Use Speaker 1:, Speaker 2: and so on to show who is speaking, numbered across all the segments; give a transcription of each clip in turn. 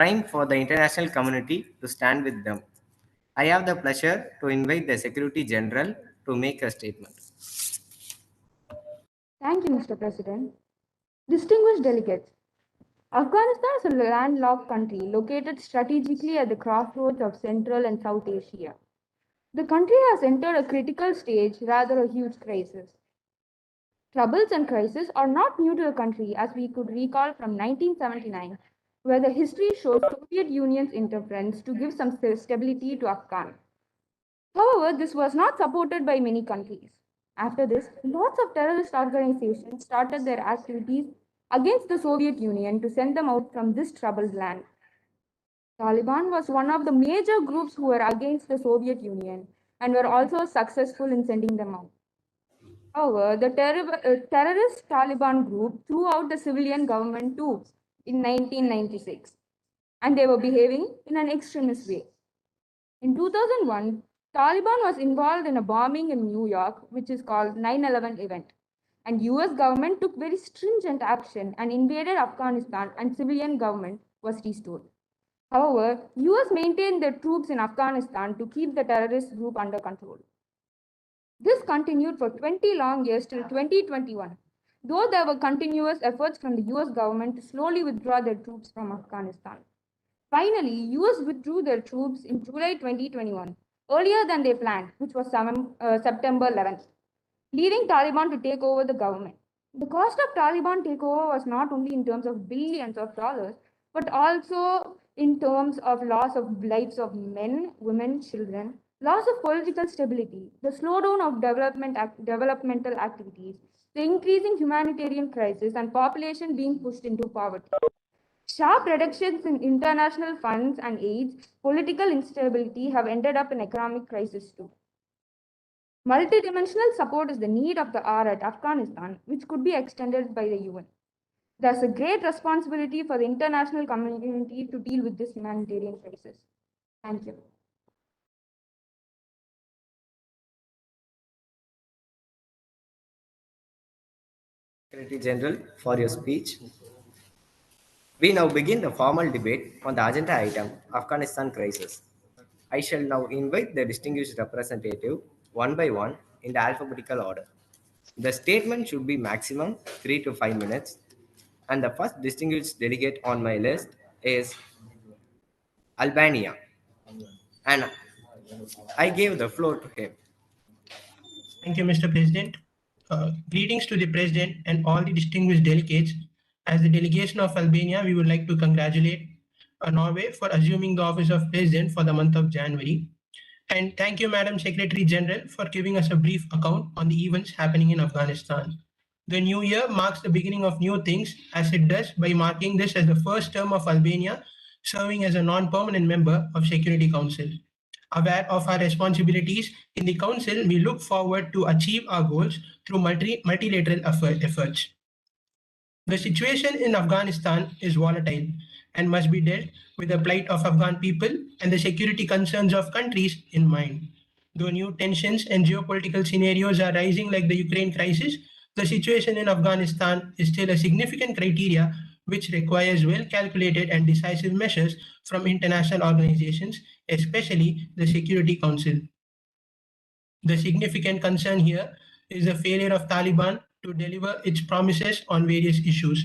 Speaker 1: Time for the international community to stand with them. I have the pleasure to invite the Secretary General to make a statement.
Speaker 2: Thank you, Mr. President. Distinguished delegates, Afghanistan is a landlocked country located strategically at the crossroads of Central and South Asia. The country has entered a critical stage, rather a huge crisis. Troubles and crises are not new to the country, as we could recall from 1979, where the history shows Soviet Union's interference to give some stability to Afghan. However, this was not supported by many countries. After this, lots of terrorist organizations started their activities against the Soviet Union to send them out from this troubled land. Taliban was one of the major groups who were against the Soviet Union and were also successful in sending them out. However, the terrorist Taliban group threw out the civilian government too in 1996, and they were behaving in an extremist way. In 2001, Taliban was involved in a bombing in New York, which is called 9/11 event. And US government took very stringent action and invaded Afghanistan and civilian government was restored. However, US maintained their troops in Afghanistan to keep the terrorist group under control. This continued for 20 long years till 2021, though there were continuous efforts from the US government to slowly withdraw their troops from Afghanistan. Finally, US withdrew their troops in July 2021, earlier than they planned, which was September 11th, leaving Taliban to take over the government. The cost of Taliban takeover was not only in terms of billions of dollars, but also in terms of loss of lives of men, women, children, loss of political stability, the slowdown of developmental activities, the increasing humanitarian crisis, and population being pushed into poverty. Sharp reductions in international funds and aids, political instability have ended up in economic crisis too. Multidimensional support is the need of the hour at Afghanistan, which could be extended by the UN. There's a great responsibility for the international community to deal with this humanitarian crisis. Thank you.
Speaker 1: Secretary General, for your speech. We now begin the formal debate on the agenda item, Afghanistan crisis. I shall now invite the distinguished representative one by one in the alphabetical order. The statement should be maximum 3 to 5 minutes, and the first distinguished delegate on my list is Albania, and I gave the floor to him.
Speaker 3: Thank you, Mr. President. Greetings to the President and all the distinguished delegates. As the delegation of Albania, we would like to congratulate Norway for assuming the office of President for the month of January. And thank you, Madam Secretary General, for giving us a brief account on the events happening in Afghanistan. The new year marks the beginning of new things, as it does by marking this as the first term of Albania serving as a non-permanent member of Security Council. Aware of our responsibilities in the Council, we look forward to achieve our goals through multilateral efforts. The situation in Afghanistan is volatile and must be dealt with the plight of Afghan people and the security concerns of countries in mind. Though new tensions and geopolitical scenarios are rising like the Ukraine crisis, the situation in Afghanistan is still a significant criteria which requires well-calculated and decisive measures from international organizations, especially the Security Council. The significant concern here is the failure of Taliban to deliver its promises on various issues.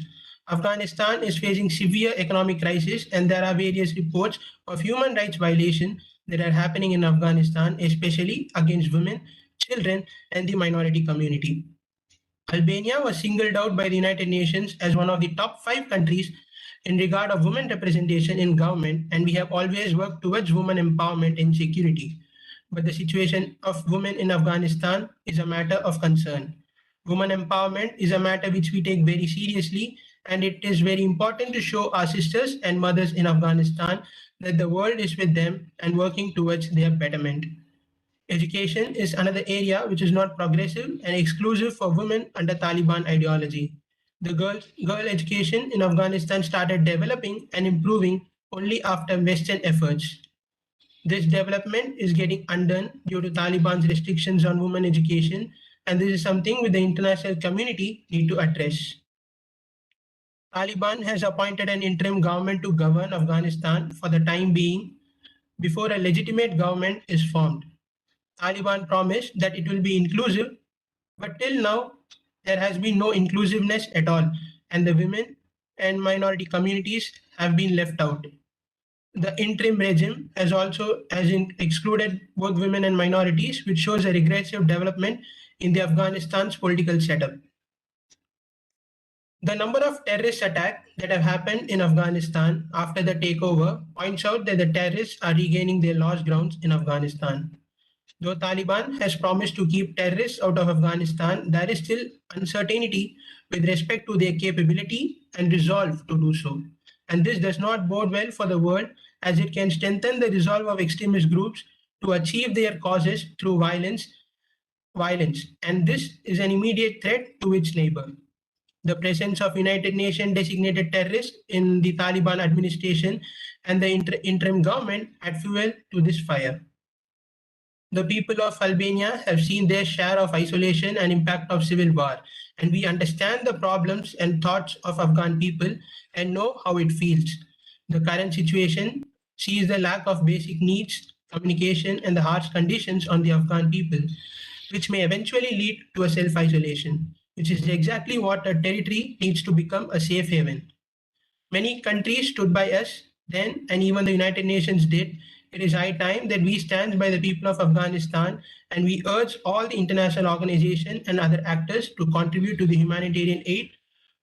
Speaker 3: Afghanistan is facing severe economic crisis, and there are various reports of human rights violations that are happening in Afghanistan, especially against women, children, and the minority community. Albania was singled out by the United Nations as one of the top 5 countries in regard of women representation in government, and we have always worked towards women empowerment and security. But the situation of women in Afghanistan is a matter of concern. Women empowerment is a matter which we take very seriously, and it is very important to show our sisters and mothers in Afghanistan that the world is with them and working towards their betterment. Education is another area which is not progressive and exclusive for women under Taliban ideology. The girl education in Afghanistan started developing and improving only after Western efforts. This development is getting undone due to Taliban's restrictions on women education, and this is something which the international community need to address. Taliban has appointed an interim government to govern Afghanistan for the time being before a legitimate government is formed. Taliban promised that it will be inclusive, but till now there has been no inclusiveness at all, and the women and minority communities have been left out. The interim regime has excluded both women and minorities, which shows a regressive development in the Afghanistan's political setup. The number of terrorist attacks that have happened in Afghanistan after the takeover points out that the terrorists are regaining their lost grounds in Afghanistan. Though Taliban has promised to keep terrorists out of Afghanistan, there is still uncertainty with respect to their capability and resolve to do so. And this does not bode well for the world, as it can strengthen the resolve of extremist groups to achieve their causes through violence. And this is an immediate threat to its neighbor. The presence of United Nations designated terrorists in the Taliban administration and the interim government add fuel to this fire. The people of Albania have seen their share of isolation and impact of civil war, and we understand the problems and thoughts of Afghan people and know how it feels. The current situation sees the lack of basic needs, communication, and the harsh conditions on the Afghan people, which may eventually lead to a self-isolation, which is exactly what a territory needs to become a safe haven. Many countries stood by us then, and even the United Nations did. It is high time that we stand by the people of Afghanistan, and we urge all the international organizations and other actors to contribute to the humanitarian aid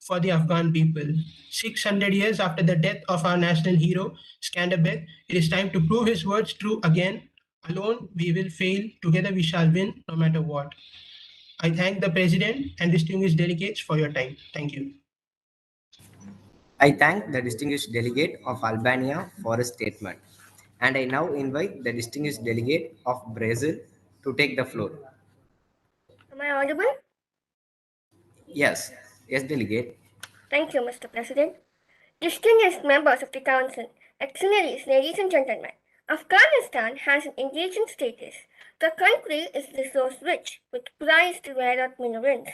Speaker 3: for the Afghan people. 600 years after the death of our national hero, Skanderbeg, it is time to prove his words true again. Alone we will fail, together we shall win, no matter what. I thank the President and distinguished delegates for your time. Thank you.
Speaker 1: I thank the distinguished delegate of Albania for his statement, and I now invite the distinguished delegate of Brazil to take the floor.
Speaker 4: Am I audible?
Speaker 1: Yes, yes, delegate.
Speaker 4: Thank you, Mr. President. Distinguished members of the Council, Excellencies, ladies and gentlemen, Afghanistan has an indigent status. The country is resource rich, with prized rare earth minerals.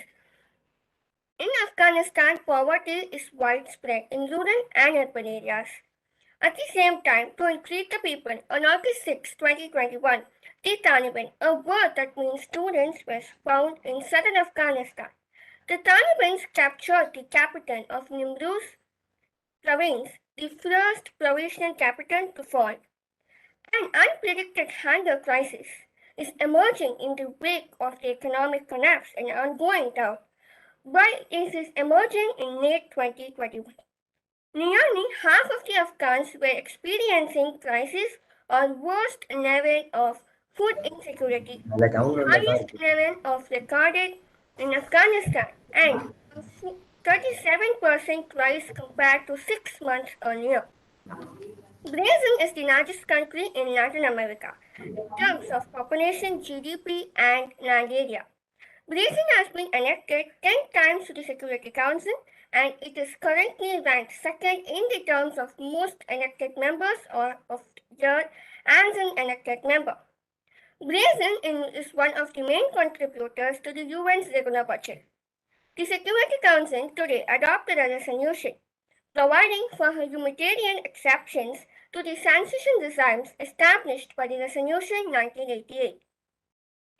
Speaker 4: In Afghanistan, poverty is widespread in rural and urban areas. At the same time, to increase the people, on August 6, 2021, the Taliban, a word that means students, was found in southern Afghanistan. The Taliban captured the capital of Nimruz province, the first provisional capital to fall. An unpredicted hunger crisis is emerging in the wake of the economic collapse and ongoing drought. While it is emerging in late 2021, nearly half of the Afghans were experiencing crisis or worst level of food insecurity, highest level of recorded in Afghanistan, and a 37% rise compared to 6 months earlier. Brazil is the largest country in Latin America in terms of population, GDP, and land area. Brazil has been elected 10 times to the Security Council, and it is currently ranked second in the terms of most elected members of the year as an elected member. Brazil is one of the main contributors to the UN's regular budget. The Security Council today adopted a resolution providing for humanitarian exceptions to the sanction regimes established by the Resolution 1988,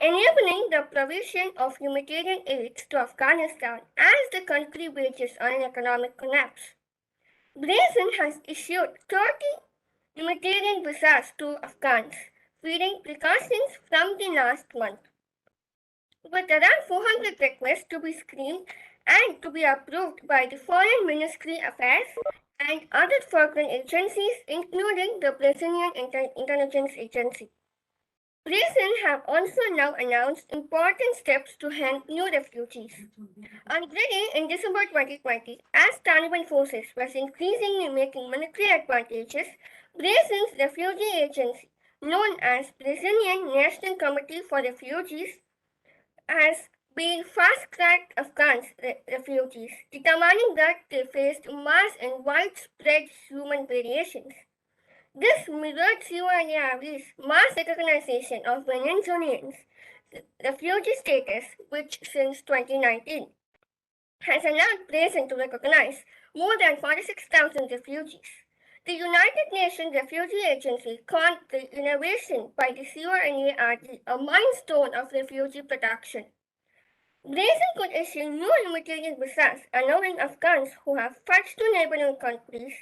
Speaker 4: enabling the provision of humanitarian aid to Afghanistan as the country wages on an economic collapse. Brazil has issued 30 humanitarian visas to Afghans, feeding precautions from the last month. With around 400 requests to be screened and to be approved by the Foreign Ministry Affairs and other foreign agencies, including the Brazilian Intelligence Agency. Brazil have also now announced important steps to help new refugees. Already in December 2020, as Taliban forces was increasingly making military advantages, Brazil's refugee agency, known as Brazilian National Committee for Refugees, has been fast-tracked Afghan refugees, determining that they faced mass and widespread human variations. This mirrored UNRWA's mass recognition of Venezuelans' refugee status, which since 2019 has allowed Brazil to recognize more than 46,000 refugees. The United Nations Refugee Agency called the innovation by the CONARD a milestone of refugee protection. Brazil could issue new humanitarian visas, allowing Afghans who have fled to neighboring countries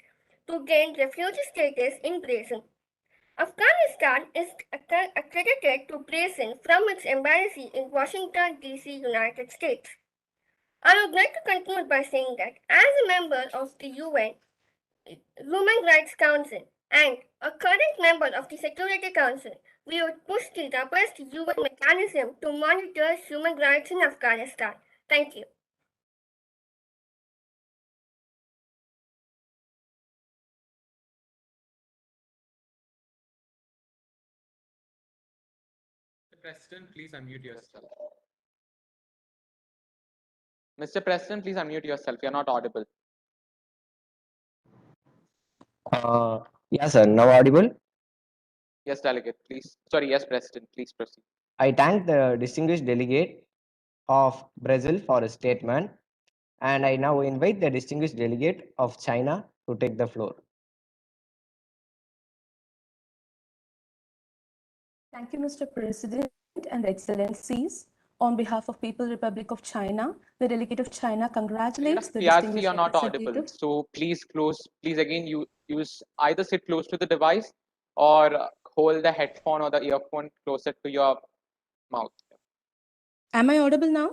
Speaker 4: to gain refugee status in Brazil. Afghanistan is accredited to Brazil from its embassy in Washington, D.C., United States. I would like to conclude by saying that as a member of the UN Human Rights Council and a current member of the Security Council, we would push the robust UN mechanism to monitor human rights in Afghanistan. Thank you.
Speaker 5: President, please unmute yourself. Mr. President, please unmute yourself. You're not audible.
Speaker 1: Yeah, sir. Now audible.
Speaker 5: Yes, Delegate, please. Sorry, yes, President, please proceed.
Speaker 1: I thank the distinguished delegate of Brazil for a statement, and I now invite the distinguished delegate of China to take the floor.
Speaker 6: Thank you, Mr. President and Excellencies. On behalf of People's Republic of China, the Delegate of China congratulates the
Speaker 5: PRC,
Speaker 6: distinguished
Speaker 5: you're not audible.
Speaker 6: representative.
Speaker 5: So please again, you use either sit close to the device or hold the headphone or the earphone closer to your mouth.
Speaker 6: Am I audible now?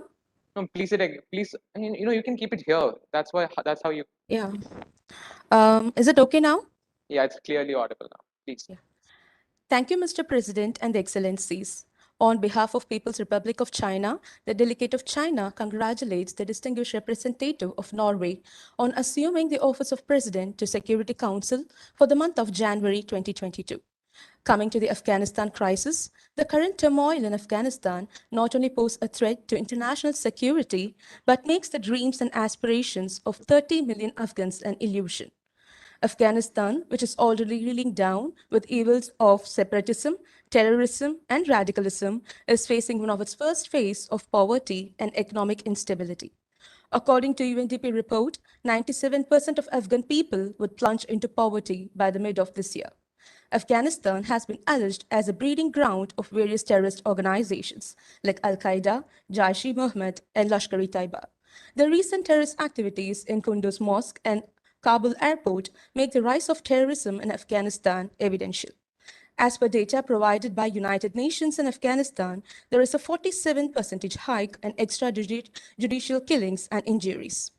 Speaker 5: No, please you can keep it here. That's how you.
Speaker 6: Yeah. Is it okay now?
Speaker 5: Yeah, it's clearly audible now. Please.
Speaker 6: Yeah. Thank you, Mr. President and Excellencies. On behalf of People's Republic of China, the Delegate of China congratulates the distinguished representative of Norway on assuming the office of President to Security Council for the month of January 2022. Coming to the Afghanistan crisis, the current turmoil in Afghanistan not only poses a threat to international security, but makes the dreams and aspirations of 30 million Afghans an illusion. Afghanistan, which is already reeling down with evils of separatism, terrorism, and radicalism, is facing one of its first phase of poverty and economic instability. According to UNDP report, 97% of Afghan people would plunge into poverty by the mid of this year. Afghanistan has been alleged as a breeding ground of various terrorist organizations like Al-Qaeda, Jaish-e-Mohammed, and Lashkar-e-Taiba. The recent terrorist activities in Kunduz Mosque and Kabul airport make the rise of terrorism in Afghanistan evidential. As per data provided by United Nations in Afghanistan, there is a 47% hike in extrajudicial killings and injuries.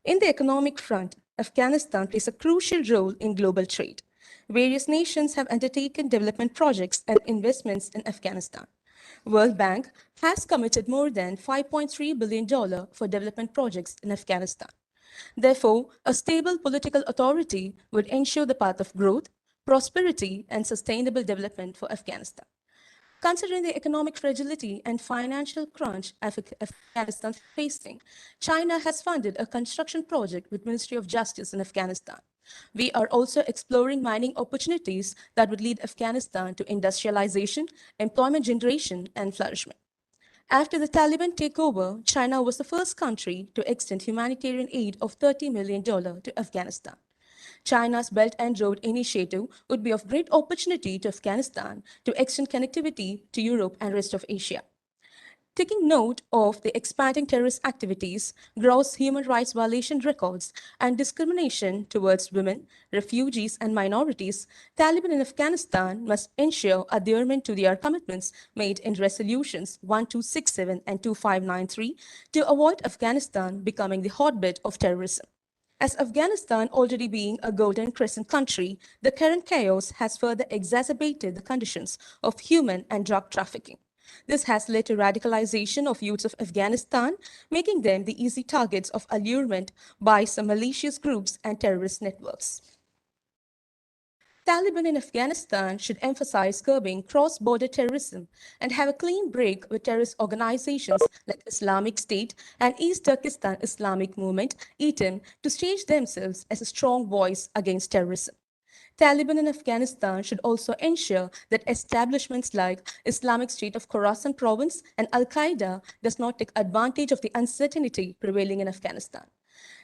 Speaker 6: In the economic front, Afghanistan plays a crucial role in global trade. Various nations have undertaken development projects and investments in Afghanistan. World Bank has committed more than $5.3 billion for development projects in Afghanistan. Therefore, a stable political authority would ensure the path of growth, prosperity, and sustainable development for Afghanistan. Considering the economic fragility and financial crunch Afghanistan is facing, China has funded a construction project with Ministry of Justice in Afghanistan. We are also exploring mining opportunities that would lead Afghanistan to industrialization, employment generation, and flourishment. After the Taliban takeover, China was the first country to extend humanitarian aid of $30 million to Afghanistan. China's Belt and Road Initiative would be of great opportunity to Afghanistan to extend connectivity to Europe and rest of Asia. Taking note of the expanding terrorist activities, gross human rights violation records, and discrimination towards women, refugees, and minorities, Taliban in Afghanistan must ensure adherence to their commitments made in resolutions 1267 and 2593 to avoid Afghanistan becoming the hotbed of terrorism. As Afghanistan already being a Golden Crescent country, the current chaos has further exacerbated the conditions of human and drug trafficking. This has led to radicalization of youths of Afghanistan, making them the easy targets of allurement by some malicious groups and terrorist networks. Taliban in Afghanistan should emphasize curbing cross-border terrorism and have a clean break with terrorist organizations like Islamic State and East Turkestan Islamic Movement, ETIM, to stage themselves as a strong voice against terrorism. Taliban in Afghanistan should also ensure that establishments like Islamic State of Khorasan province and Al-Qaeda does not take advantage of the uncertainty prevailing in Afghanistan.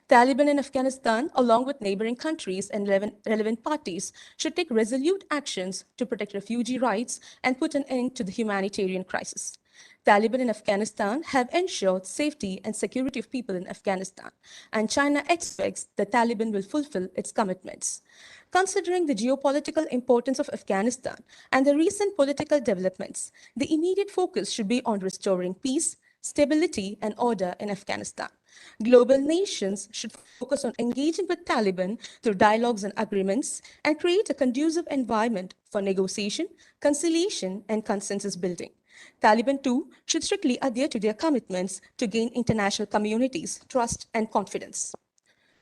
Speaker 6: Taliban in Afghanistan, along with neighboring countries and relevant parties, should take resolute actions to protect refugee rights and put an end to the humanitarian crisis. Taliban in Afghanistan have ensured safety and security of people in Afghanistan, and China expects the Taliban will fulfill its commitments. Considering the geopolitical importance of Afghanistan and the recent political developments, the immediate focus should be on restoring peace, stability, and order in Afghanistan. Global nations should focus on engaging with Taliban through dialogues and agreements and create a conducive environment for negotiation, conciliation, and consensus building. Taliban too should strictly adhere to their commitments to gain international community's trust and confidence.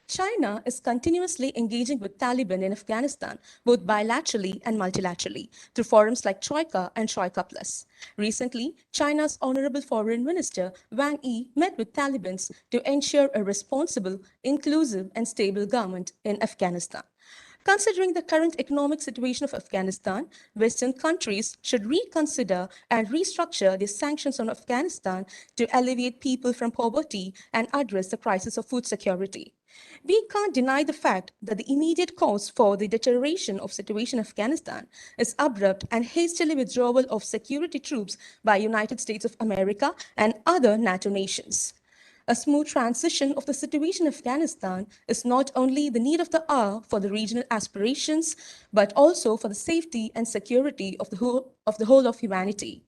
Speaker 6: China is continuously engaging with Taliban in Afghanistan, both bilaterally and multilaterally, through forums like Troika and Troika Plus. Recently, China's Honorable Foreign Minister Wang Yi met with Talibans to ensure a responsible, inclusive, and stable government in Afghanistan. Considering the current economic situation of Afghanistan, Western countries should reconsider and restructure the sanctions on Afghanistan to alleviate people from poverty and address the crisis of food security. We can't deny the fact that the immediate cause for the deterioration of situation in Afghanistan is abrupt and hastily withdrawal of security troops by United States of America and other NATO nations. A smooth transition of the situation in Afghanistan is not only the need of the hour for the regional aspirations, but also for the safety and security of the whole of humanity.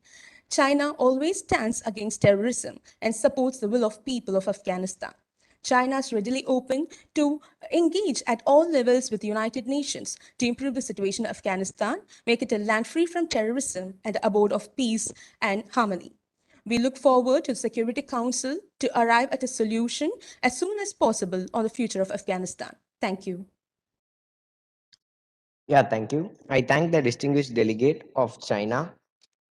Speaker 6: China always stands against terrorism and supports the will of people of Afghanistan. China is readily open to engage at all levels with the United Nations to improve the situation in Afghanistan, make it a land free from terrorism and the abode of peace and harmony. We look forward to the Security Council to arrive at a solution as soon as possible on the future of Afghanistan. Thank you.
Speaker 1: Yeah, thank you. I thank the distinguished delegate of China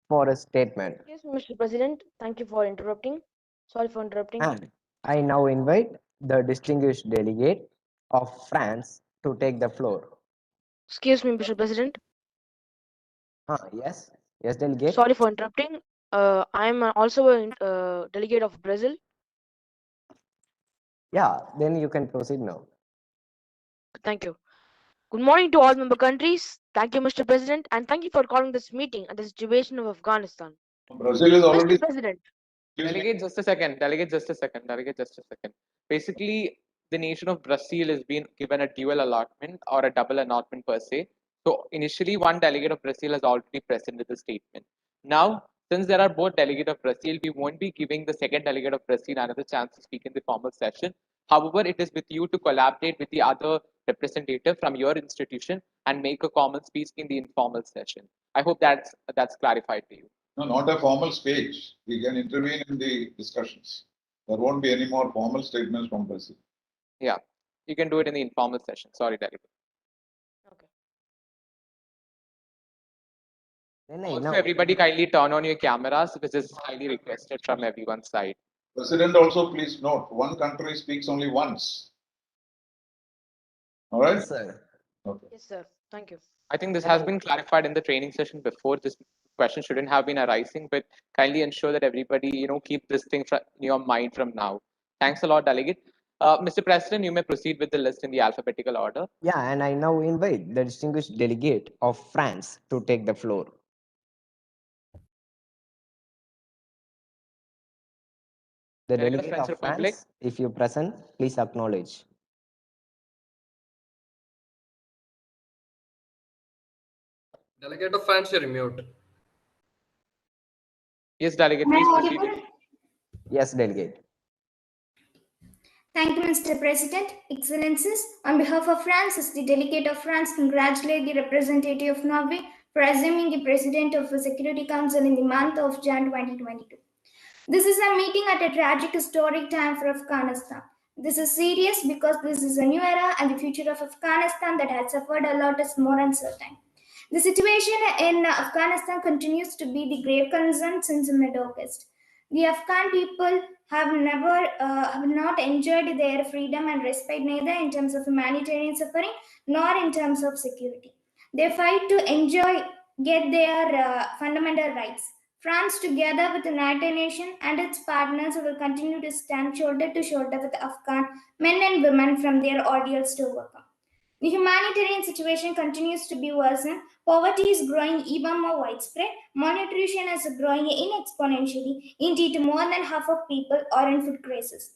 Speaker 1: for a statement.
Speaker 7: Yes, Mr. President. Thank you for interrupting. Sorry for interrupting.
Speaker 1: And I now invite the distinguished delegate of France to take the floor.
Speaker 7: Excuse me, Mr. President.
Speaker 1: Yes, yes, delegate.
Speaker 7: Sorry for interrupting. I'm also a delegate of Brazil.
Speaker 1: Yeah, then you can proceed now.
Speaker 7: Thank you. Good morning to all member countries. Thank you, Mr. President, and thank you for calling this meeting on the situation of Afghanistan.
Speaker 8: Brazil is already.
Speaker 7: Mr. President.
Speaker 5: Delegate, just a second. Delegate, just a second. Delegate, just a second. Basically, the nation of Brazil is being given a dual allotment or a double allotment per se. So initially, one delegate of Brazil has already presented the statement. Now, since there are both delegate of Brazil, we won't be giving the second delegate of Brazil another chance to speak in the formal session. However, it is with you to collaborate with the other representative from your institution and make a common speech in the informal session. I hope that's clarified to you.
Speaker 8: No, not a formal speech. We can intervene in the discussions. There won't be any more formal statements from Brazil.
Speaker 5: Yeah, you can do it in the informal session. Sorry, delegate.
Speaker 7: Okay.
Speaker 1: Then
Speaker 5: Also, everybody kindly turn on your cameras. This is highly requested from everyone's side.
Speaker 8: President, also please note, one country speaks only once. All right?
Speaker 1: Yes, sir.
Speaker 8: Okay.
Speaker 7: Yes, sir. Thank you.
Speaker 5: I think this has been clarified in the training session before. This question shouldn't have been arising, but kindly ensure that everybody, keep this thing in your mind from now. Thanks a lot, delegate. Mr. President, you may proceed with the list in the alphabetical order.
Speaker 1: Yeah, and I now invite the distinguished delegate of France to take the floor. The delegate of France, if you present, please acknowledge.
Speaker 9: Delegate of France, you're mute.
Speaker 5: Yes, delegate, please proceed.
Speaker 1: Yes, delegate.
Speaker 10: Thank you, Mr. President. Excellencies, on behalf of France, as the delegate of France, congratulate the representative of Norway for assuming the President of the Security Council in the month of January 2022. This is a meeting at a tragic historic time for Afghanistan. This is serious because this is a new era and the future of Afghanistan that has suffered a lot is more uncertain. The situation in Afghanistan continues to be the grave concern since mid-August. The Afghan people have not enjoyed their freedom and respect neither in terms of humanitarian suffering nor in terms of security. They fight to get their fundamental rights. France, together with the United Nations and its partners, will continue to stand shoulder to shoulder with Afghan men and women from their ordeals to overcome. The humanitarian situation continues to be worsened. Poverty is growing even more widespread. Malnutrition is growing exponentially. Indeed, more than half of people are in food crisis.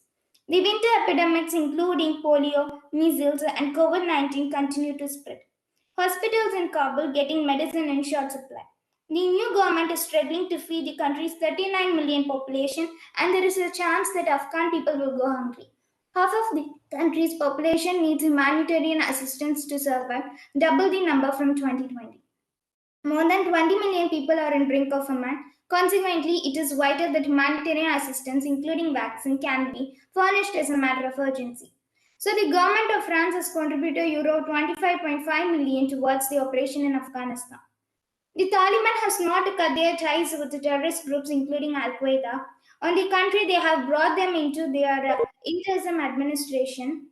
Speaker 10: The winter epidemics, including polio, measles, and COVID 19, continue to spread. Hospitals in Kabul getting medicine in short supply. The new government is struggling to feed the country's 39 million population, and there is a chance that Afghan people will go hungry. Half of the country's population needs humanitarian assistance to survive, double the number from 2020. More than 20 million people are in brink of famine. Consequently, it is vital that humanitarian assistance, including vaccine, can be furnished as a matter of urgency. So the government of France has contributed euro 25.5 million towards the operation in Afghanistan. The Taliban has not cut their ties with the terrorist groups, including Al Qaeda. On the contrary, they have brought them into their interim administration.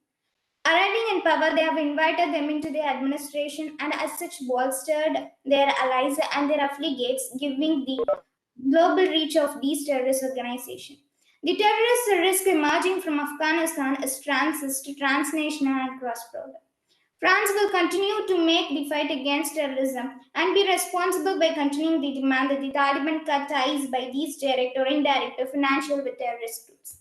Speaker 10: Arriving in power, they have invited them into their administration and, as such, bolstered their allies and their affiliates, giving the global reach of these terrorist organizations. The terrorist risk emerging from Afghanistan is transnational and cross-border. France will continue to make the fight against terrorism and be responsible by continuing the demand that the Taliban cut ties by these direct or indirect or financial with terrorist groups.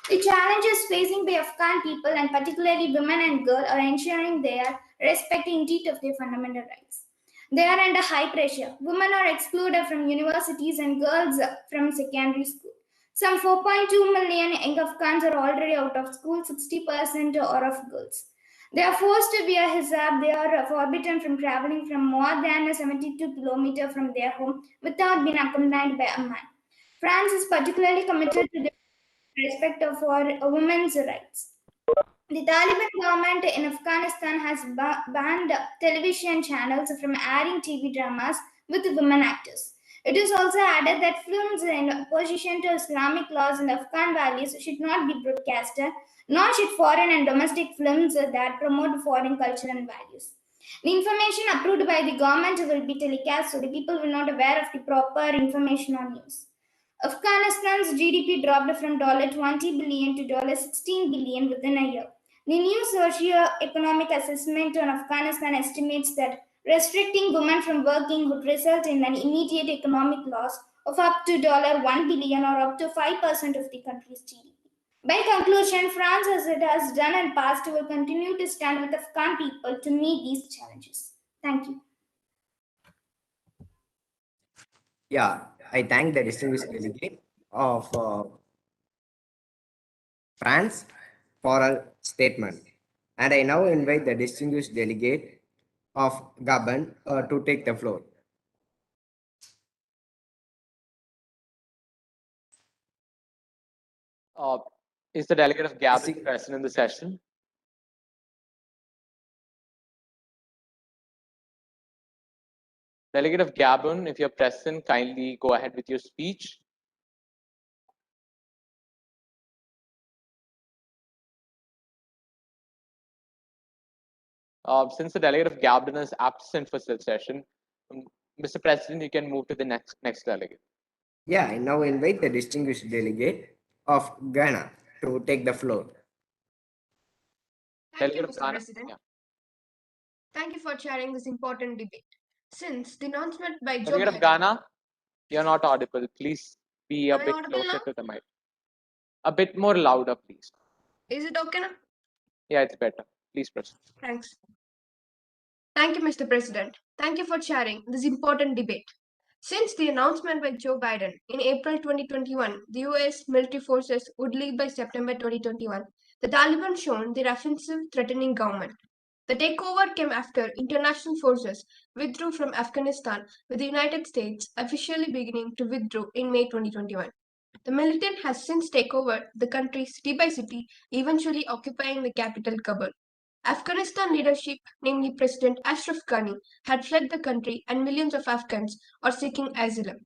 Speaker 10: The challenges facing the Afghan people, and particularly women and girls, are ensuring they are respecting indeed of their fundamental rights. They are under high pressure. Women are excluded from universities and girls from secondary school. Some 4.2 million young Afghans are already out of school, 60% are of girls. They are forced to wear hijab. They are forbidden from traveling from more than 72 kilometers from their home without being accompanied by a man. France is particularly committed to the respect for women's rights. The Taliban government in Afghanistan has banned television channels from airing TV dramas with women actors. It is also added that films in opposition to Islamic laws and Afghan values should not be broadcasted, nor should foreign and domestic films that promote foreign culture and values. The information approved by the government will be telecast, so the people will not aware of the proper information on news. Afghanistan's GDP dropped from $20 billion to $16 billion within a year. The new socio-economic assessment on Afghanistan estimates that restricting women from working would result in an immediate economic loss of up to $1 billion or up to 5% of the country's GDP. By conclusion, France, as it has done in past, will continue to stand with Afghan people to meet these challenges. Thank you.
Speaker 1: Yeah, I thank the distinguished delegate of France for a statement. And I now invite the distinguished delegate of Gabon to take the floor.
Speaker 5: Is the delegate of Gabon present in the session? Delegate of Gabon, if you're present, kindly go ahead with your speech. Since the delegate of Gabon is absent for this session, Mr. President, you can move to the next delegate.
Speaker 1: Yeah, I now invite the distinguished delegate of Ghana to take the floor.
Speaker 11: Thank you, Mr. President.
Speaker 5: Yeah.
Speaker 11: Thank you for chairing this important debate. Since the announcement by Joe
Speaker 5: Delegate of
Speaker 11: Biden,
Speaker 5: Ghana, you're not audible. Please be a
Speaker 11: Am I
Speaker 5: bit
Speaker 11: audible
Speaker 5: closer
Speaker 11: now?
Speaker 5: to the mic. A bit more louder, please.
Speaker 11: Is it okay now?
Speaker 5: Yeah, it's better. Please proceed.
Speaker 11: Thanks. Thank you, Mr. President. Thank you for chairing this important debate. Since the announcement by Joe Biden in April 2021, the US military forces would leave by September 2021, the Taliban shown their offensive, threatening government. The takeover came after international forces withdrew from Afghanistan, with the United States officially beginning to withdraw in May 2021. The militant has since taken over the country city by city, eventually occupying the capital Kabul. Afghanistan leadership, namely President Ashraf Ghani, had fled the country and millions of Afghans are seeking asylum.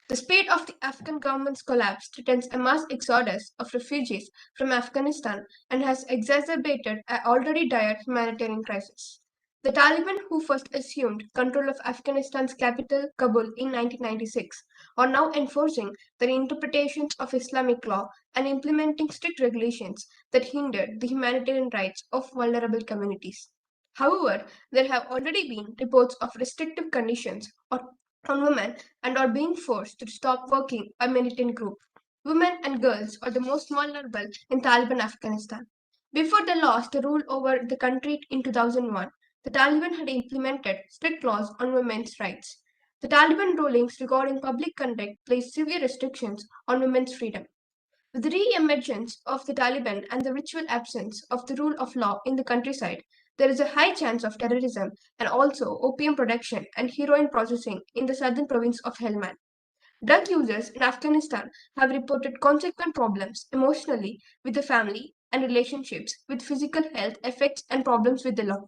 Speaker 11: The speed of the Afghan government's collapse threatens a mass exodus of refugees from Afghanistan and has exacerbated an already dire humanitarian crisis. The Taliban, who first assumed control of Afghanistan's capital, Kabul, in 1996, are now enforcing their interpretations of Islamic law and implementing strict regulations that hindered the humanitarian rights of vulnerable communities. However, there have already been reports of restrictive conditions on women and are being forced to stop working a militant group. Women and girls are the most vulnerable in Taliban Afghanistan. Before they lost the rule over the country in 2001, the Taliban had implemented strict laws on women's rights. The Taliban rulings regarding public conduct placed severe restrictions on women's freedom. With the re-emergence of the Taliban and the ritual absence of the rule of law in the countryside, there is a high chance of terrorism and also opium production and heroin processing in the southern province of Helmand. Drug users in Afghanistan have reported consequent problems emotionally with the family and relationships, with physical health effects and problems with the law.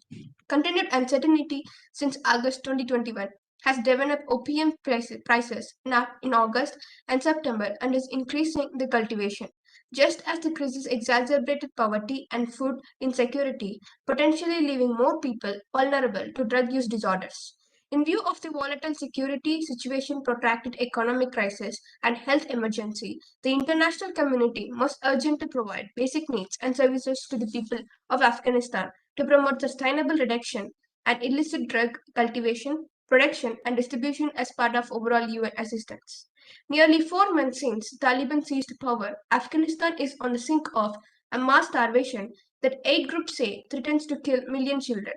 Speaker 11: Continued uncertainty since August 2021 has driven up opium prices in August and September and is increasing the cultivation. Just as the crisis exacerbated poverty and food insecurity, potentially leaving more people vulnerable to drug use disorders. In view of the volatile security situation, protracted economic crisis, and health emergency, the international community must urgently provide basic needs and services to the people of Afghanistan to promote sustainable reduction and illicit drug cultivation, production, and distribution as part of overall UN assistance. Nearly 4 months since Taliban seized power, Afghanistan is on the brink of a mass starvation that aid groups say threatens to kill million children.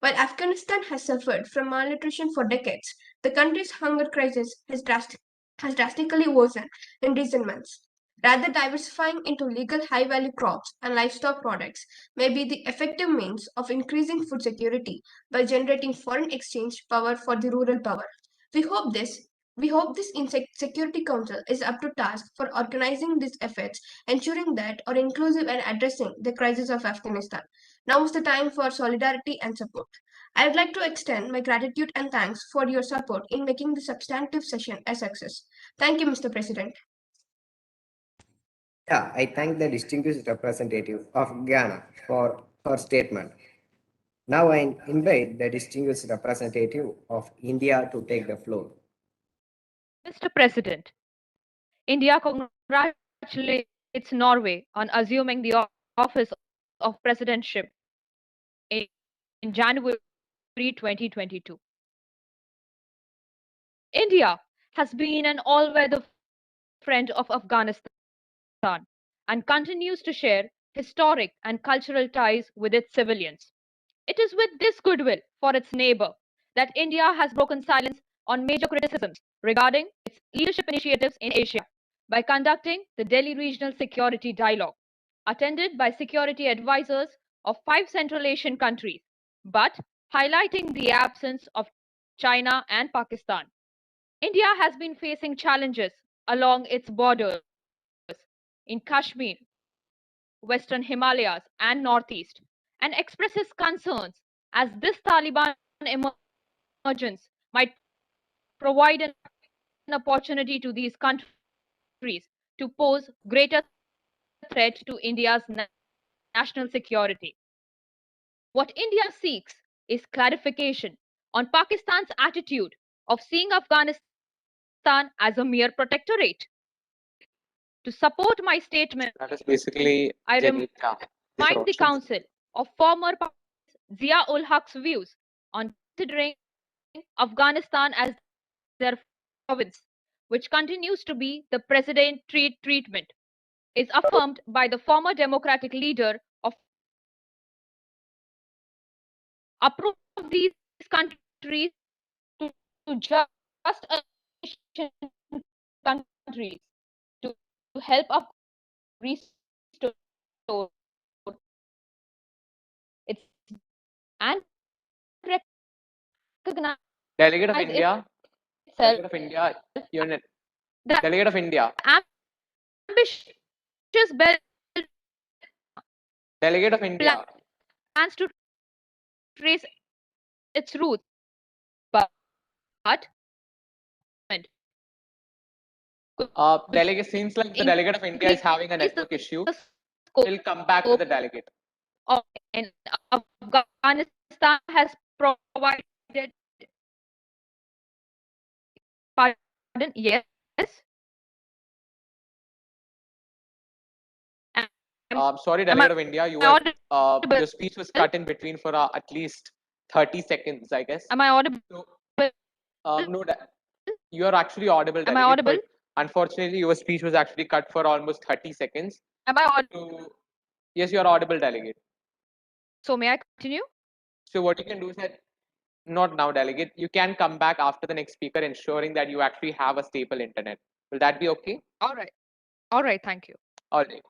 Speaker 11: While Afghanistan has suffered from malnutrition for decades, the country's hunger crisis has drastically worsened in recent months. Rather, diversifying into legal high value crops and livestock products may be the effective means of increasing food security by generating foreign exchange power for the rural power. We hope this. We hope this Security Council is up to task for organizing these efforts, ensuring that are inclusive and addressing the crisis of Afghanistan. Now is the time for solidarity and support. I would like to extend my gratitude and thanks for your support in making the substantive session a success. Thank you, Mr. President.
Speaker 1: Yeah, I thank the distinguished representative of Ghana for her statement. Now I invite the distinguished representative of India to take the floor.
Speaker 12: Mr. President, India congratulates Norway on assuming the office of presidentship in January 2022. India has been an all-weather friend of Afghanistan and continues to share historic and cultural ties with its civilians. It is with this goodwill for its neighbor that India has broken silence on major criticisms regarding its leadership initiatives in Asia by conducting the Delhi Regional Security Dialogue, attended by security advisors of 5 Central Asian countries, but highlighting the absence of China and Pakistan. India has been facing challenges along its borders in Kashmir, Western Himalayas, and Northeast, and expresses concerns as this Taliban emergence might provide an opportunity to these countries to pose greater threat to India's national security. What India seeks is clarification on Pakistan's attitude of seeing Afghanistan as a mere protectorate. To support my statement,
Speaker 5: That is basically
Speaker 12: I
Speaker 5: Geneva.
Speaker 12: remind the Council of former Zia ul Haq's views on considering Afghanistan as their province, which continues to be the president treatment, is affirmed by the former democratic leader of approve these countries to just Asian countries to help restore its and recognize
Speaker 5: Delegate of India.
Speaker 12: itself.
Speaker 5: Delegate of India. Unit. Delegate of India.
Speaker 12: Ambitious bill
Speaker 5: Delegate of India.
Speaker 12: plans to trace its roots, but
Speaker 5: Delegate seems like the delegate of India is having a network issue. We'll come back to the delegate.
Speaker 12: In Afghanistan has provided. Pardon? Yes.
Speaker 5: Sorry,
Speaker 12: Am I
Speaker 5: Delegate of India,
Speaker 12: audible?
Speaker 5: your speech was cut in between for at least 30 seconds, I guess.
Speaker 12: Am I audible?
Speaker 5: So, no, you are actually audible,
Speaker 12: Am I
Speaker 5: Delegate,
Speaker 12: audible?
Speaker 5: but unfortunately, your speech was actually cut for almost 30 seconds.
Speaker 12: Am I audible?
Speaker 5: So, yes, you are audible, Delegate.
Speaker 12: So may I continue?
Speaker 5: So what you can do is that, not now, Delegate, you can come back after the next speaker, ensuring that you actually have a stable internet. Will that be okay?
Speaker 12: All right. All right. Thank you.
Speaker 5: All right.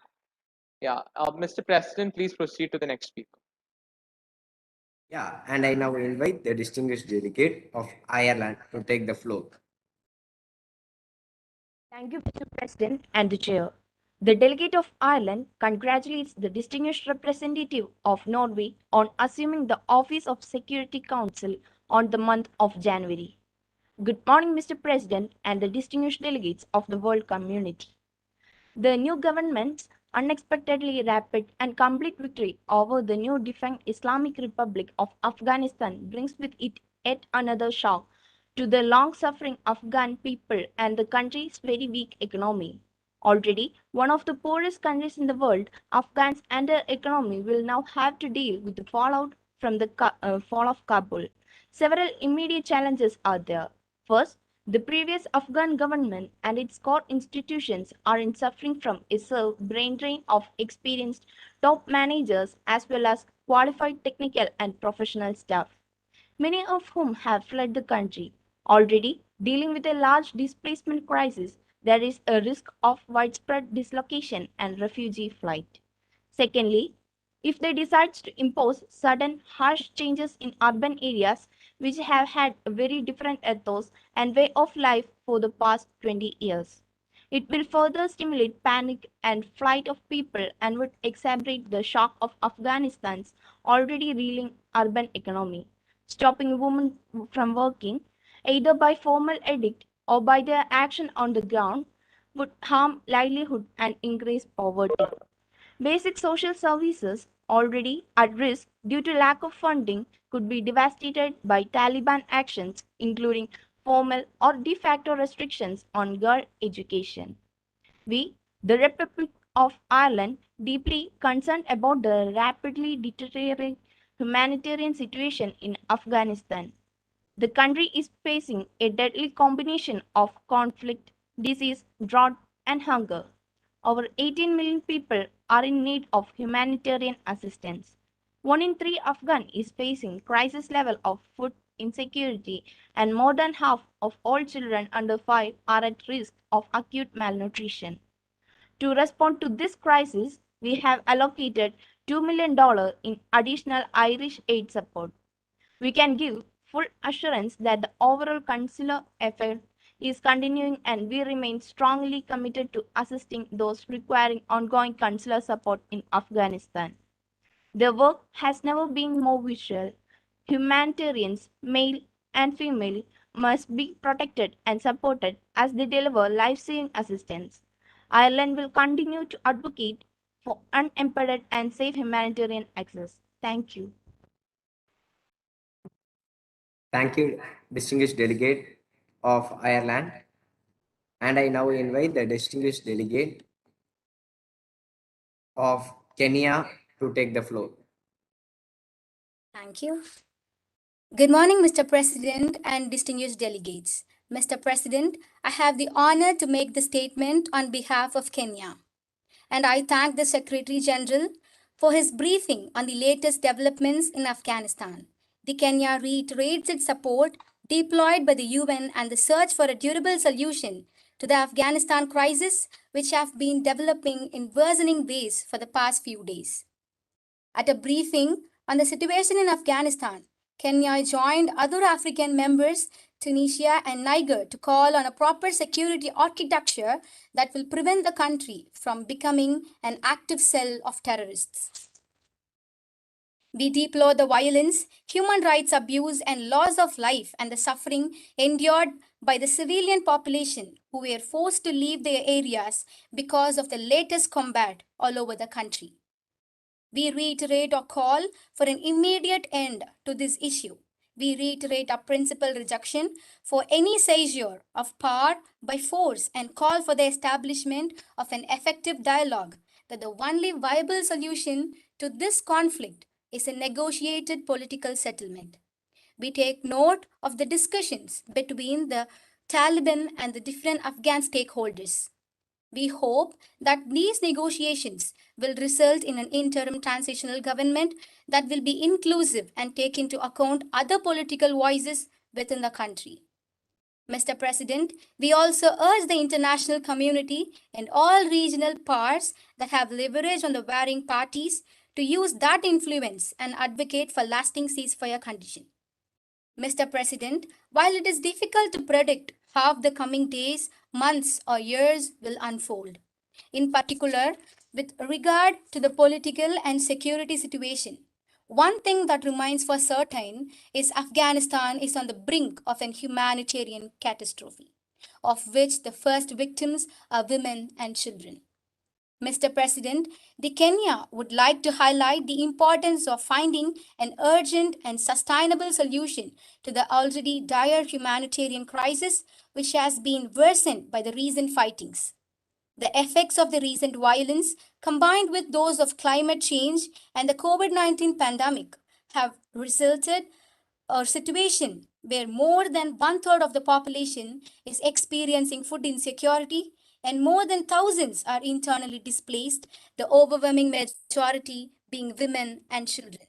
Speaker 5: Yeah. Mr. President, please proceed to the next speaker.
Speaker 1: Yeah, and I now invite the distinguished delegate of Ireland to take the floor.
Speaker 13: Thank you, Mr. President and the Chair. The Delegate of Ireland congratulates the distinguished representative of Norway on assuming the office of Security Council on the month of January. Good morning, Mr. President and the distinguished delegates of the world community. The new government's unexpectedly rapid and complete victory over the new defunct Islamic Republic of Afghanistan brings with it yet another shock to the long-suffering Afghan people and the country's very weak economy. Already one of the poorest countries in the world, Afghans and their economy will now have to deal with the fallout from the fall of Kabul. Several immediate challenges are there. First, the previous Afghan government and its core institutions are suffering from a severe brain drain of experienced top managers as well as qualified technical and professional staff, many of whom have fled the country. Already dealing with a large displacement crisis, there is a risk of widespread dislocation and refugee flight. Secondly, if they decide to impose sudden harsh changes in urban areas which have had a very different ethos and way of life for the past 20 years, it will further stimulate panic and flight of people and would exacerbate the shock of Afghanistan's already reeling urban economy. Stopping women from working, either by formal edict or by their action on the ground, would harm livelihood and increase poverty. Basic social services, already at risk due to lack of funding, could be devastated by Taliban actions, including formal or de facto restrictions on girl education. We, the Republic of Ireland, deeply concerned about the rapidly deteriorating humanitarian situation in Afghanistan. The country is facing a deadly combination of conflict, disease, drought, and hunger. Over 18 million people are in need of humanitarian assistance. 1 in 3 Afghan is facing crisis level of food insecurity, and more than half of all children under 5 are at risk of acute malnutrition. To respond to this crisis, we have allocated $2 million in additional Irish aid support. We can give full assurance that the overall consular effort is continuing and we remain strongly committed to assisting those requiring ongoing consular support in Afghanistan. Their work has never been more vital. Humanitarians, male and female, must be protected and supported as they deliver life-saving assistance. Ireland will continue to advocate for unimpeded and safe humanitarian access. Thank you.
Speaker 1: Thank you, distinguished delegate of Ireland. And I now invite the distinguished delegate of Kenya to take the floor.
Speaker 14: Thank you. Good morning, Mr. President and distinguished delegates. Mr. President, I have the honor to make the statement on behalf of Kenya. And I thank the Secretary General for his briefing on the latest developments in Afghanistan. The Kenya reiterates its support deployed by the UN and the search for a durable solution to the Afghanistan crisis, which have been developing in worsening ways for the past few days. At a briefing on the situation in Afghanistan, Kenya joined other African members, Tunisia and Niger, to call on a proper security architecture that will prevent the country from becoming an active cell of terrorists. We deplore the violence, human rights abuse, and loss of life and the suffering endured by the civilian population who were forced to leave their areas because of the latest combat all over the country. We reiterate our call for an immediate end to this issue We reiterate our principal rejection for any seizure of power by force and call for the establishment of an effective dialogue that the only viable solution to this conflict is a negotiated political settlement. We take note of the discussions between the Taliban and the different Afghan stakeholders. We hope that these negotiations will result in an interim transitional government that will be inclusive and take into account other political voices within the country. Mr. President, we also urge the international community and all regional powers that have leverage on the warring parties to use that influence and advocate for lasting ceasefire conditions. Mr. President, while it is difficult to predict how the coming days, months, or years will unfold, in particular with regard to the political and security situation, one thing that remains for certain is Afghanistan is on the brink of an humanitarian catastrophe, of which the first victims are women and children. Mr. President, the Kenya would like to highlight the importance of finding an urgent and sustainable solution to the already dire humanitarian crisis which has been worsened by the recent fightings. The effects of the recent violence, combined with those of climate change and the COVID-19 pandemic, have resulted a situation where more than one third of the population is experiencing food insecurity and more than thousands are internally displaced, the overwhelming majority being women and children.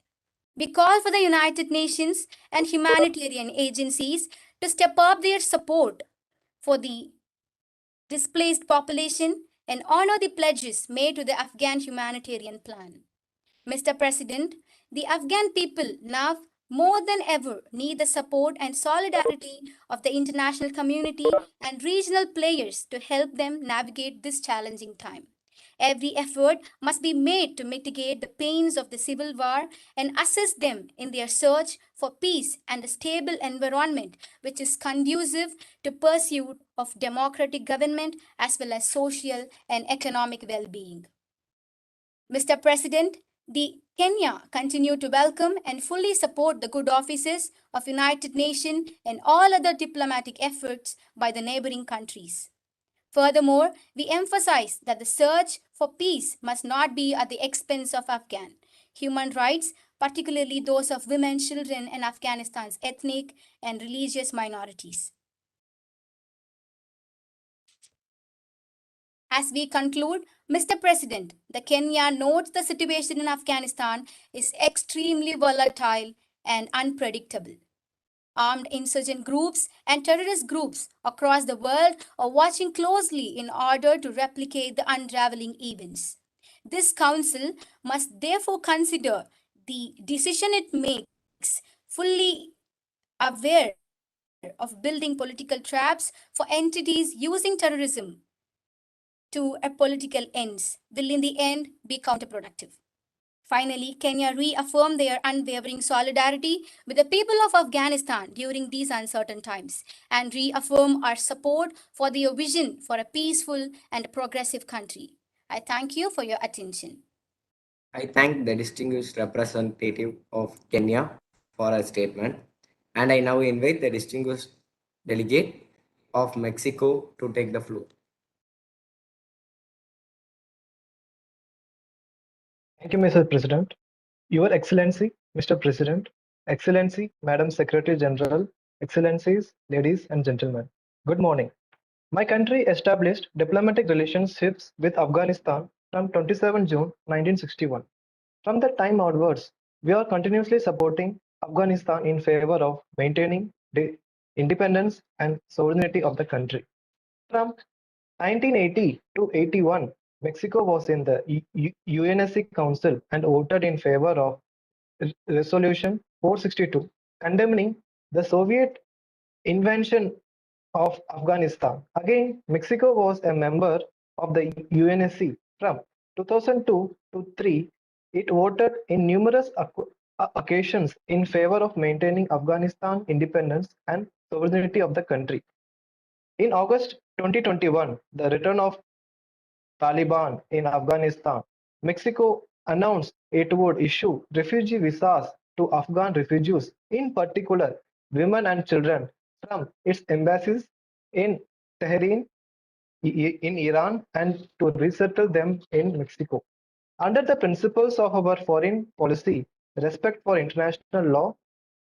Speaker 14: We call for the United Nations and humanitarian agencies to step up their support for the displaced population and honor the pledges made to the Afghan humanitarian plan. Mr. President, the Afghan people now more than ever need the support and solidarity of the international community and regional players to help them navigate this challenging time. Every effort must be made to mitigate the pains of the civil war and assist them in their search for peace and a stable environment which is conducive to pursuit of democratic government as well as social and economic well-being. Mr. President, the Kenya continue to welcome and fully support the good offices of United Nations and all other diplomatic efforts by the neighboring countries. Furthermore, we emphasize that the search for peace must not be at the expense of Afghan human rights, particularly those of women, children, and Afghanistan's ethnic and religious minorities. As we conclude, Mr. President, the Kenya notes the situation in Afghanistan is extremely volatile and unpredictable. Armed insurgent groups and terrorist groups across the world are watching closely in order to replicate the unraveling events. This council must therefore consider the decision it makes fully aware of building political traps for entities using terrorism to a political ends will in the end be counterproductive. Finally, Kenya reaffirmed their unwavering solidarity with the people of Afghanistan during these uncertain times and reaffirm our support for their vision for a peaceful and progressive country. I thank you for your attention.
Speaker 1: I thank the distinguished representative of Kenya for her statement, and I now invite the distinguished delegate of Mexico to take the floor.
Speaker 15: Thank you, Mr. President. Your Excellency, Mr. President, Excellency, Madam Secretary General, Excellencies, ladies and gentlemen, good morning. My country established diplomatic relationships with Afghanistan from 27 June 1961. From that time onwards, we are continuously supporting Afghanistan in favor of maintaining the independence and sovereignty of the country. From 1980 to 81, Mexico was in the UNSC Council and voted in favor of Resolution 462, condemning the Soviet invasion of Afghanistan. Again, Mexico was a member of the UNSC from 2002 to 3. It voted in numerous occasions in favor of maintaining Afghanistan independence and sovereignty of the country. In August 2021, the return of Taliban in Afghanistan, Mexico announced it would issue refugee visas to Afghan refugees, in particular women and children, from its embassies in Tehran, in Iran, and to resettle them in Mexico. Under the principles of our foreign policy, respect for international law,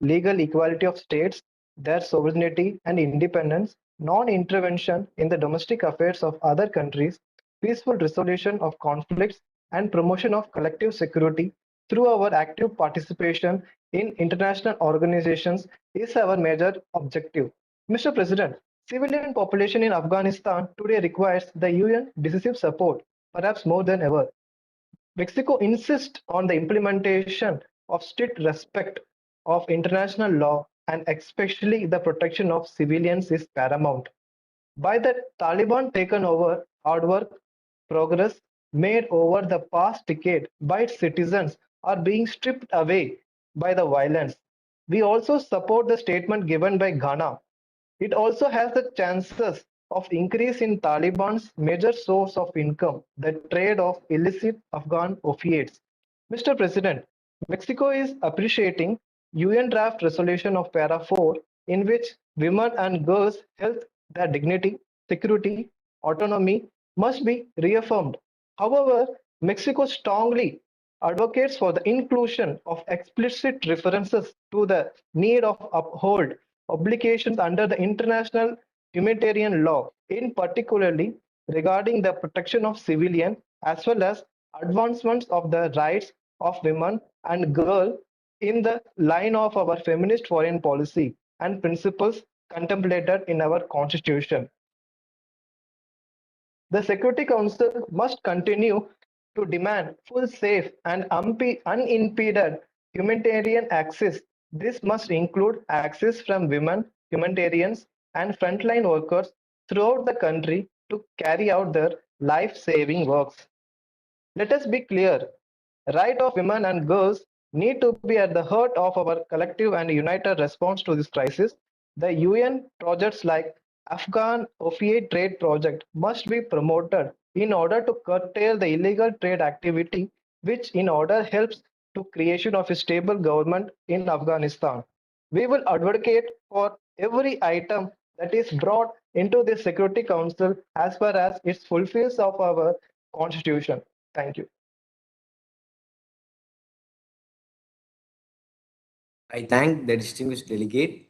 Speaker 15: legal equality of states, their sovereignty and independence, non-intervention in the domestic affairs of other countries, peaceful resolution of conflicts, and promotion of collective security through our active participation in international organizations is our major objective. Mr. President, civilian population in Afghanistan today requires the UN decisive support, perhaps more than ever. Mexico insists on the implementation of strict respect of international law and especially the protection of civilians is paramount. By the Taliban taken over, hard work, progress made over the past decade by its citizens are being stripped away by the violence. We also support the statement given by Ghana. It also has the chances of increase in Taliban's major source of income, the trade of illicit Afghan opiates. Mr. President, Mexico is appreciating UN draft resolution of Para 4 in which women and girls' health, their dignity, security, autonomy must be reaffirmed. However, Mexico strongly advocates for the inclusion of explicit references to the need of uphold obligations under the international humanitarian law, in particularly regarding the protection of civilians as well as advancements of the rights of women and girls in the line of our feminist foreign policy and principles contemplated in our constitution. The Security Council must continue to demand full, safe, and unimpeded humanitarian access. This must include access from women, humanitarians, and frontline workers throughout the country to carry out their life-saving works. Let us be clear, right of women and girls need to be at the heart of our collective and united response to this crisis. The UN projects like Afghan opiate trade project must be promoted in order to curtail the illegal trade activity, which in order helps to creation of a stable government in Afghanistan. We will advocate for every item that is brought into the Security Council as far as it fulfills of our constitution. Thank you.
Speaker 1: I thank the distinguished delegate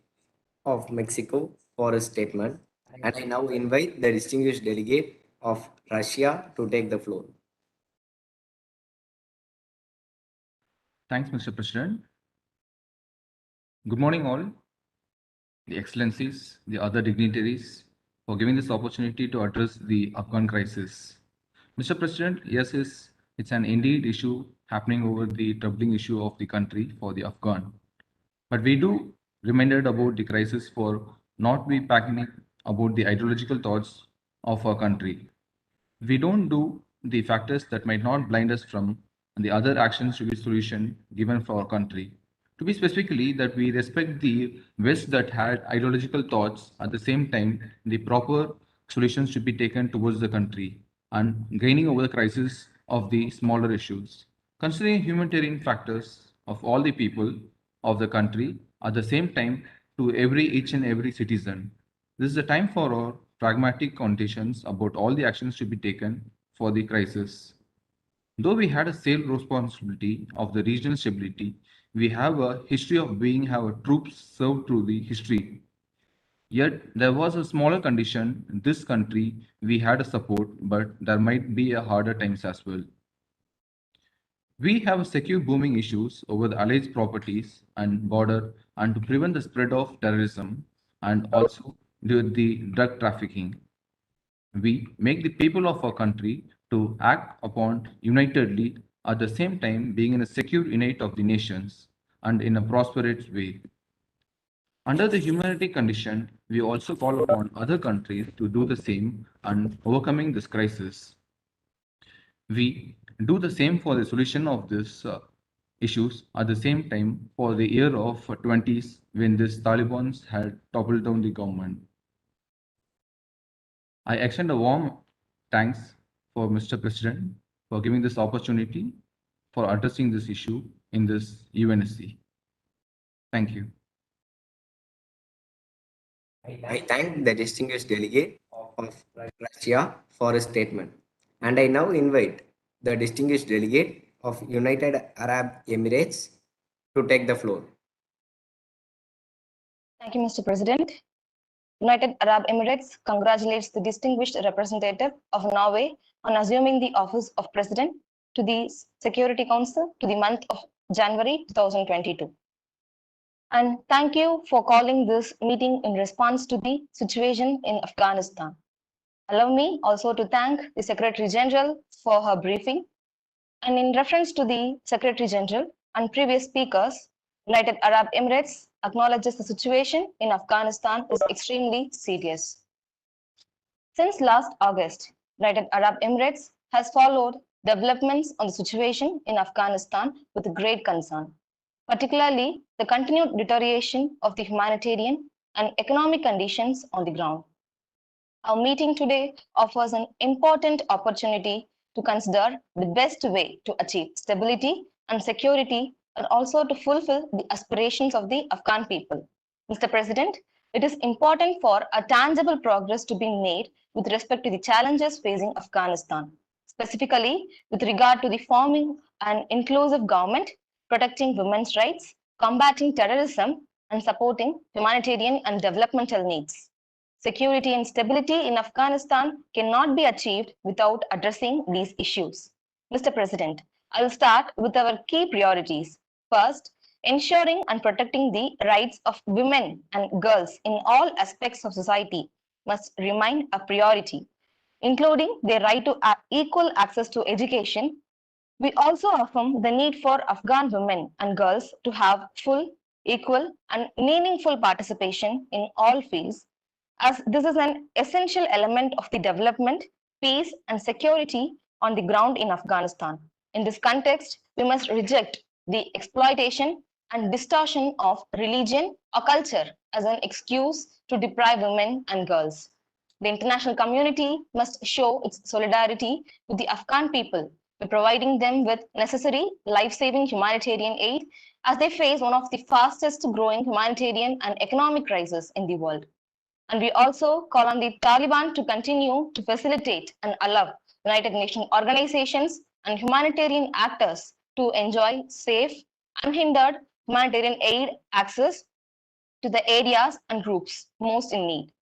Speaker 1: of Mexico for his statement, and I now invite the distinguished delegate of Russia to take the floor.
Speaker 16: Thanks, Mr. President. Good morning, all, the Excellencies, the other dignitaries, for giving this opportunity to address the Afghan crisis. Mr. President, yes, it's an indeed issue happening over the troubling issue of the country for the Afghan. But we do reminded about the crisis for not be packing about the ideological thoughts of our country. We don't do the factors that might not blind us from the other actions to be solution given for our country. To be specifically that we respect the West that had ideological thoughts, at the same time the proper solutions should be taken towards the country and gaining over the crisis of the smaller issues. Considering humanitarian factors of all the people of the country at the same time to each and every citizen. This is the time for our pragmatic conditions about all the actions to be taken for the crisis. Though we had a sole responsibility of the regional stability, we have a history of being our troops served through the history. Yet there was a smaller condition in this country we had a support, but there might be a harder times as well. We have secure booming issues over the alleged properties and border and to prevent the spread of terrorism and also the drug trafficking. We make the people of our country to act upon unitedly at the same time being in a secure unite of the nations and in a prosperous way. Under the humanity condition, we also call upon other countries to do the same and overcoming this crisis. We do the same for the solution of these issues at the same time for the year of 20s when this Taliban had toppled down the government. I extend a warm thanks for Mr. President for giving this opportunity for addressing this issue in this UNSC. Thank you.
Speaker 1: I thank the distinguished delegate of Russia for his statement, and I now invite the distinguished delegate of United Arab Emirates to take the floor.
Speaker 17: Thank you, Mr. President. United Arab Emirates congratulates the distinguished representative of Norway on assuming the office of President to the Security Council to the month of January 2022. And thank you for calling this meeting in response to the situation in Afghanistan. Allow me also to thank the Secretary General for her briefing. And in reference to the Secretary General and previous speakers, United Arab Emirates acknowledges the situation in Afghanistan is extremely serious. Since last August, United Arab Emirates has followed developments on the situation in Afghanistan with great concern, particularly the continued deterioration of the humanitarian and economic conditions on the ground. Our meeting today offers an important opportunity to consider the best way to achieve stability and security and also to fulfill the aspirations of the Afghan people. Mr. President, it is important for a tangible progress to be made with respect to the challenges facing Afghanistan, specifically with regard to the forming an inclusive government, protecting women's rights, combating terrorism, and supporting humanitarian and developmental needs. Security and stability in Afghanistan cannot be achieved without addressing these issues. Mr. President, I will start with our key priorities. First, ensuring and protecting the rights of women and girls in all aspects of society must remain a priority, including their right to equal access to education. We also affirm the need for Afghan women and girls to have full, equal, and meaningful participation in all fields, as this is an essential element of the development, peace, and security on the ground in Afghanistan. In this context, we must reject the exploitation and distortion of religion or culture as an excuse to deprive women and girls. The international community must show its solidarity with the Afghan people by providing them with necessary life-saving humanitarian aid as they face one of the fastest growing humanitarian and economic crises in the world. And we also call on the Taliban to continue to facilitate and allow United Nations organizations and humanitarian actors to enjoy safe, unhindered humanitarian aid access to the areas and groups most in need.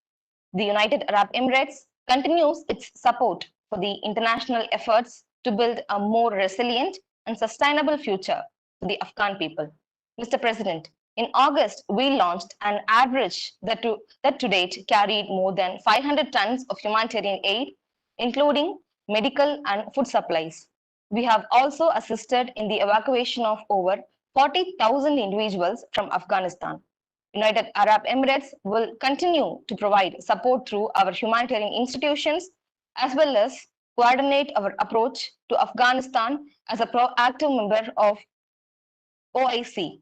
Speaker 17: The United Arab Emirates continues its support for the international efforts to build a more resilient and sustainable future for the Afghan people. Mr. President, in August, we launched an average that to date carried more than 500 tons of humanitarian aid, including medical and food supplies. We have also assisted in the evacuation of over 40,000 individuals from Afghanistan. United Arab Emirates will continue to provide support through our humanitarian institutions as well as coordinate our approach to Afghanistan as a proactive member of OIC.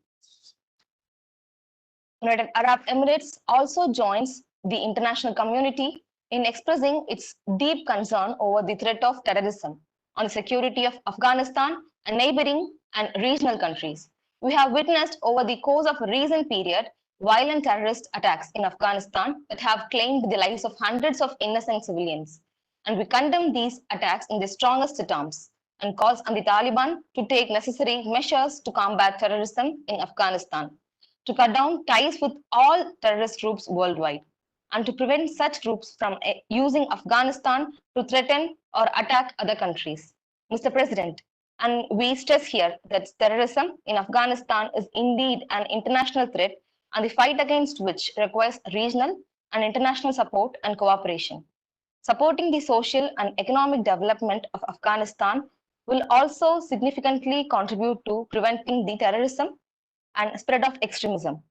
Speaker 17: United Arab Emirates also joins the international community in expressing its deep concern over the threat of terrorism on the security of Afghanistan and neighboring and regional countries. We have witnessed over the course of a recent period violent terrorist attacks in Afghanistan that have claimed the lives of hundreds of innocent civilians. And we condemn these attacks in the strongest terms and calls on the Taliban to take necessary measures to combat terrorism in Afghanistan, to cut down ties with all terrorist groups worldwide, and to prevent such groups from using Afghanistan to threaten or attack other countries. Mr. President, and we stress here that terrorism in Afghanistan is indeed an international threat, and the fight against which requires regional and international support and cooperation. Supporting the social and economic development of Afghanistan will also significantly contribute to preventing the terrorism and spread of extremism.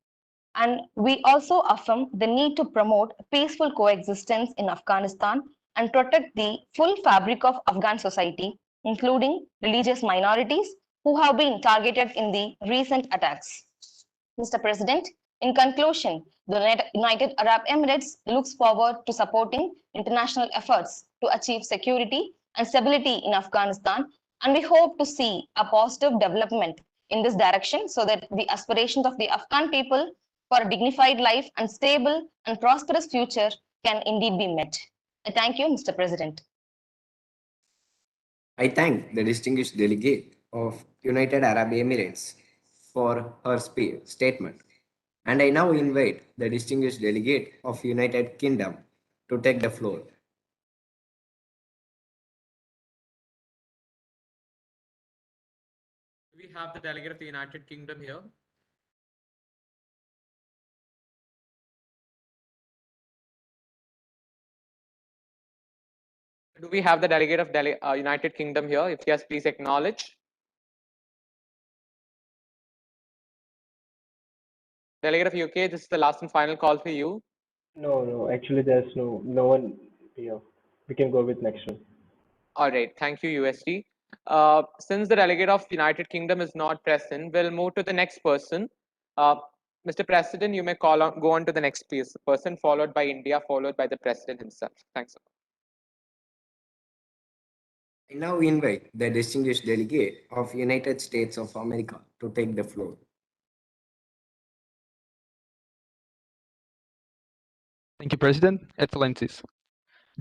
Speaker 17: And we also affirm the need to promote peaceful coexistence in Afghanistan and protect the full fabric of Afghan society, including religious minorities who have been targeted in the recent attacks. Mr. President, in conclusion, the United Arab Emirates looks forward to supporting international efforts to achieve security and stability in Afghanistan, and we hope to see a positive development in this direction so that the aspirations of the Afghan people for a dignified life and stable and prosperous future can indeed be met. I thank you, Mr. President.
Speaker 1: I thank the distinguished delegate of United Arab Emirates for her statement, and I now invite the distinguished delegate of United Kingdom to take the floor.
Speaker 5: We have the delegate of the United Kingdom here. Do we have the delegate of United Kingdom here? If yes, please acknowledge. Delegate of UK, this is the last and final call for you.
Speaker 18: No, actually there's no one here. We can go with next one.
Speaker 5: All right, thank you, USD. Since the delegate of the United Kingdom is not present, we'll move to the next person. Mr. President, you may go on to the next person, followed by India, followed by the President himself. Thanks.
Speaker 1: I now invite the distinguished delegate of United States of America to take the floor.
Speaker 19: Thank you, President. Excellencies.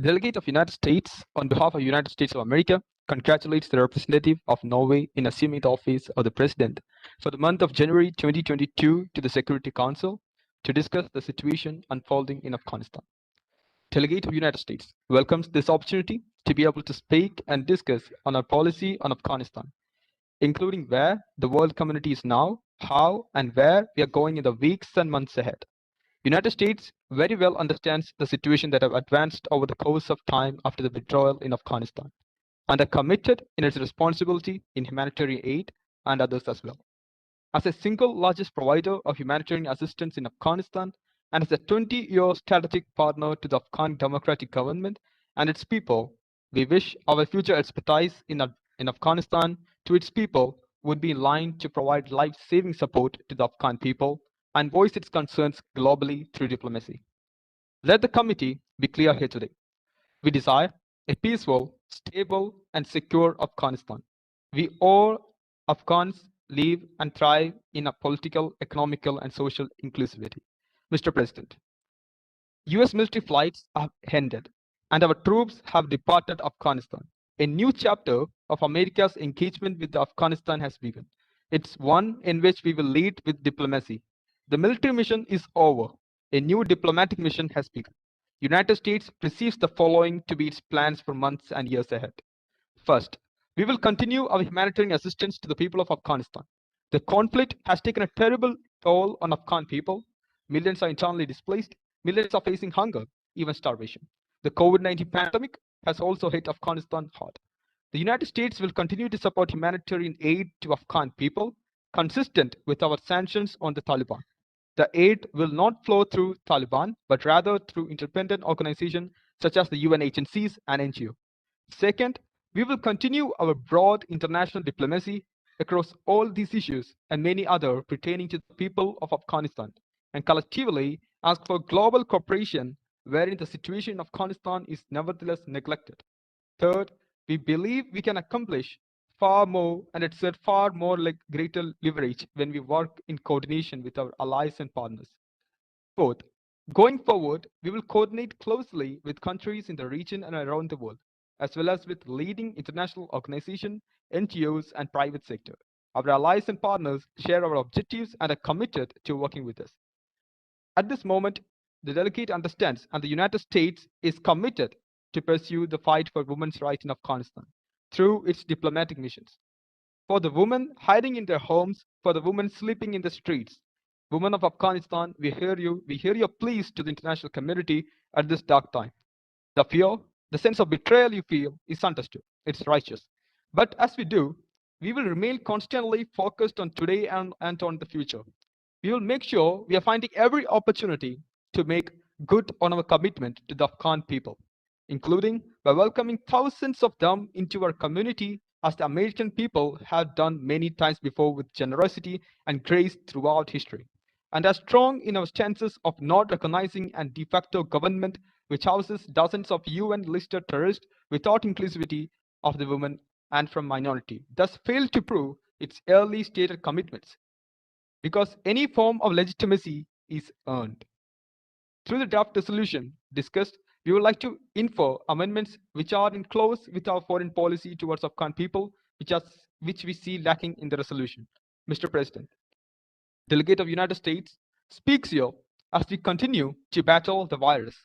Speaker 19: Delegate of United States, on behalf of United States of America, congratulates the representative of Norway in assuming the office of the President for the month of January 2022 to the Security Council to discuss the situation unfolding in Afghanistan. Delegate of United States welcomes this opportunity to be able to speak and discuss on our policy on Afghanistan, including where the world community is now, how and where we are going in the weeks and months ahead. United States very well understands the situation that have advanced over the course of time after the withdrawal in Afghanistan and are committed in its responsibility in humanitarian aid and others as well. As a single largest provider of humanitarian assistance in Afghanistan and as a 20-year strategic partner to the Afghan democratic government and its people, we wish our future expertise in Afghanistan to its people would be in line to provide life-saving support to the Afghan people and voice its concerns globally through diplomacy. Let the committee be clear here today. We desire a peaceful, stable, and secure Afghanistan. We all Afghans live and thrive in a political, economical, and social inclusivity. Mr. President, US military flights have ended and our troops have departed Afghanistan. A new chapter of America's engagement with Afghanistan has begun. It's one in which we will lead with diplomacy. The military mission is over. A new diplomatic mission has begun. United States perceives the following to be its plans for months and years ahead. First, we will continue our humanitarian assistance to the people of Afghanistan. The conflict has taken a terrible toll on Afghan people. Millions are internally displaced. Millions are facing hunger, even starvation. The COVID-19 pandemic has also hit Afghanistan hard. The United States will continue to support humanitarian aid to Afghan people, consistent with our sanctions on the Taliban. The aid will not flow through Taliban, but rather through independent organizations such as the UN agencies and NGO. Second, we will continue our broad international diplomacy across all these issues and many other pertaining to the people of Afghanistan, and collectively ask for global cooperation wherein the situation in Afghanistan is nevertheless neglected. Third, we believe we can accomplish far more and exert far more greater leverage when we work in coordination with our allies and partners. Fourth, going forward, we will coordinate closely with countries in the region and around the world, as well as with leading international organizations, NGOs, and private sector. Our allies and partners share our objectives and are committed to working with us. At this moment, the delegate understands and the United States is committed to pursue the fight for women's rights in Afghanistan through its diplomatic missions. For the women hiding in their homes, for the women sleeping in the streets, women of Afghanistan, we hear your pleas to the international community at this dark time. The fear, the sense of betrayal you feel is understood. It's righteous. But as we do, we will remain constantly focused on today and on the future. We will make sure we are finding every opportunity to make good on our commitment to the Afghan people, including by welcoming thousands of them into our community as the American people have done many times before with generosity and grace throughout history, and are strong in our stances of not recognizing a de facto government which houses dozens of UN-listed terrorists without inclusivity of the women and from minority, thus failed to prove its early stated commitments, because any form of legitimacy is earned. Through the draft resolution discussed, we would like to infer amendments which are in close with our foreign policy towards Afghan people, which we see lacking in the resolution. Mr. President, Delegate of United States speaks here as we continue to battle the virus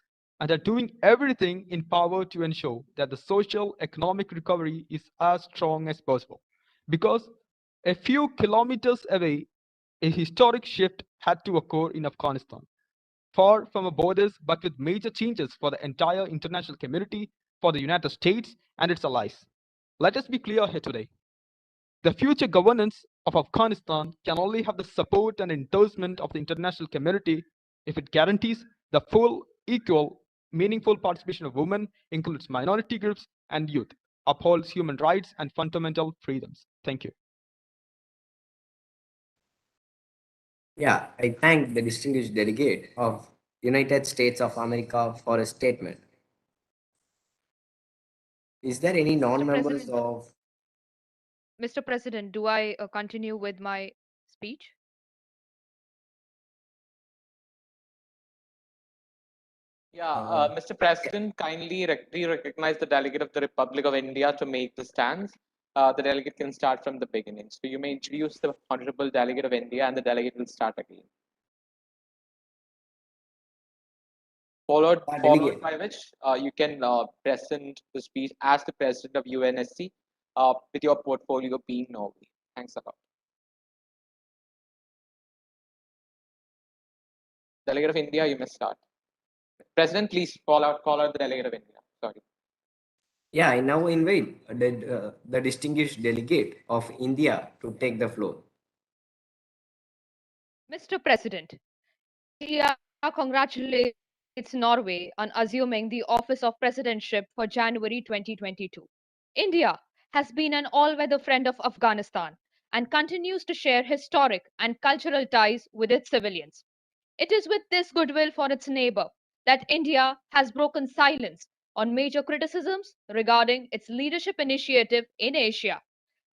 Speaker 19: and are doing everything in power to ensure that the social economic recovery is as strong as possible. Because a few kilometers away, a historic shift had to occur in Afghanistan, far from our borders, but with major changes for the entire international community, for the United States and its allies. Let us be clear here today. The future governance of Afghanistan can only have the support and endorsement of the international community if it guarantees the full, equal, meaningful participation of women, includes minority groups and youth, upholds human rights and fundamental freedoms. Thank you.
Speaker 1: Yeah, I thank the distinguished delegate of United States of America for a statement. Is there any non-members
Speaker 12: President,
Speaker 1: of...
Speaker 12: Mr. President, do I continue with my speech?
Speaker 5: Yeah, Mr. President, kindly recognize the delegate of the Republic of India to make the stance. The delegate can start from the beginning. So you may introduce the Honorable Delegate of India and the delegate will start again. Followed
Speaker 1: delegate.
Speaker 5: by which you can present the speech as the President of UNSC with your portfolio being Norway. Thanks a lot. Delegate of India, you may start. President, please call out the Delegate of India. Sorry.
Speaker 1: Yeah, I now invite the distinguished delegate of India to take the floor.
Speaker 12: Mr. President, India congratulates Norway on assuming the office of presidentship for January 2022. India has been an all-weather friend of Afghanistan and continues to share historic and cultural ties with its civilians. It is with this goodwill for its neighbor that India has broken silence on major criticisms regarding its leadership initiative in Asia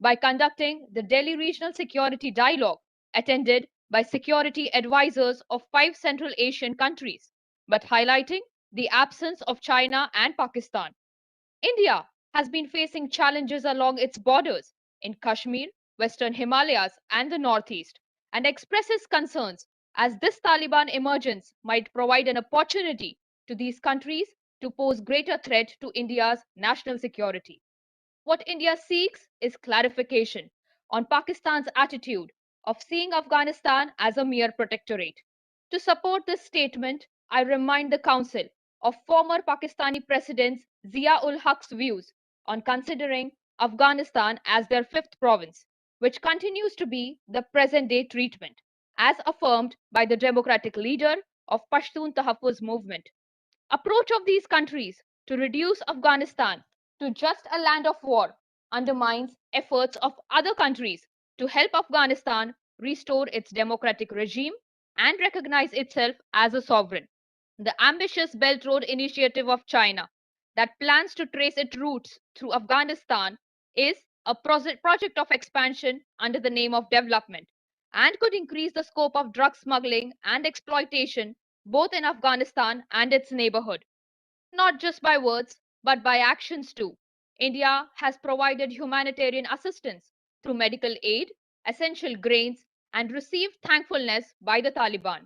Speaker 12: by conducting the Delhi Regional Security Dialogue, attended by security advisors of 5 Central Asian countries, but highlighting the absence of China and Pakistan. India has been facing challenges along its borders in Kashmir, Western Himalayas, and the Northeast, and expresses concerns as this Taliban emergence might provide an opportunity to these countries to pose greater threat to India's national security. What India seeks is clarification on Pakistan's attitude of seeing Afghanistan as a mere protectorate. To support this statement, I remind the Council of former Pakistani President Zia ul Haq's views on considering Afghanistan as their fifth province, which continues to be the present day treatment, as affirmed by the democratic leader of Pashtun Tahaffuz movement. Approach of these countries to reduce Afghanistan to just a land of war undermines efforts of other countries to help Afghanistan restore its democratic regime and recognize itself as a sovereign. The ambitious Belt Road Initiative of China that plans to trace its roots through Afghanistan is a project of expansion under the name of development and could increase the scope of drug smuggling and exploitation both in Afghanistan and its neighborhood. Not just by words, but by actions too. India has provided humanitarian assistance through medical aid, essential grains, and received thankfulness by the Taliban.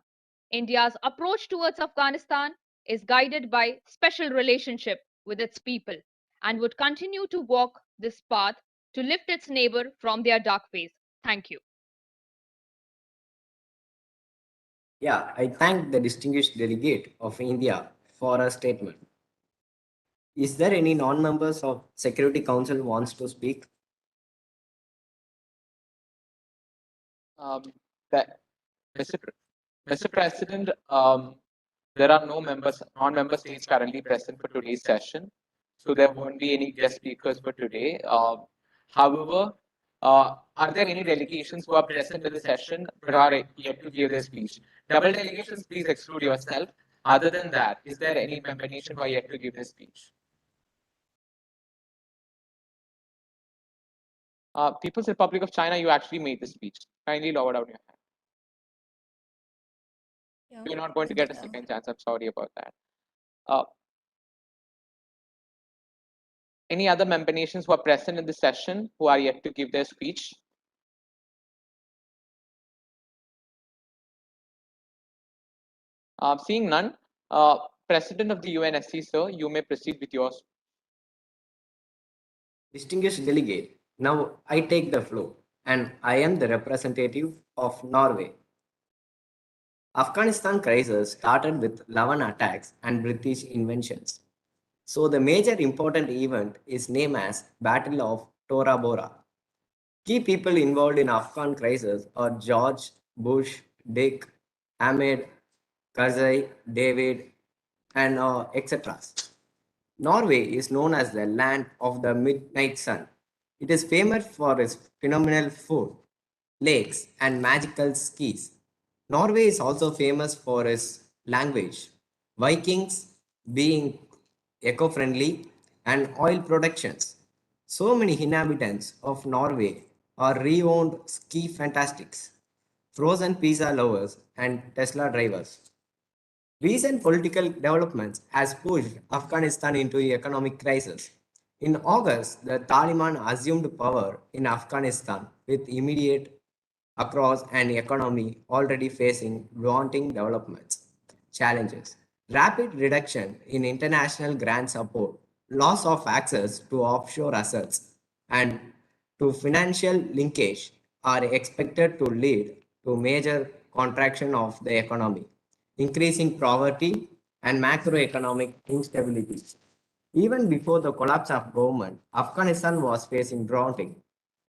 Speaker 12: India's approach towards Afghanistan is guided by special relationship with its people and would continue to walk this path to lift its neighbor from their dark phase. Thank you.
Speaker 1: Yeah, I thank the distinguished delegate of India for a statement. Is there any non-members of Security Council wants to speak?
Speaker 5: That, Mr. President, there are no non-member states currently present for today's session, so there won't be any guest speakers for today. However, are there any delegations who are present in the session but are yet to give their speech? Double delegations, please exclude yourself. Other than that, is there any member nation who are yet to give their speech? People's Republic of China, you actually made the speech. Kindly lower down your hand. You're not going to get a second chance. I'm sorry about that. Any other member nations who are present in the session who are yet to give their speech? Seeing none, President of the UNSC, sir, you may proceed with yours.
Speaker 1: Distinguished delegate, now I take the floor, and I am the representative of Norway. Afghanistan crisis started with 11 attacks and British inventions. So the major important event is named as Battle of Tora Bora. Key people involved in Afghan crisis are George, Bush, Dick, Ahmed, Karzai, David, and etc. Norway is known as the land of the midnight sun. It is famous for its phenomenal food, lakes, and magical skis. Norway is also famous for its language, Vikings being eco-friendly, and oil productions. So many inhabitants of Norway are renowned ski fantastics, frozen pizza lovers, and Tesla drivers. Recent political developments has pushed Afghanistan into an economic crisis. In August, the Taliban assumed power in Afghanistan with immediate across an economy already facing daunting developments, challenges, rapid reduction in international grant support, loss of access to offshore assets, and to financial linkage are expected to lead to major contraction of the economy, increasing poverty and macroeconomic instability. Even before the collapse of government, Afghanistan was facing daunting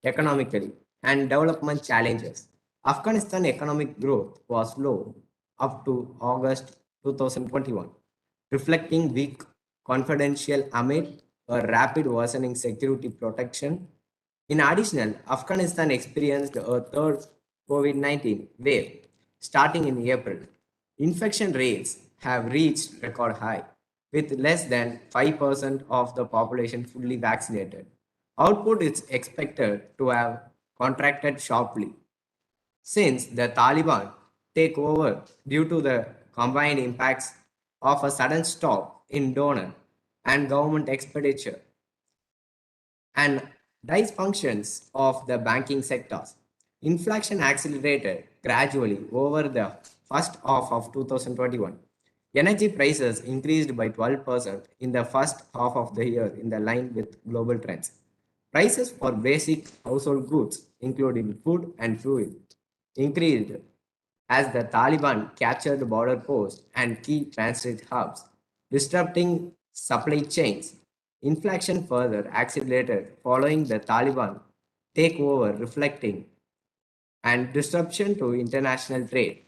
Speaker 1: economically and development challenges. Afghanistan economic growth was low up to August 2021, reflecting weak confidential amid a rapid worsening security protection. In addition, Afghanistan experienced a third COVID-19 wave starting in April. Infection rates have reached record high, with less than 5% of the population fully vaccinated. Output is expected to have contracted sharply since the Taliban take over due to the combined impacts of a sudden stop in donor and government expenditure and dysfunctions of the banking sectors. Inflation accelerated gradually over the first half of 2021. Energy prices increased by 12% in the first half of the year in the line with global trends. Prices for basic household goods, including food and fuel, increased as the Taliban captured border posts and key transit hubs, disrupting supply chains. Inflation further accelerated following the Taliban takeover, reflecting and disruption to international trade.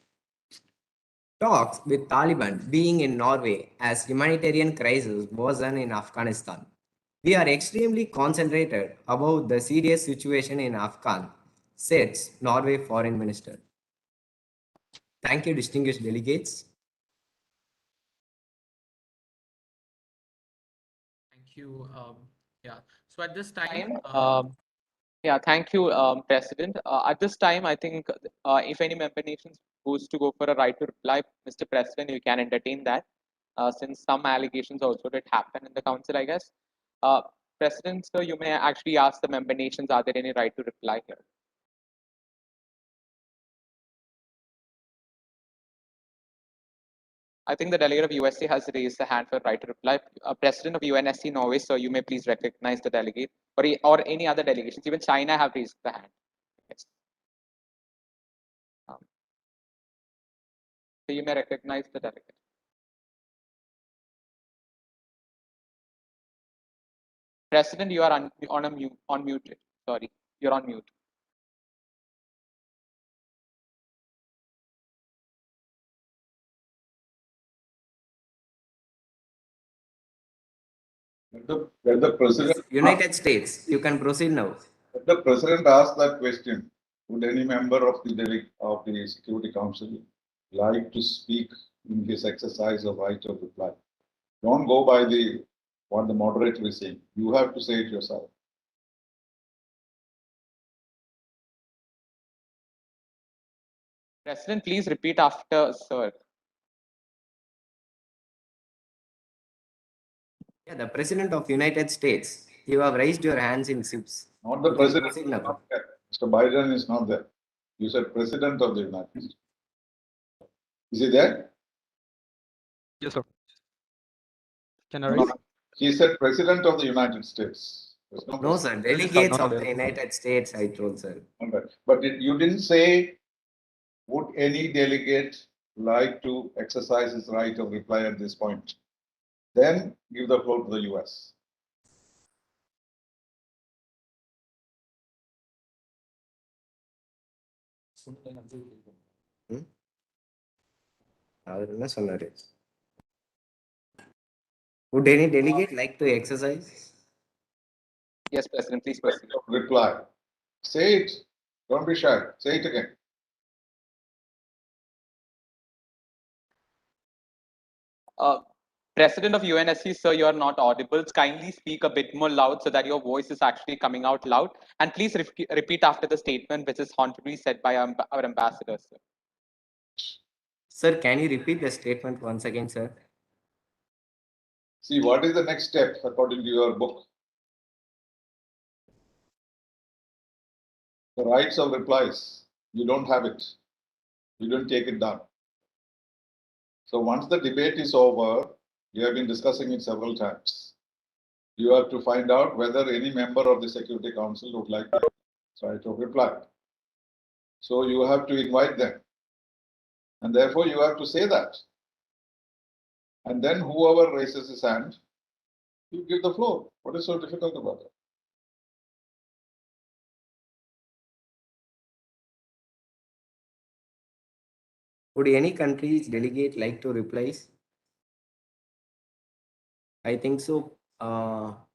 Speaker 1: Talks with Taliban being in Norway as humanitarian crisis worsen in Afghanistan. We are extremely concentrated about the serious situation in Afghan, says Norway Foreign Minister. Thank you, distinguished delegates.
Speaker 20: Thank you. Yeah. So at this time,
Speaker 5: Yeah, thank you, President. At this time, I think if any member nations goes to go for a right to reply, Mr. President, you can entertain that, since some allegations also did happen in the council, I guess. President, sir, you may actually ask the member nations, are there any right to reply here? I think the delegate of USA has raised a hand for right to reply. President of UNSC Norway, sir, you may please recognize the delegate, or any other delegations. Even China have raised the hand. Yes. So you may recognize the delegate. President, you are on muted. Sorry, you're on mute.
Speaker 8: Let the president
Speaker 1: United States, you can proceed now.
Speaker 8: Let the president ask that question. Would any member of the Security Council like to speak in his exercise of right of reply? Don't go by what the moderator is saying. You have to say it yourself.
Speaker 5: President, please repeat after sir.
Speaker 1: Yeah, the President of United States. You have raised your hands in SIPs.
Speaker 8: Not the
Speaker 1: You can
Speaker 8: president.
Speaker 1: proceed now.
Speaker 8: Not there. Mr. Biden is not there. You said President of the United States. Is he there?
Speaker 19: Yes, sir. Can I
Speaker 8: No,
Speaker 19: raise?
Speaker 8: no. He said President of the United States. There's no
Speaker 1: No,
Speaker 8: president.
Speaker 1: sir. Delegates of the United States, I told, sir.
Speaker 8: Okay. But you didn't say, would any delegate like to exercise his right of reply at this point? Then give the floor to the US.
Speaker 1: அவர் என்ன சொன்னாரு? Would any delegate like to exercise?
Speaker 5: Yes, President, please proceed.
Speaker 8: Reply. Say it. Don't be shy. Say it again.
Speaker 5: President of UNSC, sir, you are not audible. Kindly speak a bit more loud so that your voice is actually coming out loud. And please repeat after the statement which is honorably said by our ambassador, sir.
Speaker 1: Sir, can you repeat the statement once again, sir?
Speaker 8: See, what is the next step according to your book? The rights of replies. You don't have it. You don't take it down. So once the debate is over, we have been discussing it several times. You have to find out whether any member of the Security Council would like to try to reply. So you have to invite them. And therefore you have to say that. And then whoever raises his hand, you give the floor. What is so difficult about it?
Speaker 1: Would any country's delegate like to reply? I think so.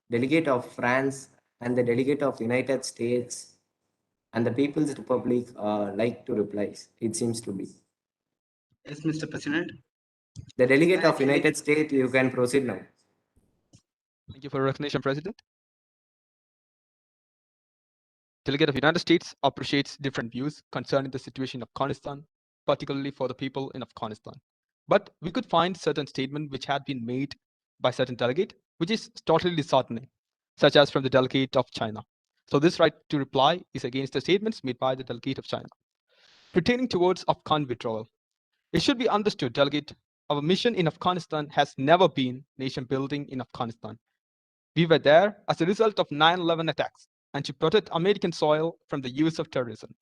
Speaker 1: Delegate of France and the delegate of United States and the People's Republic like to reply. It seems to be.
Speaker 21: Yes, Mr. President.
Speaker 1: The delegate of United States, you can proceed now.
Speaker 19: Thank you for your recognition, President. Delegate of United States appreciates different views concerning the situation of Afghanistan, particularly for the people in Afghanistan. But we could find certain statements which had been made by certain delegate, which is totally disheartening, such as from the delegate of China. So this right to reply is against the statements made by the delegate of China. Pertaining towards Afghan withdrawal, it should be understood, delegate, our mission in Afghanistan has never been nation building in Afghanistan. We were there as a result of 9/11 attacks and to protect American soil from the use of terrorism.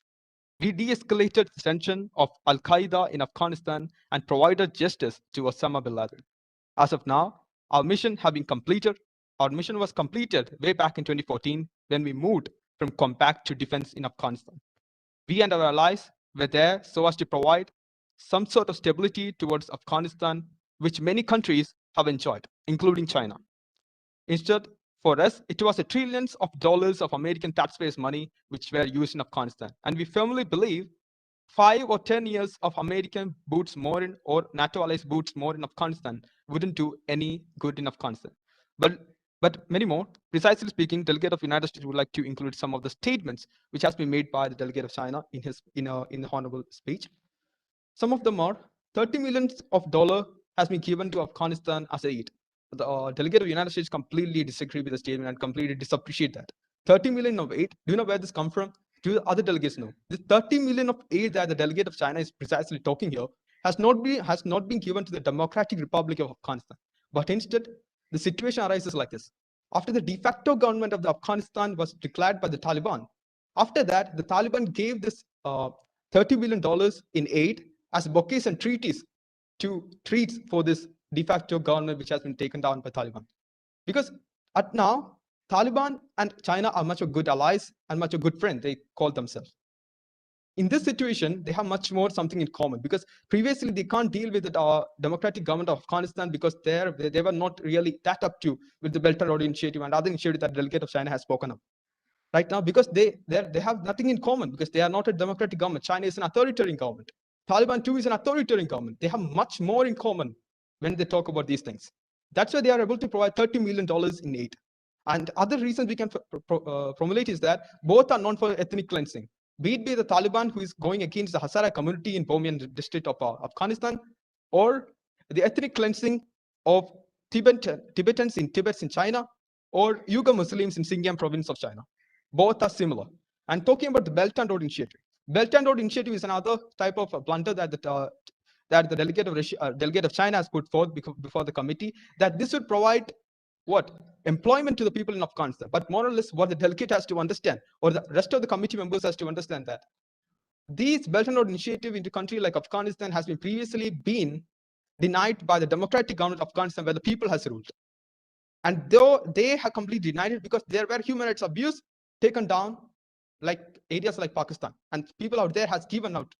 Speaker 19: We de-escalated the tension of Al-Qaeda in Afghanistan and provided justice to Osama bin Laden. As of now, our mission has been completed. Our mission was completed way back in 2014 when we moved from combat to defense in Afghanistan. We and our allies were there so as to provide some sort of stability towards Afghanistan, which many countries have enjoyed, including China. Instead, for us, it was trillions of dollars of American taxpayers' money which were used in Afghanistan. And we firmly believe 5 or 10 years of American boots more in, or NATO allies boots more in Afghanistan wouldn't do any good in Afghanistan. But many more. Precisely speaking, Delegate of United States would like to include some of the statements which has been made by the Delegate of China in the honorable speech. Some of them are $30 million has been given to Afghanistan as aid. The Delegate of the United States completely disagree with the statement and completely disappreciate that. 30 million of aid, do you know where this come from? Do the other delegates know? This 30 million of aid that the Delegate of China is precisely talking here has not been given to the Democratic Republic of Afghanistan. But instead, the situation arises like this. After the de facto government of the Afghanistan was declared by the Taliban, after that, the Taliban gave this $30 billion in aid as bouquets and treaties for this de facto government which has been taken down by Taliban. Because at now, Taliban and China are much of good allies and much of good friends, they call themselves. In this situation, they have much more something in common because previously they can't deal with the democratic government of Afghanistan because they were not really that up to with the Belt and Road Initiative and other initiatives that the Delegate of China has spoken of. Right now, because they have nothing in common because they are not a democratic government. China is an authoritarian government. Taliban too is an authoritarian government. They have much more in common when they talk about these things. That's why they are able to provide $30 million in aid. And other reasons we can formulate is that both are known for ethnic cleansing. be it the Taliban who is going against the Hazara community in Bomian district of Afghanistan, or the ethnic cleansing of Tibetans in Tibet in China, or Uyghur Muslims in Xinjiang province of China. Both are similar. And talking about the Belt and Road Initiative. Belt and Road Initiative is another type of blunder that the delegate of China has put forth before the committee, that this would provide what? Employment to the people in Afghanistan. But more or less what the delegate has to understand, or the rest of the committee members has to understand, that these Belt and Road Initiative into country like Afghanistan has been previously been denied by the democratic government of Afghanistan, where the people has ruled. And though they have completely denied it because there were human rights abuse taken down, like areas like Pakistan, and people out there has given out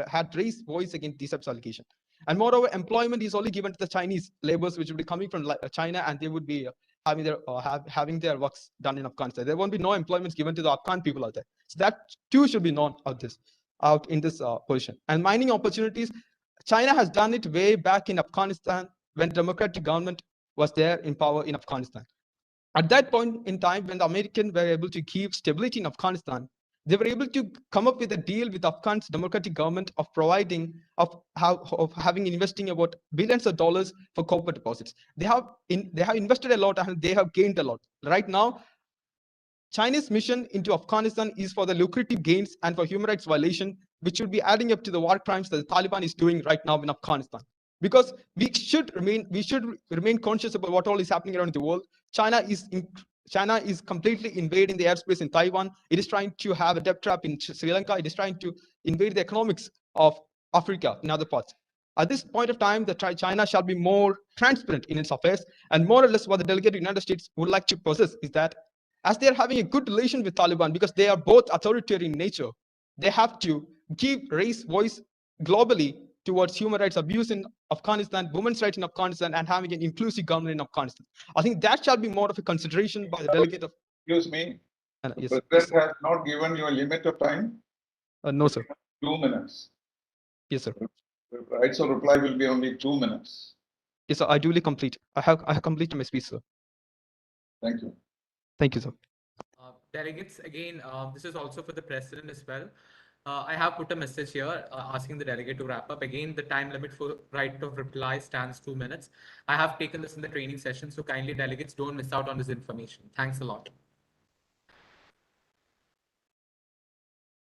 Speaker 19: had raised voice against these types of allegations. And moreover, employment is only given to the Chinese laborers, which will be coming from China, and they would be having their works done in Afghanistan. There won't be no employments given to the Afghan people out there. So that too should be known out in this position. And mining opportunities, China has done it way back in Afghanistan when democratic government was there in power in Afghanistan. At that point in time, when the Americans were able to keep stability in Afghanistan, they were able to come up with a deal with Afghan's democratic government of having investing about billions of dollars for copper deposits. They have invested a lot and they have gained a lot. Right now, Chinese mission into Afghanistan is for the lucrative gains and for human rights violation, which would be adding up to the war crimes that the Taliban is doing right now in Afghanistan. Because we should remain conscious about what all is happening around the world. China is completely invading the airspace in Taiwan. It is trying to have a debt trap in Sri Lanka. It is trying to invade the economics of Africa in other parts. At this point of time, China shall be more transparent in its affairs. And more or less what the delegate of the United States would like to possess is that as they are having a good relation with Taliban, because they are both authoritarian in nature, they have to raise voice globally towards human rights abuse in Afghanistan, women's rights in Afghanistan, and having an inclusive government in Afghanistan. I think that shall be more of a consideration by the delegate of...
Speaker 8: Excuse me.
Speaker 19: Yes,
Speaker 8: the president has not given you a limit of time?
Speaker 19: No, sir.
Speaker 8: 2 minutes.
Speaker 19: Yes, sir.
Speaker 8: The rights of reply will be only 2 minutes.
Speaker 19: Yes, sir. I duly complete. I have completed my speech, sir.
Speaker 8: Thank you.
Speaker 19: Thank you, sir.
Speaker 20: Delegates, again, this is also for the president as well. I have put a message here asking the delegate to wrap up. Again, the time limit for right of reply stands 2 minutes. I have taken this in the training session, so kindly delegates don't miss out on this information. Thanks a lot.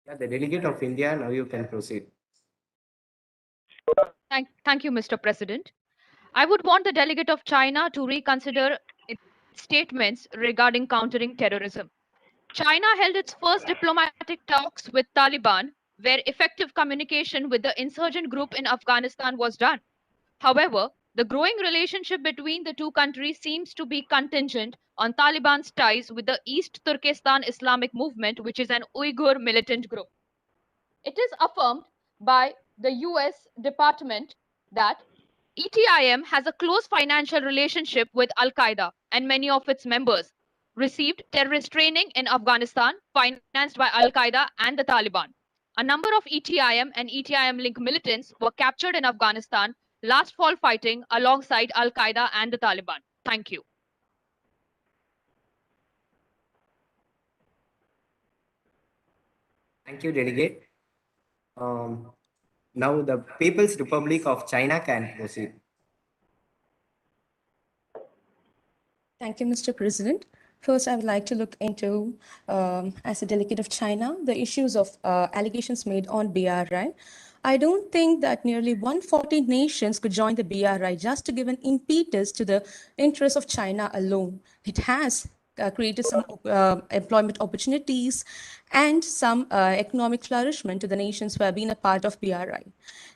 Speaker 1: Yeah, the delegate of India, now you can proceed.
Speaker 12: Thank you, Mr. President. I would want the delegate of China to reconsider its statements regarding countering terrorism. China held its first diplomatic talks with Taliban, where effective communication with the insurgent group in Afghanistan was done. However, the growing relationship between the two countries seems to be contingent on Taliban's ties with the East Turkestan Islamic Movement, which is an Uyghur militant group. It is affirmed by the US Department that ETIM has a close financial relationship with Al Qaeda, and many of its members received terrorist training in Afghanistan, financed by Al Qaeda and the Taliban. A number of ETIM and ETIM linked militants were captured in Afghanistan last fall, fighting alongside Al Qaeda and the Taliban. Thank you.
Speaker 1: Thank you, delegate. Now the People's Republic of China can proceed.
Speaker 6: Thank you, Mr. President. First, I would like to look into, as a delegate of China, the issues of allegations made on BRI. I don't think that nearly 140 nations could join the BRI just to give an impetus to the interests of China alone. It has created some employment opportunities and some economic flourishment to the nations who have been a part of BRI.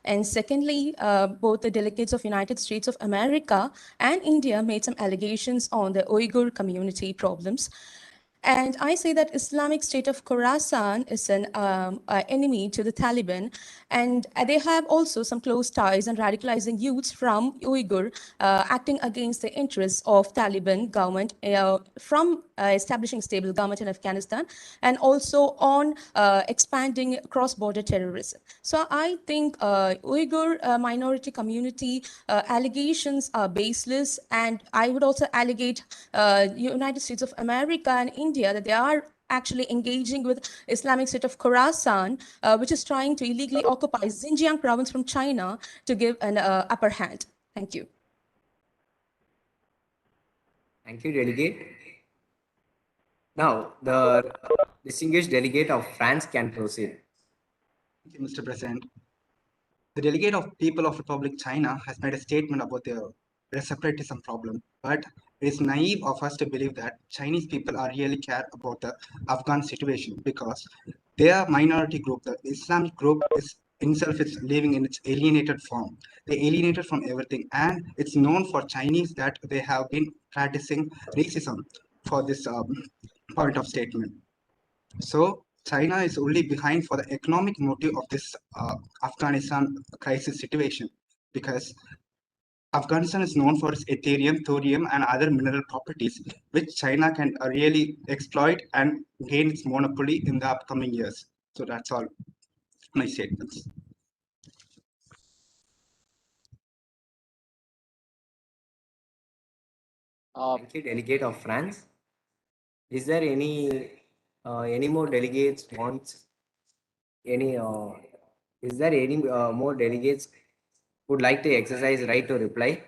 Speaker 6: And secondly, both the delegates of United States of America and India made some allegations on the Uyghur community problems. And I say that Islamic State of Khorasan is an enemy to the Taliban, and they have also some close ties and radicalizing youths from Uyghur acting against the interests of Taliban government from establishing stable government in Afghanistan, and also on expanding cross-border terrorism. So I think Uyghur minority community allegations are baseless, and I would also allegate United States of America and India that they are actually engaging with Islamic State of Khorasan, which is trying to illegally occupy Xinjiang province from China to give an upper hand. Thank you.
Speaker 1: Thank you, Delegate. Now, the distinguished delegate of France can proceed.
Speaker 21: Thank you, Mr. President. The delegate of People of Republic China has made a statement about the separatism problem, but it is naive of us to believe that Chinese people are really care about the Afghan situation because their minority group, the Islamic group, is itself is living in its alienated form. They alienated from everything, and it's known for Chinese that they have been practicing racism for this point of statement. So China is only behind for the economic motive of this Afghanistan crisis situation because Afghanistan is known for its Ethereum, thorium, and other mineral properties, which China can really exploit and gain its monopoly in the upcoming years. So that's all my statements.
Speaker 1: Thank you, delegate of France. Is there any more delegates wants any? Is there any more delegates would like to exercise right to reply?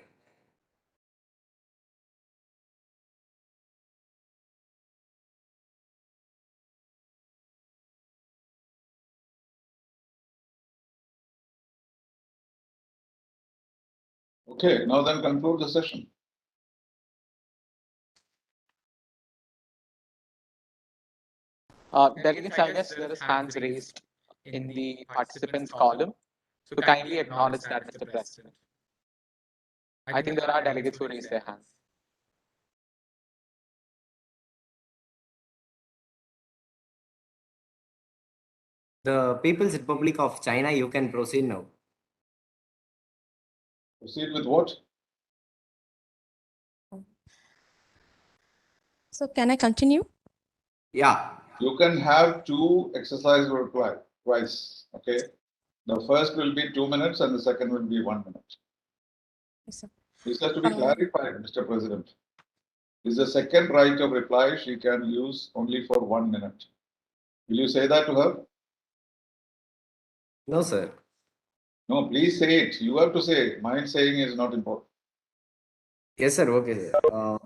Speaker 8: Okay, now then conclude the session.
Speaker 5: Delegates, I guess there is hands raised in the participants column. So kindly acknowledge that, Mr. President. I think there are delegates who raise their hands.
Speaker 1: The People's Republic of China, you can proceed now.
Speaker 8: Proceed with what?
Speaker 6: So can I continue?
Speaker 1: Yeah.
Speaker 8: You can have two exercise reply twice. Okay. The first will be 2 minutes and the second will be 1 minute.
Speaker 6: Yes, sir.
Speaker 8: This has to be clarified, Mr. President. Is the second right of reply she can use only for 1 minute. Will you say that to her?
Speaker 1: No, sir.
Speaker 8: No, please say it. You have to say it. Mine saying is not important.
Speaker 1: Yes, sir. Okay, sir.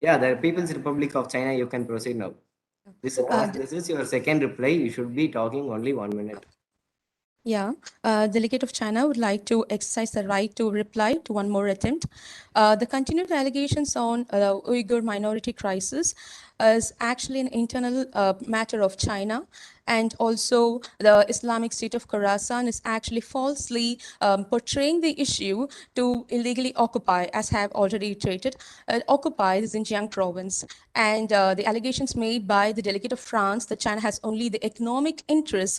Speaker 1: Yeah, the People's Republic of China, you can proceed now. This is your second reply. You should be talking only 1 minute.
Speaker 6: Yeah, Delegate of China would like to exercise the right to reply to one more attempt. The continued allegations on Uyghur minority crisis is actually an internal matter of China. And also the Islamic State of Khorasan is actually falsely portraying the issue to illegally occupy, as I have already iterated, occupy the Xinjiang province. And the allegations made by the delegate of France that China has only the economic interests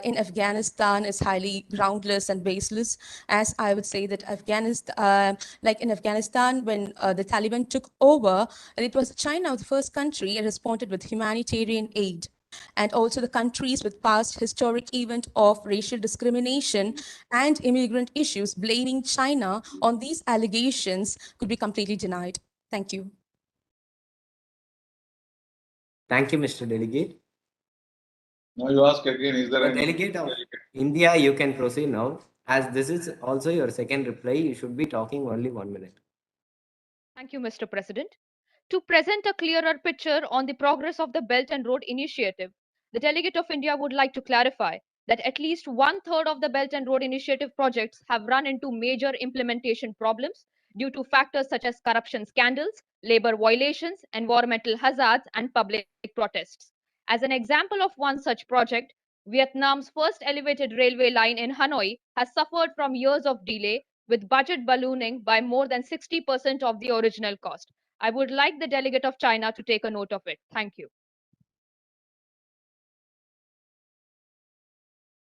Speaker 6: in Afghanistan is highly groundless and baseless, as I would say that Afghanistan, like in Afghanistan, when the Taliban took over, it was China, the first country, that responded with humanitarian aid. And also the countries with past historic event of racial discrimination and immigrant issues blaming China on these allegations could be completely denied. Thank you.
Speaker 1: Thank you, Mr. Delegate.
Speaker 8: Now you ask again, is there
Speaker 1: The
Speaker 8: any
Speaker 1: delegate of India, you can proceed now. As this is also your second reply, you should be talking only 1 minute.
Speaker 12: Thank you, Mr. President. To present a clearer picture on the progress of the Belt and Road Initiative, the delegate of India would like to clarify that at least 1/3 of the Belt and Road Initiative projects have run into major implementation problems due to factors such as corruption scandals, labor violations, environmental hazards, and public protests. As an example of one such project, Vietnam's first elevated railway line in Hanoi has suffered from years of delay, with budget ballooning by more than 60% of the original cost. I would like the delegate of China to take a note of it. Thank you.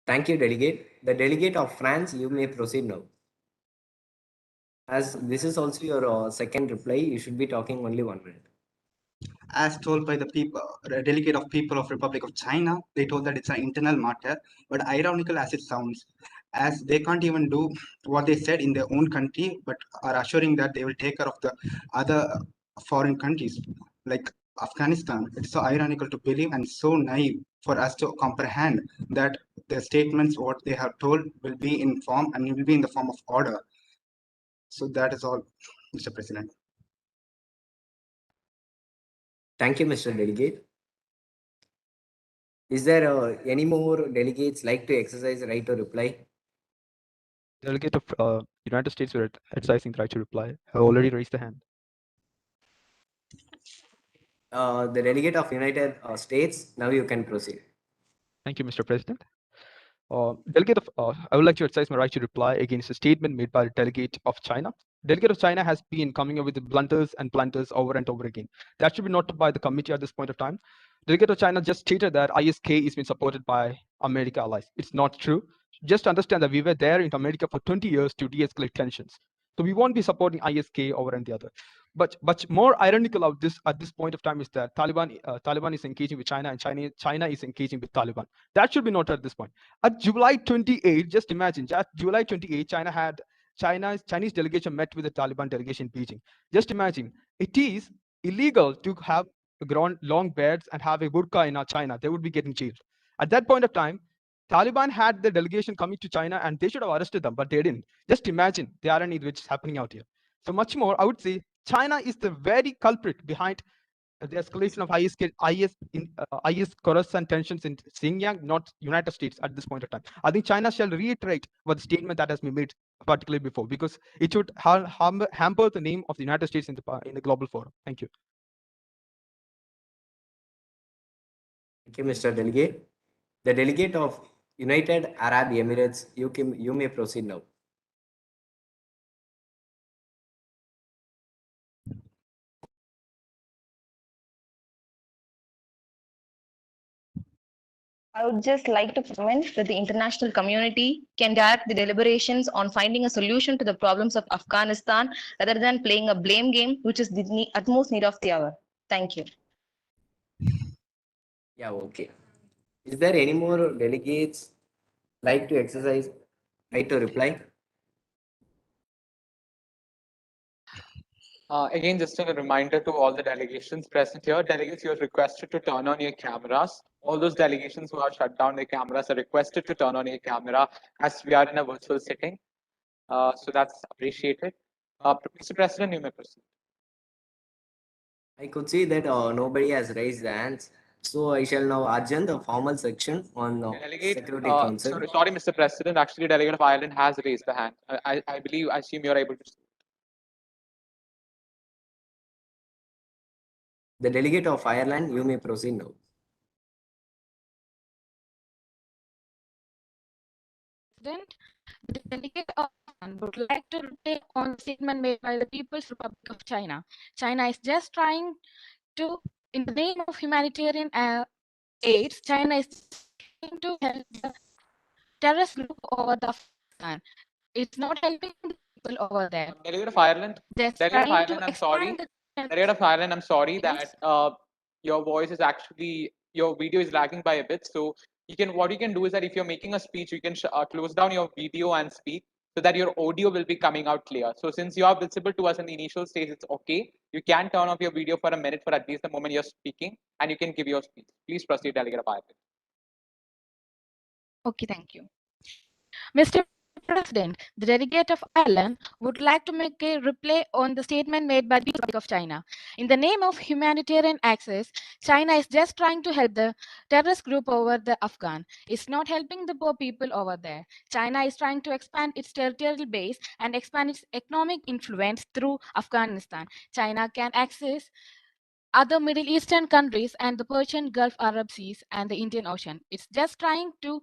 Speaker 1: Thank you, delegate. The delegate of France, you may proceed now. As this is also your second reply, you should be talking only 1 minute.
Speaker 21: As told by the people, delegate of People of Republic of China, they told that it's an internal matter, but ironical as it sounds, as they can't even do what they said in their own country, but are assuring that they will take care of the other foreign countries. Like Afghanistan, it's so ironical to believe and so naive for us to comprehend that the statements, what they have told, will be in form and will be in the form of order. So that is all, Mr. President.
Speaker 1: Thank you, Mr. Delegate. Is there any more delegates like to exercise right to reply?
Speaker 19: Delegate of United States were exercising the right to reply. Have already raised the hand.
Speaker 1: The delegate of United States, now you can proceed.
Speaker 19: Thank you, Mr. President. Delegate of, I would like to exercise my right to reply against a statement made by the delegate of China. Delegate of China has been coming up with blunders and blunders over and over again. That should be noted by the committee at this point of time. Delegate of China just stated that ISK is being supported by America allies. It's not true. Just understand that we were there in America for 20 years to de-escalate tensions. So we won't be supporting ISK over and the other. But more ironical of this at this point of time is that Taliban is engaging with China and China is engaging with Taliban. That should be noted at this point. At July 28, just imagine, July 28, Chinese delegation met with the Taliban delegation in Beijing. Just imagine, it is illegal to have long beards and have a burqa in China. They would be getting jailed. At that point of time, Taliban had the delegation coming to China and they should have arrested them, but they didn't. Just imagine the irony which is happening out here. So much more, I would say China is the very culprit behind the escalation of IS Khorasan tensions in Xinjiang, not United States at this point of time. I think China shall reiterate what the statement that has been made particularly before, because it should hamper the name of the United States in the global forum. Thank you.
Speaker 1: Thank you, Mr. Delegate. The delegate of United Arab Emirates, you may proceed now.
Speaker 17: I would just like to comment that the international community can direct the deliberations on finding a solution to the problems of Afghanistan rather than playing a blame game, which is the utmost need of the hour. Thank you.
Speaker 1: Yeah, okay. Is there any more delegates like to exercise right to reply?
Speaker 5: Again, just a reminder to all the delegations present here. Delegates, you are requested to turn on your cameras. All those delegations who have shut down their cameras are requested to turn on your camera as we are in a virtual setting. So that's appreciated. Mr. President, you may proceed.
Speaker 1: I could see that nobody has raised their hands. So I shall now adjourn the formal section on Security Council.
Speaker 5: Sorry, Mr. President. Actually, Delegate of Ireland has raised the hand. I assume you're able to speak.
Speaker 1: The delegate of Ireland, you may proceed now.
Speaker 2: President, the delegate of Ireland would like to reply on the statement made by the People's Republic of China. China is just trying to, in the name of humanitarian aid, China is trying to help the terrorist group over the Afghanistan. It's not helping the people over there.
Speaker 5: Delegate of Ireland, I'm sorry. Delegate of Ireland, I'm sorry that your voice is actually, your video is lagging by a bit. So what you can do is that if you're making a speech, you can close down your video and speak so that your audio will be coming out clear. So since you are visible to us in the initial stage, it's okay. You can turn off your video for a minute for at least the moment you're speaking, and you can give your speech. Please proceed, Delegate of Ireland.
Speaker 2: Okay, thank you. Mr. President, the delegate of Ireland would like to make a reply on the statement made by the Republic of China. In the name of humanitarian access, China is just trying to help the terrorist group over the Afghan. It's not helping the poor people over there. China is trying to expand its territorial base and expand its economic influence through Afghanistan. China can access other Middle Eastern countries and the Persian Gulf, Arab Seas, and the Indian Ocean. It's just trying to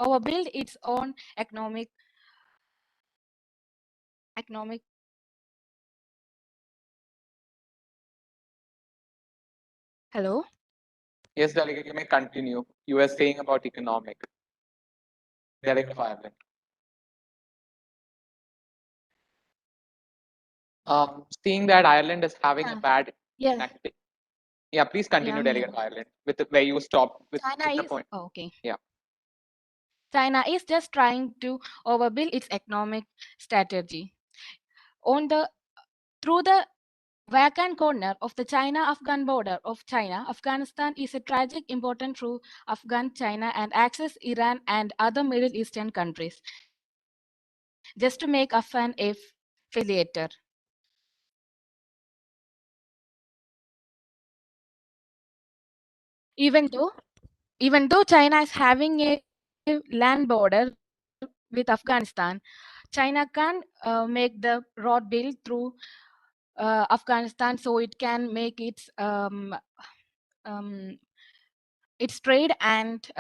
Speaker 2: overbuild its own economic. Hello?
Speaker 5: Yes, Delegate, you may continue. You were saying about economic. Delegate of Ireland. Seeing that Ireland is having a bad connectivity. Yeah, please continue, Delegate of Ireland, with where you stopped with the point.
Speaker 2: Okay.
Speaker 5: Yeah.
Speaker 2: China is just trying to overbuild its economic strategy. Through the vacant corner of the China-Afghan border of China, Afghanistan is a tragic important through Afghan, China, and access Iran and other Middle Eastern countries, just to make Afghan a failure. Even though China is having a land border with Afghanistan, China can make the road build through Afghanistan, so it can make its trade and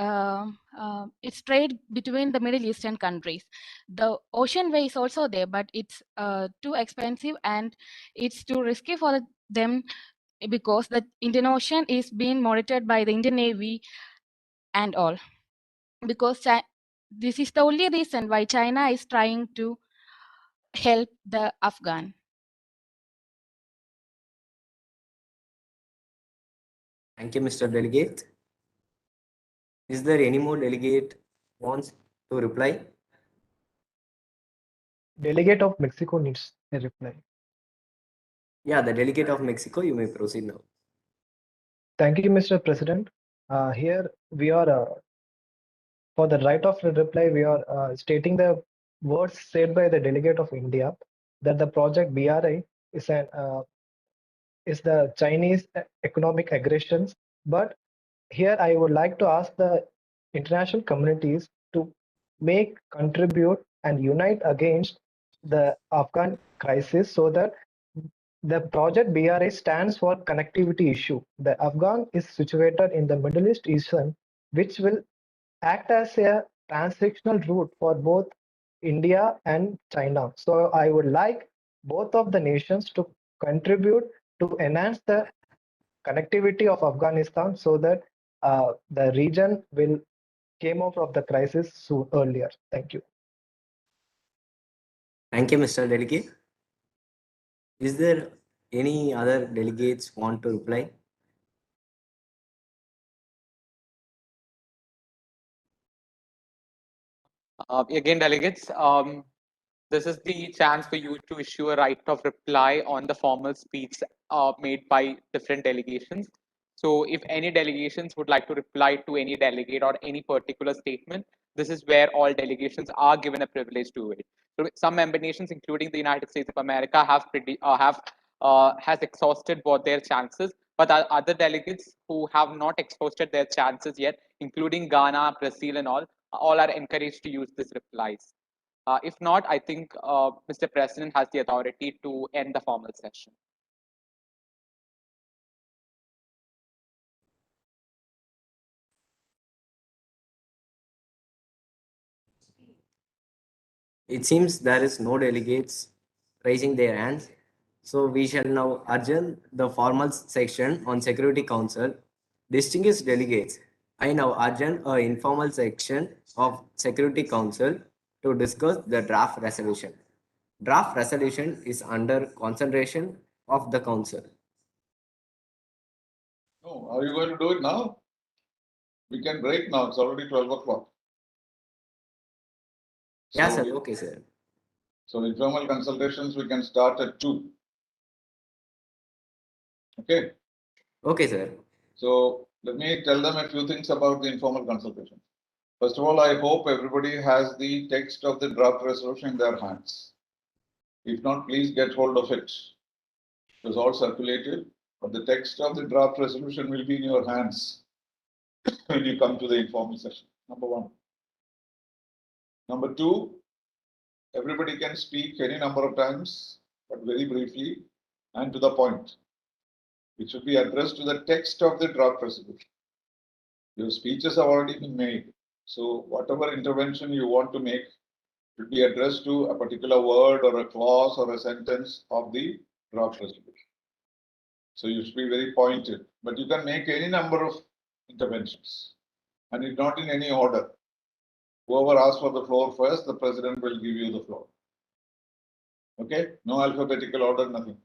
Speaker 2: its trade between the Middle Eastern countries. The ocean way is also there, but it's too expensive and it's too risky for them because the Indian Ocean is being monitored by the Indian Navy and all. Because this is the only reason why China is trying to help the Afghan.
Speaker 1: Thank you, Mr. Delegate. Is there any more delegate wants to reply?
Speaker 15: Delegate of Mexico needs a reply.
Speaker 1: Yeah, the delegate of Mexico, you may proceed now.
Speaker 15: Thank you, Mr. President. Here we are, for the right of reply, we are stating the words said by the delegate of India that the project BRI is the Chinese economic aggressions. But here I would like to ask the international communities to contribute and unite against the Afghan crisis so that the project BRI stands for connectivity issue. The Afghan is situated in the Middle East region, which will act as a transactional route for both India and China. So I would like both of the nations to contribute to enhance the connectivity of Afghanistan so that the region will came out of the crisis soon earlier. Thank you.
Speaker 1: Thank you, Mr. Delegate. Is there any other delegates want to reply?
Speaker 5: Again, delegates, this is the chance for you to issue a right of reply on the formal speech made by different delegations. So if any delegations would like to reply to any delegate or any particular statement, this is where all delegations are given a privilege to it. So some member nations, including the United States of America, has exhausted both their chances, but other delegates who have not exhausted their chances yet, including Ghana, Brazil, and all are encouraged to use these replies. If not, I think Mr. President has the authority to end the formal session.
Speaker 1: It seems there is no delegates raising their hands. So we shall now adjourn the formal section on Security Council. Distinguished delegates, I now adjourn an informal section of Security Council to discuss the draft resolution. Draft resolution is under consideration of the Council.
Speaker 8: No, are you going to do it now? We can break now. It's already 12 o'clock.
Speaker 1: Yes, sir. Okay, sir.
Speaker 8: So informal consultations, we can start at 2. Okay?
Speaker 1: Okay, sir.
Speaker 8: So let me tell them a few things about the informal consultation. First of all, I hope everybody has the text of the draft resolution in their hands. If not, please get hold of it. It was all circulated, but the text of the draft resolution will be in your hands when you come to the informal session. Number 1. Number 2, everybody can speak any number of times, but very briefly and to the point. It should be addressed to the text of the draft resolution. Your speeches have already been made. So whatever intervention you want to make should be addressed to a particular word or a clause or a sentence of the draft resolution. So you should be very pointed, but you can make any number of interventions and it's not in any order. Whoever asks for the floor first, the president will give you the floor. Okay, no alphabetical order, nothing.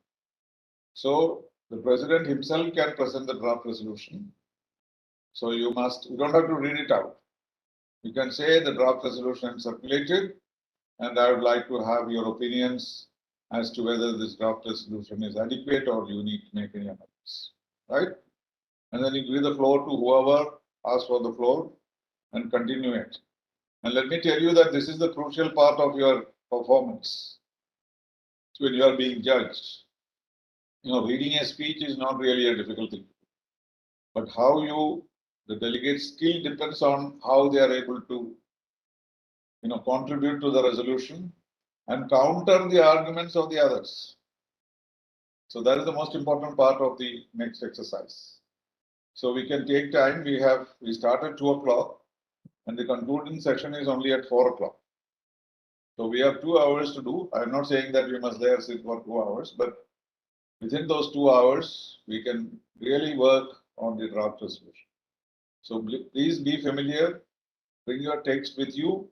Speaker 8: So the president himself can present the draft resolution. So you don't have to read it out. You can say the draft resolution circulated and I would like to have your opinions as to whether this draft resolution is adequate or you need to make any amendments, right? And then you give the floor to whoever asks for the floor and continue it. And let me tell you that this is the crucial part of your performance when you are being judged. You know, reading a speech is not really a difficult thing, but how the delegate's skill depends on how they are able to, contribute to the resolution and counter the arguments of the others. So that is the most important part of the next exercise. So we can take time. We start at 2 o'clock and the concluding session is only at 4 o'clock. So we have 2 hours to do. I'm not saying that we must there sit for 2 hours, but within those 2 hours, we can really work on the draft resolution. So please be familiar, bring your text with you,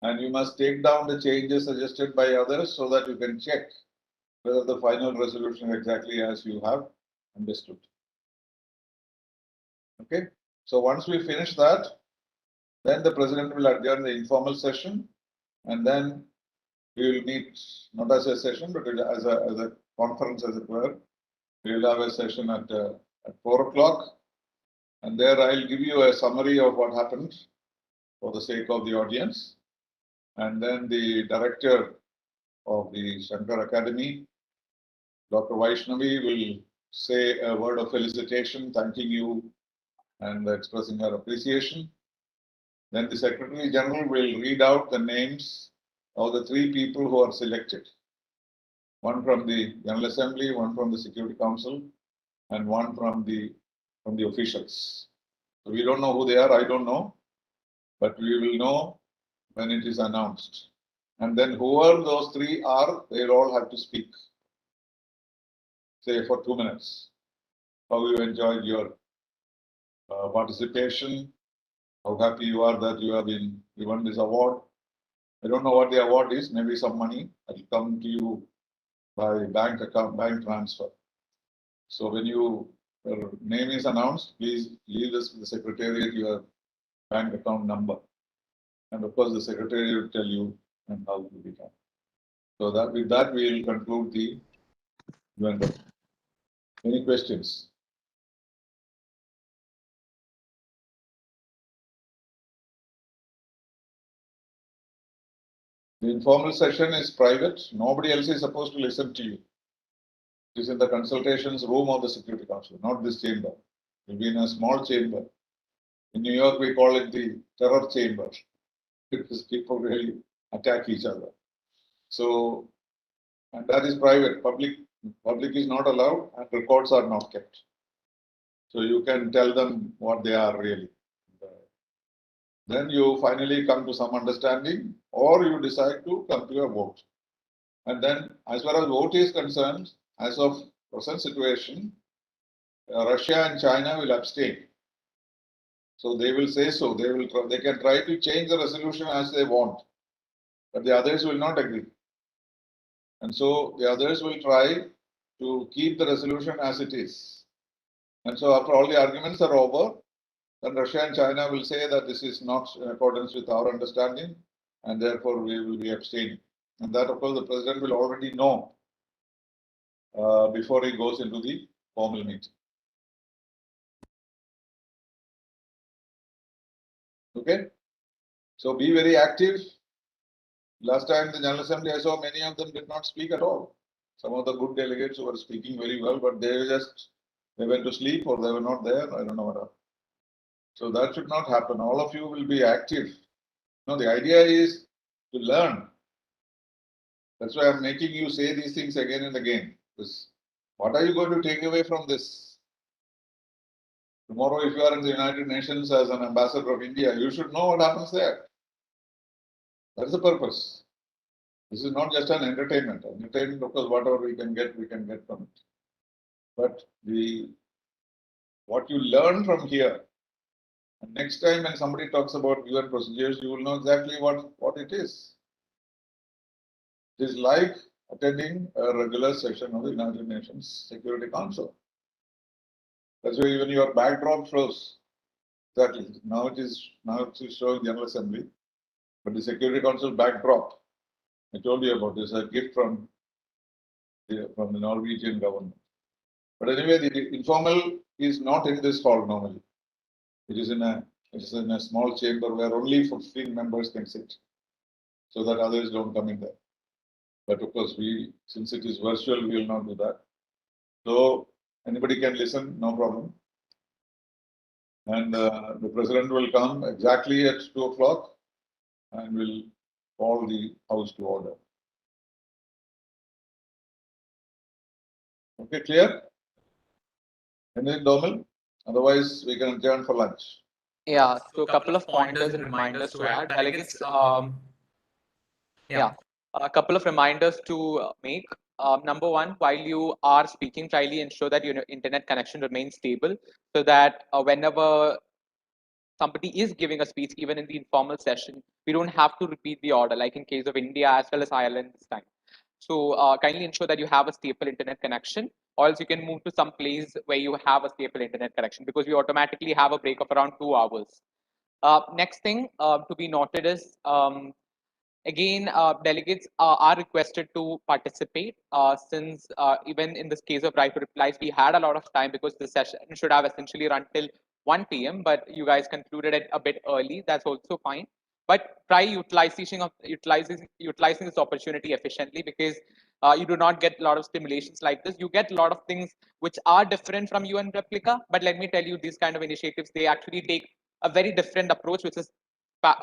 Speaker 8: and you must take down the changes suggested by others so that you can check whether the final resolution is exactly as you have understood. Okay, so once we finish that, then the president will adjourn the informal session, and then we will meet not as a session, but as a conference, as it were. We will have a session at 4 o'clock, and there I'll give you a summary of what happened for the sake of the audience. And then the director of the SHAKAIR Academy, Dr. Vaishnavi, will say a word of felicitation, thanking you and expressing her appreciation. Then the Secretary General will read out the names of the 3 people who are selected. One from the General Assembly, one from the Security Council, and one from the officials. So we don't know who they are, I don't know, but we will know when it is announced. And then whoever those 3 are, they'll all have to speak, say for 2 minutes, how you enjoyed your participation, how happy you are that you have been given this award. I don't know what the award is, maybe some money that will come to you by bank account, bank transfer. So when your name is announced, please leave this with the secretariat, your bank account number. And of course, the secretary will tell you and how it will be done. So that with that, we will conclude the event. Any questions? The informal session is private. Nobody else is supposed to listen to you. It is in the consultations room of the Security Council, not this chamber. It will be in a small chamber. In New York, we call it the terror chamber, because people really attack each other. So, and that is private. Public is not allowed, and records are not kept. So you can tell them what they are really. Then you finally come to some understanding, or you decide to come to a vote. And then, as far as vote is concerned, as of present situation, Russia and China will abstain. So they will say so. They can try to change the resolution as they want, but the others will not agree. And so the others will try to keep the resolution as it is. And so after all the arguments are over, then Russia and China will say that this is not in accordance with our understanding, and therefore we will be abstaining. And that, of course, the president will already know before he goes into the formal meeting. Okay? So be very active. Last time the General Assembly, I saw many of them did not speak at all. Some of the good delegates who were speaking very well, but they went to sleep or they were not there. I don't know what happened. So that should not happen. All of you will be active. No, the idea is to learn. That's why I'm making you say these things again and again. Because what are you going to take away from this? Tomorrow, if you are in the United Nations as an ambassador of India, you should know what happens there. That's the purpose. This is not just an entertainment. Entertainment, of course, whatever we can get from it. But what you learn from here, and next time when somebody talks about UN procedures, you will know exactly what it is. It is like attending a regular session of the United Nations Security Council. That's why even your backdrop shows. Exactly. Now it is showing General Assembly, but the Security Council backdrop, I told you about this, a gift from from the Norwegian government. But anyway, the informal is not in this hall normally. It is in a small chamber where only 15 members can sit, so that others don't come in there. But of course, since it is virtual, we will not do that. So anybody can listen, no problem. And the president will come exactly at 2 o'clock and will call the house to order. Okay, clear? Anything, Domal? Otherwise, we can adjourn for lunch.
Speaker 5: Yeah, so a couple of pointers and reminders to add. Delegates, a couple of reminders to make. Number one, while you are speaking, try to ensure that your internet connection remains stable so that whenever somebody is giving a speech, even in the informal session, we don't have to repeat the order, like in case of India as well as Ireland this time. So kindly ensure that you have a stable internet connection, or else you can move to some place where you have a stable internet connection, because we automatically have a break of around 2 hours. Next thing to be noted is, again, delegates are requested to participate, since even in this case of right to replies, we had a lot of time because the session should have essentially run till 1 p.m., but you guys concluded it a bit early. That's also fine. But try utilizing this opportunity efficiently, because you do not get a lot of stimulations like this. You get a lot of things which are different from you and Replica. But let me tell you, these kind of initiatives, they actually take a very different approach, which is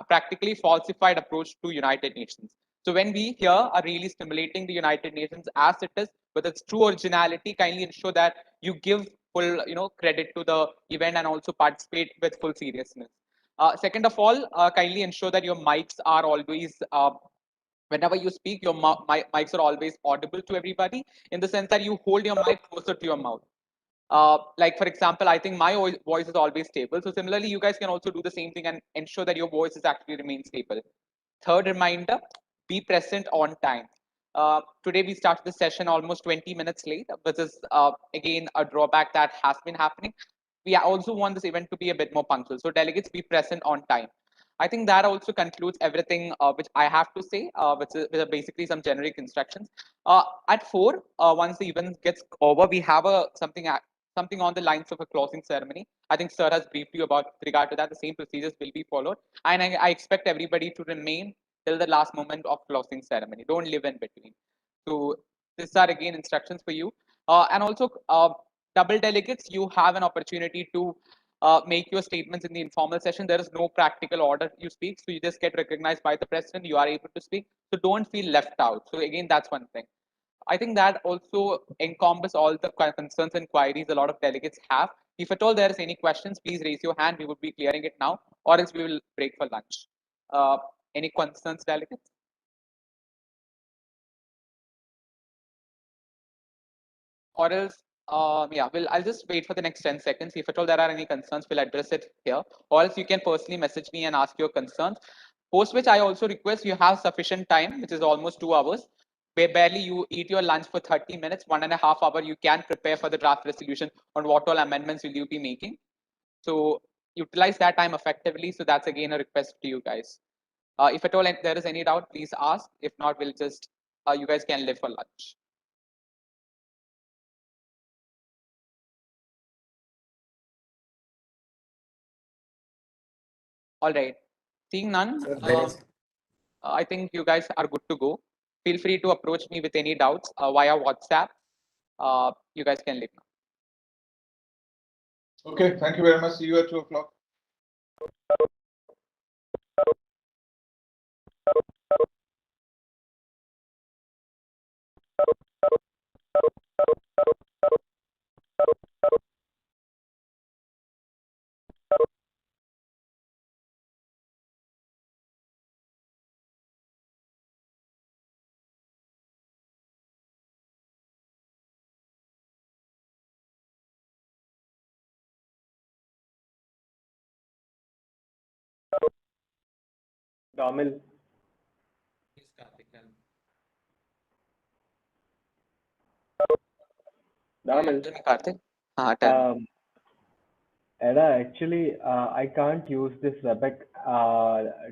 Speaker 5: practically falsified approach to United Nations. So when we here are really stimulating the United Nations as it is with its true originality, kindly ensure that you give full credit to the event and also participate with full seriousness. Second of all, kindly ensure that your mics are always whenever you speak, your mics are always audible to everybody, in the sense that you hold your mic closer to your mouth. Like for example, I think my voice is always stable. So similarly, you guys can also do the same thing and ensure that your voice is actually remains stable. Third reminder, be present on time. Today we started the session almost 20 minutes late, which is again a drawback that has been happening. We also want this event to be a bit more punctual. So delegates, be present on time. I think that also concludes everything which I have to say, which are basically some generic instructions. At 4, once the event gets over, we have something on the lines of a closing ceremony. I think Sir has briefed you about with regard to that. The same procedures will be followed, and I expect everybody to remain till the last moment of closing ceremony. Don't live in between. So these are again instructions for you, and also double delegates. You have an opportunity to make your statements in the informal session. There is no practical order you speak, so you just get recognized by the president. You are able to speak, so don't feel left out. So again, that's one thing. I think that also encompasses all the concerns and queries a lot of delegates have. If at all there is any questions, please raise your hand. We would be clearing it now, or else we will break for lunch. Any concerns, delegates? Or else, yeah, I'll just wait for the next 10 seconds. If at all there are any concerns, we'll address it here. Or else you can personally message me and ask your concerns. Post which I also request you have sufficient time, which is almost 2 hours. Barely you eat your lunch for 30 minutes, 1.5 hours, you can prepare for the draft resolution on what all amendments will you be making. So utilize that time effectively. So that's again a request to you guys. If at all there is any doubt, please ask. If not, we'll just, you guys can live for lunch. All right. Seeing none, I think you guys are good to go. Feel free to approach me with any doubts via WhatsApp. You guys can leave now.
Speaker 8: Okay, thank you very much. See you at 2 o'clock.
Speaker 18: Domil. Domil. Eda, actually, I can't use this Webex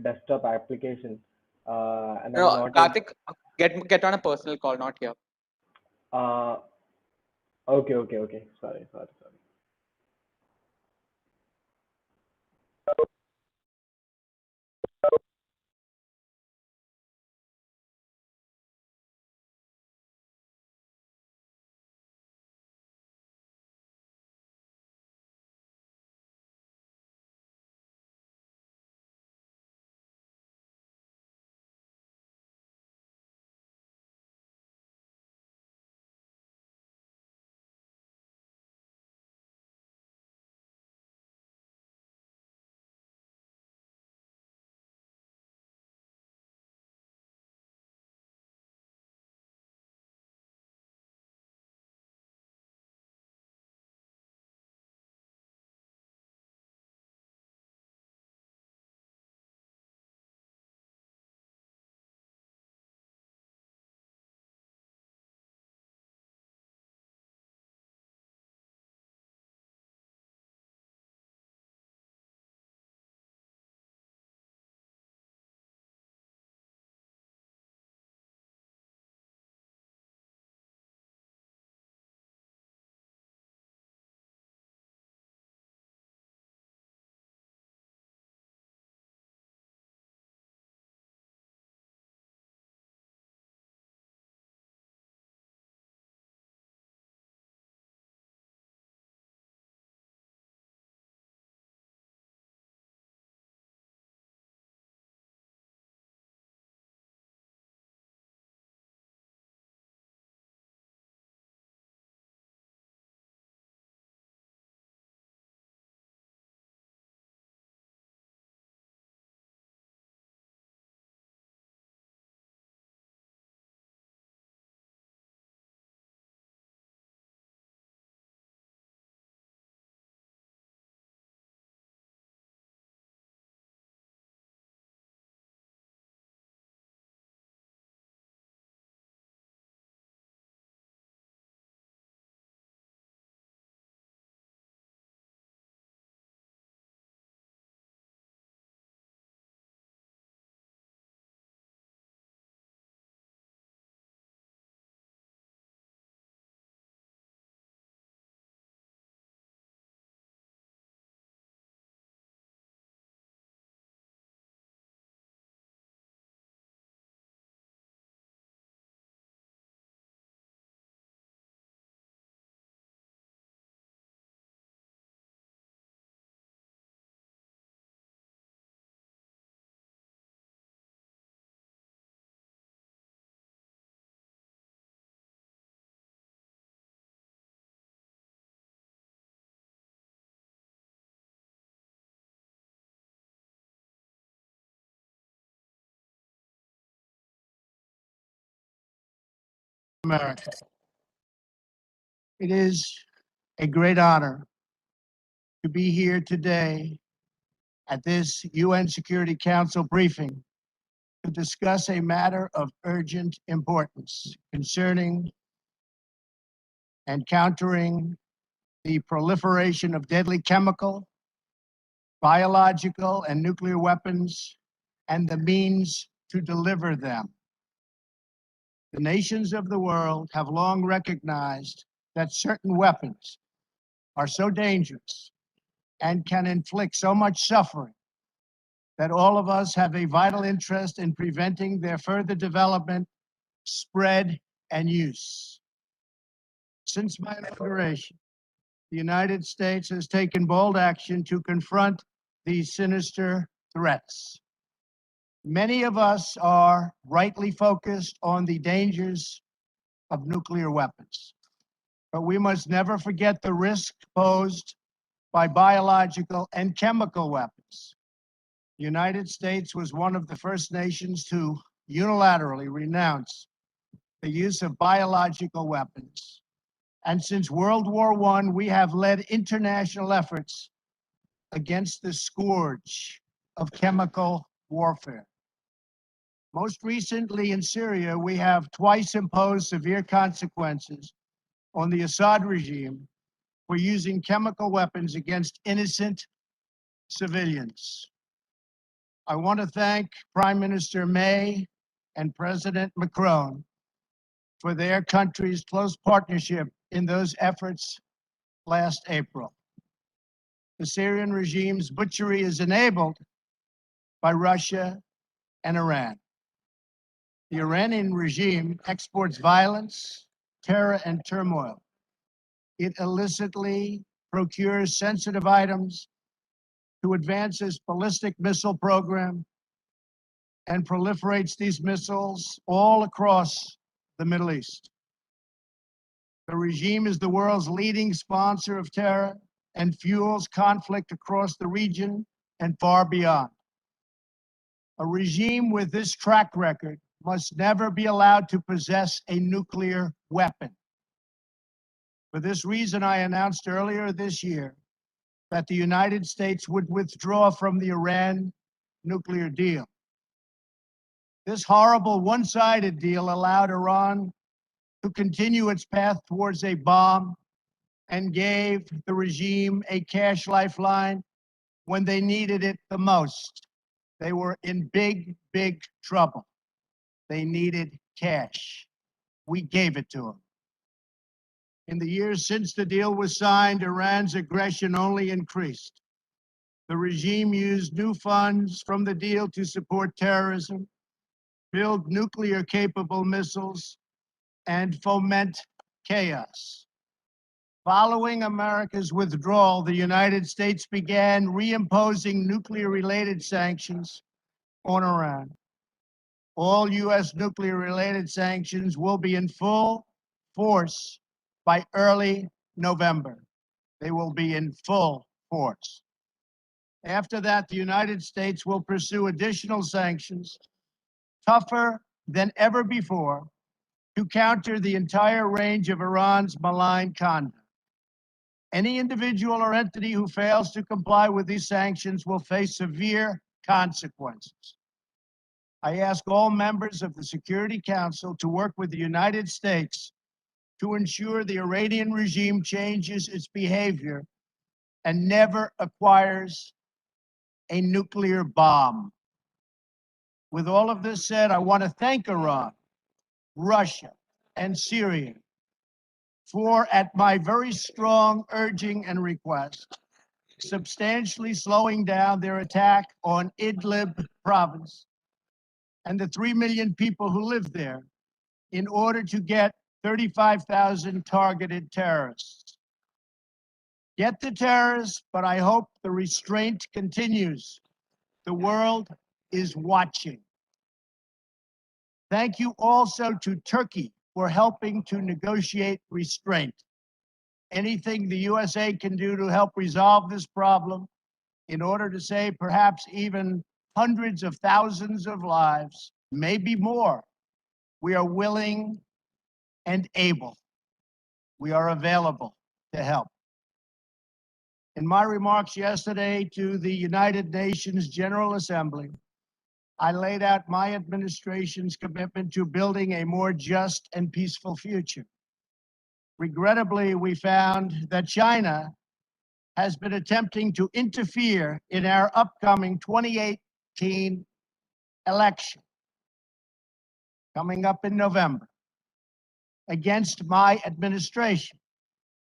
Speaker 18: desktop application. And
Speaker 5: No,
Speaker 18: I'm not.
Speaker 5: Karthik, get on a personal call, not here.
Speaker 18: Uh, okay. Sorry.
Speaker 3: America. It is a great honor to be here today at this UN Security Council briefing to discuss a matter of urgent importance concerning and countering the proliferation of deadly chemical, biological, and nuclear weapons and the means to deliver them. The nations of the world have long recognized that certain weapons are so dangerous and can inflict so much suffering that all of us have a vital interest in preventing their further development, spread, and use. Since my inauguration, the United States has taken bold action to confront these sinister threats. Many of us are rightly focused on the dangers of nuclear weapons, but we must never forget the risk posed by biological and chemical weapons. The United States was one of the first nations to unilaterally renounce the use of biological weapons. And since World War I, we have led international efforts against the scourge of chemical warfare. Most recently in Syria, we have twice imposed severe consequences on the Assad regime for using chemical weapons against innocent civilians. I want to thank Prime Minister May and President Macron for their country's close partnership in those efforts last April. The Syrian regime's butchery is enabled by Russia and Iran. The Iranian regime exports violence, terror, and turmoil. It illicitly procures sensitive items to advance its ballistic missile program and proliferates these missiles all across the Middle East. The regime is the world's leading sponsor of terror and fuels conflict across the region and far beyond. A regime with this track record must never be allowed to possess a nuclear weapon. For this reason, I announced earlier this year that the United States would withdraw from the Iran nuclear deal. This horrible one-sided deal allowed Iran to continue its path towards a bomb and gave the regime a cash lifeline when they needed it the most. They were in big, big trouble. They needed cash. We gave it to them. In the years since the deal was signed, Iran's aggression only increased. The regime used new funds from the deal to support terrorism, build nuclear-capable missiles, and foment chaos. Following America's withdrawal, the United States began reimposing nuclear-related sanctions on Iran. All U.S. nuclear-related sanctions will be in full force by early November. They will be in full force. After that, the United States will pursue additional sanctions, tougher than ever before, to counter the entire range of Iran's malign conduct. Any individual or entity who fails to comply with these sanctions will face severe consequences. I ask all members of the Security Council to work with the United States to ensure the Iranian regime changes its behavior and never acquires a nuclear bomb. With all of this said, I want to thank Iran, Russia, and Syria for, at my very strong urging and request, substantially slowing down their attack on Idlib province and the 3 million people who live there in order to get 35,000 targeted terrorists. Get the terrorists, but I hope the restraint continues. The world is watching. Thank you also to Turkey for helping to negotiate restraint. Anything the USA can do to help resolve this problem in order to save perhaps even hundreds of thousands of lives, maybe more, we are willing and able. We are available to help. In my remarks yesterday to the United Nations General Assembly, I laid out my administration's commitment to building a more just and peaceful future. Regrettably, we found that China has been attempting to interfere in our upcoming 2018 election, coming up in November, against my administration.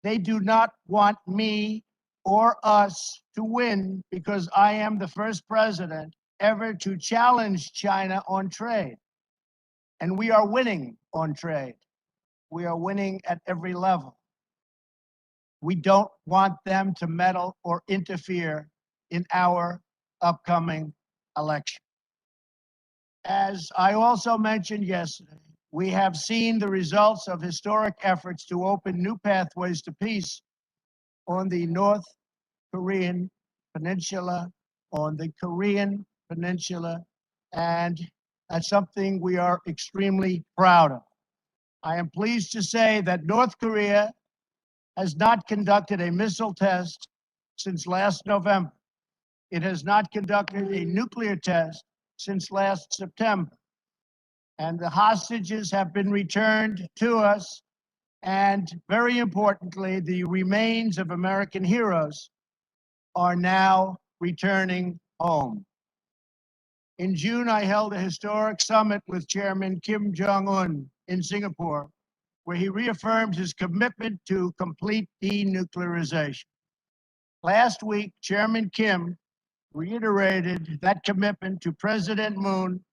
Speaker 3: They do not want me or us to win because I am the first president ever to challenge China on trade. And we are winning on trade. We are winning at every level. We don't want them to meddle or interfere in our upcoming election. As I also mentioned yesterday, we have seen the results of historic efforts to open new pathways to peace on the North Korean Peninsula, and that's something we are extremely proud of. I am pleased to say that North Korea has not conducted a missile test since last November. It has not conducted a nuclear test since last September. And the hostages have been returned to us. And very importantly, the remains of American heroes are now returning home. In June, I held a historic summit with Chairman Kim Jong-un in Singapore, where he reaffirmed his commitment to complete denuclearization. Last week, Chairman Kim reiterated that commitment to President Moon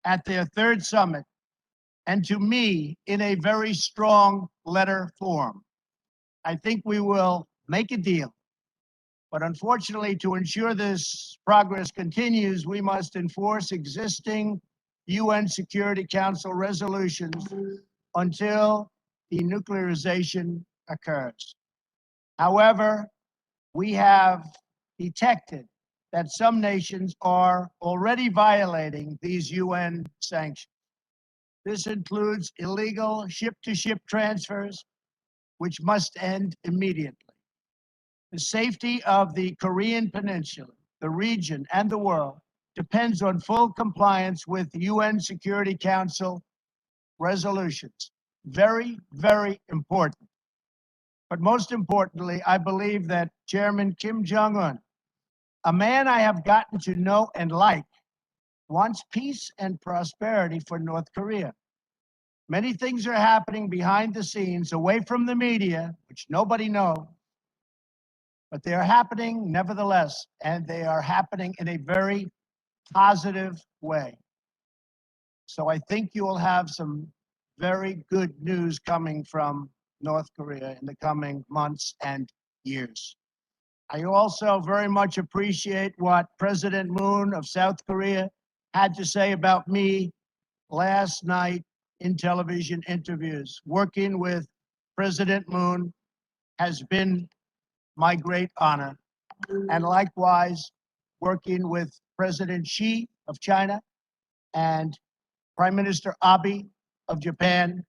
Speaker 3: at their third summit and to me in a very strong letter form. I think we will make a deal. But unfortunately, to ensure this progress continues, we must enforce existing UN Security Council resolutions until denuclearization occurs. However, we have detected that some nations are already violating these UN sanctions. This includes illegal ship-to-ship transfers, which must end immediately. The safety of the Korean Peninsula, the region, and the world depends on full compliance with UN Security Council resolutions. Very, very important. But most importantly, I believe that Chairman Kim Jong-un, a man I have gotten to know and like, wants peace and prosperity for North Korea. Many things are happening behind the scenes, away from the media, which nobody knows, but they are happening nevertheless, and they are happening in a very positive way. So I think you will have some very good news coming from North Korea in the coming months and years. I also very much appreciate what President Moon of South Korea had to say about me last night in television interviews. Working with President Moon has been my great honor. And likewise, working with President Xi of China and Prime Minister Abe of Japan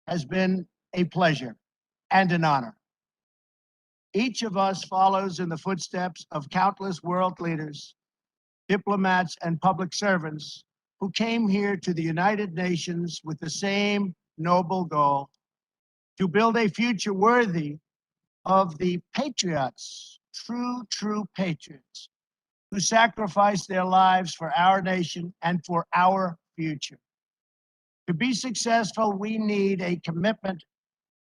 Speaker 3: has been a pleasure and an honor. Each of us follows in the footsteps of countless world leaders, diplomats, and public servants who came here to the United Nations with the same noble goal: to build a future worthy of the patriots, true patriots, who sacrificed their lives for our nation and for our future. To be successful, we need a commitment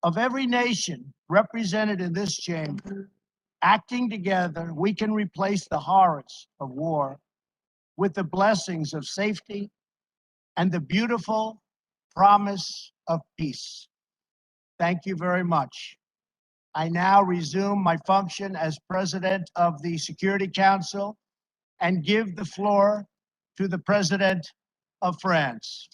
Speaker 3: of every nation represented in this chamber. Acting together, we can replace the horrors of war with the blessings of safety and the beautiful promise of peace. Thank you very much. I now resume my function as President of the Security Council and give the floor to the President of France.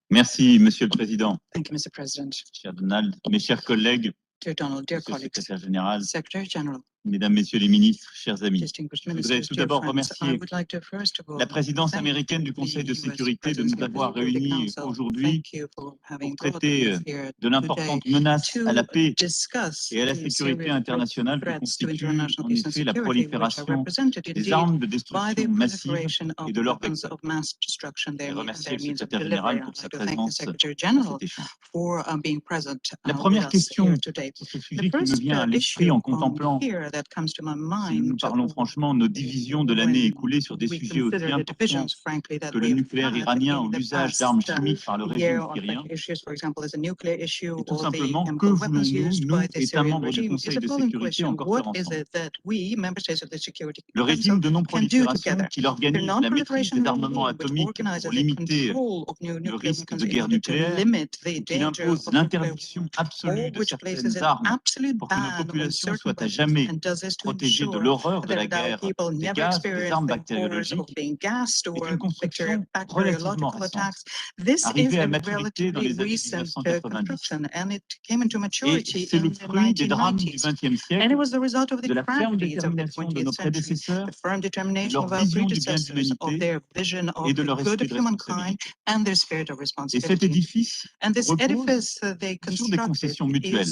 Speaker 4: Merci, Monsieur le Président.
Speaker 22: Thank you, Mr. President.
Speaker 4: Cher Donald, mes chers collègues,
Speaker 22: Dear Donald, dear
Speaker 4: Monsieur le
Speaker 22: colleagues,
Speaker 4: Secrétaire Général,
Speaker 22: Secretary General,
Speaker 4: Mesdames, Messieurs les ministres, chers amis,
Speaker 22: distinguished
Speaker 4: je voudrais
Speaker 22: ministers,
Speaker 4: tout
Speaker 22: dear
Speaker 4: d'abord
Speaker 22: friends, I
Speaker 4: remercier
Speaker 22: would like to first of all
Speaker 4: la présidence
Speaker 22: thank
Speaker 4: américaine du Conseil de
Speaker 22: the US
Speaker 4: sécurité de nous
Speaker 22: presidency of the
Speaker 4: avoir
Speaker 22: Security
Speaker 4: réunis
Speaker 22: Council.
Speaker 4: aujourd'hui
Speaker 22: Thank you for
Speaker 4: pour
Speaker 22: having brought
Speaker 4: traiter
Speaker 22: us here
Speaker 4: de
Speaker 22: today
Speaker 4: l'importante menace à la
Speaker 22: to
Speaker 4: paix
Speaker 22: discuss
Speaker 4: et à la
Speaker 22: the
Speaker 4: sécurité
Speaker 22: serious
Speaker 4: internationale que
Speaker 22: threats to
Speaker 4: constitue
Speaker 22: international
Speaker 4: en
Speaker 22: peace and
Speaker 4: effet la
Speaker 22: security, which are
Speaker 4: prolifération
Speaker 22: represented
Speaker 4: des
Speaker 22: indeed
Speaker 4: armes de
Speaker 22: by the
Speaker 4: destruction massive
Speaker 22: proliferation of
Speaker 4: et de leurs
Speaker 22: weapons
Speaker 4: vecteurs.
Speaker 22: of mass destruction,
Speaker 4: Je
Speaker 22: their
Speaker 4: voudrais remercier le
Speaker 22: means of
Speaker 4: Secrétaire
Speaker 22: delivery.
Speaker 4: général pour
Speaker 22: I'd
Speaker 4: sa
Speaker 22: like to thank the
Speaker 4: présence
Speaker 22: Secretary
Speaker 4: à
Speaker 22: General
Speaker 4: cet échange.
Speaker 22: for being present
Speaker 4: La
Speaker 22: with
Speaker 4: première
Speaker 22: us
Speaker 4: question
Speaker 22: here today.
Speaker 4: sur ce
Speaker 22: The
Speaker 4: sujet qui me
Speaker 22: first
Speaker 4: vient à l'esprit
Speaker 22: issue
Speaker 4: en contemplant,
Speaker 22: here that comes to my
Speaker 4: si nous
Speaker 22: mind
Speaker 4: parlons franchement, nos divisions de l'année écoulée sur des
Speaker 22: we
Speaker 4: sujets aussi
Speaker 22: consider the
Speaker 4: importants
Speaker 22: divisions, frankly, that
Speaker 4: que le
Speaker 22: we've
Speaker 4: nucléaire
Speaker 22: had
Speaker 4: iranien
Speaker 22: in
Speaker 4: ou
Speaker 22: the
Speaker 4: l'usage
Speaker 22: past
Speaker 4: d'armes chimiques par le
Speaker 22: year
Speaker 4: régime
Speaker 22: on
Speaker 4: syrien.
Speaker 22: such issues, for example, as a nuclear issue
Speaker 4: Et tout
Speaker 22: or the
Speaker 4: simplement, que
Speaker 22: chemical weapons
Speaker 4: voulons-nous,
Speaker 22: used
Speaker 4: nous,
Speaker 22: by the
Speaker 4: États
Speaker 22: Syrian
Speaker 4: membres du
Speaker 22: regime, is
Speaker 4: Conseil
Speaker 22: the
Speaker 4: de
Speaker 22: following
Speaker 4: sécurité,
Speaker 22: question:
Speaker 4: encore faire
Speaker 22: what is
Speaker 4: ensemble?
Speaker 22: it that we, member states of the Security
Speaker 4: Le
Speaker 22: Council,
Speaker 4: régime de
Speaker 22: can do
Speaker 4: non-prolifération
Speaker 22: together?
Speaker 4: qu'il
Speaker 22: The
Speaker 4: organise la maîtrise
Speaker 22: non-proliferation
Speaker 4: des armements
Speaker 22: regime, which
Speaker 4: atomiques
Speaker 22: organizes
Speaker 4: pour
Speaker 22: the
Speaker 4: limiter
Speaker 22: control of new
Speaker 4: le
Speaker 22: nuclear
Speaker 4: risque
Speaker 22: weapons
Speaker 4: de
Speaker 22: in
Speaker 4: guerre
Speaker 22: order to
Speaker 4: nucléaire,
Speaker 22: limit the
Speaker 4: et qu'il
Speaker 22: danger
Speaker 4: impose
Speaker 22: of nuclear
Speaker 4: l'interdiction
Speaker 22: war,
Speaker 4: absolue
Speaker 22: or
Speaker 4: de
Speaker 22: which places
Speaker 4: certaines
Speaker 22: an
Speaker 4: armes
Speaker 22: absolute
Speaker 4: pour que nos
Speaker 22: ban on
Speaker 4: populations
Speaker 22: certain
Speaker 4: soient à
Speaker 22: weapons,
Speaker 4: jamais
Speaker 22: and does this to
Speaker 4: protégées de
Speaker 22: ensure
Speaker 4: l'horreur de la
Speaker 22: that our
Speaker 4: guerre,
Speaker 22: people
Speaker 4: des
Speaker 22: never
Speaker 4: gaz ou des
Speaker 22: experience
Speaker 4: armes
Speaker 22: the horrors of
Speaker 4: bactériologiques,
Speaker 22: being gassed
Speaker 4: est
Speaker 22: or
Speaker 4: une construction relativement
Speaker 22: bacteriological
Speaker 4: récente,
Speaker 22: attacks. This is
Speaker 4: arrivée
Speaker 22: a
Speaker 4: à maturité dans
Speaker 22: relatively
Speaker 4: les années
Speaker 22: recent
Speaker 4: 1990.
Speaker 22: construction, and it came into
Speaker 4: Et
Speaker 22: maturity
Speaker 4: c'est le
Speaker 22: in the
Speaker 4: fruit des drames du
Speaker 22: 1990s.
Speaker 4: XXe
Speaker 22: And
Speaker 4: siècle,
Speaker 22: it was the result of the
Speaker 4: de la ferme
Speaker 22: tragedies of the
Speaker 4: détermination de
Speaker 22: 20th
Speaker 4: nos
Speaker 22: century,
Speaker 4: prédécesseurs,
Speaker 22: the firm
Speaker 4: de
Speaker 22: determination
Speaker 4: leur
Speaker 22: of our
Speaker 4: vision du bien de
Speaker 22: predecessors, of
Speaker 4: l'humanité
Speaker 22: their vision
Speaker 4: et
Speaker 22: of
Speaker 4: de
Speaker 22: the
Speaker 4: leur
Speaker 22: good
Speaker 4: esprit
Speaker 22: of
Speaker 4: de
Speaker 22: humankind
Speaker 4: responsabilité.
Speaker 22: and their spirit of
Speaker 4: Et cet
Speaker 22: responsibility.
Speaker 4: édifice
Speaker 22: And this
Speaker 4: repose
Speaker 22: edifice they
Speaker 4: sur des
Speaker 22: constructed
Speaker 4: concessions mutuelles,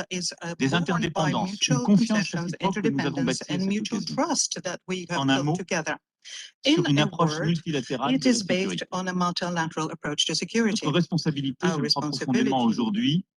Speaker 22: is
Speaker 4: des
Speaker 22: born by
Speaker 4: interdépendances, une
Speaker 22: mutual
Speaker 4: confiance
Speaker 22: concessions,
Speaker 4: réciproque que nous avons
Speaker 22: interdependence,
Speaker 4: bâtie à
Speaker 22: and
Speaker 4: cette
Speaker 22: mutual
Speaker 4: occasion.
Speaker 22: trust that we have
Speaker 4: En un
Speaker 22: built
Speaker 4: mot,
Speaker 22: together.
Speaker 4: sur
Speaker 22: In
Speaker 4: une
Speaker 22: a
Speaker 4: approche
Speaker 22: word,
Speaker 4: multilatérale
Speaker 22: it
Speaker 4: de la
Speaker 22: is based
Speaker 4: sécurité.
Speaker 22: on a multilateral approach to security.
Speaker 4: Notre responsabilité,
Speaker 22: Our
Speaker 4: je le crois profondément
Speaker 22: responsibility
Speaker 4: aujourd'hui,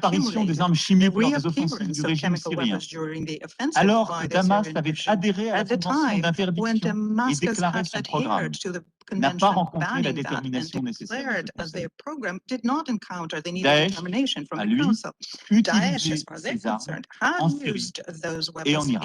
Speaker 7: réapparition des armes chimiques lors des offensives du régime syrien, alors que Damas avait adhéré à la Convention d'interdiction et déclaré son programme, n'a pas rencontré la détermination nécessaire. Daesh a, lui, utilisé ces armes en Syrie et en Irak.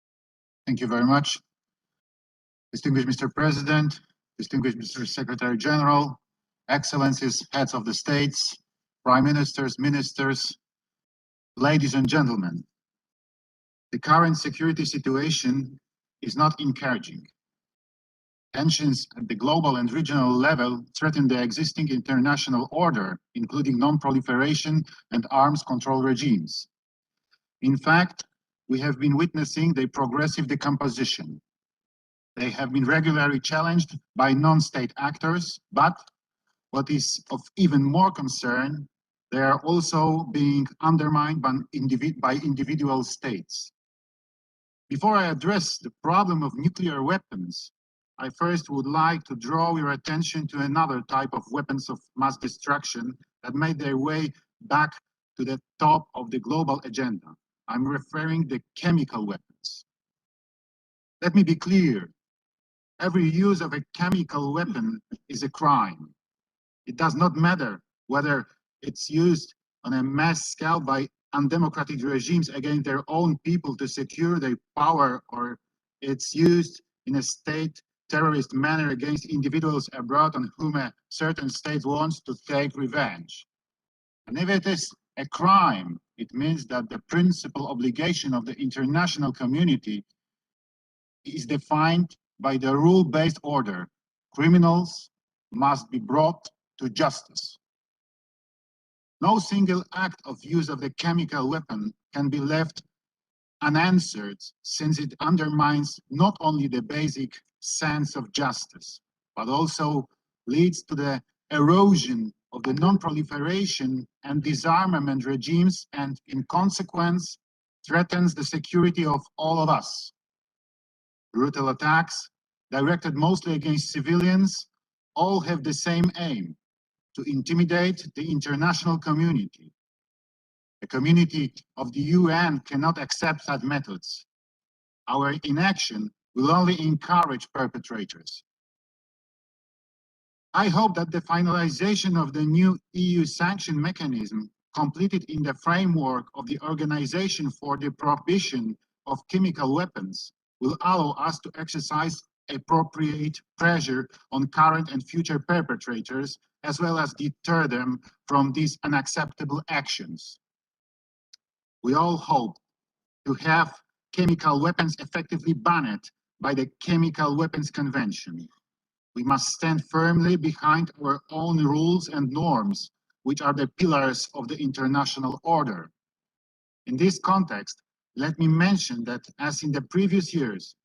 Speaker 9: Thank you very much. Distinguished Mr. President, distinguished Mr. Secretary General, Excellencies, heads of the states, prime ministers, ministers, ladies and gentlemen. The current security situation is not encouraging. Tensions at the global and regional level threaten the existing international order, including non-proliferation and arms control regimes. In fact, we have been witnessing their progressive decomposition. They have been regularly challenged by non-state actors, but what is of even more concern, they are also being undermined by individual states. Before I address the problem of nuclear weapons, I first would like to draw your attention to another type of weapons of mass destruction that made their way back to the top of the global agenda. I'm referring to chemical weapons. Let me be clear. every use of a chemical weapon is a crime. It does not matter whether it's used on a mass scale by undemocratic regimes against their own people to secure their power, or it's used in a state terrorist manner against individuals abroad on whom a certain state wants to take revenge. And if it is a crime, it means that the principal obligation of the international community is defined by the rule-based order. Criminals must be brought to justice. No single act of use of the chemical weapon can be left unanswered, since it undermines not only the basic sense of justice, but also leads to the erosion of the non-proliferation and disarmament regimes, and in consequence threatens the security of all of us. Brutal attacks directed mostly against civilians all have the same aim: to intimidate the international community. The community of the UN cannot accept such methods. Our inaction will only encourage perpetrators. I hope that the finalization of the new EU sanction mechanism, completed in the framework of the Organization for the Prohibition of Chemical Weapons, will allow us to exercise appropriate pressure on current and future perpetrators, as well as deter them from these unacceptable actions. We all hope to have chemical weapons effectively banned by the Chemical Weapons Convention. We must stand firmly behind our own rules and norms, which are the pillars of the international order. In this context, let me mention that, as in the previous years,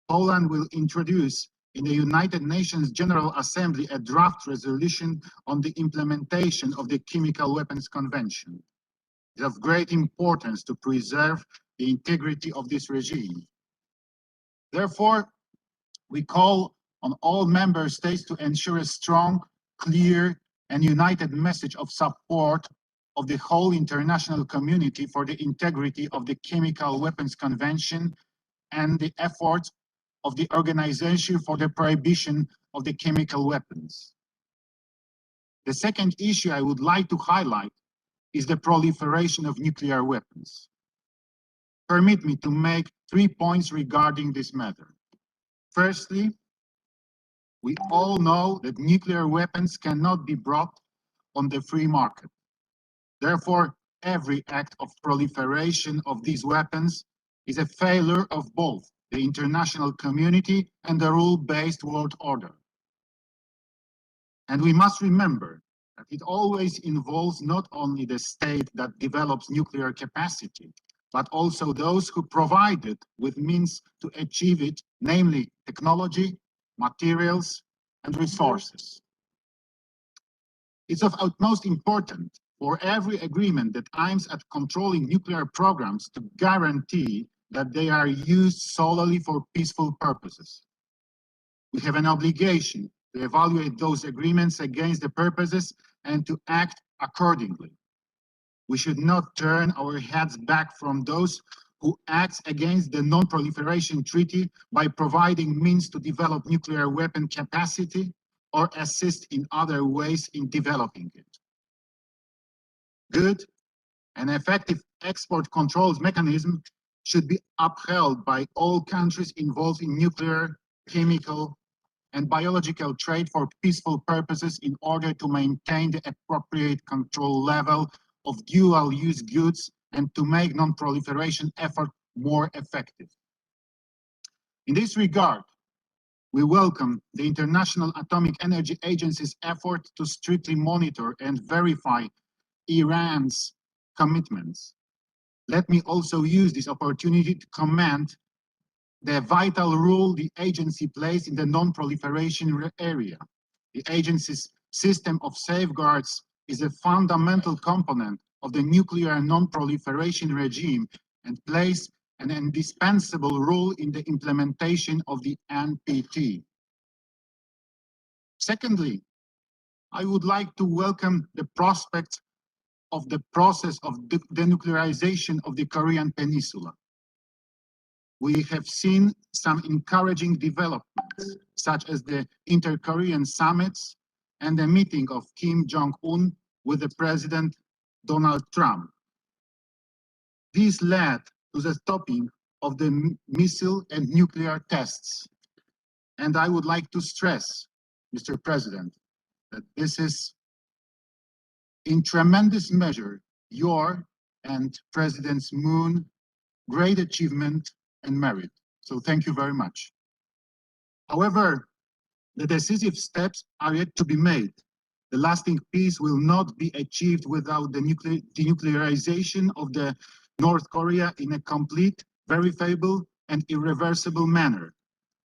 Speaker 9: Poland will introduce in the United Nations General Assembly a draft resolution on the implementation of the Chemical Weapons Convention. It is of great importance to preserve the integrity of this regime. Therefore, we call on all member states to ensure a strong, clear, and united message of support of the whole international community for the integrity of the Chemical Weapons Convention and the efforts of the Organization for the Prohibition of the Chemical Weapons. The second issue I would like to highlight is the proliferation of nuclear weapons. Permit me to make 3 points regarding this matter. Firstly, we all know that nuclear weapons cannot be brought on the free market. Therefore, every act of proliferation of these weapons is a failure of both the international community and the rule-based world order. And we must remember that it always involves not only the state that develops nuclear capacity, but also those who provide it with means to achieve it, namely technology, materials, and resources. It's of utmost importance for every agreement that aims at controlling nuclear programs to guarantee that they are used solely for peaceful purposes. We have an obligation to evaluate those agreements against the purposes and to act accordingly. We should not turn our heads back from those who act against the Non-Proliferation Treaty by providing means to develop nuclear weapon capacity or assist in other ways in developing it. Good and effective export controls mechanism should be upheld by all countries involved in nuclear, chemical, and biological trade for peaceful purposes in order to maintain the appropriate control level of dual-use goods and to make non-proliferation effort more effective. In this regard, we welcome the International Atomic Energy Agency's effort to strictly monitor and verify Iran's commitments. Let me also use this opportunity to commend the vital role the agency plays in the non-proliferation area. The agency's system of safeguards is a fundamental component of the nuclear non-proliferation regime and plays an indispensable role in the implementation of the NPT. Secondly, I would like to welcome the prospect of the process of denuclearization of the Korean Peninsula. we have seen some encouraging developments, such as the inter-Korean summits and the meeting of Kim Jong-un with the President Donald Trump. This led to the stopping of the missile and nuclear tests. And I would like to stress, Mr. President, that this is in tremendous measure your and President Moon's great achievement and merit. So thank you very much. However, the decisive steps are yet to be made. The lasting peace will not be achieved without the denuclearization of the North Korea in a complete, verifiable, and irreversible manner.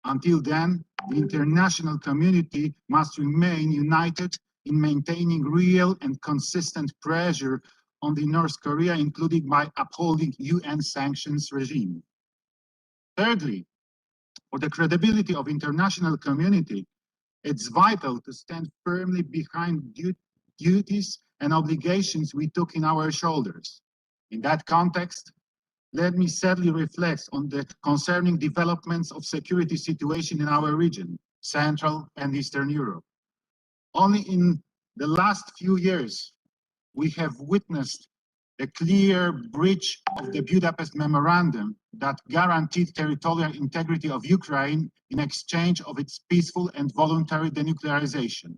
Speaker 9: Until then, the international community must remain united in maintaining real and consistent pressure on the North Korea, including by upholding UN sanctions regime. Thirdly, for the credibility of international community, it's vital to stand firmly behind duties and obligations we took in our shoulders. In that context, let me sadly reflect on the concerning developments of security situation in our region, Central and Eastern Europe. Only in the last few years, we have witnessed a clear breach of the Budapest Memorandum that guaranteed territorial integrity of Ukraine in exchange of its peaceful and voluntary denuclearization.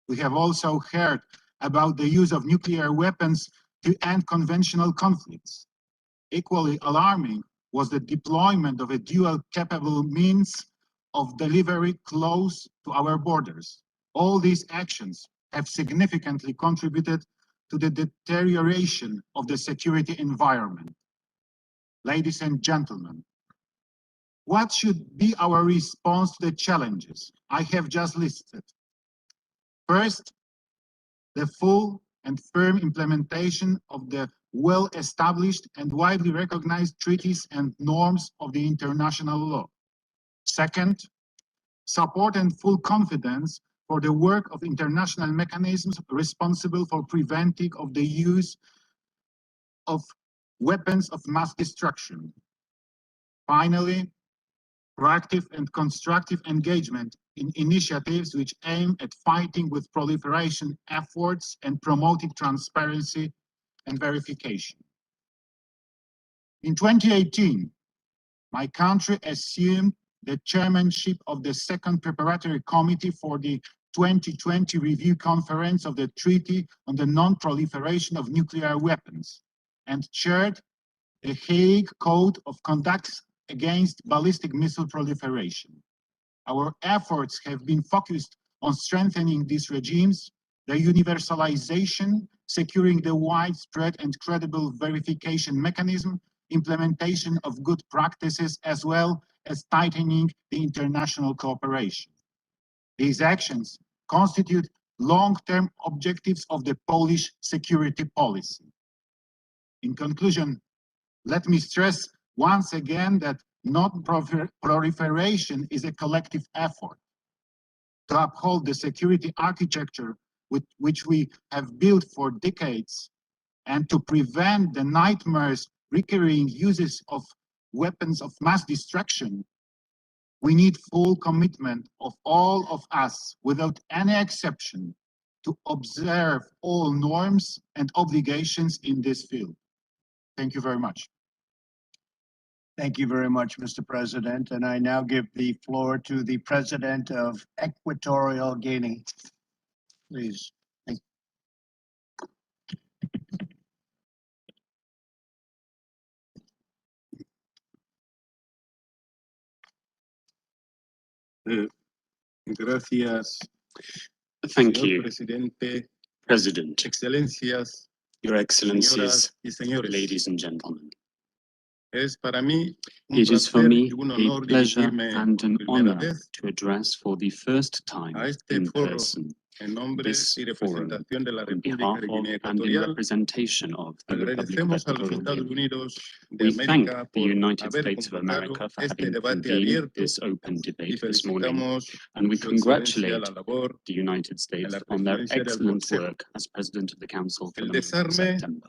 Speaker 9: We have also heard about the use of nuclear weapons to end conventional conflicts. Equally alarming was the deployment of a dual capable means of delivery close to our borders. All these actions have significantly contributed to the deterioration of the security environment. Ladies and gentlemen, what should be our response to the challenges I have just listed? First, the full and firm implementation of the well-established and widely recognized treaties and norms of the international law. Second, support and full confidence for the work of international mechanisms responsible for preventing of the use of weapons of mass destruction. Finally, proactive and constructive engagement in initiatives which aim at fighting with proliferation efforts and promoting transparency and verification. In 2018, my country assumed the chairmanship of the second preparatory committee for the 2020 review conference of the Treaty on the Non-Proliferation of Nuclear Weapons and chaired the Hague Code of Conduct against ballistic missile proliferation. Our efforts have been focused on strengthening these regimes, their universalization, securing the widespread and credible verification mechanism, implementation of good practices, as well as tightening the international cooperation. These actions constitute long-term objectives of the Polish security policy. In conclusion, let me stress once again that non-proliferation is a collective effort to uphold the security architecture which we have built for decades and to prevent the nightmares recurring uses of weapons of mass destruction. We need full commitment of all of us, without any exception, to observe all norms and obligations in this field. Thank you very much.
Speaker 3: Thank you very much, Mr. President. And I now give the floor to the President of Equatorial Guinea. Please.
Speaker 10: Gracias.
Speaker 11: Thank you,
Speaker 10: Presidente,
Speaker 11: President,
Speaker 10: Excelencias,
Speaker 11: Your Excellencies,
Speaker 10: y señores.
Speaker 11: ladies and gentlemen.
Speaker 10: Es para mí un
Speaker 11: It is for
Speaker 10: placer
Speaker 11: me
Speaker 10: y un
Speaker 11: a
Speaker 10: honor
Speaker 11: pleasure
Speaker 10: dirigirme
Speaker 11: and an
Speaker 10: por primera
Speaker 11: honor
Speaker 10: vez
Speaker 11: to address for the first time
Speaker 10: a este
Speaker 11: in
Speaker 10: foro
Speaker 11: person
Speaker 10: en nombre
Speaker 11: this
Speaker 10: y
Speaker 11: forum
Speaker 10: representación de la
Speaker 11: on
Speaker 10: República
Speaker 11: behalf
Speaker 10: de
Speaker 11: of
Speaker 10: Guinea
Speaker 11: and in
Speaker 10: Ecuatorial.
Speaker 11: representation of the Republic of
Speaker 10: Agradecemos a los
Speaker 11: Equatorial
Speaker 10: Estados
Speaker 11: Guinea.
Speaker 10: Unidos de
Speaker 11: We thank
Speaker 10: América
Speaker 11: the
Speaker 10: por
Speaker 11: United
Speaker 10: haber
Speaker 11: States of
Speaker 10: convocado
Speaker 11: America for
Speaker 10: este
Speaker 11: having
Speaker 10: debate
Speaker 11: convened
Speaker 10: abierto
Speaker 11: this open
Speaker 10: y
Speaker 11: debate this morning,
Speaker 10: felicitamos
Speaker 11: and we
Speaker 10: Su Excelencia
Speaker 11: congratulate
Speaker 10: la labor
Speaker 11: the United
Speaker 10: en
Speaker 11: States
Speaker 10: la
Speaker 11: on their
Speaker 10: presidencia del
Speaker 11: excellent
Speaker 10: Consejo.
Speaker 11: work as President of the Council for
Speaker 10: El
Speaker 11: the month of
Speaker 10: desarme
Speaker 11: September.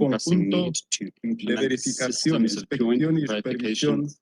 Speaker 10: conjunto
Speaker 11: need to
Speaker 10: de
Speaker 11: implement
Speaker 10: verificación,
Speaker 11: systems of joint
Speaker 10: inspección y
Speaker 11: verification
Speaker 10: supervisión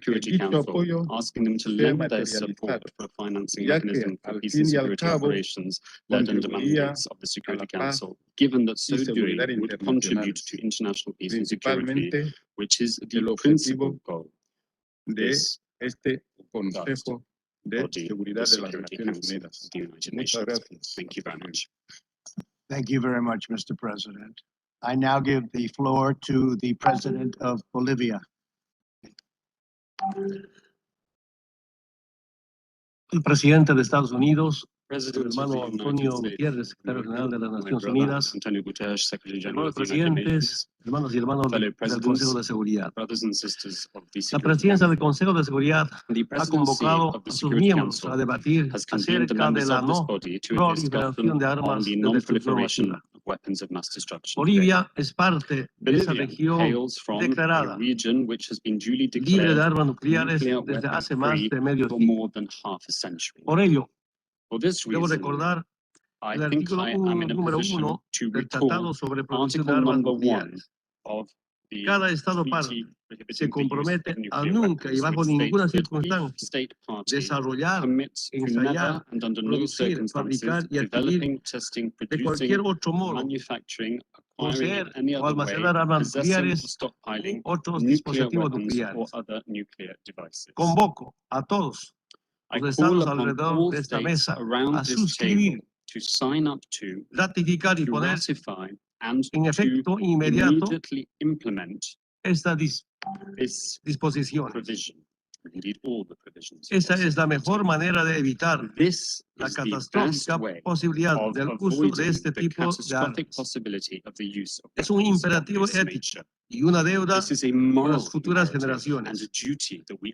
Speaker 10: Security Council, asking them to lend their support for a financing mechanism for peace and security operations led under mandates of the Security Council, given that so doing would contribute to international peace and security, which is the principal goal of this Consejo body of the Security Council of the United Nations. Thank you very much.
Speaker 3: Thank you very much, Mr. President. I now give the floor to the President of Bolivia. El presidente de Estados Unidos, el hermano Antonio Gutiérrez, secretario general de las Naciones Unidas, hermanos presidentes, hermanos y hermanos del Consejo de Seguridad. La presidencia del Consejo de Seguridad ha convocado a sus miembros a debatir acerca de la no proliferación de armas de destrucción masiva. Bolivia es parte de esa región declarada libre de armas nucleares desde hace más de medio siglo. Por ello, debo recordar el artículo número 1 del Tratado sobre Prohibición de Armas Nucleares. Cada Estado parte se compromete a nunca y bajo ninguna circunstancia desarrollar, ensayar, producir, fabricar y adquirir de cualquier otro modo, poseer o almacenar armas nucleares u otros dispositivos nucleares. Convoco a todos los estados alrededor de esta mesa a suscribir, ratificar y poner en efecto inmediato esta disposición. Esa es la mejor manera de evitar la catastrófica posibilidad del uso de este tipo de armas. Es un imperativo ético y una deuda con las futuras generaciones.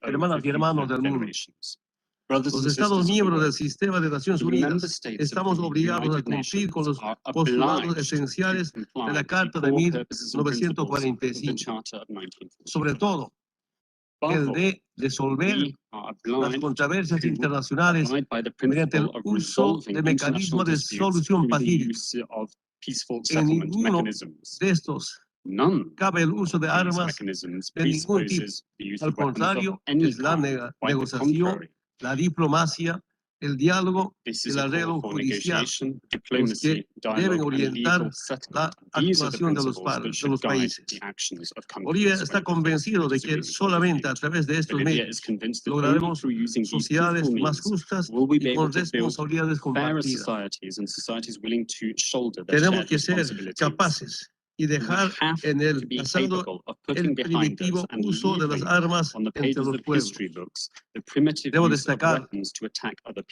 Speaker 3: Hermanas y hermanos del mundo, los Estados miembros del sistema de Naciones Unidas estamos obligados a cumplir con los postulados esenciales de la Carta de 1945, sobre todo el de resolver las controversias internacionales mediante el uso de mecanismos de solución pacífica. En ninguno de estos cabe el uso de armas de ningún tipo. Al contrario, es la negociación, la diplomacia, el diálogo y el arreglo judicial los que deben orientar la actuación de los países. Bolivia está convencido de que solamente a través de estos medios lograremos sociedades más justas y con responsabilidades compartidas. Tenemos que ser capaces y dejar en el pasado el primitivo uso de las armas entre los pueblos. Debo destacar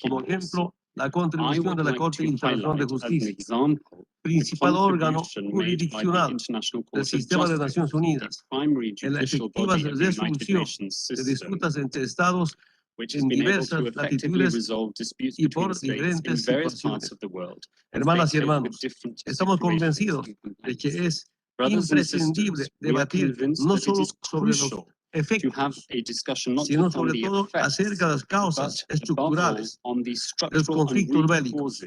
Speaker 3: como ejemplo la contribución de la Corte Internacional de Justicia, principal órgano jurisdiccional del sistema de Naciones Unidas, en la efectiva resolución de disputas entre estados en diversas latitudes y por diferentes situaciones. Hermanas y hermanos, estamos convencidos de que es imprescindible debatir no solo sobre los efectos, sino sobre todo acerca de las causas estructurales de los conflictos bélicos,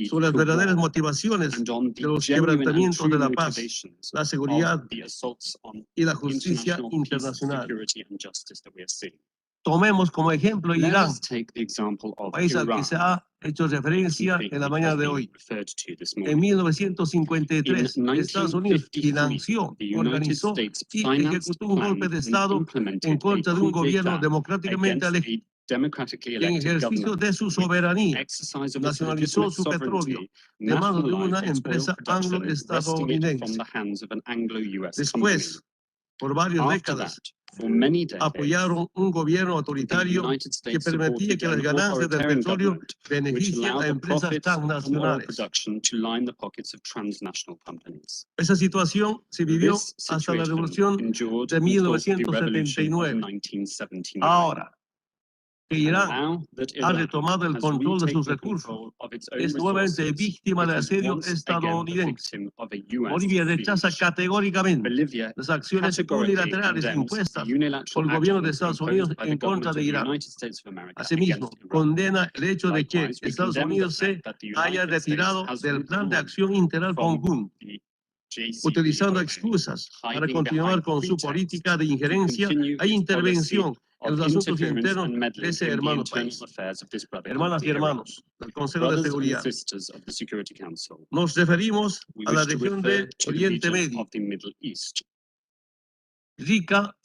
Speaker 3: sobre las verdaderas motivaciones de los quebrantamientos de la paz, la seguridad y la justicia internacional. Tomemos como ejemplo Irán, país al que se ha hecho referencia en la mañana de hoy. En 1953, Estados Unidos financió, organizó y ejecutó un golpe de Estado en contra de un gobierno democráticamente elegido, que en ejercicio de su soberanía nacionalizó su petróleo de manos de una empresa anglo-estadounidense. Después, por varias décadas, apoyaron un gobierno autoritario que permitía que las ganancias del petróleo beneficien a empresas transnacionales. Esa situación se vivió hasta la revolución de 1979. Ahora que Irán ha retomado el control de sus recursos, es nuevamente víctima del asedio estadounidense. Bolivia rechaza categóricamente las acciones unilaterales impuestas por el gobierno de Estados Unidos en contra de Irán. Asimismo, condena el hecho de que Estados Unidos se haya retirado del Plan de Acción Integral Conjunto, utilizando excusas para continuar con su política de injerencia e intervención en los asuntos internos de ese hermano país. Hermanas y hermanos del Consejo de Seguridad, nos referimos a la región de Oriente Medio, rica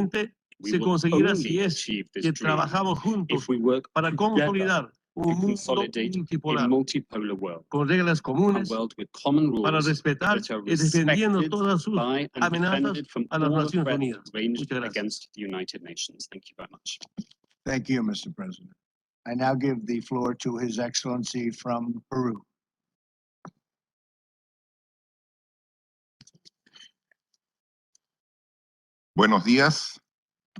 Speaker 13: solamente
Speaker 10: We
Speaker 13: se
Speaker 10: will
Speaker 13: conseguirá
Speaker 10: only
Speaker 13: si es
Speaker 10: achieve this
Speaker 13: que
Speaker 10: dream
Speaker 13: trabajamos
Speaker 10: if
Speaker 13: juntos
Speaker 10: we work
Speaker 13: para
Speaker 10: together
Speaker 13: consolidar
Speaker 10: to
Speaker 13: un mundo
Speaker 10: consolidate a
Speaker 13: multipolar
Speaker 10: multipolar world,
Speaker 13: con reglas
Speaker 10: a
Speaker 13: comunes
Speaker 10: world with common
Speaker 13: para
Speaker 10: rules
Speaker 13: respetar
Speaker 10: that are
Speaker 13: y defendiendo
Speaker 10: respected
Speaker 13: todas sus
Speaker 10: by and
Speaker 13: amenazas
Speaker 10: defended from
Speaker 13: a las
Speaker 10: all the
Speaker 13: Naciones
Speaker 10: threats
Speaker 13: Unidas.
Speaker 10: ranged
Speaker 13: Muchas gracias.
Speaker 10: against the United Nations. Thank you very much.
Speaker 3: Thank you, Mr. President. I now give the floor to His Excellency from Peru.
Speaker 14: Buenos días.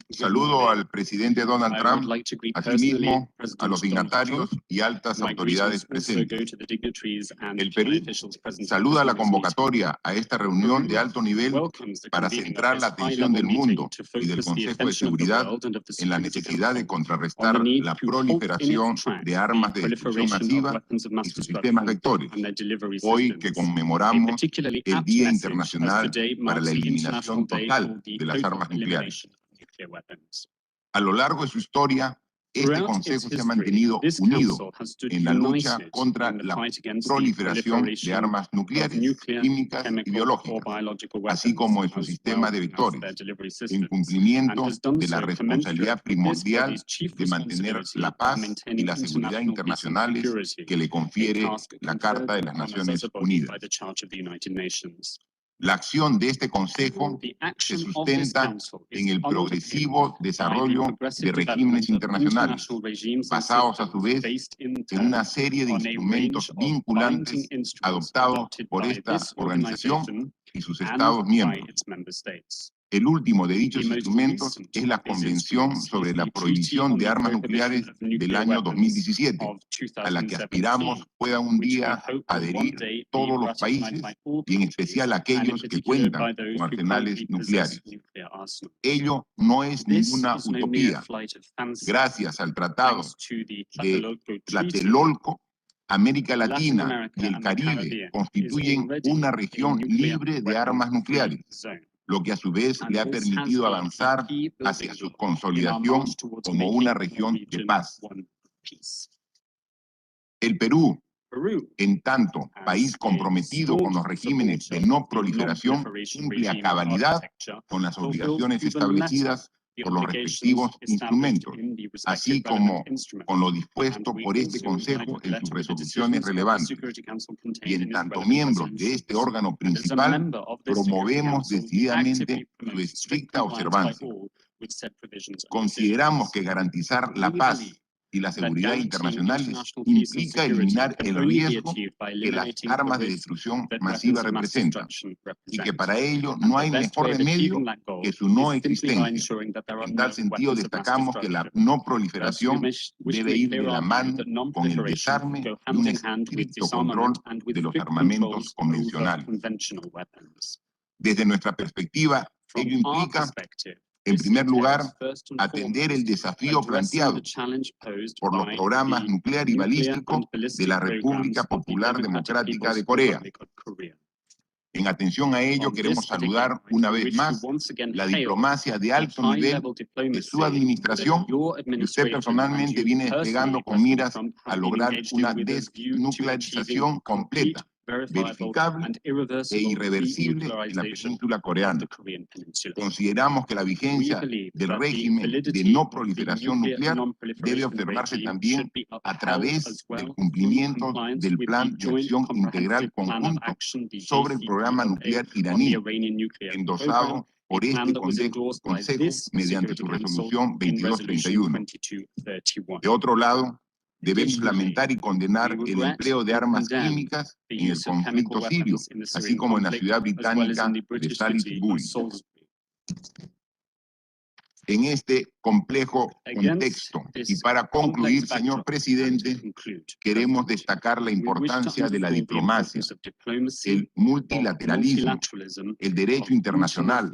Speaker 14: Saludo al presidente Donald
Speaker 10: I would
Speaker 14: Trump,
Speaker 10: like to greet
Speaker 14: asimismo
Speaker 10: personally
Speaker 14: a los
Speaker 10: President Donald
Speaker 14: dignatarios
Speaker 10: Trump.
Speaker 14: y altas
Speaker 10: My
Speaker 14: autoridades
Speaker 10: greetings also go
Speaker 14: presentes.
Speaker 10: to the dignitaries and
Speaker 14: El
Speaker 10: high
Speaker 14: Perú
Speaker 10: officials present at
Speaker 14: saluda la
Speaker 10: this meeting.
Speaker 14: convocatoria a esta reunión de alto nivel
Speaker 10: Welcomes the
Speaker 14: para
Speaker 10: convening of
Speaker 14: centrar la
Speaker 10: this
Speaker 14: atención
Speaker 10: high-level
Speaker 14: del
Speaker 10: meeting
Speaker 14: mundo
Speaker 10: to
Speaker 14: y del
Speaker 10: focus the
Speaker 14: Consejo de
Speaker 10: attention of the
Speaker 14: Seguridad
Speaker 10: world and of the
Speaker 14: en la
Speaker 10: Security
Speaker 14: necesidad de
Speaker 10: Council on
Speaker 14: contrarrestar
Speaker 10: the need
Speaker 14: la
Speaker 10: to halt in
Speaker 14: proliferación
Speaker 10: its tracks
Speaker 14: de
Speaker 10: the
Speaker 14: armas de destrucción
Speaker 10: proliferation of
Speaker 14: masiva
Speaker 10: weapons of mass
Speaker 14: y sus
Speaker 10: destruction
Speaker 14: sistemas vectores.
Speaker 10: and their delivery
Speaker 14: Hoy que
Speaker 10: systems. A
Speaker 14: conmemoramos
Speaker 10: particularly
Speaker 14: el
Speaker 10: apt
Speaker 14: Día
Speaker 10: message as
Speaker 14: Internacional
Speaker 10: today
Speaker 14: para
Speaker 10: marks
Speaker 14: la
Speaker 10: the International
Speaker 14: Eliminación
Speaker 10: Day
Speaker 14: Total
Speaker 10: for the
Speaker 14: de las
Speaker 10: total
Speaker 14: Armas Nucleares.
Speaker 10: elimination of nuclear weapons.
Speaker 14: A lo largo de su historia, este Consejo se ha mantenido unido en la lucha contra la proliferación de armas nucleares, químicas y biológicas, así como en su sistema de vectores, en cumplimiento de la responsabilidad primordial de mantener la paz y la seguridad internacionales que le confiere la Carta de las Naciones Unidas. La acción de este Consejo se sustenta en el progresivo desarrollo de regímenes internacionales, basados a su vez en una serie de instrumentos vinculantes adoptados por esta organización y sus Estados miembros. El último de dichos instrumentos es la Convención sobre la Prohibición de Armas Nucleares del año 2017, a la que aspiramos puedan un día adherir todos los países y en especial aquellos que cuentan con arsenales nucleares. Ello no es ninguna utopía. Gracias al Tratado de Tlatelolco, América Latina y el Caribe constituyen una región libre de armas nucleares, lo que a su vez le ha permitido avanzar hacia su consolidación como una región de paz. El Perú, en tanto país comprometido con los regímenes de no proliferación, cumple a cabalidad con las obligaciones establecidas por los respectivos instrumentos, así como con lo dispuesto por este Consejo en sus resoluciones relevantes. Y en tanto miembros de este órgano principal, promovemos decididamente su estricta observancia. Consideramos que garantizar la paz y la seguridad internacionales implica eliminar el riesgo que las armas de destrucción masiva representan, y que para ello no hay mejor remedio que su no existencia. En tal sentido, destacamos que la no proliferación debe ir de la mano con el desarme y un estricto control de los armamentos convencionales. Desde nuestra perspectiva, ello implica, en primer lugar, atender el desafío planteado por los programas nuclear y balístico de la República Popular Democrática de Corea. En atención a ello, queremos saludar una vez más la diplomacia de alto nivel de su administración, que usted personalmente viene desplegando con miras a lograr una desnuclearización completa, verificable e irreversible en la península coreana. Consideramos que la vigencia del régimen de no proliferación nuclear debe observarse también a través del cumplimiento del Plan de Acción Integral Conjunto sobre el programa nuclear iraní, endosado por este Consejo mediante su resolución 2231. De otro lado, debemos lamentar y condenar el empleo de armas químicas en el conflicto sirio, así como en la ciudad británica de Salisbury. En este complejo contexto, y para concluir, señor presidente, queremos destacar la importancia de la diplomacia, el multilateralismo, el derecho internacional,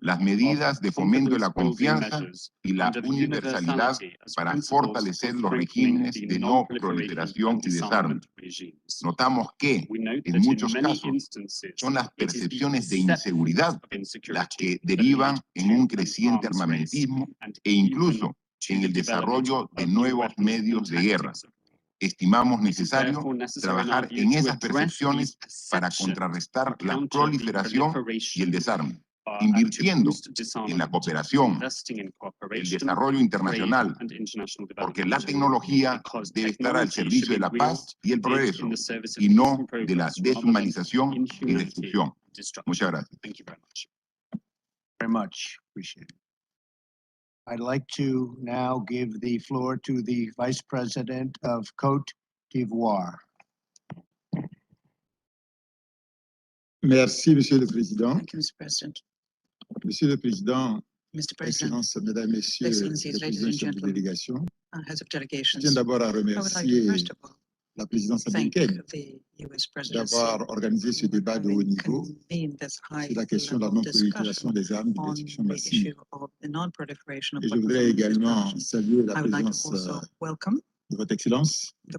Speaker 14: las medidas de fomento de la confianza y la universalidad para fortalecer los regímenes de no proliferación y desarme. Notamos que, en muchos casos, son las percepciones de inseguridad las que derivan en un creciente armamentismo e incluso en el desarrollo de nuevos medios de guerra. Estimamos necesario trabajar en esas percepciones para contrarrestar la proliferación y el desarme, invirtiendo en la cooperación, el desarrollo internacional, porque la tecnología debe estar al servicio de la paz y el progreso, y no de la deshumanización y destrucción. Muchas gracias.
Speaker 3: Very much. Appreciate it. I'd like to now give the floor to the Vice President of Côte d'Ivoire.
Speaker 13: Merci, Monsieur le Président.
Speaker 16: Thank you, Mr. President.
Speaker 13: Monsieur le Président,
Speaker 16: Mr. President,
Speaker 13: Excellences, Mesdames, Messieurs
Speaker 16: Excellencies,
Speaker 13: les
Speaker 16: ladies and
Speaker 13: présidents chefs de
Speaker 16: gentlemen,
Speaker 13: délégation,
Speaker 16: heads of
Speaker 13: je
Speaker 16: delegations,
Speaker 13: tiens d'abord à
Speaker 16: I would like
Speaker 13: remercier
Speaker 16: to first of all
Speaker 13: la présidence
Speaker 16: thank
Speaker 13: américaine
Speaker 16: the U.S. presidency
Speaker 13: d'avoir organisé ce débat de haut niveau
Speaker 16: convened this high
Speaker 13: sur la question de la
Speaker 16: level
Speaker 13: non-prolifération
Speaker 16: discussion
Speaker 13: des armes de
Speaker 16: on
Speaker 13: destruction
Speaker 16: the
Speaker 13: massive.
Speaker 16: issue of the non-proliferation of
Speaker 13: Et je
Speaker 16: weapons of
Speaker 13: voudrais
Speaker 16: mass
Speaker 13: également
Speaker 16: destruction.
Speaker 13: saluer la
Speaker 16: I would like to
Speaker 13: présence
Speaker 16: also welcome
Speaker 13: de Votre Excellence,
Speaker 16: the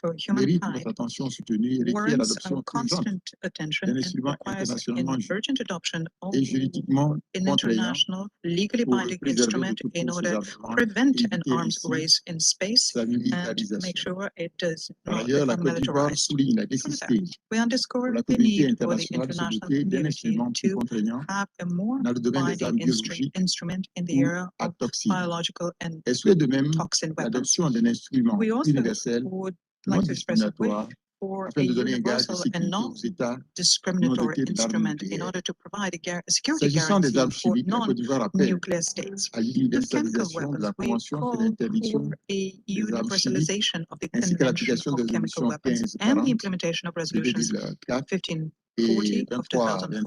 Speaker 16: for
Speaker 9: mérite
Speaker 16: humankind
Speaker 9: notre attention soutenue et requiert
Speaker 16: warrants
Speaker 9: l'adoption
Speaker 16: our
Speaker 9: urgente
Speaker 16: constant attention
Speaker 9: d'un
Speaker 16: and
Speaker 9: instrument
Speaker 16: requires an
Speaker 9: internationalement
Speaker 16: urgent adoption of
Speaker 9: et juridiquement
Speaker 16: an
Speaker 9: contraignant
Speaker 16: international, legally
Speaker 9: pour
Speaker 16: binding
Speaker 9: préserver de
Speaker 16: instrument
Speaker 9: toute
Speaker 16: in
Speaker 9: course aux
Speaker 16: order to
Speaker 9: armements
Speaker 16: prevent
Speaker 9: et
Speaker 16: an
Speaker 9: éviter
Speaker 16: arms
Speaker 9: ainsi
Speaker 16: race in space
Speaker 9: sa
Speaker 16: and make
Speaker 9: militarisation.
Speaker 16: sure it does
Speaker 9: Par
Speaker 16: not
Speaker 9: ailleurs, la
Speaker 16: become
Speaker 9: Côte d'Ivoire
Speaker 16: militarized.
Speaker 9: souligne la
Speaker 16: Further,
Speaker 9: nécessité
Speaker 16: we underscore
Speaker 9: pour la
Speaker 16: the
Speaker 9: communauté
Speaker 16: need for the
Speaker 9: internationale de se
Speaker 16: international
Speaker 9: doter d'un
Speaker 16: community
Speaker 9: instrument plus
Speaker 16: to
Speaker 9: contraignant
Speaker 16: have a more
Speaker 9: dans le domaine des armes
Speaker 16: binding
Speaker 9: biologiques
Speaker 16: instrument in the
Speaker 9: ou
Speaker 16: area
Speaker 9: à
Speaker 16: of
Speaker 9: toxines.
Speaker 16: biological and
Speaker 9: Elle souhaite de même
Speaker 16: toxin weapons.
Speaker 9: l'adoption d'un instrument
Speaker 16: We also
Speaker 9: universel,
Speaker 16: would
Speaker 9: non
Speaker 16: like to express a wish
Speaker 9: discriminatoire,
Speaker 16: for
Speaker 9: afin
Speaker 16: a
Speaker 9: de donner un gage de
Speaker 16: universal and
Speaker 9: sécurité aux États non
Speaker 16: non-discriminatory
Speaker 9: dotés d'armes
Speaker 16: instrument in
Speaker 9: nucléaires.
Speaker 16: order to provide a security
Speaker 9: S'agissant des armes
Speaker 16: guarantee for
Speaker 9: chimiques, la Côte d'Ivoire appelle
Speaker 16: non-nuclear states.
Speaker 9: à
Speaker 16: On chemical
Speaker 9: l'universalisation de la
Speaker 16: weapons, we
Speaker 9: Convention sur
Speaker 16: call
Speaker 9: l'interdiction
Speaker 16: for a
Speaker 9: des armes chimiques
Speaker 16: universalization of the
Speaker 9: ainsi qu'à
Speaker 16: Convention
Speaker 9: l'application
Speaker 16: of
Speaker 9: de
Speaker 16: Chemical
Speaker 9: résolution
Speaker 16: Weapons and the
Speaker 9: 1540
Speaker 16: implementation of
Speaker 9: de
Speaker 16: resolutions
Speaker 9: 2004
Speaker 16: 40
Speaker 13: et
Speaker 16: of
Speaker 13: 23-25 de
Speaker 16: and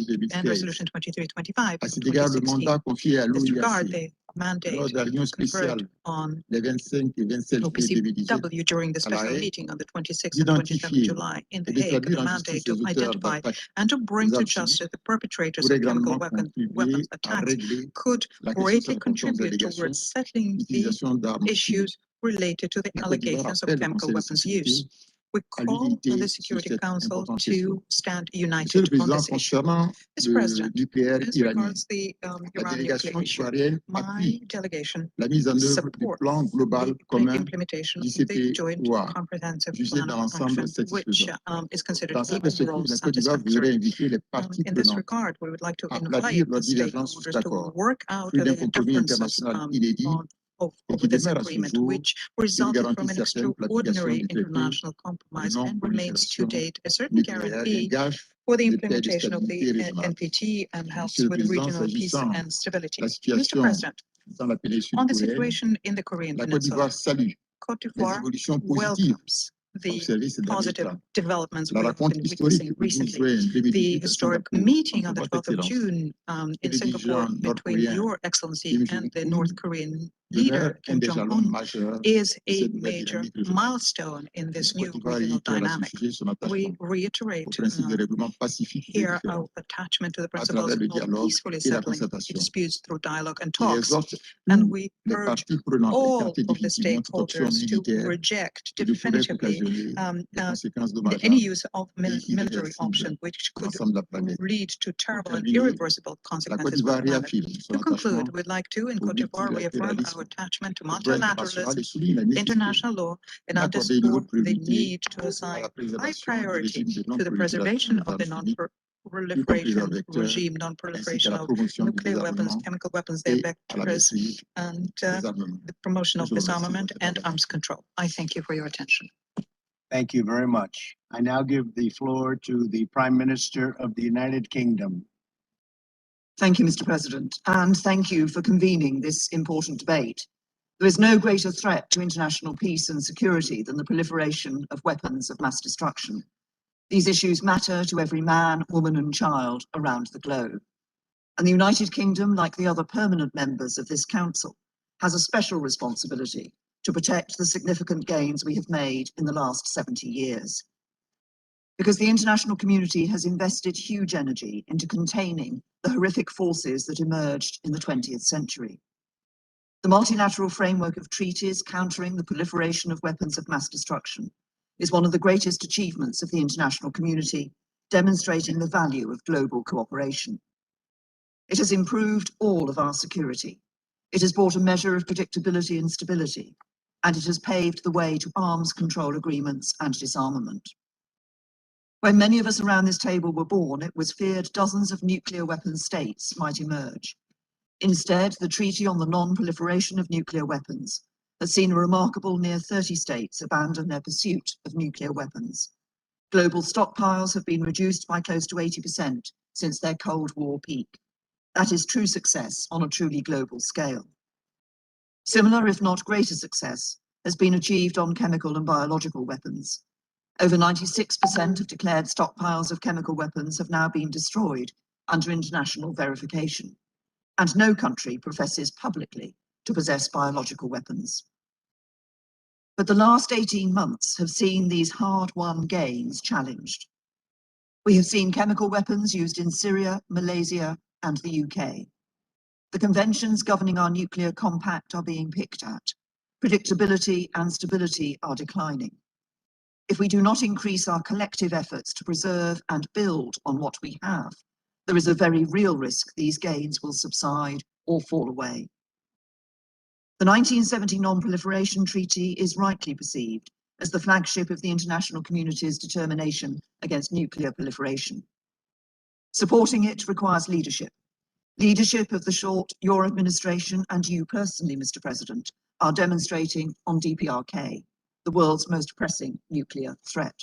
Speaker 13: 2016.
Speaker 16: Resolution 2325
Speaker 13: À
Speaker 16: of
Speaker 13: cet égard, le
Speaker 16: 2016.
Speaker 13: mandat confié à
Speaker 16: This regard,
Speaker 13: l'OIAC
Speaker 16: the mandate
Speaker 13: lors de la réunion
Speaker 16: conferred
Speaker 13: spéciale
Speaker 16: on
Speaker 13: les 25 et 27 juillet 2017
Speaker 16: OPCW during the
Speaker 13: à La
Speaker 16: special
Speaker 13: Haye,
Speaker 16: meeting on the 26th and 27th
Speaker 13: d'identifier
Speaker 16: July in
Speaker 13: et
Speaker 16: The Hague,
Speaker 13: d'établir
Speaker 16: the
Speaker 13: en justice
Speaker 16: mandate
Speaker 13: les
Speaker 16: to
Speaker 13: auteurs
Speaker 16: identify
Speaker 13: d'attaques
Speaker 16: and to bring
Speaker 13: aux
Speaker 16: to
Speaker 13: armes
Speaker 16: justice
Speaker 13: chimiques
Speaker 16: the perpetrators
Speaker 13: pourrait
Speaker 16: of chemical
Speaker 13: grandement contribuer
Speaker 16: weapons
Speaker 13: à
Speaker 16: attacks
Speaker 13: régler
Speaker 16: could
Speaker 13: la question
Speaker 16: greatly
Speaker 13: sans
Speaker 16: contribute
Speaker 13: allégations
Speaker 16: towards settling the
Speaker 13: d'utilisation d'armes chimiques.
Speaker 16: issues related to the
Speaker 13: La Côte d'Ivoire
Speaker 16: allegations of
Speaker 13: appelle le
Speaker 16: chemical
Speaker 13: Conseil de
Speaker 16: weapons
Speaker 13: sécurité
Speaker 16: use. We
Speaker 13: à
Speaker 16: call on
Speaker 13: l'unité
Speaker 16: the
Speaker 13: sur
Speaker 16: Security
Speaker 13: cette
Speaker 16: Council
Speaker 13: importante question.
Speaker 16: to stand
Speaker 13: Monsieur le
Speaker 16: united on
Speaker 13: Président,
Speaker 16: this issue.
Speaker 13: concernant
Speaker 16: Mr.
Speaker 13: le
Speaker 16: President,
Speaker 13: nucléaire
Speaker 16: as
Speaker 13: iranien,
Speaker 16: regards the
Speaker 13: la
Speaker 16: Iran
Speaker 13: délégation
Speaker 16: nuclear issue,
Speaker 13: ivoirienne
Speaker 16: my
Speaker 13: appuie
Speaker 16: delegation
Speaker 13: la mise en œuvre du
Speaker 16: supports
Speaker 13: plan global
Speaker 16: the
Speaker 13: commun
Speaker 16: implementation of the joint
Speaker 13: JCPOA,
Speaker 16: comprehensive
Speaker 13: jugé
Speaker 16: plan
Speaker 13: dans
Speaker 16: of
Speaker 13: l'ensemble
Speaker 16: action, which
Speaker 13: satisfaisant.
Speaker 16: is considered
Speaker 13: Dans
Speaker 16: to
Speaker 13: cette
Speaker 16: be overall
Speaker 13: perspective, la Côte d'Ivoire voudrait
Speaker 16: satisfactory.
Speaker 13: inviter les parties
Speaker 16: In this
Speaker 13: prenantes
Speaker 16: regard, we would like to
Speaker 13: à
Speaker 16: invite
Speaker 13: aplatir
Speaker 16: the
Speaker 13: leurs divergences
Speaker 16: stakeholders
Speaker 13: jusqu'à
Speaker 16: to
Speaker 13: accord,
Speaker 16: work out
Speaker 13: fruit d'un
Speaker 16: their
Speaker 13: compromis
Speaker 16: differences
Speaker 13: international inédit
Speaker 16: of
Speaker 13: et qui
Speaker 16: this
Speaker 13: demeure à ce
Speaker 16: agreement,
Speaker 13: jour
Speaker 16: which
Speaker 13: une
Speaker 16: resulted
Speaker 13: garantie
Speaker 16: from an
Speaker 13: certaine pour l'application
Speaker 16: extraordinary
Speaker 13: du traité
Speaker 16: international
Speaker 13: de
Speaker 16: compromise and remains to
Speaker 13: non-prolifération
Speaker 16: date a certain
Speaker 13: nucléaire et
Speaker 16: guarantee
Speaker 13: gage
Speaker 16: for the
Speaker 13: de paix et de
Speaker 16: implementation of
Speaker 13: stabilité
Speaker 16: the
Speaker 13: régionale.
Speaker 16: NPT and helps
Speaker 13: Monsieur le
Speaker 16: with
Speaker 13: Président,
Speaker 16: regional peace
Speaker 13: s'agissant
Speaker 16: and stability.
Speaker 13: de la
Speaker 16: Mr.
Speaker 13: situation
Speaker 16: President,
Speaker 13: dans la péninsule
Speaker 16: on the
Speaker 13: coréenne,
Speaker 16: situation in the Korean
Speaker 13: la Côte
Speaker 16: Peninsula,
Speaker 13: d'Ivoire salue
Speaker 16: Côte
Speaker 13: les
Speaker 16: d'Ivoire
Speaker 13: évolutions positives
Speaker 16: welcomes the
Speaker 13: observées ces derniers
Speaker 16: positive
Speaker 13: temps.
Speaker 16: developments
Speaker 13: La
Speaker 16: we have
Speaker 13: rencontre
Speaker 16: been
Speaker 13: historique
Speaker 16: witnessing
Speaker 13: du 12
Speaker 16: recently.
Speaker 13: juin
Speaker 16: The
Speaker 13: 2018 à
Speaker 16: historic
Speaker 13: Singapour,
Speaker 16: meeting
Speaker 13: entre
Speaker 16: on the
Speaker 13: votre
Speaker 16: 12th of
Speaker 13: Excellence
Speaker 16: June
Speaker 13: et
Speaker 16: in
Speaker 13: le
Speaker 16: Singapore
Speaker 13: dirigeant
Speaker 16: between
Speaker 13: nord-coréen
Speaker 16: Your
Speaker 13: Kim
Speaker 16: Excellency and the
Speaker 13: Jong-un
Speaker 16: North Korean
Speaker 13: demeure
Speaker 16: leader
Speaker 13: un
Speaker 16: Kim
Speaker 13: des jalons
Speaker 16: Jong-un
Speaker 13: majeurs
Speaker 16: is
Speaker 13: de
Speaker 16: a
Speaker 13: cette nouvelle
Speaker 16: major
Speaker 13: dynamique régionale.
Speaker 16: milestone in
Speaker 13: La
Speaker 16: this
Speaker 13: Côte
Speaker 16: new
Speaker 13: d'Ivoire
Speaker 16: regional
Speaker 13: réitère à ce
Speaker 16: dynamic.
Speaker 13: sujet son
Speaker 16: We
Speaker 13: attachement
Speaker 16: reiterate
Speaker 13: au principe de règlement pacifique des
Speaker 16: here
Speaker 13: différends
Speaker 16: our attachment to the
Speaker 13: à
Speaker 16: principles
Speaker 13: travers le
Speaker 16: of
Speaker 13: dialogue
Speaker 16: peacefully
Speaker 13: et la
Speaker 16: settling
Speaker 13: concertation
Speaker 16: disputes through dialogue and
Speaker 13: et
Speaker 16: talks.
Speaker 13: exhorte
Speaker 16: And
Speaker 13: tous
Speaker 16: we
Speaker 13: les
Speaker 16: urge
Speaker 13: parties prenantes à
Speaker 16: all
Speaker 13: écarter
Speaker 16: of the
Speaker 13: définitivement toute option
Speaker 16: stakeholders to
Speaker 13: militaire
Speaker 16: reject
Speaker 13: qui ne pourrait
Speaker 16: definitively
Speaker 13: qu'occasionner des conséquences
Speaker 16: any
Speaker 13: dommageables
Speaker 16: use of
Speaker 13: et
Speaker 16: military
Speaker 13: irréversibles
Speaker 16: option, which
Speaker 13: pour
Speaker 16: could
Speaker 13: l'ensemble de la planète.
Speaker 16: lead to
Speaker 13: Pour
Speaker 16: terrible and
Speaker 13: terminer,
Speaker 16: irreversible
Speaker 13: la Côte
Speaker 16: consequences for
Speaker 13: d'Ivoire
Speaker 16: the planet.
Speaker 13: réaffirme son
Speaker 16: To conclude,
Speaker 13: attachement
Speaker 16: we'd like to, in
Speaker 13: au
Speaker 16: Côte d'Ivoire, reaffirm
Speaker 13: multilatéralisme,
Speaker 16: our attachment to
Speaker 13: au droit international
Speaker 16: multilateralism,
Speaker 13: et souligne la nécessité
Speaker 16: international law, and
Speaker 13: d'accorder une
Speaker 16: underscore
Speaker 13: haute
Speaker 16: the
Speaker 13: priorité
Speaker 16: need to
Speaker 13: à
Speaker 16: assign
Speaker 13: la
Speaker 16: high
Speaker 13: préservation du
Speaker 16: priority
Speaker 13: régime de
Speaker 16: to the
Speaker 13: non-prolifération
Speaker 16: preservation
Speaker 13: des
Speaker 16: of the
Speaker 13: armes chimiques, tout comme les
Speaker 16: non-proliferation
Speaker 13: vecteurs,
Speaker 16: regime,
Speaker 13: ainsi qu'à
Speaker 16: non-proliferation
Speaker 13: la
Speaker 16: of
Speaker 13: promotion du
Speaker 16: nuclear weapons,
Speaker 13: désarmement
Speaker 16: chemical weapons, their
Speaker 13: et à la
Speaker 16: vectors,
Speaker 13: maîtrise
Speaker 16: and
Speaker 13: des armements.
Speaker 16: the promotion of
Speaker 13: Je vous remercie de
Speaker 16: disarmament
Speaker 13: votre
Speaker 16: and
Speaker 13: attention.
Speaker 16: arms control. I thank you for your attention.
Speaker 3: Thank you very much. I now give the floor to the Prime Minister of the United Kingdom.
Speaker 6: Thank you, Mr. President, and thank you for convening this important debate. There is no greater threat to international peace and security than the proliferation of weapons of mass destruction. These issues matter to every man, woman, and child around the globe. And the United Kingdom, like the other permanent members of this Council, has a special responsibility to protect the significant gains we have made in the last 70 years. Because the international community has invested huge energy into containing the horrific forces that emerged in the 20th century. The multilateral framework of treaties countering the proliferation of weapons of mass destruction is one of the greatest achievements of the international community, demonstrating the value of global cooperation. It has improved all of our security. It has brought a measure of predictability and stability, and it has paved the way to arms control agreements and disarmament. When many of us around this table were born, it was feared dozens of nuclear weapon states might emerge. Instead, the Treaty on the Non-Proliferation of Nuclear Weapons has seen a remarkable near 30 states abandon their pursuit of nuclear weapons. Global stockpiles have been reduced by close to 80% since their Cold War peak. That is true success on a truly global scale. Similar, if not greater success, has been achieved on chemical and biological weapons. Over 96% of declared stockpiles of chemical weapons have now been destroyed under international verification. And no country professes publicly to possess biological weapons. But the last 18 months have seen these hard-won gains challenged. We have seen chemical weapons used in Syria, Malaysia, and the UK. The conventions governing our nuclear compact are being picked at. Predictability and stability are declining. If we do not increase our collective efforts to preserve and build on what we have, there is a very real risk these gains will subside or fall away. The 1970 Non-Proliferation Treaty is rightly perceived as the flagship of the international community's determination against nuclear proliferation. Supporting it requires leadership. Leadership of the short your administration and you personally, Mr. President, are demonstrating on DPRK, the world's most pressing nuclear threat.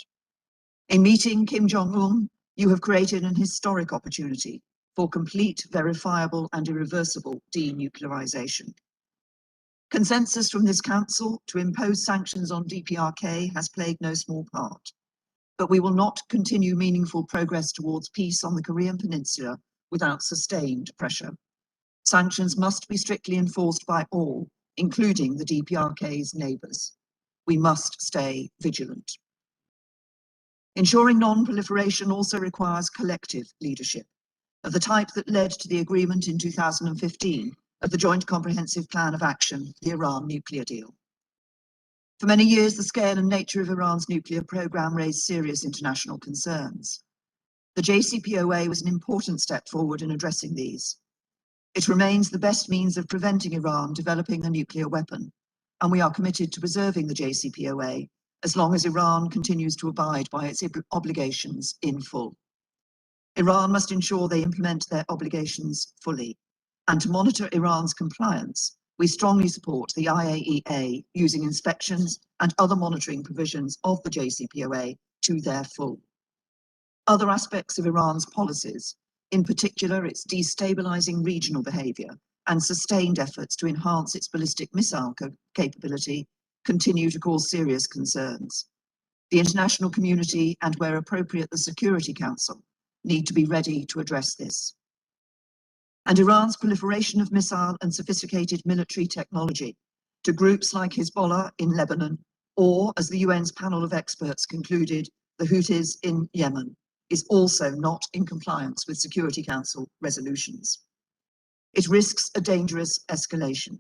Speaker 6: In meeting Kim Jong-un, you have created an historic opportunity for complete, verifiable, and irreversible denuclearization. Consensus from this Council to impose sanctions on DPRK has played no small part. But we will not continue meaningful progress towards peace on the Korean Peninsula without sustained pressure. Sanctions must be strictly enforced by all, including the DPRK's neighbours. We must stay vigilant. Ensuring non-proliferation also requires collective leadership, of the type that led to the agreement in 2015 of the Joint Comprehensive Plan of Action, the Iran nuclear deal. For many years, the scale and nature of Iran's nuclear program raised serious international concerns. The JCPOA was an important step forward in addressing these. It remains the best means of preventing Iran developing a nuclear weapon, and we are committed to preserving the JCPOA as long as Iran continues to abide by its obligations in full. Iran must ensure they implement their obligations fully, and to monitor Iran's compliance, we strongly support the IAEA using inspections and other monitoring provisions of the JCPOA to their full. Other aspects of Iran's policies, in particular its destabilizing regional behavior and sustained efforts to enhance its ballistic missile capability, continue to cause serious concerns. The international community, and where appropriate the Security Council, need to be ready to address this. And Iran's proliferation of missile and sophisticated military technology to groups like Hezbollah in Lebanon, or, as the UN's panel of experts concluded, the Houthis in Yemen, is also not in compliance with Security Council resolutions. It risks a dangerous escalation.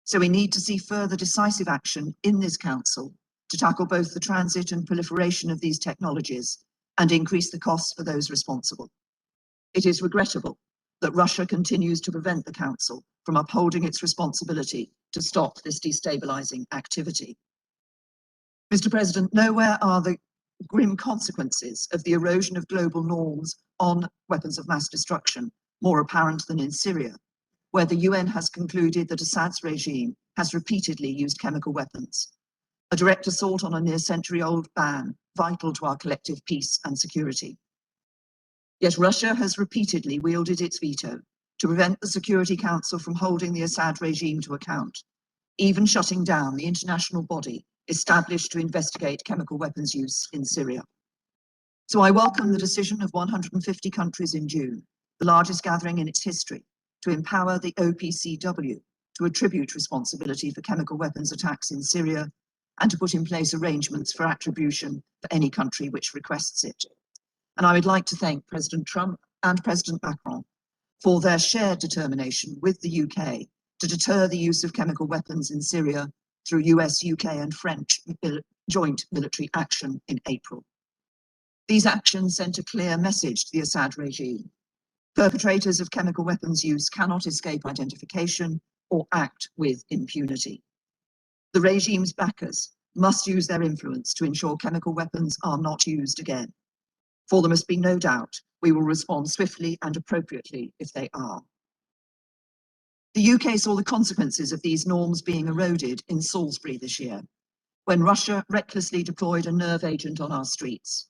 Speaker 6: So we need to see further decisive action in this Council to tackle both the transit and proliferation of these technologies and increase the costs for those responsible. It is regrettable that Russia continues to prevent the Council from upholding its responsibility to stop this destabilizing activity. Mr. President, nowhere are the grim consequences of the erosion of global norms on weapons of mass destruction more apparent than in Syria, where the UN has concluded that Assad's regime has repeatedly used chemical weapons, a direct assault on a near-century-old ban vital to our collective peace and security. Yet Russia has repeatedly wielded its veto to prevent the Security Council from holding the Assad regime to account, even shutting down the international body established to investigate chemical weapons use in Syria. So I welcome the decision of 150 countries in June, the largest gathering in its history, to empower the OPCW to attribute responsibility for chemical weapons attacks in Syria and to put in place arrangements for attribution for any country which requests it. And I would like to thank President Trump and President Macron for their shared determination with the UK to deter the use of chemical weapons in Syria through US, UK and French joint military action in April. These actions sent a clear message to the Assad regime. Perpetrators of chemical weapons use cannot escape identification or act with impunity. The regime's backers must use their influence to ensure chemical weapons are not used again. For there must be no doubt we will respond swiftly and appropriately if they are. The UK saw the consequences of these norms being eroded in Salisbury this year, when Russia recklessly deployed a nerve agent on our streets.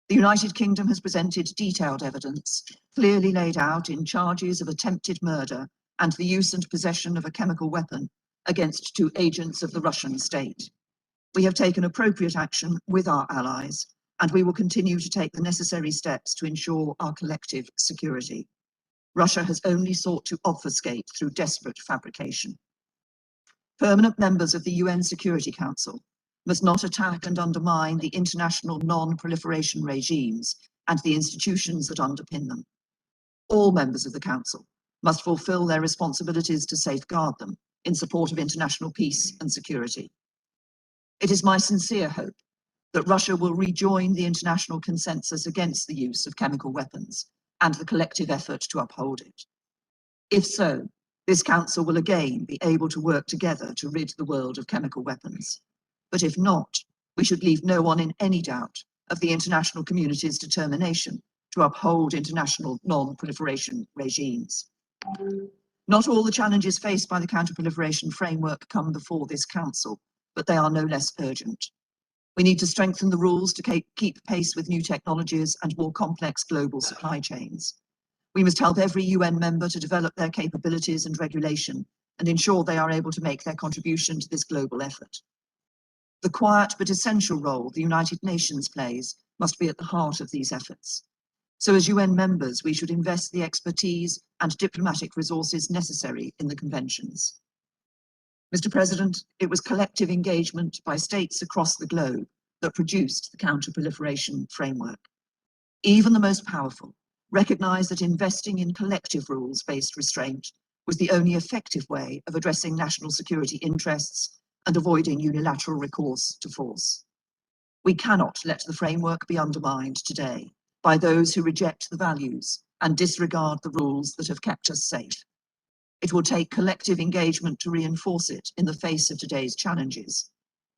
Speaker 6: The United Kingdom has presented detailed evidence, clearly laid out in charges of attempted murder and the use and possession of a chemical weapon against 2 agents of the Russian state. We have taken appropriate action with our allies, and we will continue to take the necessary steps to ensure our collective security. Russia has only sought to obfuscate through desperate fabrication. Permanent members of the UN Security Council must not attack and undermine the international non-proliferation regimes and the institutions that underpin them. All members of the Council must fulfill their responsibilities to safeguard them in support of international peace and security. It is my sincere hope that Russia will rejoin the international consensus against the use of chemical weapons and the collective effort to uphold it. If so, this Council will again be able to work together to rid the world of chemical weapons. But if not, we should leave no one in any doubt of the international community's determination to uphold international non-proliferation regimes. Not all the challenges faced by the counter-proliferation framework come before this Council, but they are no less urgent. We need to strengthen the rules to keep pace with new technologies and more complex global supply chains. We must help every UN member to develop their capabilities and regulation and ensure they are able to make their contribution to this global effort. The quiet but essential role the United Nations plays must be at the heart of these efforts. So as UN members, we should invest the expertise and diplomatic resources necessary in the conventions. Mr. President, it was collective engagement by states across the globe that produced the counter-proliferation framework. Even the most powerful recognized that investing in collective rules-based restraint was the only effective way of addressing national security interests and avoiding unilateral recourse to force. We cannot let the framework be undermined today by those who reject the values and disregard the rules that have kept us safe. It will take collective engagement to reinforce it in the face of today's challenges.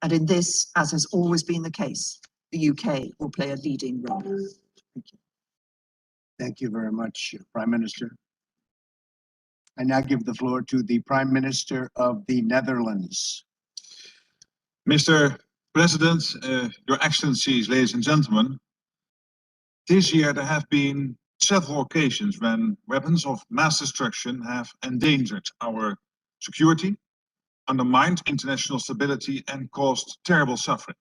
Speaker 6: And in this, as has always been the case, the UK will play a leading role. Thank you.
Speaker 3: Thank you very much, Prime Minister. I now give the floor to the Prime Minister of the Netherlands.
Speaker 8: Mr. President, Your Excellencies, ladies and gentlemen, this year there have been several occasions when weapons of mass destruction have endangered our security, undermined international stability, and caused terrible suffering.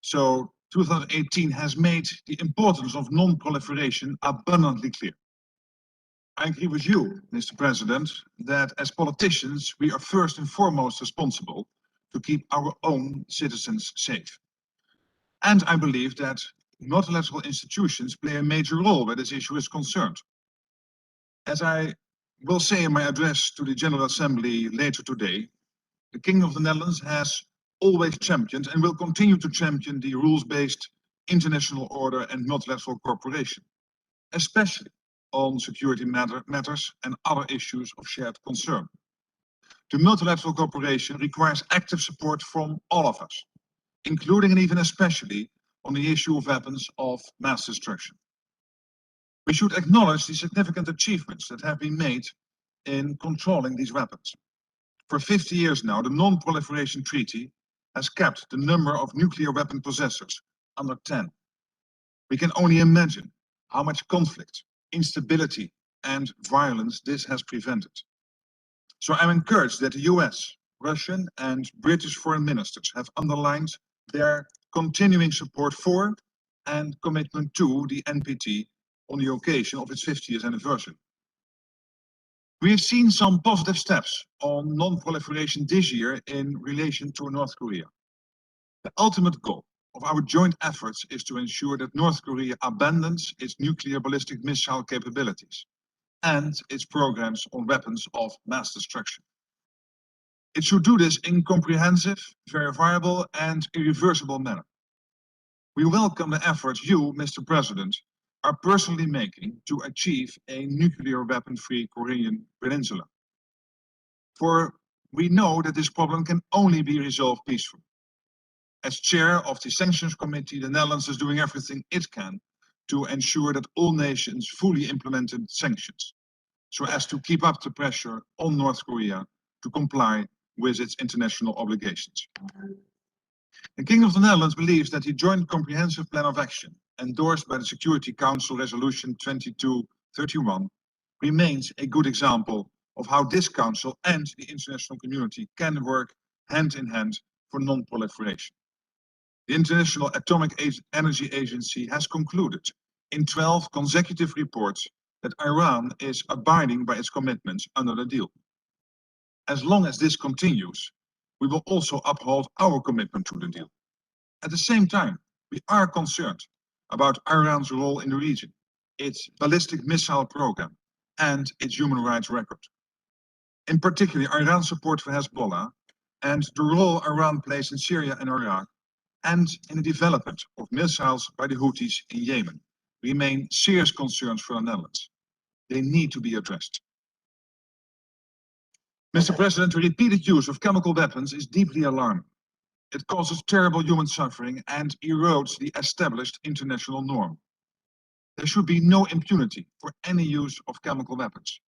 Speaker 8: So 2018 has made the importance of non-proliferation abundantly clear. I agree with you, Mr. President, that as politicians, we are first and foremost responsible to keep our own citizens safe. And I believe that multilateral institutions play a major role where this issue is concerned. As I will say in my address to the General Assembly later today, the King of the Netherlands has always championed and will continue to champion the rules-based international order and multilateral cooperation, especially on security matters and other issues of shared concern. The multilateral cooperation requires active support from all of us, including and even especially on the issue of weapons of mass destruction. We should acknowledge the significant achievements that have been made in controlling these weapons. For 50 years now, the Non-Proliferation Treaty has kept the number of nuclear weapon possessors under 10. We can only imagine how much conflict, instability, and violence this has prevented. So I'm encouraged that the US, Russian, and British foreign ministers have underlined their continuing support for and commitment to the NPT on the occasion of its 50th anniversary. We have seen some positive steps on non-proliferation this year in relation to North Korea. The ultimate goal of our joint efforts is to ensure that North Korea abandons its nuclear ballistic missile capabilities and its programs on weapons of mass destruction. It should do this in comprehensive, verifiable, and irreversible manner. We welcome the efforts you, Mr. President, are personally making to achieve a nuclear weapon-free Korean peninsula. For we know that this problem can only be resolved peacefully. As chair of the Sanctions Committee, the Netherlands is doing everything it can to ensure that all nations fully implemented sanctions, so as to keep up the pressure on North Korea to comply with its international obligations. The King of the Netherlands believes that the Joint Comprehensive Plan of Action, endorsed by the Security Council Resolution 2231, remains a good example of how this Council and the international community can work hand in hand for non-proliferation. The International Atomic Energy Agency has concluded in 12 consecutive reports that Iran is abiding by its commitments under the deal. As long as this continues, we will also uphold our commitment to the deal. At the same time, we are concerned about Iran's role in the region, its ballistic missile program, and its human rights record. In particular, Iran's support for Hezbollah and the role Iran plays in Syria and Iraq, and in the development of missiles by the Houthis in Yemen, remain serious concerns for the Netherlands. They need to be addressed. Mr. President, the repeated use of chemical weapons is deeply alarming. It causes terrible human suffering and erodes the established international norm. There should be no impunity for any use of chemical weapons,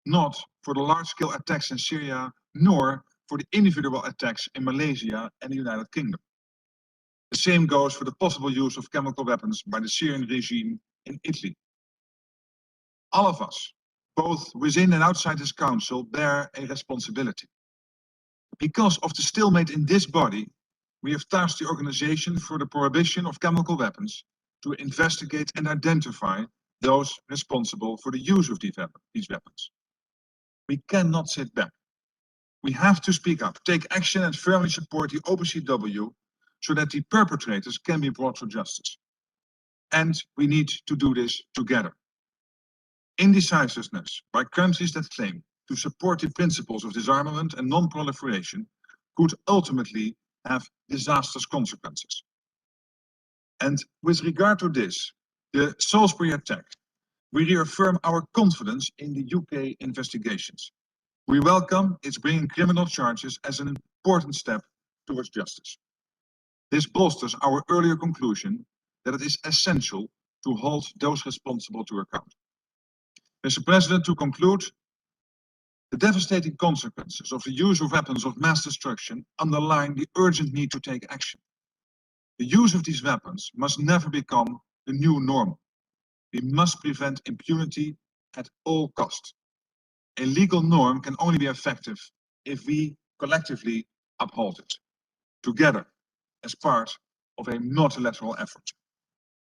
Speaker 8: not for the large-scale attacks in Syria, nor for the individual attacks in Malaysia and the United Kingdom. The same goes for the possible use of chemical weapons by the Syrian regime in Italy. All of us, both within and outside this council, bear a responsibility. Because of the stalemate in this body, we have tasked the Organization for the Prohibition of Chemical Weapons
Speaker 12: to investigate and identify those responsible for the use of these weapons. We cannot sit back. We have to speak up, take action and firmly support the OPCW so that the perpetrators can be brought to justice. And we need to do this together. Indecisiveness by countries that claim to support the principles of disarmament and non-proliferation could ultimately have disastrous consequences. And with regard to this, the Salisbury attack, we reaffirm our confidence in the UK investigations. We welcome its bringing criminal charges as an important step towards justice. This bolsters our earlier conclusion that it is essential to hold those responsible to account. Mr. President, to conclude, the devastating consequences of the use of weapons of mass destruction underline the urgent need to take action. The use of these weapons must never become the new normal. We must prevent impunity at all costs. A legal norm can only be effective if we collectively uphold it, together, as part of a multilateral effort.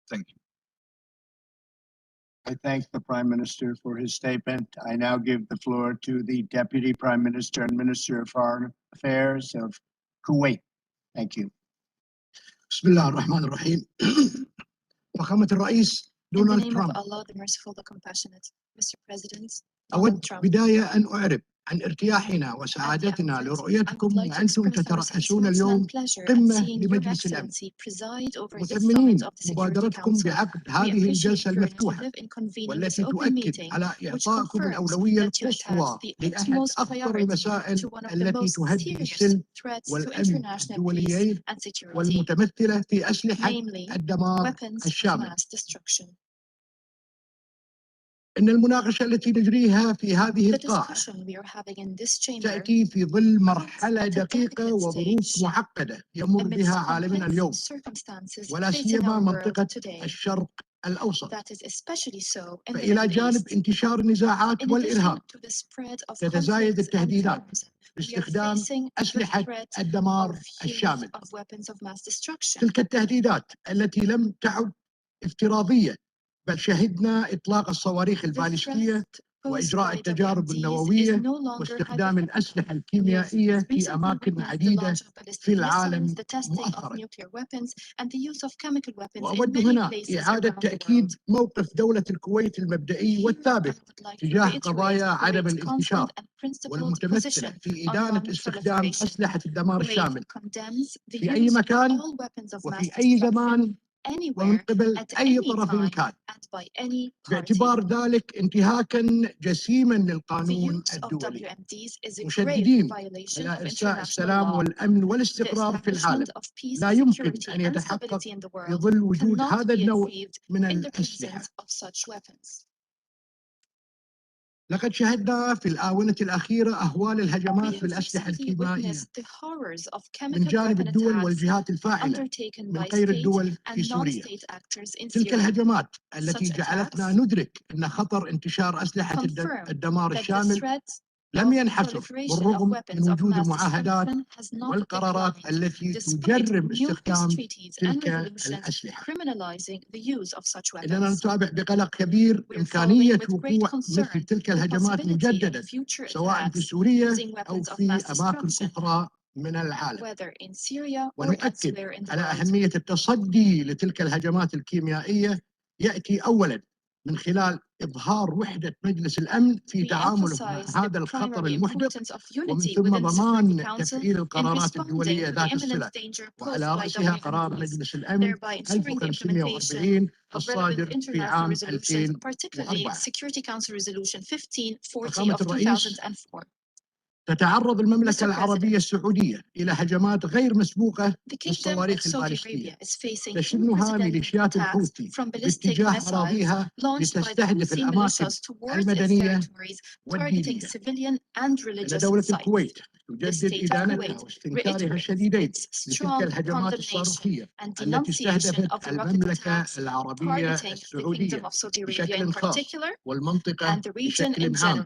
Speaker 12: Thank you.
Speaker 3: I thank the Prime Minister for his statement. I now give the floor to the Deputy Prime Minister and Minister of Foreign Affairs of Kuwait. Thank you.
Speaker 20: بسم الله الرحمن الرحيم. فخامة الرئيس
Speaker 23: In the
Speaker 20: دونالد
Speaker 23: name of
Speaker 20: ترامب،
Speaker 23: Allah, the merciful, the compassionate, Mr. President
Speaker 20: أود
Speaker 23: Donald Trump,
Speaker 20: بداية أن أعرب عن ارتياحنا وسعادتنا لرؤيتكم وأنتم تترأسون اليوم قمة لمجلس الأمن، مثمنين مبادرتكم بعقد هذه الجلسة المفتوحة والتي تؤكد على إعطائكم الأولوية القصوى لأحد أخطر المسائل التي تهدد السلم والأمن الدوليين والمتمثلة في أسلحة الدمار الشامل. إن المناقشة التي نجريها في هذه القاعة تأتي في ظل مرحلة دقيقة وظروف معقدة يمر بها عالمنا اليوم، ولا سيما منطقة الشرق الأوسط. فإلى جانب انتشار النزاعات والإرهاب تتزايد التهديدات باستخدام أسلحة الدمار الشامل. تلك التهديدات التي لم تعد افتراضية، بل شهدنا إطلاق الصواريخ البالستية وإجراء التجارب النووية واستخدام الأسلحة الكيميائية في أماكن عديدة في العالم مؤخرا. وأود هنا إعادة تأكيد موقف دولة الكويت المبدئي والثابت تجاه قضايا عدم الانتشار والمتمثلة في إدانة استخدام أسلحة الدمار الشامل في أي مكان وفي أي زمان ومن قبل أي طرف كان، باعتبار ذلك انتهاكا جسيما للقانون الدولي، مشددين على إرساء السلام والأمن والاستقرار في العالم. لا يمكن أن يتحقق في ظل وجود هذا النوع من الأسلحة. لقد شهدنا في الآونة الأخيرة أهوال الهجمات بالأسلحة الكيميائية من جانب الدول والجهات الفاعلة من غير الدول في سوريا. تلك الهجمات التي جعلتنا ندرك أن خطر انتشار أسلحة الدمار الشامل لم ينحصر، بالرغم من وجود المعاهدات والقرارات التي تجرم استخدام تلك الأسلحة. إننا نتابع بقلق كبير إمكانية وقوع مثل تلك الهجمات مجددا، سواء في سوريا أو في أماكن أخرى من العالم. ونؤكد على أهمية التصدي لتلك الهجمات الكيميائية يأتي أولا من خلال إظهار وحدة مجلس الأمن في تعامله مع هذا الخطر المحدق، ومن ثم ضمان تفعيل القرارات الدولية ذات الصلة، وعلى رأسها قرار مجلس الأمن 1540 الصادر في عام 2004. فخامة الرئيس، تتعرض المملكة العربية السعودية إلى هجمات غير مسبوقة بالصواريخ البالستية تشنها ميليشيات الحوثي باتجاه أراضيها لتستهدف الأماكن المدنية والدينية. إن دولة الكويت تجدد إدانتها واستنكارها الشديدين لتلك الهجمات الصاروخية التي استهدفت المملكة العربية السعودية بشكل خاص والمنطقة بشكل عام.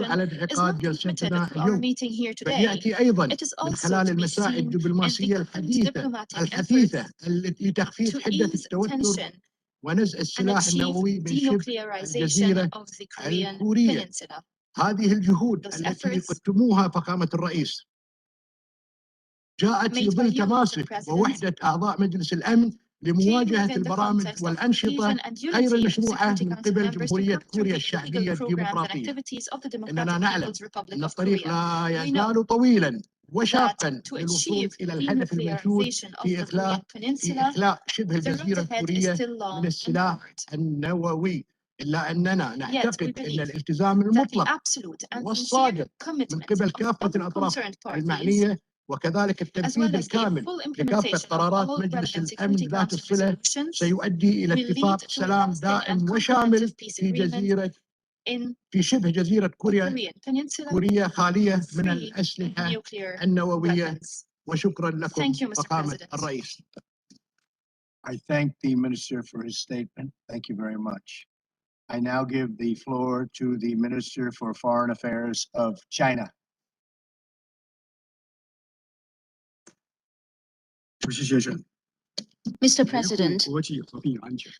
Speaker 20: Administration
Speaker 3: على
Speaker 20: is
Speaker 3: انعقاد
Speaker 20: not limited
Speaker 3: جلستنا
Speaker 20: to our
Speaker 3: اليوم،
Speaker 20: meeting here
Speaker 3: بل
Speaker 20: today.
Speaker 3: يأتي أيضا
Speaker 20: It is
Speaker 3: من
Speaker 20: also
Speaker 3: خلال
Speaker 20: to be
Speaker 3: المساعي
Speaker 20: seen in the
Speaker 3: الدبلوماسية
Speaker 20: current
Speaker 3: الحديثة
Speaker 20: diplomatic
Speaker 3: الحثيثة
Speaker 20: efforts
Speaker 3: لتخفيف
Speaker 20: to
Speaker 3: حدة
Speaker 20: ease
Speaker 3: التوتر
Speaker 20: tension
Speaker 3: ونزع
Speaker 20: and
Speaker 3: السلاح
Speaker 20: achieve
Speaker 3: النووي من شبه
Speaker 20: denuclearization
Speaker 3: الجزيرة
Speaker 20: of the Korean
Speaker 3: الكورية.
Speaker 20: Peninsula.
Speaker 3: هذه الجهود
Speaker 20: Those
Speaker 3: التي
Speaker 20: efforts
Speaker 3: قدموها فخامة الرئيس جاءت في
Speaker 20: made by
Speaker 3: ظل
Speaker 20: you, Mr.
Speaker 3: تماسك
Speaker 20: President,
Speaker 3: ووحدة أعضاء مجلس الأمن
Speaker 20: came
Speaker 3: لمواجهة
Speaker 20: within the
Speaker 3: البرامج
Speaker 20: context of
Speaker 3: والأنشطة
Speaker 20: cohesion and
Speaker 3: غير
Speaker 20: unity of the
Speaker 3: المشروعة
Speaker 20: Security
Speaker 3: من
Speaker 20: Council
Speaker 3: قبل
Speaker 20: members to
Speaker 3: جمهورية
Speaker 20: counter
Speaker 3: كوريا
Speaker 20: the
Speaker 3: الشعبية
Speaker 20: illegal programs and
Speaker 3: الديمقراطية.
Speaker 20: activities of the
Speaker 3: إننا
Speaker 20: Democratic
Speaker 3: نعلم
Speaker 20: People's Republic
Speaker 3: أن
Speaker 20: of
Speaker 3: الطريق
Speaker 20: Korea.
Speaker 3: لا
Speaker 20: We know
Speaker 3: يزال طويلا وشاقا للوصول إلى الهدف المنشود في إخلاء شبه الجزيرة الكورية من السلاح النووي. إلا أننا نعتقد أن الالتزام المطلق والصادق من قبل كافة الأطراف المعنية وكذلك التنفيذ الكامل لكافة قرارات مجلس الأمن ذات الصلة سيؤدي إلى اتفاق سلام دائم وشامل في شبه جزيرة كوريا خالية من الأسلحة النووية. وشكرا لكم فخامة الرئيس. I thank the Minister for his statement. Thank you very much. I now give the floor to the Minister for Foreign Affairs of China.
Speaker 17: Mr. President,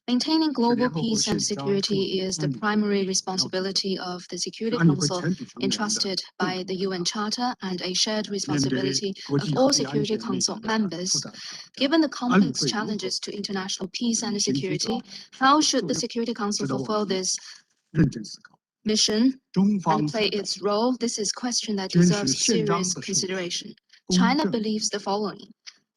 Speaker 17: maintaining global peace and security is the primary responsibility of the Security Council entrusted by the UN Charter and a shared responsibility of all Security Council members. Given the complex challenges to international peace and security, how should the Security Council fulfill this mission and play its role? This is a question that deserves serious consideration. China believes the following.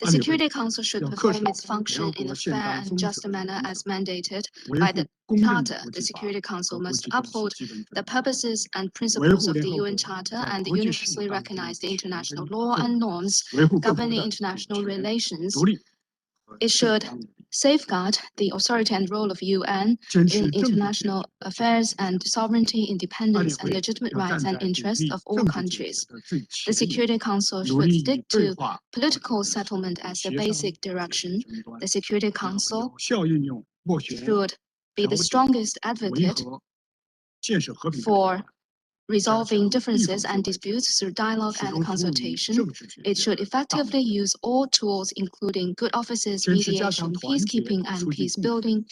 Speaker 17: The Security Council should perform its function in a fair and just manner as mandated by the Charter. The Security Council must uphold the purposes and principles of the UN Charter and the universally recognized international law and norms governing international relations. It should safeguard the authority and role of UN in international affairs and sovereignty, independence, and legitimate rights and interests of all countries. The Security Council should stick to political settlement as the basic direction. The Security Council should be the strongest advocate for resolving differences and disputes through dialogue and consultation. It should effectively use all tools, including good offices, mediation, peacekeeping, and peace building.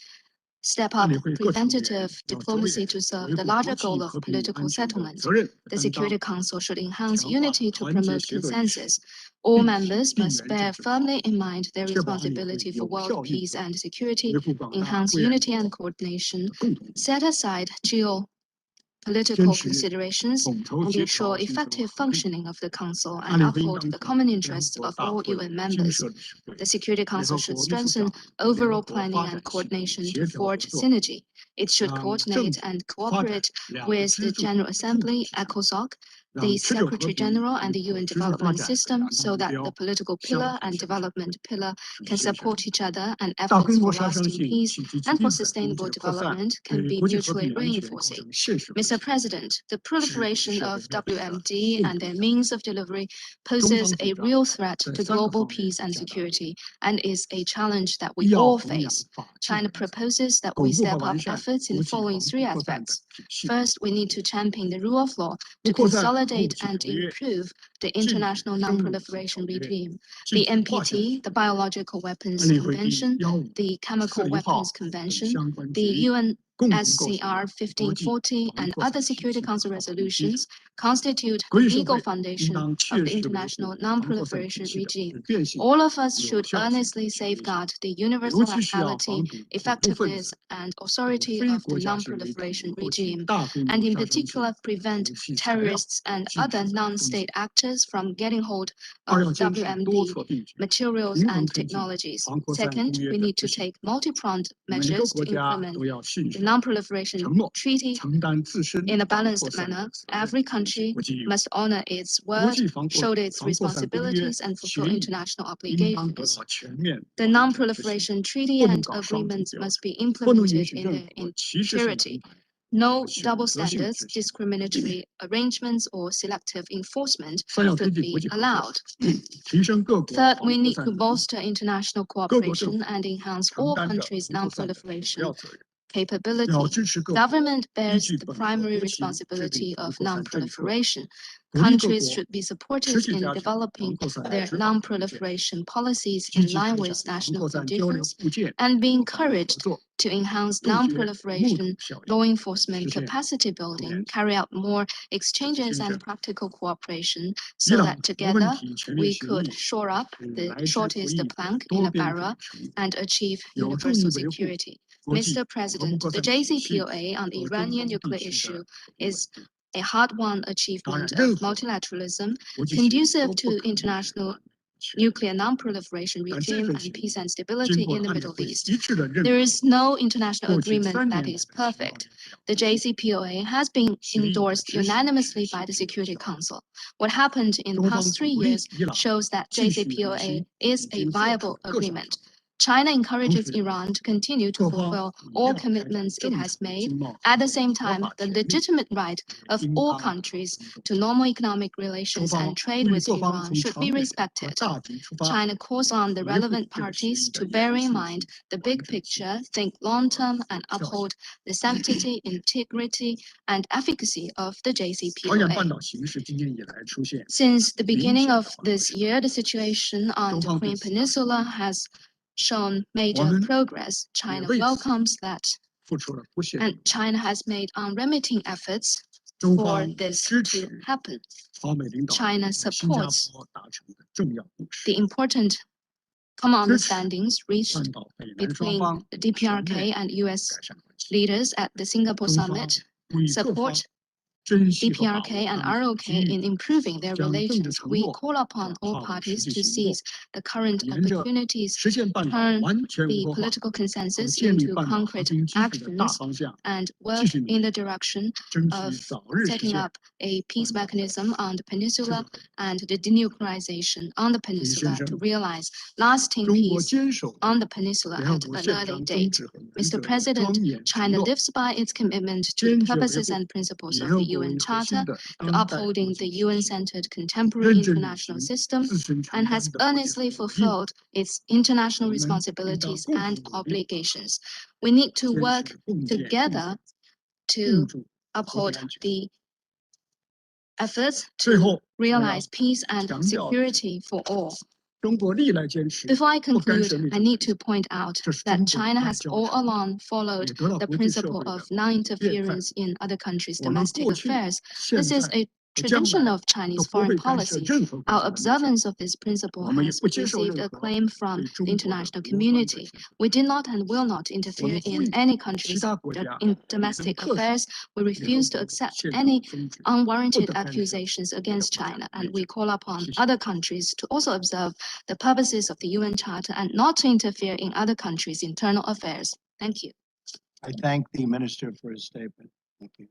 Speaker 17: Step up preventative diplomacy to serve the larger goal of political settlement. The Security Council should enhance unity to promote consensus. All members must bear firmly in mind their responsibility for world peace and security, enhance unity and coordination, set aside political considerations, and ensure effective functioning of the Council and uphold the common interests of all UN members. The Security Council should strengthen overall planning and coordination to forge synergy. It should coordinate and cooperate with the General Assembly, ECOSOC, the Secretary General, and the UN Development System so that the political pillar and development pillar can support each other and efforts for lasting peace and for sustainable development can be mutually reinforcing. Mr. President, the proliferation of WMD and their means of delivery poses a real threat to global peace and security and is a challenge that we all face. China proposes that we step up efforts in the following three aspects. First, we need to champion the rule of law to consolidate and improve the international non-proliferation regime. The NPT, the Biological Weapons Convention, the Chemical Weapons Convention, the UN SCR 1540 and other Security Council resolutions constitute the legal foundation of the international non-proliferation regime. All of us should earnestly safeguard the universality, effectiveness, and authority of the non-proliferation regime, and in particular prevent terrorists and other non-state actors from getting hold of WMD materials and technologies. Second, we need to take multi-pronged measures to implement the non-proliferation treaty in a balanced manner. Every country must honor its word, show its responsibilities, and fulfill international obligations. The non-proliferation treaty and agreements must be implemented in their entirety. No double standards, discriminatory arrangements, or selective enforcement should be allowed. Third, we need to bolster international cooperation and enhance all countries' non-proliferation capability. Government bears the primary responsibility of non-proliferation. Countries should be supported in developing their non-proliferation policies in line with national conditions and be encouraged to enhance non-proliferation law enforcement capacity building, carry out more exchanges and practical cooperation so that together we could shore up the shortest plank in a barrel and achieve universal security. Mr. President, the JCPOA on the Iranian nuclear issue is a hard-won achievement of multilateralism conducive to international nuclear non-proliferation regime and peace and stability in the Middle East. There is no international agreement that is perfect. The JCPOA has been endorsed unanimously by the Security Council. What happened in the past 3 years shows that JCPOA is a viable agreement. China encourages Iran to continue to fulfill all commitments it has made. At the same time, the legitimate right of all countries to normal economic relations and trade with Iran should be respected. China calls on the relevant parties to bear in mind the big picture, think long-term, and uphold the sanctity, integrity, and efficacy of the JCPOA. Since the beginning of this year, the situation on the Korean Peninsula has shown major progress. China welcomes that, and China has made unremitting efforts for this to happen. China supports the important common understandings reached between the DPRK and US leaders at the Singapore summit, support DPRK and ROK in improving their relations. We call upon all parties to seize the current opportunities, turn the political consensus into concrete actions, and work in the direction of setting up a peace mechanism on the peninsula and the denuclearization on the peninsula to realize lasting peace on the peninsula at an early date. Mr. President, China lives by its commitment to the purposes and principles of the UN Charter, to upholding the UN-centered contemporary international system, and has earnestly fulfilled its international responsibilities and obligations. We need to work together to uphold the efforts to realize peace and security for all. Before I conclude, I need to point out that China has all along followed the principle of non-interference in other countries' domestic affairs. This is a tradition of Chinese foreign policy. Our observance of this principle has received acclaim from the international community. We did not and will not interfere in any country's domestic affairs. We refuse to accept any unwarranted accusations against China, and we call upon other countries to also observe the purposes of the UN Charter and not to interfere in other countries' internal affairs. Thank you.
Speaker 3: I thank the minister for his statement. Thank you.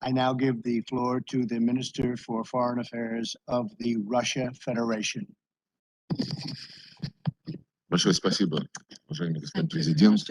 Speaker 3: I now give the floor to the Minister for Foreign Affairs of the Russia Federation.
Speaker 14: Большое спасибо, уважаемый господин президент,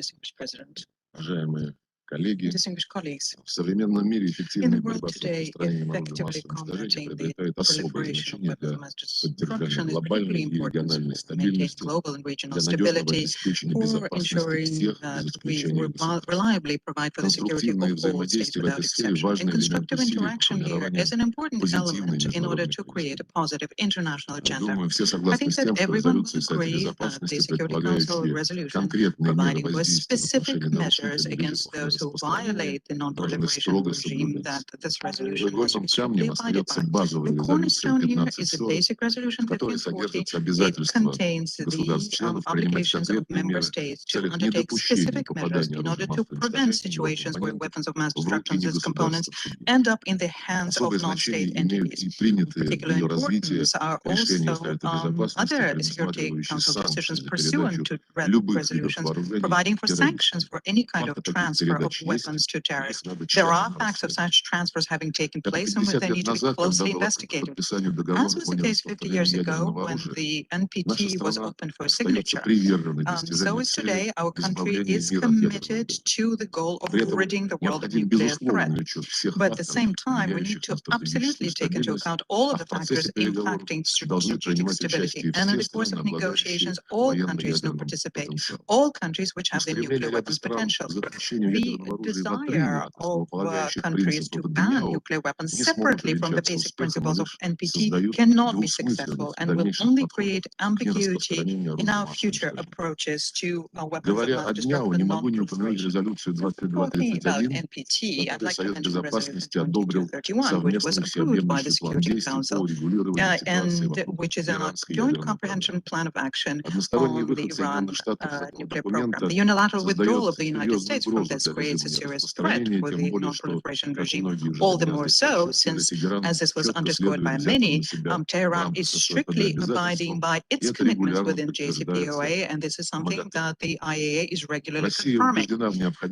Speaker 14: уважаемые коллеги.
Speaker 16: Distinguished colleagues,
Speaker 14: В современном мире
Speaker 16: in
Speaker 14: эффективная
Speaker 16: the world
Speaker 14: борьба с
Speaker 16: today,
Speaker 14: распространением оружия
Speaker 16: effectively
Speaker 14: массового уничтожения
Speaker 16: combating the
Speaker 14: приобретает особое
Speaker 16: proliferation of
Speaker 14: значение для
Speaker 16: weapons of mass
Speaker 14: поддержания
Speaker 16: destruction is
Speaker 14: глобальной
Speaker 16: particularly
Speaker 14: и
Speaker 16: important
Speaker 14: региональной
Speaker 16: to maintain
Speaker 14: стабильности,
Speaker 16: global and regional
Speaker 14: для надежного
Speaker 16: stability,
Speaker 14: обеспечения
Speaker 16: for
Speaker 14: безопасности
Speaker 16: ensuring
Speaker 14: всех, без
Speaker 16: that we
Speaker 14: исключения государств.
Speaker 16: reliably provide for the security of
Speaker 14: Конструктивное
Speaker 16: all states
Speaker 14: взаимодействие в
Speaker 16: without
Speaker 14: этой сфере
Speaker 16: exception.
Speaker 14: важный
Speaker 16: And
Speaker 14: элемент
Speaker 16: constructive
Speaker 14: усилий по
Speaker 16: interaction here
Speaker 14: формированию
Speaker 16: is an important
Speaker 14: позитивной
Speaker 16: element in order
Speaker 14: международной
Speaker 16: to
Speaker 14: повестки.
Speaker 16: create a positive international agenda.
Speaker 14: Думаю, все
Speaker 16: I
Speaker 14: согласны
Speaker 16: think
Speaker 14: с тем,
Speaker 16: that
Speaker 14: что
Speaker 16: everyone
Speaker 14: резолюция
Speaker 16: will
Speaker 14: Совета
Speaker 16: agree that
Speaker 14: Безопасности
Speaker 16: the Security
Speaker 14: предполагает
Speaker 16: Council
Speaker 14: все
Speaker 16: resolution
Speaker 14: конкретные меры
Speaker 16: providing for
Speaker 14: воздействия в
Speaker 16: specific
Speaker 14: отношении
Speaker 16: measures
Speaker 14: нарушителей
Speaker 16: against
Speaker 14: режимов
Speaker 16: those who
Speaker 14: нераспространения
Speaker 16: violate the
Speaker 14: должны
Speaker 16: non-proliferation
Speaker 14: строго
Speaker 16: regime, that
Speaker 14: соблюдаться.
Speaker 16: this resolution must
Speaker 14: Подводным
Speaker 16: be strictly
Speaker 14: камнем
Speaker 16: abided
Speaker 14: остается
Speaker 16: by.
Speaker 14: базовая
Speaker 16: The
Speaker 14: резолюция
Speaker 16: cornerstone here is the
Speaker 14: 1540,
Speaker 16: basic resolution
Speaker 14: в которой
Speaker 16: 1540.
Speaker 14: содержатся
Speaker 16: It
Speaker 14: обязательства
Speaker 16: contains the
Speaker 14: государств-членов принимать
Speaker 16: obligations of
Speaker 14: конкретные
Speaker 16: member
Speaker 14: меры
Speaker 16: states
Speaker 14: в
Speaker 16: to
Speaker 14: целях
Speaker 16: undertake
Speaker 14: недопущения
Speaker 16: specific measures
Speaker 14: попадания
Speaker 16: in
Speaker 14: оружия
Speaker 16: order to
Speaker 14: массового
Speaker 16: prevent
Speaker 14: уничтожения и его
Speaker 16: situations where
Speaker 14: компонентов
Speaker 16: weapons of mass
Speaker 14: в руки
Speaker 16: destruction its components
Speaker 14: негосударственных
Speaker 16: end up in the hands of
Speaker 14: Особое
Speaker 16: non-state
Speaker 14: значение имеют
Speaker 16: entities.
Speaker 14: и принятые в
Speaker 16: Particular
Speaker 14: ее развитии
Speaker 16: importance are
Speaker 14: решения
Speaker 16: also
Speaker 14: Совета Безопасности,
Speaker 16: other Security
Speaker 14: предусматривающие
Speaker 16: Council
Speaker 14: санкции
Speaker 16: decisions
Speaker 14: за
Speaker 16: pursuant
Speaker 14: передачу
Speaker 16: to
Speaker 14: любых видов
Speaker 16: resolutions
Speaker 14: вооружений
Speaker 16: providing for sanctions
Speaker 14: террористам.
Speaker 16: for any kind of
Speaker 14: Факты таких
Speaker 16: transfer of
Speaker 14: передач есть,
Speaker 16: weapons to
Speaker 14: и их
Speaker 16: terrorists.
Speaker 14: надо
Speaker 16: There are
Speaker 14: тщательно
Speaker 16: facts of
Speaker 14: расследовать.
Speaker 16: such transfers having taken
Speaker 14: Как и
Speaker 16: place and
Speaker 14: 50
Speaker 16: they
Speaker 14: лет
Speaker 16: need to be
Speaker 14: назад, когда
Speaker 16: closely
Speaker 14: было к
Speaker 16: investigated.
Speaker 14: подписанию договора
Speaker 16: As was
Speaker 14: по
Speaker 16: the case 50 years
Speaker 14: нераспространению
Speaker 16: ago
Speaker 14: ядерного
Speaker 16: when
Speaker 14: оружия,
Speaker 16: the
Speaker 14: наша
Speaker 16: NPT was
Speaker 14: страна
Speaker 16: open for
Speaker 14: остается
Speaker 16: signature.
Speaker 14: приверженной
Speaker 16: So
Speaker 14: достижению
Speaker 16: is
Speaker 14: цели
Speaker 16: today our country
Speaker 14: избавления
Speaker 16: is
Speaker 14: мира от ядерного
Speaker 16: committed
Speaker 14: оружия.
Speaker 16: to the goal of
Speaker 14: При этом
Speaker 16: ridding the world of
Speaker 14: необходим
Speaker 16: nuclear threat.
Speaker 14: безусловный учет всех
Speaker 16: But at the
Speaker 14: факторов,
Speaker 16: same time, we need
Speaker 14: влияющих
Speaker 16: to
Speaker 14: на стратегическую
Speaker 16: absolutely take into
Speaker 14: стабильность,
Speaker 16: account all
Speaker 14: а
Speaker 16: of
Speaker 14: в
Speaker 16: the
Speaker 14: процессе
Speaker 16: factors
Speaker 14: переговоров
Speaker 16: impacting
Speaker 14: должны
Speaker 16: strategic
Speaker 14: принимать
Speaker 16: stability.
Speaker 14: участие
Speaker 16: And in
Speaker 14: все
Speaker 16: the course
Speaker 14: страны,
Speaker 16: of
Speaker 14: обладающие
Speaker 16: negotiations, all countries will
Speaker 14: военно-ядерным
Speaker 16: participate,
Speaker 14: потенциалом.
Speaker 16: all countries which have the
Speaker 14: Устремление
Speaker 16: nuclear
Speaker 14: ряда
Speaker 16: weapons
Speaker 14: стран
Speaker 16: potential.
Speaker 14: к запрещению
Speaker 16: The
Speaker 14: ядерного оружия в отрыве
Speaker 16: desire
Speaker 14: от
Speaker 16: of
Speaker 14: основополагающих
Speaker 16: countries to
Speaker 14: принципов
Speaker 16: ban
Speaker 14: ГНЯО
Speaker 16: nuclear weapons
Speaker 14: не смогут
Speaker 16: separately from the
Speaker 14: увенчаться
Speaker 16: basic
Speaker 14: успехом, а
Speaker 16: principles of
Speaker 14: лишь
Speaker 16: NPT
Speaker 14: создают
Speaker 16: cannot be successful
Speaker 14: двусмысленность
Speaker 16: and will
Speaker 14: дальнейших
Speaker 16: only
Speaker 14: подходов
Speaker 16: create
Speaker 14: к
Speaker 16: ambiguity
Speaker 14: нераспространению
Speaker 16: in
Speaker 14: оружия
Speaker 16: our
Speaker 14: массового
Speaker 16: future
Speaker 14: уничтожения.
Speaker 16: approaches to weapons of
Speaker 14: Говоря
Speaker 16: mass
Speaker 14: о ГНЯО, не
Speaker 16: destruction and
Speaker 14: могу не упомянуть
Speaker 16: non-proliferation.
Speaker 14: резолюцию
Speaker 16: Talking about
Speaker 14: 2231,
Speaker 16: NPT, I'd
Speaker 14: которой
Speaker 16: like to
Speaker 14: Совет
Speaker 16: mention the resolution
Speaker 14: Безопасности одобрил
Speaker 16: 2231, which was
Speaker 14: совместный
Speaker 16: approved by the
Speaker 14: всеобъемлющий план
Speaker 16: Security
Speaker 14: действий
Speaker 16: Council,
Speaker 14: по урегулированию ситуации
Speaker 16: and
Speaker 14: вокруг
Speaker 16: which is a
Speaker 14: иранской
Speaker 16: joint
Speaker 14: ядерной
Speaker 16: comprehension
Speaker 14: программы.
Speaker 16: plan of action
Speaker 14: Односторонний
Speaker 16: on the
Speaker 14: выход
Speaker 16: Iran
Speaker 14: Соединенных Штатов из этого
Speaker 16: nuclear program.
Speaker 14: документа
Speaker 16: The unilateral withdrawal
Speaker 14: создает
Speaker 16: of the United
Speaker 14: серьезную
Speaker 16: States from
Speaker 14: угрозу
Speaker 16: this
Speaker 14: для
Speaker 22: creates a serious threat for the non-proliferation regime. All the more so since, as this was underscored by many, Tehran is strictly abiding by its commitments within JCPOA, and this is something that the IAA is regularly confirming.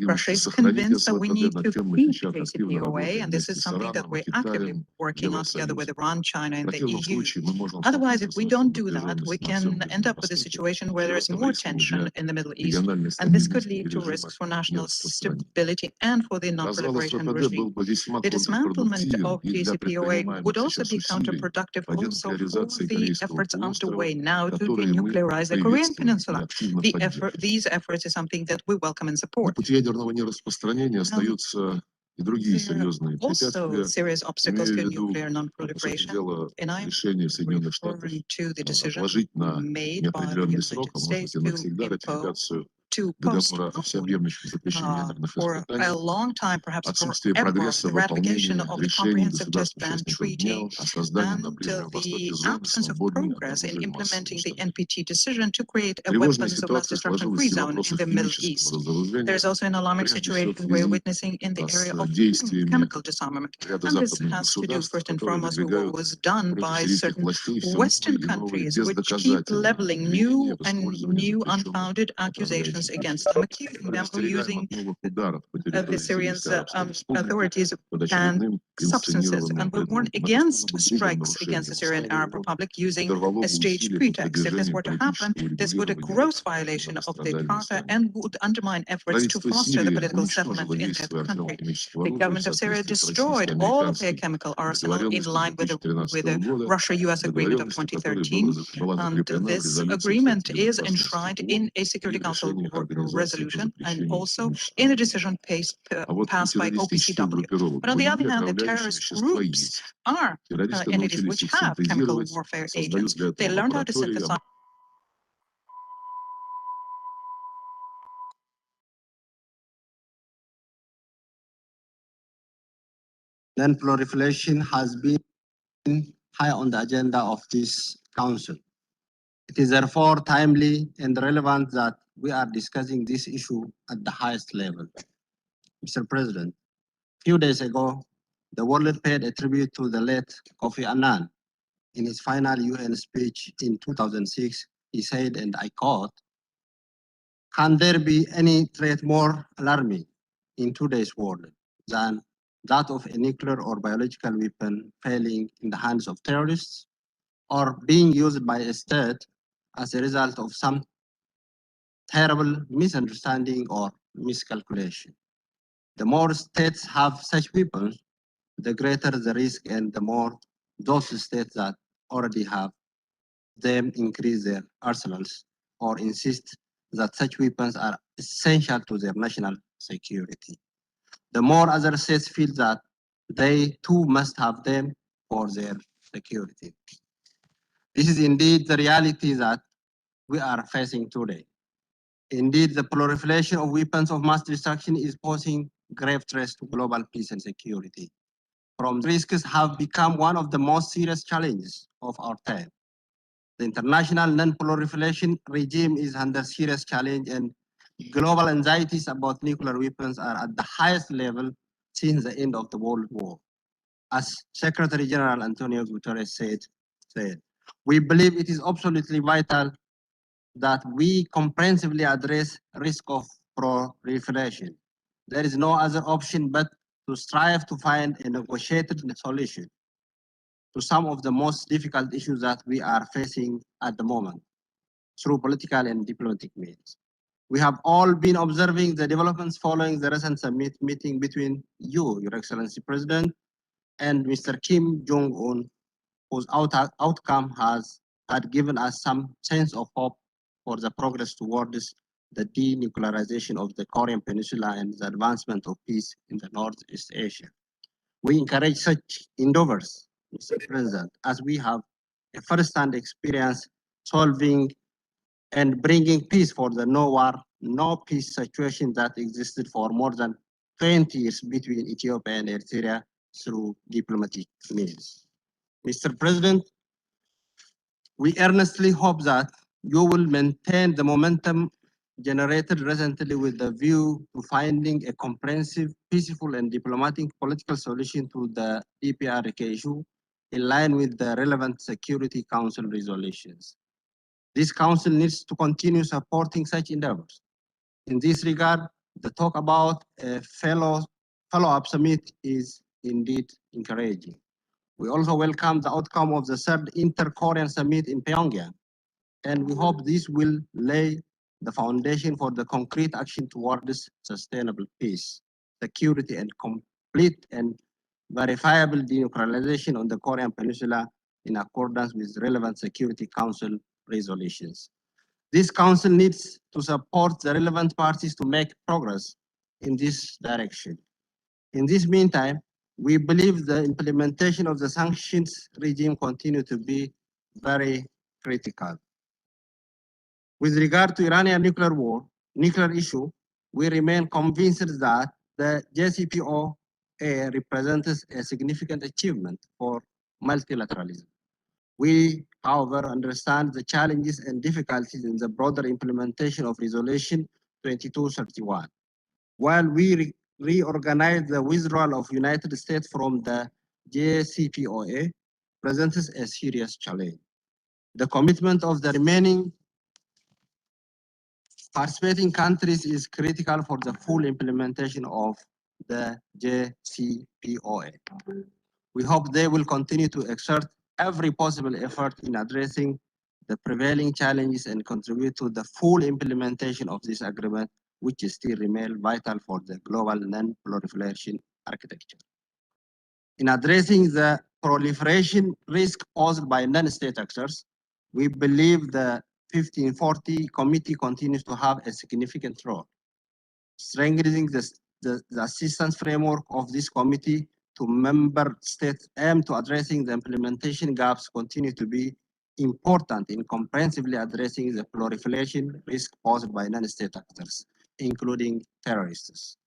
Speaker 22: Russia is convinced that we need to keep JCPOA, and this is something that we're actively working on together with Iran, China, and the EU. Otherwise, if we don't do that, we can end up with a situation where there is more tension in the Middle East, and this could lead to risks for national stability and for the non-proliferation regime. The dismantlement of JCPOA would also be counterproductive also for the efforts underway now to denuclearize the Korean Peninsula. These efforts is something that we welcome and support. Also, serious obstacles to nuclear non-proliferation, and I'm referring to the decision made by the United States to postpone for a long time, perhaps forever, the ratification of the Comprehensive Test Ban Treaty and the absence of progress in implementing the NPT decision to create a weapons of mass destruction free zone in the Middle East. There's also an alarming situation we're witnessing in the area of chemical disarmament, and this has to do first and foremost with what was done by certain Western countries, which keep leveling new unfounded accusations against them, accusing them of using the Syrian authorities banned substances, and we warn against strikes against the Syrian Arab Republic using a staged pretext. If this were to happen, this would be a gross violation of the Charter and would undermine efforts to foster the political settlement in that country. The government of Syria destroyed all of their chemical arsenal in line with the Russia-US agreement of 2013, and this agreement is enshrined in a Security Council resolution and also in a decision passed by OPCW. But on the other hand, the terrorist groups are entities which have chemical warfare agents. They learned how to synthesize.
Speaker 15: Non-proliferation has been high on the agenda of this council. It is therefore timely and relevant that we are discussing this issue at the highest level. Mr. President, a few days ago, the world paid a tribute to the late Kofi Annan. In his final UN speech in 2006, he said, and I quote, "Can there be any threat more alarming in today's world than that of a nuclear or biological weapon failing in the hands of terrorists or being used by a state as a result of some terrible misunderstanding or miscalculation? The more states have such weapons, the greater the risk, and the more those states that already have them increase their arsenals or insist that such weapons are essential to their national security. The more other states feel that they too must have them for their security. This is indeed the reality that we are facing today. Indeed, the proliferation of weapons of mass destruction is posing grave threats to global peace and security. Risks have become one of the most serious challenges of our time. The international non-proliferation regime is under serious challenge, and global anxieties about nuclear weapons are at the highest level since the end of the World War. As Secretary General Antonio Guterres said, we believe it is absolutely vital that we comprehensively address risk of proliferation. There is no other option but to strive to find a negotiated solution to some of the most difficult issues that we are facing at the moment through political and diplomatic means. We have all been observing the developments following the recent summit meeting between you, Your Excellency President, and Mr. Kim Jong-un, whose outcome had given us some sense of hope for the progress towards the denuclearization of the Korean Peninsula and the advancement of peace in the Northeast Asia. We encourage such endeavors, Mr. President, as we have a first-hand experience solving and bringing peace for the no war, no peace situation that existed for more than 20 years between Ethiopia and Eritrea through diplomatic means. Mr. President, we earnestly hope that you will maintain the momentum generated recently with the view to finding a comprehensive, peaceful, and diplomatic political solution to the DPRK issue in line with the relevant Security Council resolutions. This council needs to continue supporting such endeavors. In this regard, the talk about a follow-up summit is indeed encouraging. We also welcome the outcome of the third Inter-Korean Summit in Pyongyang, and we hope this will lay the foundation for the concrete action towards sustainable peace, security, and complete and verifiable denuclearization on the Korean Peninsula in accordance with relevant Security Council resolutions. This council needs to support the relevant parties to make progress in this direction. In this meantime, we believe the implementation of the sanctions regime continue to be very critical. With regard to Iranian nuclear issue, we remain convinced that the JCPOA represents a significant achievement for multilateralism. We, however, understand the challenges and difficulties in the broader implementation of Resolution 2231. While we reorganize the withdrawal of United States from the JCPOA presents a serious challenge. The commitment of the remaining participating countries is critical for the full implementation of the JCPOA. We hope they will continue to exert every possible effort in addressing the prevailing challenges and contribute to the full implementation of this agreement, which still remains vital for the global non-proliferation architecture. In addressing the proliferation risk posed by non-state actors, we believe the 1540 committee continues to have a significant role. Strengthening the assistance framework of this committee to member states aimed to addressing the implementation gaps continue to be important in comprehensively addressing the proliferation risk posed by non-state actors, including terrorists.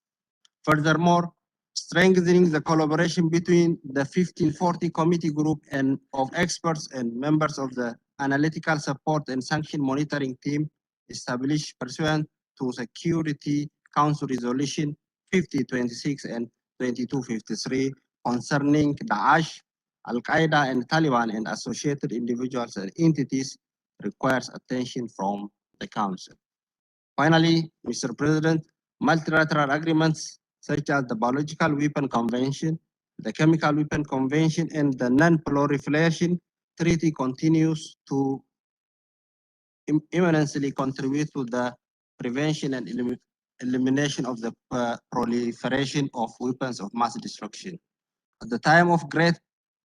Speaker 15: Furthermore, strengthening the collaboration between the 1540 committee group and of experts and members of the analytical support and sanction monitoring team established pursuant to Security Council Resolution 5026 and 2253 concerning Daesh, Al-Qaeda, and Taliban and associated individuals and entities requires attention from the Council. Finally, Mr. President, multilateral agreements such as the Biological Weapon Convention, the Chemical Weapon Convention, and the Non-Proliferation Treaty continues to immensely contribute to the prevention and elimination of the proliferation of weapons of mass destruction. At the time of great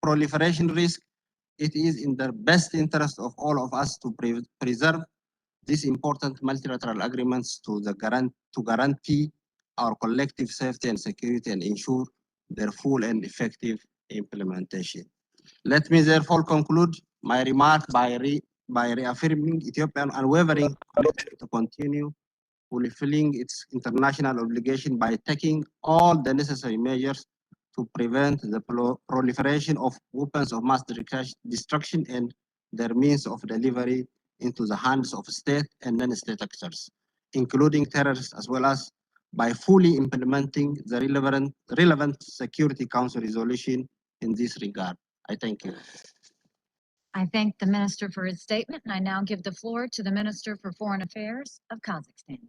Speaker 15: proliferation risk, it is in the best interest of all of us to preserve these important multilateral agreements to guarantee our collective safety and security and ensure their full and effective implementation. Let me therefore conclude my remarks by reaffirming Ethiopia's unwavering commitment to continue fulfilling its international obligation by taking all the necessary measures to prevent the proliferation of weapons of mass destruction and their means of delivery into the hands of state and non-state actors, including terrorists, as well as by fully implementing the relevant Security Council resolution in this regard. I thank you.
Speaker 1: I thank the Minister for his statement, and I now give the floor to the Minister for Foreign Affairs of Kazakhstan.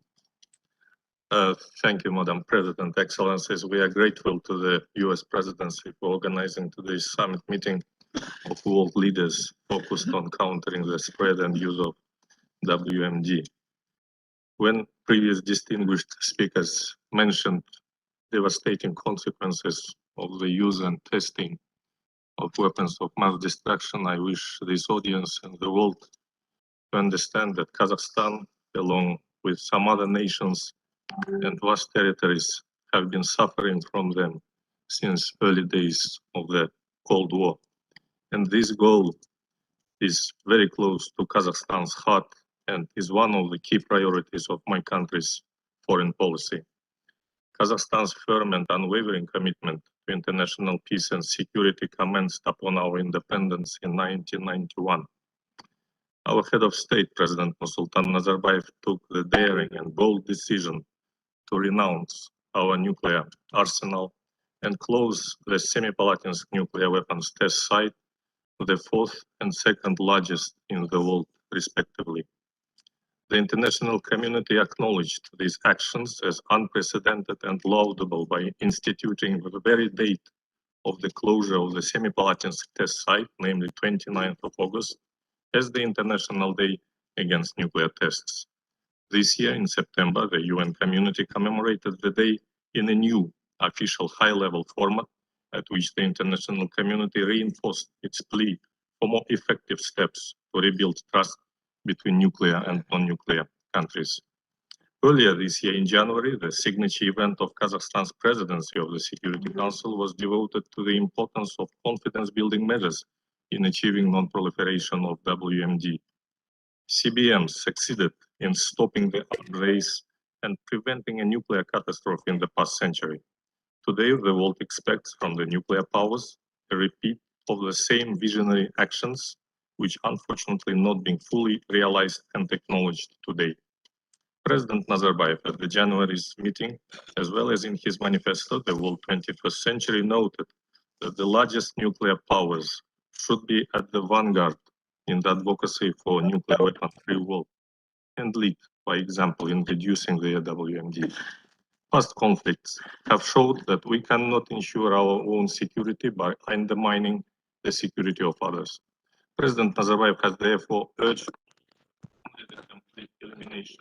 Speaker 19: Thank you, Madam President. Excellencies, we are grateful to the U.S. Presidency for organizing today's summit meeting of world leaders focused on countering the spread and use of WMD. When previous distinguished speakers mentioned devastating consequences of the use and testing of weapons of mass destruction, I wish this audience and the world to understand that Kazakhstan, along with some other nations and vast territories, have been suffering from them since early days of the Cold War. And this goal is very close to Kazakhstan's heart and is one of the key priorities of my country's foreign policy. Kazakhstan's firm and unwavering commitment to international peace and security commenced upon our independence in 1991. Our head of state, President Nursultan Nazarbayev, took the daring and bold decision to renounce our nuclear arsenal and close the Semipalatinsk nuclear weapons test site, the fourth and second largest in the world, respectively. The international community acknowledged these actions as unprecedented and laudable by instituting the very date of the closure of the Semipalatinsk test site, namely 29th of August, as the International Day Against Nuclear Tests. This year in September, the UN community commemorated the day in a new official high-level format at which the international community reinforced its plea for more effective steps to rebuild trust between nuclear and non-nuclear countries. Earlier this year in January, the signature event of Kazakhstan's presidency of the Security Council was devoted to the importance of confidence-building measures in achieving non-proliferation of WMD. CBM succeeded in stopping the arms race and preventing a nuclear catastrophe in the past century. Today, the world expects from the nuclear powers a repeat of the same visionary actions, which unfortunately not being fully realized and acknowledged today. President Nazarbayev at the January's meeting, as well as in his manifesto, The World 21st Century, noted that the largest nuclear powers should be at the vanguard in the advocacy for nuclear weapon-free world and lead, by example, in reducing the WMD. Past conflicts have showed that we cannot ensure our own security by undermining the security of others. President Nazarbayev has therefore urged the complete elimination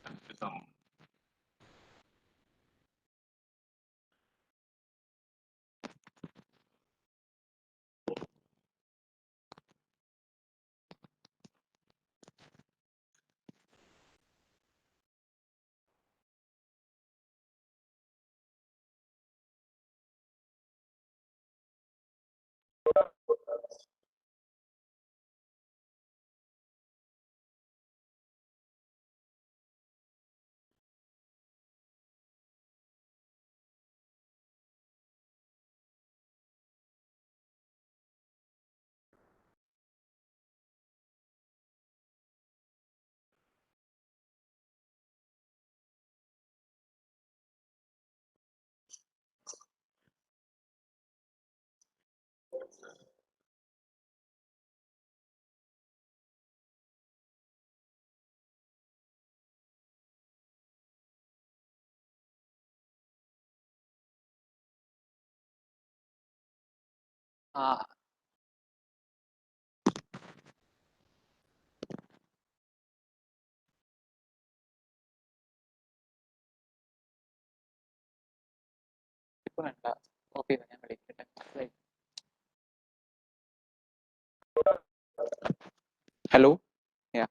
Speaker 19: of disarmament.
Speaker 4: Hello. Yeah.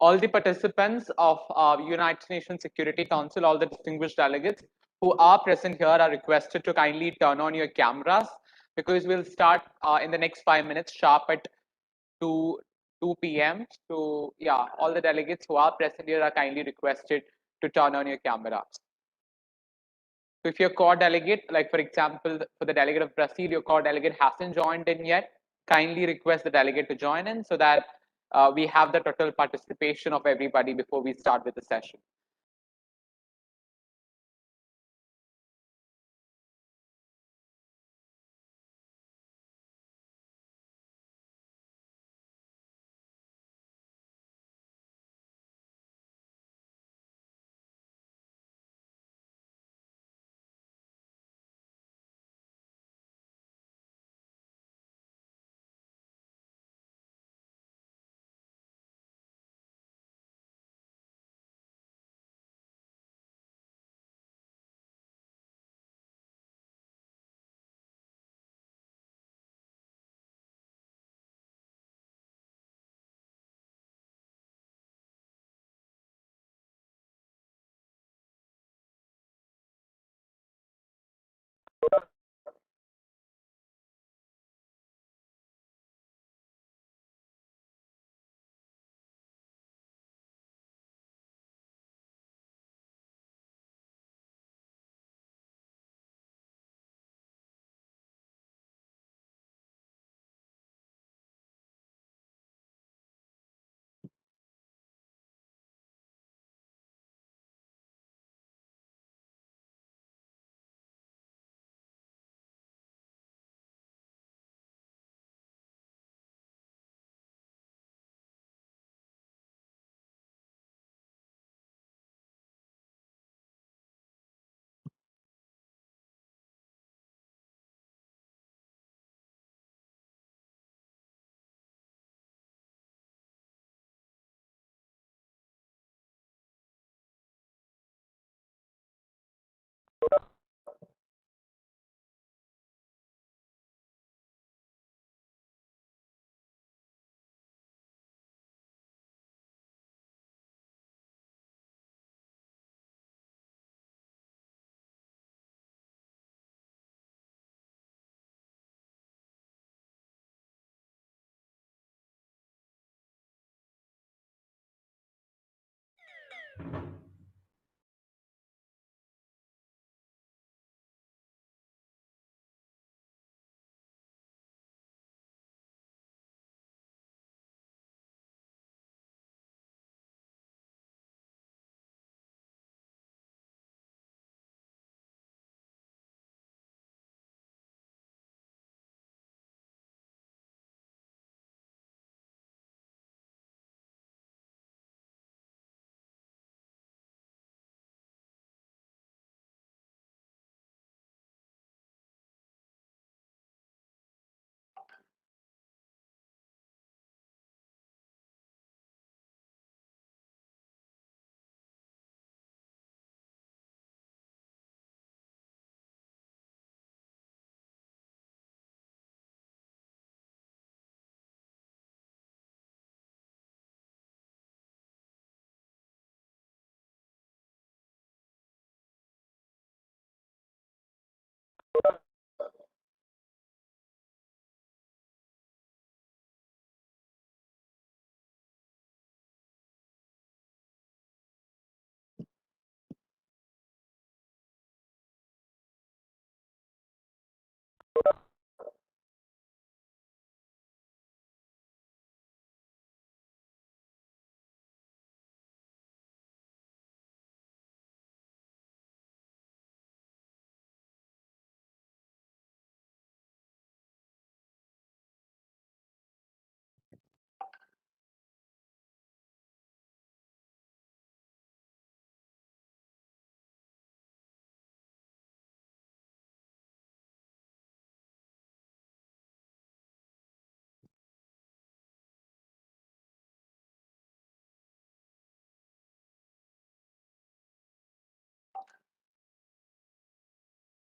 Speaker 4: All the participants of United Nations Security Council, all the distinguished delegates who are present here are requested to kindly turn on your cameras because we'll start in the next 5 minutes sharp at 2 p.m. So yeah, all the delegates who are present here are kindly requested to turn on your cameras. So if your core delegate, like for example, for the delegate of Brazil, your core delegate hasn't joined in yet, kindly request the delegate to join in so that we have the total participation of everybody before we start with the session.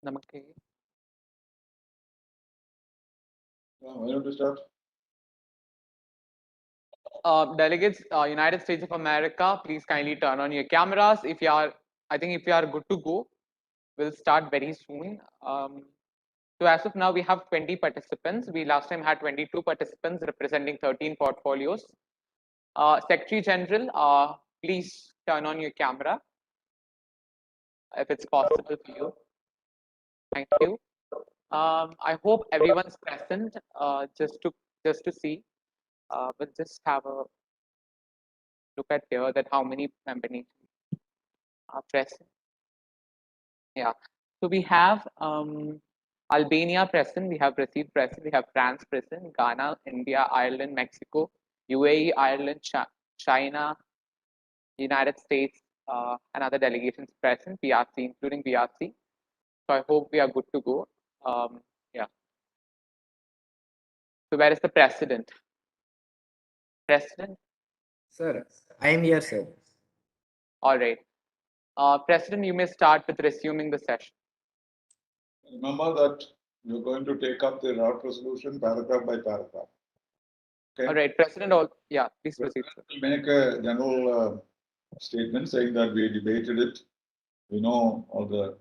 Speaker 4: Namaste.
Speaker 8: Why don't we start?
Speaker 4: Delegates, United States of America, please kindly turn on your cameras. If you are, I think if you are good to go, we'll start very soon. So as of now, we have 20 participants. We last time had 22 participants representing 13 portfolios. Secretary General, please turn on your camera if it's possible for you. Thank you. I hope everyone's present. Just to see, we'll just have a look at here that how many companies are present. Yeah. So we have Albania present, we have Brazil present, we have France present, Ghana, India, Ireland, Mexico, UAE, Ireland, China, United States, and other delegations present, BRC, including BRC. So I hope we are good to go. Yeah. So where is the president? President?
Speaker 5: Sir, I am here, sir.
Speaker 4: All right. President, you may start with resuming the session.
Speaker 8: Remember that you're going to take up the draft resolution paragraph by paragraph. Okay.
Speaker 4: All right, President. Yeah, please proceed.
Speaker 8: We'll make a general statement saying that we debated it. We know all the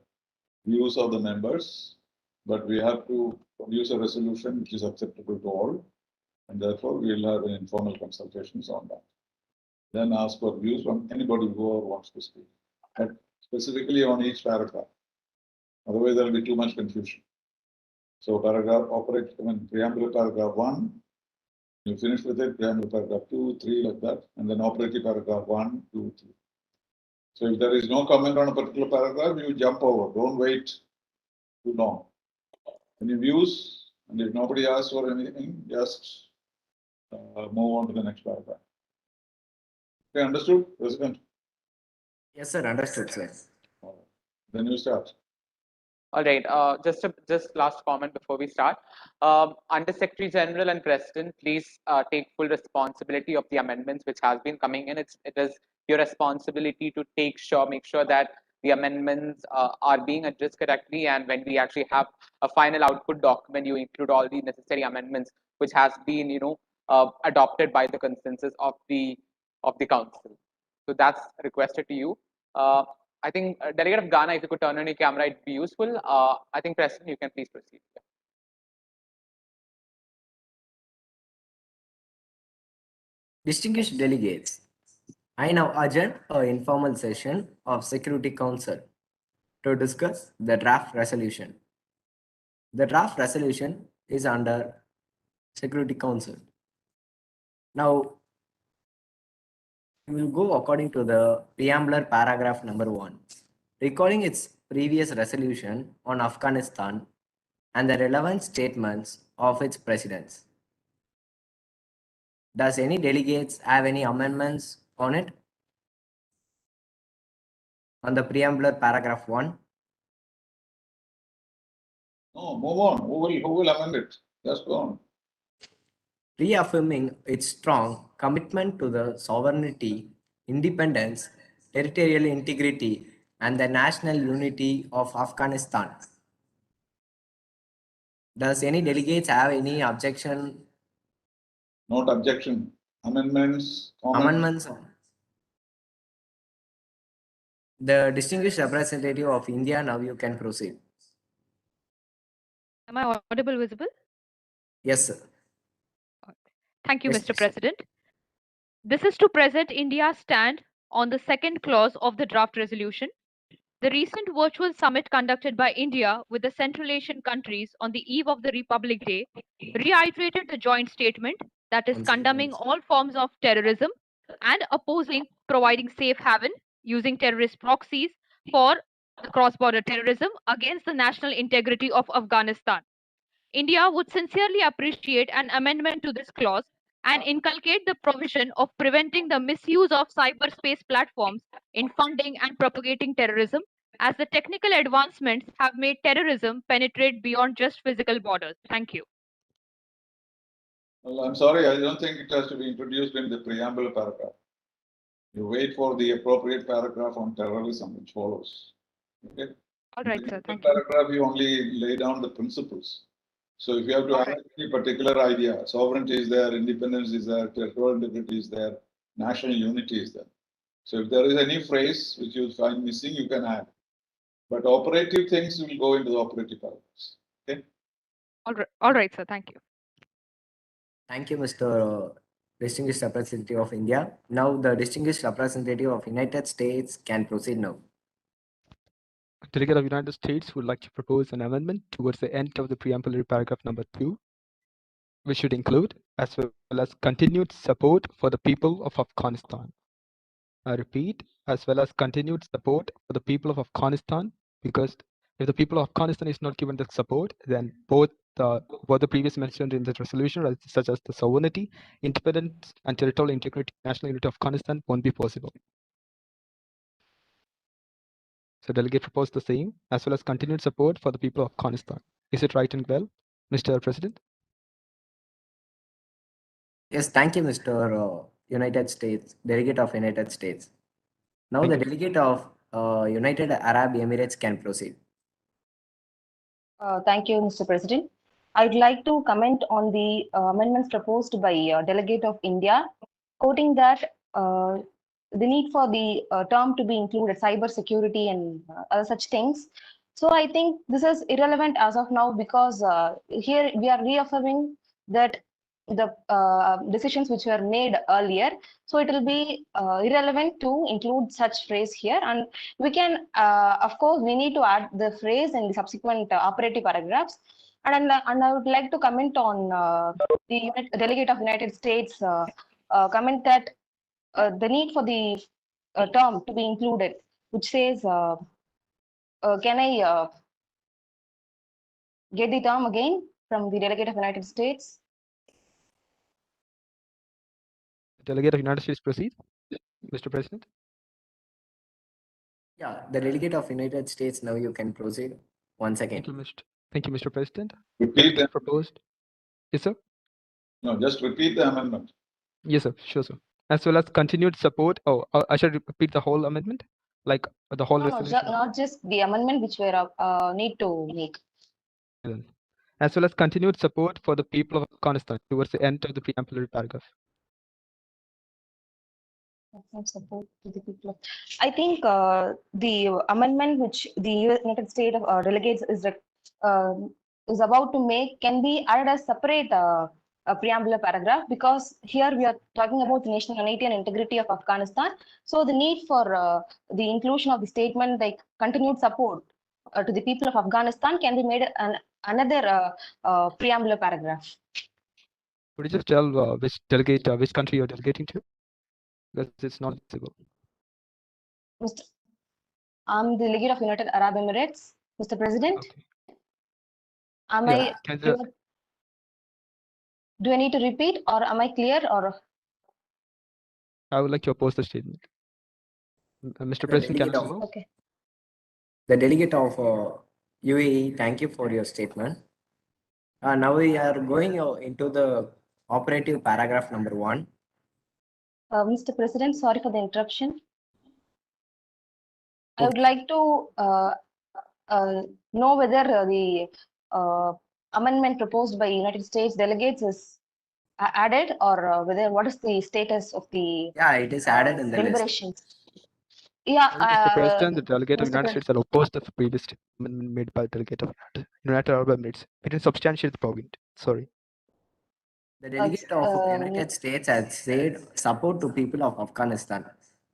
Speaker 8: views of the members, but we have to produce a resolution which is acceptable to all, and therefore we will have an informal consultations on that. Then ask for views from anybody who wants to speak, but specifically on each paragraph. Otherwise, there will be too much confusion. So preamble paragraph 1, you finish with it, preamble paragraph 2, 3, like that, and then operative paragraph 1, 2, 3. So if there is no comment on a particular paragraph, you jump over. Don't wait too long. Any views? And if nobody asks for anything, just move on to the next paragraph. Okay, understood, President?
Speaker 5: Yes, sir. Understood, sir.
Speaker 8: Then you start.
Speaker 4: All right. Just last comment before we start. Under Secretary General and President, please take full responsibility of the amendments which has been coming in. It is your responsibility to make sure that the amendments are being addressed correctly, and when we actually have a final output document, you include all the necessary amendments which has been adopted by the consensus of the council. So that's requested to you. I think Delegate of Ghana, if you could turn on your camera, it'd be useful. I think President, you can please proceed.
Speaker 5: Distinguished delegates, I now adjourn an informal session of Security Council to discuss the draft resolution. The draft resolution is under Security Council. Now, we will go according to the preambular paragraph number 1, recalling its previous resolution on Afghanistan and the relevant statements of its presidents. Does any delegates have any amendments on it? On the preambular paragraph 1?
Speaker 8: No, move on. Who will amend it? Just go on.
Speaker 5: Reaffirming its strong commitment to the sovereignty, independence, territorial integrity, and the national unity of Afghanistan. Does any delegates have any objection?
Speaker 8: Not objection. Amendments. Comments?
Speaker 5: Amendments. The distinguished representative of India, now you can proceed.
Speaker 7: Am I audible, visible?
Speaker 5: Yes, sir.
Speaker 7: Thank you,
Speaker 5: Yes,
Speaker 7: Mr.
Speaker 5: yes.
Speaker 7: President. This is to present India's stand on the second clause of the draft resolution. The recent virtual summit conducted by India with the Central Asian countries on the eve of the Republic Day reiterated the joint statement that is condemning all forms of terrorism and opposing providing safe haven using terrorist proxies for the cross-border terrorism against the national integrity of Afghanistan. India would sincerely appreciate an amendment to this clause and inculcate the provision of preventing the misuse of cyberspace platforms in funding and propagating terrorism, as the technical advancements have made terrorism penetrate beyond just physical borders. Thank you.
Speaker 8: Well, I'm sorry, I don't think it has to be introduced in the preamble paragraph. You wait for the appropriate paragraph on terrorism, which follows. Okay?
Speaker 7: All right, sir. Thank
Speaker 8: you.
Speaker 7: you.
Speaker 8: Paragraph, you only lay down the principles. So if you have to have any particular idea, sovereignty is there, independence is there, territorial integrity is there, national unity is there. So if there is any phrase which you find missing, you can add. But operative things will go into the operative paragraphs. Okay?
Speaker 7: All right, sir. Thank you.
Speaker 5: Thank you, Mr. Distinguished Representative of India. Now the Distinguished Representative of United States can proceed now.
Speaker 18: Delegate of United States would like to propose an amendment towards the end of the preambulary paragraph number 2, which should include, as well as continued support for the people of Afghanistan. I repeat, as well as continued support for the people of Afghanistan, because if the people of Afghanistan is not given the support, then both the previous mentioned in the resolution, such as the sovereignty, independence, and territorial integrity, national unity of Afghanistan won't be possible. So delegate proposed the same, as well as continued support for the people of Afghanistan. Is it right and well, Mr. President?
Speaker 5: Yes, thank you, Mr. United States, Delegate of United States. Now the Delegate of United Arab Emirates can proceed.
Speaker 21: Thank you, Mr. President. I'd like to comment on the amendments proposed by Delegate of India, quoting that the need for the term to be included, cyber security and other such things. So I think this is irrelevant as of now, because here we are reaffirming that the decisions which were made earlier, so it will be irrelevant to include such phrase here, and we can of course we need to add the phrase in the subsequent operative paragraphs. And I would like to comment on the Delegate of United States comment that the need for the term to be included, which says can I get the term again from the Delegate of United States?
Speaker 18: Delegate of United States proceed, Mr. President.
Speaker 5: Yeah, the Delegate of United States, now you can proceed. Once again.
Speaker 18: Thank you, Mr. President.
Speaker 8: Repeat the
Speaker 18: proposed. Yes, sir.
Speaker 8: No, just repeat the amendment.
Speaker 18: Yes, sir. Sure, sir. As well as continued support. Oh, I should repeat the whole amendment, like the whole resolution.
Speaker 21: No, not just the amendment which we need to make.
Speaker 18: As well as continued support for the people of Afghanistan towards the end of the preambulary paragraph.
Speaker 21: Support to the people of, I think the amendment which the United States delegates is about to make can be added as separate preambular paragraph, because here we are talking about the national unity and integrity of Afghanistan. So the need for the inclusion of the statement like continued support to the people of Afghanistan can be made another preambular paragraph.
Speaker 18: Could you just tell which delegate, which country you're delegating to? Because it's not visible.
Speaker 21: I'm the delegate of United Arab Emirates, Mr. President.
Speaker 18: Okay.
Speaker 21: Am
Speaker 18: Yeah,
Speaker 21: I? Do I need to repeat, or am I clear? Or
Speaker 18: I would like to oppose the statement. Mr.
Speaker 5: The
Speaker 18: President, can
Speaker 5: delegate
Speaker 18: I
Speaker 5: of,
Speaker 21: okay.
Speaker 5: The delegate of UAE, thank you for your statement. Now we are going into the operative paragraph number 1.
Speaker 21: Mr. President, sorry for the interruption. I would like to know whether the amendment proposed by United States delegates is added, or whether what is the status of the
Speaker 5: it is added in the
Speaker 21: deliberations. Yeah,
Speaker 18: Mr. President, the delegate of
Speaker 21: Mr.
Speaker 18: United States are opposed to the previous statement made by the delegate of United Arab Emirates. It didn't substantiate the point. Sorry.
Speaker 5: The delegate of United States has said support to people of Afghanistan.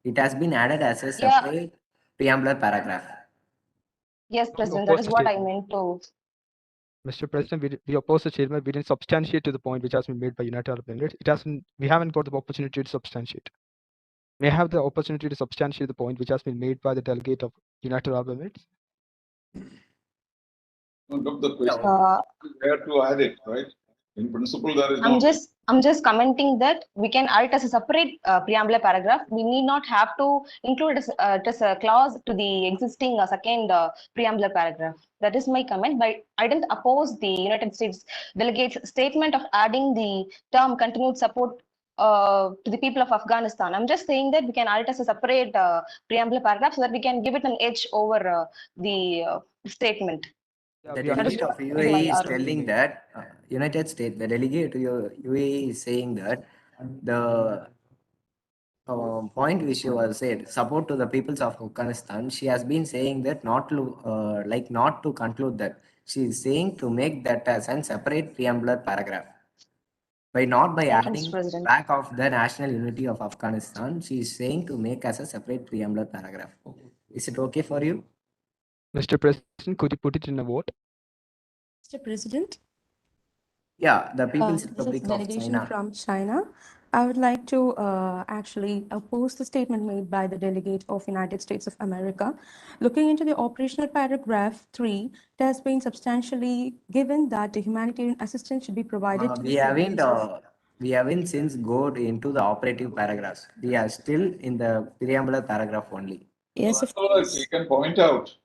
Speaker 5: It has been added as a separate preambular paragraph.
Speaker 21: Yes, President, that is what I meant to.
Speaker 18: Mr. President, we oppose the statement. We didn't substantiate to the point which has been made by United Arab Emirates. It hasn't. We haven't got the opportunity to substantiate. May I have the opportunity to substantiate the point which has been made by the delegate of United Arab Emirates?
Speaker 8: No, look, the question is where to add it, right? In principle, there is no.
Speaker 21: I'm just commenting that we can add it as a separate preambular paragraph. We need not have to include it as a clause to the existing second preambular paragraph. That is my comment. But I didn't oppose the United States delegate's statement of adding the term continued support to the people of Afghanistan. I'm just saying that we can add it as a separate preambular paragraph so that we can give it an edge over the statement.
Speaker 18: Yeah,
Speaker 5: The delegate of UAE is telling that United States, the delegate to UAE is saying that the point which you have said, support to the peoples of Afghanistan, she has been saying that not to not to conclude that. She is saying to make that as a separate preambular paragraph. By adding back of the national unity of Afghanistan, she is saying to make as a separate preambular paragraph. Is it okay for you?
Speaker 18: Mr. President, could you put it in a vote?
Speaker 9: Mr. President?
Speaker 5: Yeah, the People's
Speaker 9: This
Speaker 5: Republic
Speaker 9: is
Speaker 5: of
Speaker 9: delegation
Speaker 5: China.
Speaker 9: from China. I would like to actually oppose the statement made by the delegate of United States of America. Looking into the operational paragraph 3, it has been substantially given that the humanitarian assistance should be provided to
Speaker 5: We haven't since gone into the operative paragraphs. We are still in the preambular paragraph only.
Speaker 9: Yes, of
Speaker 8: course.
Speaker 9: course.
Speaker 8: You can point out.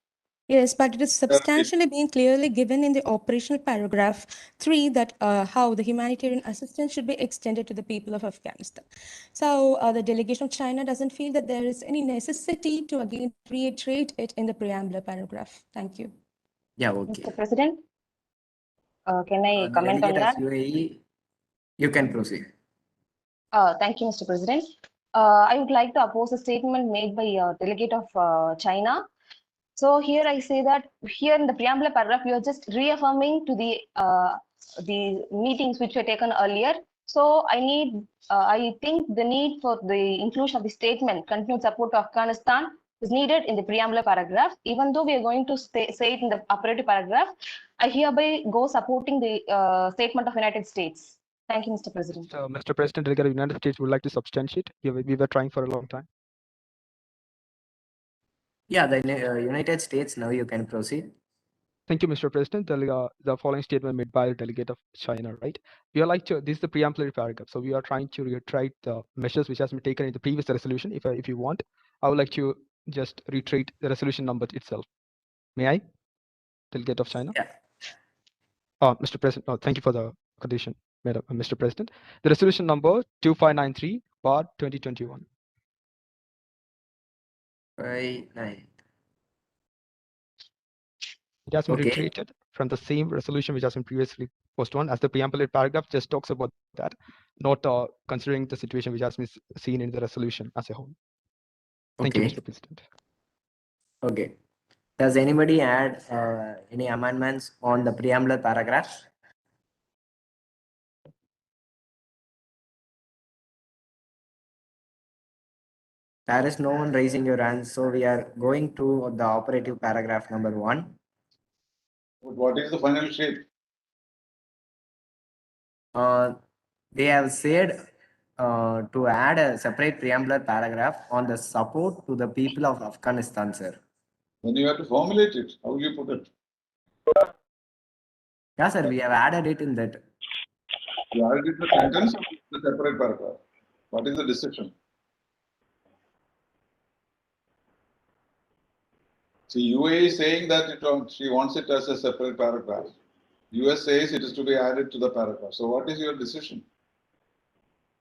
Speaker 9: Yes, but it is substantially being clearly given in the operational paragraph 3 that how the humanitarian assistance should be extended to the people of Afghanistan. So the delegation of China doesn't feel that there is any necessity to again reiterate it in the preambular paragraph. Thank you.
Speaker 5: Yeah, okay.
Speaker 21: Mr. President, can I comment on that?
Speaker 5: UAE, you can proceed.
Speaker 21: Thank you, Mr. President. I would like to oppose a statement made by a delegate of China. So here I say that here in the preambular paragraph, you are just reaffirming to the meetings which were taken earlier. So I think the need for the inclusion of the statement continued support to Afghanistan is needed in the preambular paragraph. Even though we are going to say it in the operative paragraph, I hereby go supporting the statement of United States. Thank you, Mr. President.
Speaker 18: Mr. President, delegate of the United States would like to substantiate. We were trying for a long time.
Speaker 5: Yeah, the United States, now you can proceed.
Speaker 18: Thank you, Mr. President. The following statement made by the delegate of China, right? We are like to, this is the preambular paragraph. So we are trying to reiterate the measures which has been taken in the previous resolution. If you want, I would like to just reiterate the resolution number itself. May I? Delegate of China?
Speaker 5: Yeah.
Speaker 18: Mr. President, thank you for the condition, Madam, Mr. President. The resolution number 2593/2021.
Speaker 5: 5-9.
Speaker 18: It has been reiterated from the same resolution which has been previously postponed, as the preambular paragraph just talks about that, not considering the situation which has been seen in the resolution as a whole. Thank you, Mr. President.
Speaker 5: Okay. Does anybody add any amendments on the preambular paragraph? There is no one raising your hand, so we are going to the operative paragraph number 1.
Speaker 8: What is the final shape?
Speaker 5: They have said to add a separate preambular paragraph on the support to the people of Afghanistan, sir.
Speaker 8: Then you have to formulate it. How will you put it?
Speaker 5: Yeah, sir, we have added it in that.
Speaker 8: You added it in the sentence or the separate paragraph? What is the decision? See, UAE is saying that she wants it as a separate paragraph. US says it is to be added to the paragraph. So what is your decision?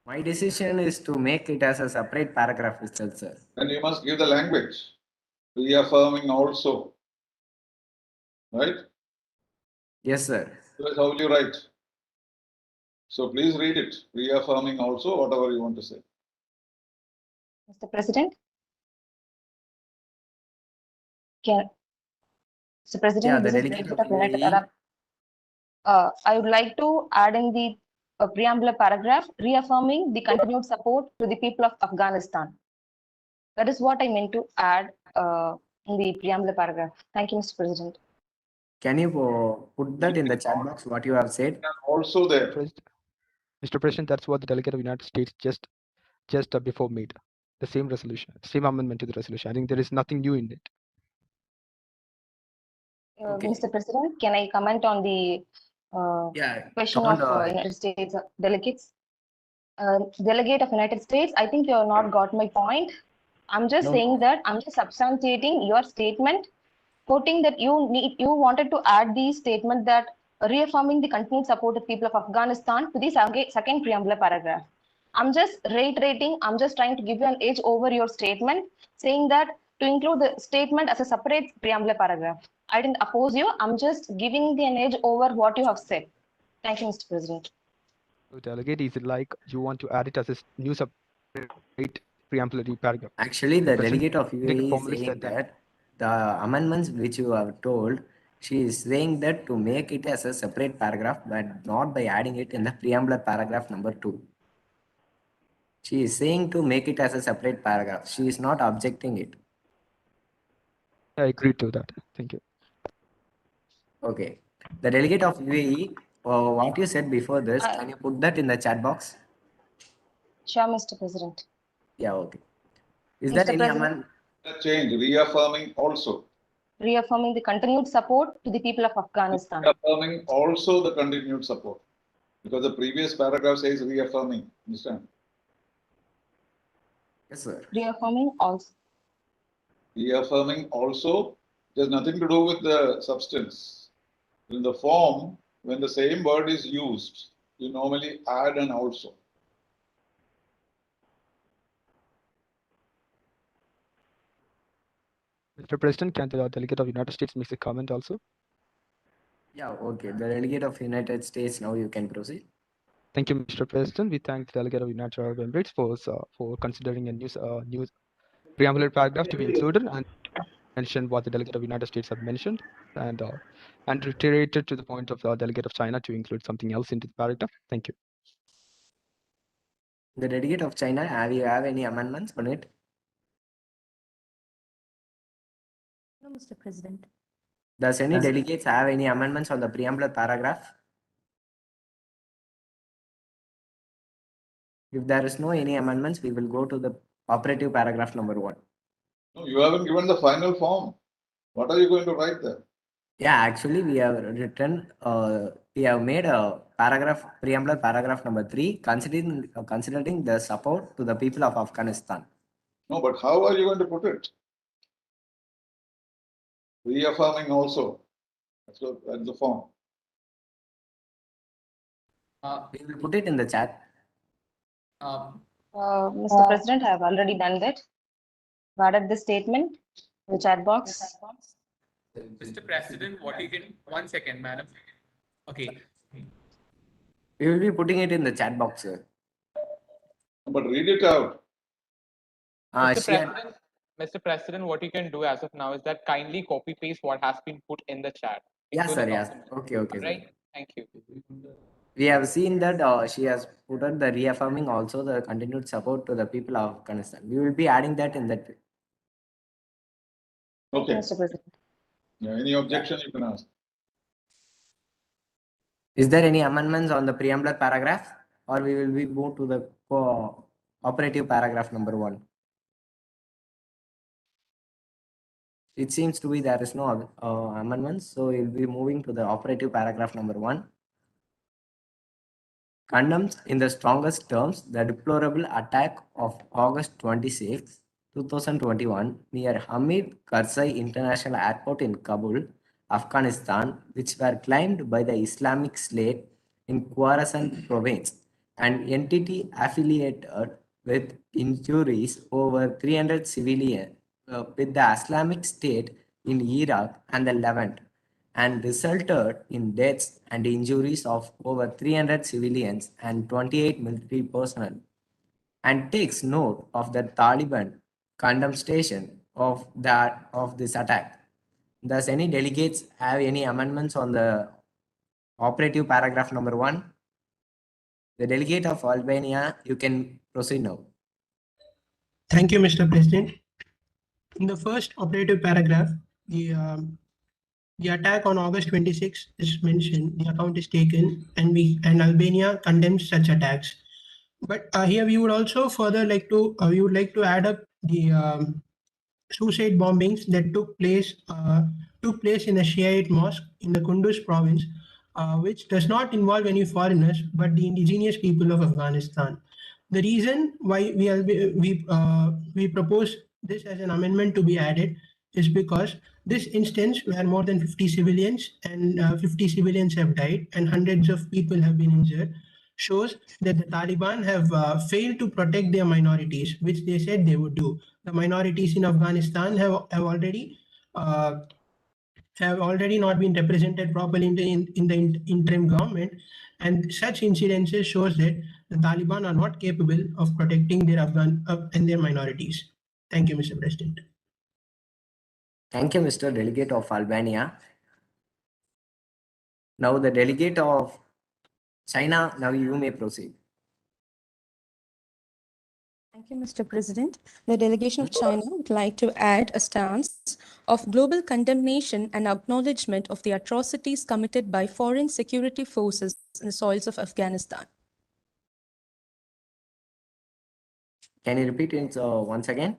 Speaker 5: My decision is to make it as a separate paragraph itself, sir.
Speaker 8: Then you must give the language. Reaffirming also. Right?
Speaker 5: Yes, sir.
Speaker 8: That's how will you write? So please read it. Reaffirming also, whatever you want to say.
Speaker 21: Mr. President? Mr. President,
Speaker 5: Yeah,
Speaker 21: this is Delegate of United Arab. I would like to add in the preambular paragraph, reaffirming the continued support to the people of Afghanistan. That is what I meant to add in the preambular paragraph. Thank you, Mr. President.
Speaker 5: Can you put that in the chat box, what you have said?
Speaker 8: Also there.
Speaker 18: Mr. President, that's what the Delegate of the United States just before made. The same resolution, same amendment to the resolution. I think there is nothing new in it.
Speaker 5: Okay.
Speaker 21: Mr. President, can I comment on the question of United States delegates? Delegate of United States, I think you have not got my point. I'm just saying that I'm just substantiating your statement, quoting that you wanted to add the statement that reaffirming the continued support of the people of Afghanistan to the second preambular paragraph. I'm just reiterating, I'm just trying to give you an edge over your statement, saying that to include the statement as a separate preambular paragraph. I didn't oppose you. I'm just giving an edge over what you have said. Thank you, Mr. President.
Speaker 18: So, Delegate, is it like you want to add it as a new separate preambulary paragraph?
Speaker 5: Actually, the Delegate of UAE is saying that the amendments which you have told, she is saying that to make it as a separate paragraph, but not by adding it in the preambular paragraph number 2. She is saying to make it as a separate paragraph. She is not objecting it.
Speaker 18: I agree to that. Thank you.
Speaker 5: Okay. The Delegate of UAE, what you said before this, can you put that in the chat box?
Speaker 21: Sure, Mr. President.
Speaker 5: Yeah, okay. Is there any amendment?
Speaker 8: Change, reaffirming also.
Speaker 21: Reaffirming the continued support to the people of Afghanistan.
Speaker 8: Reaffirming also the continued support. Because the previous paragraph says reaffirming. Understand?
Speaker 5: Yes, sir.
Speaker 21: Reaffirming also.
Speaker 8: Reaffirming also, there's nothing to do with the substance. In the form, when the same word is used, you normally add an also.
Speaker 18: Mr. President, can the Delegate of the United States make a comment also?
Speaker 5: Yeah, okay. The Delegate of United States, now you can proceed.
Speaker 18: Thank you, Mr. President. We thank the Delegate of the United Arab Emirates for considering a new preambular paragraph to be included and mention what the Delegate of the United States have mentioned and reiterated to the point of the Delegate of China to include something else into the paragraph. Thank you.
Speaker 5: The Delegate of China, have you any amendments on it?
Speaker 9: No, Mr. President.
Speaker 5: Does any delegates have any amendments on the preambular paragraph? If there is no any amendments, we will go to the operative paragraph number 1.
Speaker 8: No, you haven't given the final form. What are you going to write there?
Speaker 5: Yeah, actually, we have written, we have made a paragraph, preambular paragraph number 3, considering the support to the people of Afghanistan.
Speaker 8: No, but how are you going to put it? Reaffirming also. That's the form.
Speaker 5: We will put it in the chat.
Speaker 21: Mr. President, I have already done that. Added the statement in the chat box.
Speaker 4: Mr. President, what you can, 1 second, madam. Okay.
Speaker 5: We will be putting it in the chat box, sir.
Speaker 8: But read it out.
Speaker 4: Mr. President, what you can do as of now is that kindly copy paste what has been put in the chat.
Speaker 5: Yes, sir. Yes. Okay. Okay.
Speaker 4: Right. Thank you.
Speaker 5: We have seen that she has put out the reaffirming also the continued support to the people of Afghanistan. We will be adding that in that.
Speaker 21: Thank you,
Speaker 8: Okay.
Speaker 21: Mr. President.
Speaker 8: Yeah, any objection you can ask.
Speaker 5: Is there any amendments on the preamble paragraph, or we will be moved to the operative paragraph number 1? It seems to be there is no amendments, so we'll be moving to the operative paragraph number 1. Condemns in the strongest terms the deplorable attack of August 26, 2021 near Hamid Karzai International Airport in Kabul, Afghanistan, which were claimed by the Islamic State in Khorasan province, an entity affiliated with injuries over 300 civilians with the Islamic State in Iraq and the Levant, and resulted in deaths and injuries of over 300 civilians and 28 military personnel, and takes note of the Taliban condemnation of this attack. Does any delegates have any amendments on the operative paragraph number 1? The delegate of Albania, you can proceed now.
Speaker 20: Thank you, Mr. President. In the first operative paragraph, the attack on August 26 is mentioned, the account is taken, and Albania condemns such attacks. But here we would also further like to add up the suicide bombings that took place in a Shiite mosque in the Kunduz province, which does not involve any foreigners but the indigenous people of Afghanistan. The reason why we propose this as an amendment to be added is because this instance where more than 50 civilians and 50 civilians have died and hundreds of people have been injured shows that the Taliban have failed to protect their minorities, which they said they would do. The minorities in Afghanistan have already not been represented properly in the interim government, and such incidences shows that the Taliban are not capable of protecting their Afghan and their minorities. Thank you, Mr. President.
Speaker 5: Thank you, Mr. Delegate of Albania. Now the delegate of China, now you may proceed.
Speaker 9: Thank you, Mr. President. The delegation of China would like to add a stance of global condemnation and acknowledgement of the atrocities committed by foreign security forces in the soils of Afghanistan.
Speaker 5: Can you repeat it once again?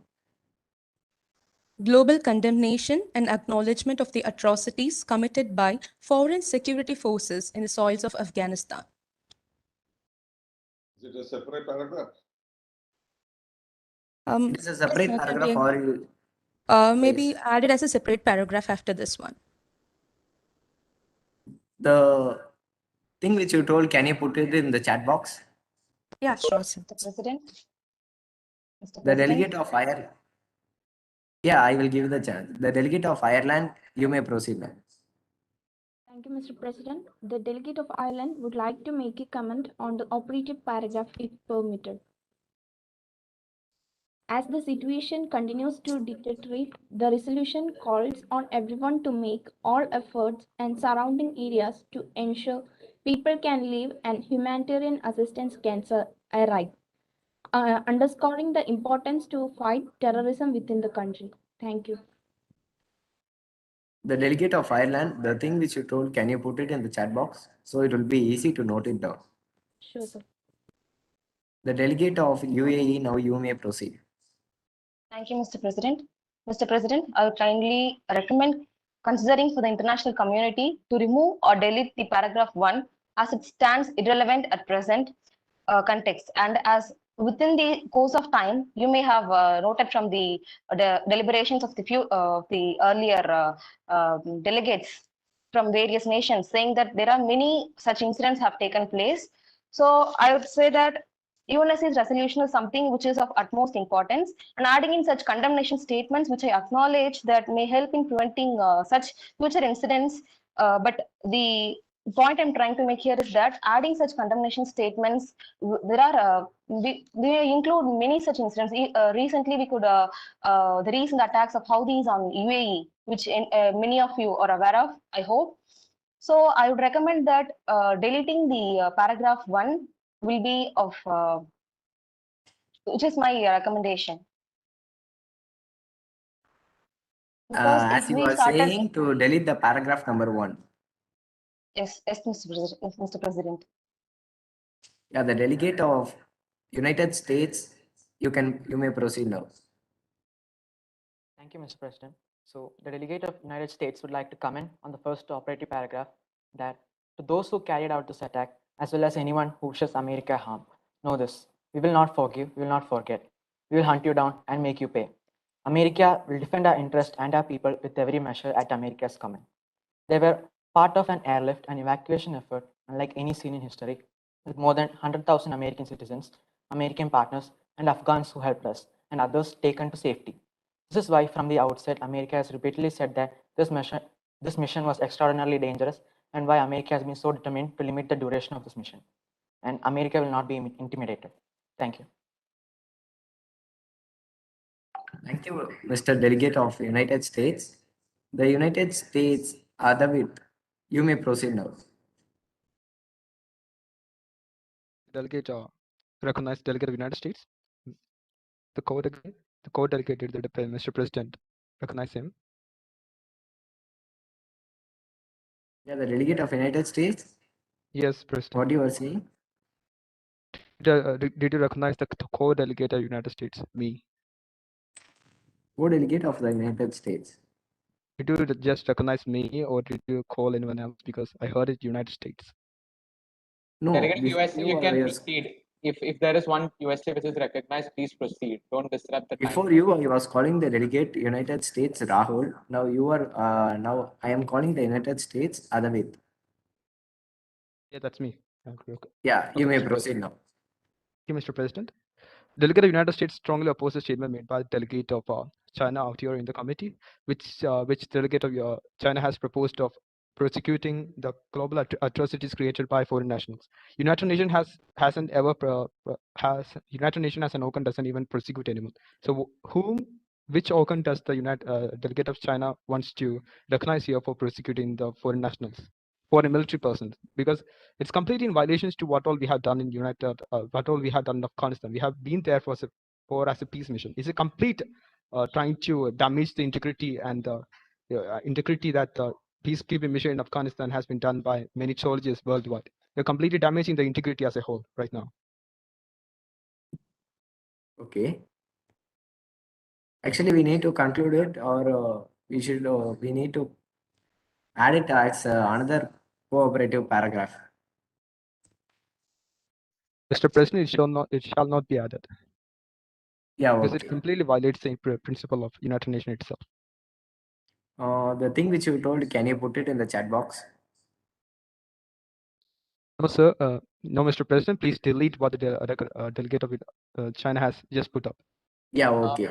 Speaker 9: Global condemnation and acknowledgement of the atrocities committed by foreign security forces in the soils of Afghanistan.
Speaker 8: Is it a separate paragraph?
Speaker 5: It is a separate
Speaker 9: yes,
Speaker 5: paragraph, or you
Speaker 9: maybe add it as a separate paragraph after this one.
Speaker 5: The thing which you told, can you put it in the chat box?
Speaker 9: Yeah, sure, sir.
Speaker 21: Mr. President. Mr.
Speaker 5: The
Speaker 21: President.
Speaker 5: delegate of Ireland. Yeah, I will give the chance. The delegate of Ireland, you may proceed now.
Speaker 2: Thank you, Mr. President. The delegate of Ireland would like to make a comment on the operative paragraph if permitted. As the situation continues to deteriorate, the resolution calls on everyone to make all efforts and surrounding areas to ensure people can live and humanitarian assistance can arrive, underscoring the importance to fight terrorism within the country. Thank you.
Speaker 5: The delegate of Ireland, the thing which you told, can you put it in the chat box? So it will be easy to note it down.
Speaker 2: Sure, sir.
Speaker 5: The delegate of UAE, now you may proceed.
Speaker 21: Thank you, Mr. President. Mr. President, I would kindly recommend considering for the international community to remove or delete the paragraph 1 as it stands irrelevant at present context, and as within the course of time you may have noted from the deliberations of the earlier delegates from various nations saying that there are many such incidents have taken place. So I would say that UNSC's resolution is something which is of utmost importance, and adding in such condemnation statements, which I acknowledge that may help in preventing such future incidents. But the point I'm trying to make here is that adding such condemnation statements, there are they include many such incidents. Recently, we could the recent attacks of Houthis on UAE, which many of you are aware of, I hope. So I would recommend that deleting the paragraph 1 will be of, which is my recommendation. Because if
Speaker 5: As you
Speaker 21: we
Speaker 5: were
Speaker 21: started,
Speaker 5: saying, to delete the paragraph number 1.
Speaker 21: yes, Mr. President. Yes, Mr. President.
Speaker 5: Yeah, the delegate of United States, you may proceed now.
Speaker 10: Thank you, Mr. President. So the delegate of United States would like to comment on the first operative paragraph that to those who carried out this attack, as well as anyone who wishes America harm, know this: we will not forgive, we will not forget. We will hunt you down and make you pay. America will defend our interest and our people with every measure at America's command. They were part of an airlift and evacuation effort unlike any seen in history, with more than 100,000 American citizens, American partners, and Afghans who helped us, and others taken to safety. This is why, from the outset, America has repeatedly said that this mission was extraordinarily dangerous, and why America has been so determined to limit the duration of this mission. And America will not be intimidated. Thank you.
Speaker 5: Thank you, Mr. Delegate of United States. The United States, David, you may proceed now.
Speaker 18: Delegate, recognized Delegate of United States. The co-delegate did the Mr. President. Recognize him.
Speaker 5: Yeah, the Delegate of United States.
Speaker 18: Yes, President.
Speaker 5: What you were saying?
Speaker 18: Did you recognize the co-delegate of United States? Me.
Speaker 5: Co-delegate of the United States.
Speaker 18: Did you just recognize me, or did you call anyone else? Because I heard it United States.
Speaker 5: No,
Speaker 4: Delegate USA, you can proceed. If there is one USA which is recognized, please proceed. Don't disrupt the time.
Speaker 5: Before you, I was calling the Delegate United States Rahul. Now you are now I am calling the United States Adavit.
Speaker 18: Yeah, that's me. Okay.
Speaker 5: Yeah, you may proceed now.
Speaker 18: Thank you, Mr. President. Delegate of United States strongly opposes statement made by the delegate of China out here in the committee, which delegate of China has proposed of prosecuting the global atrocities created by foreign nationals. United Nations hasn't ever United Nations as an organ doesn't even prosecute anyone. So which organ does the delegate of China wants to recognize here for prosecuting the foreign nationals, foreign military persons? Because it's completely in violations to what all we have done in what all we have done in Afghanistan. We have been there as a peace mission. It's a complete trying to damage the integrity and integrity that the peacekeeping mission in Afghanistan has been done by many soldiers worldwide. They're completely damaging the integrity as a whole right now.
Speaker 5: Okay. Actually, we need to conclude it, or we need to add it as another cooperative paragraph.
Speaker 18: Mr. President, it shall not be added.
Speaker 5: Yeah,
Speaker 18: because
Speaker 5: okay.
Speaker 18: it completely violates the principle of United Nations itself.
Speaker 5: The thing which you told, can you put it in the chat box?
Speaker 18: No, sir. No, Mr. President, please delete what the delegate of China has just put up.
Speaker 5: Yeah, okay.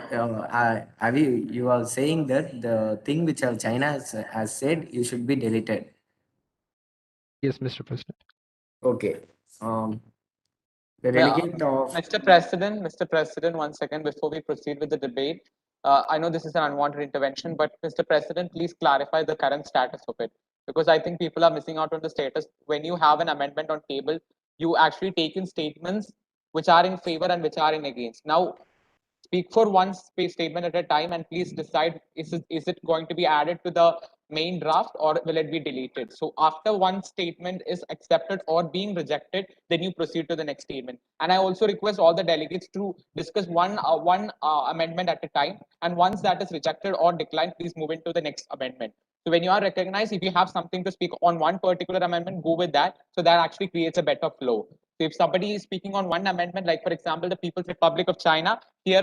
Speaker 5: You are saying that the thing which China has said, you should be deleted.
Speaker 18: Yes, Mr. President.
Speaker 5: Okay. The delegate of
Speaker 4: Mr. President, 1 second before we proceed with the debate. I know this is an unwanted intervention, but Mr. President, please clarify the current status of it, because I think people are missing out on the status. When you have an amendment on table, you actually take in statements which are in favor and which are in against. Now, speak for one statement at a time, and please decide, is it going to be added to the main draft or will it be deleted? So after one statement is accepted or being rejected, then you proceed to the next statement. And I also request all the delegates to discuss one amendment at a time, and once that is rejected or declined, please move into the next amendment. So when you are recognized, if you have something to speak on one particular amendment, go with that. So that actually creates a better flow. So if somebody is speaking on one amendment, like for example, the People's Republic of China here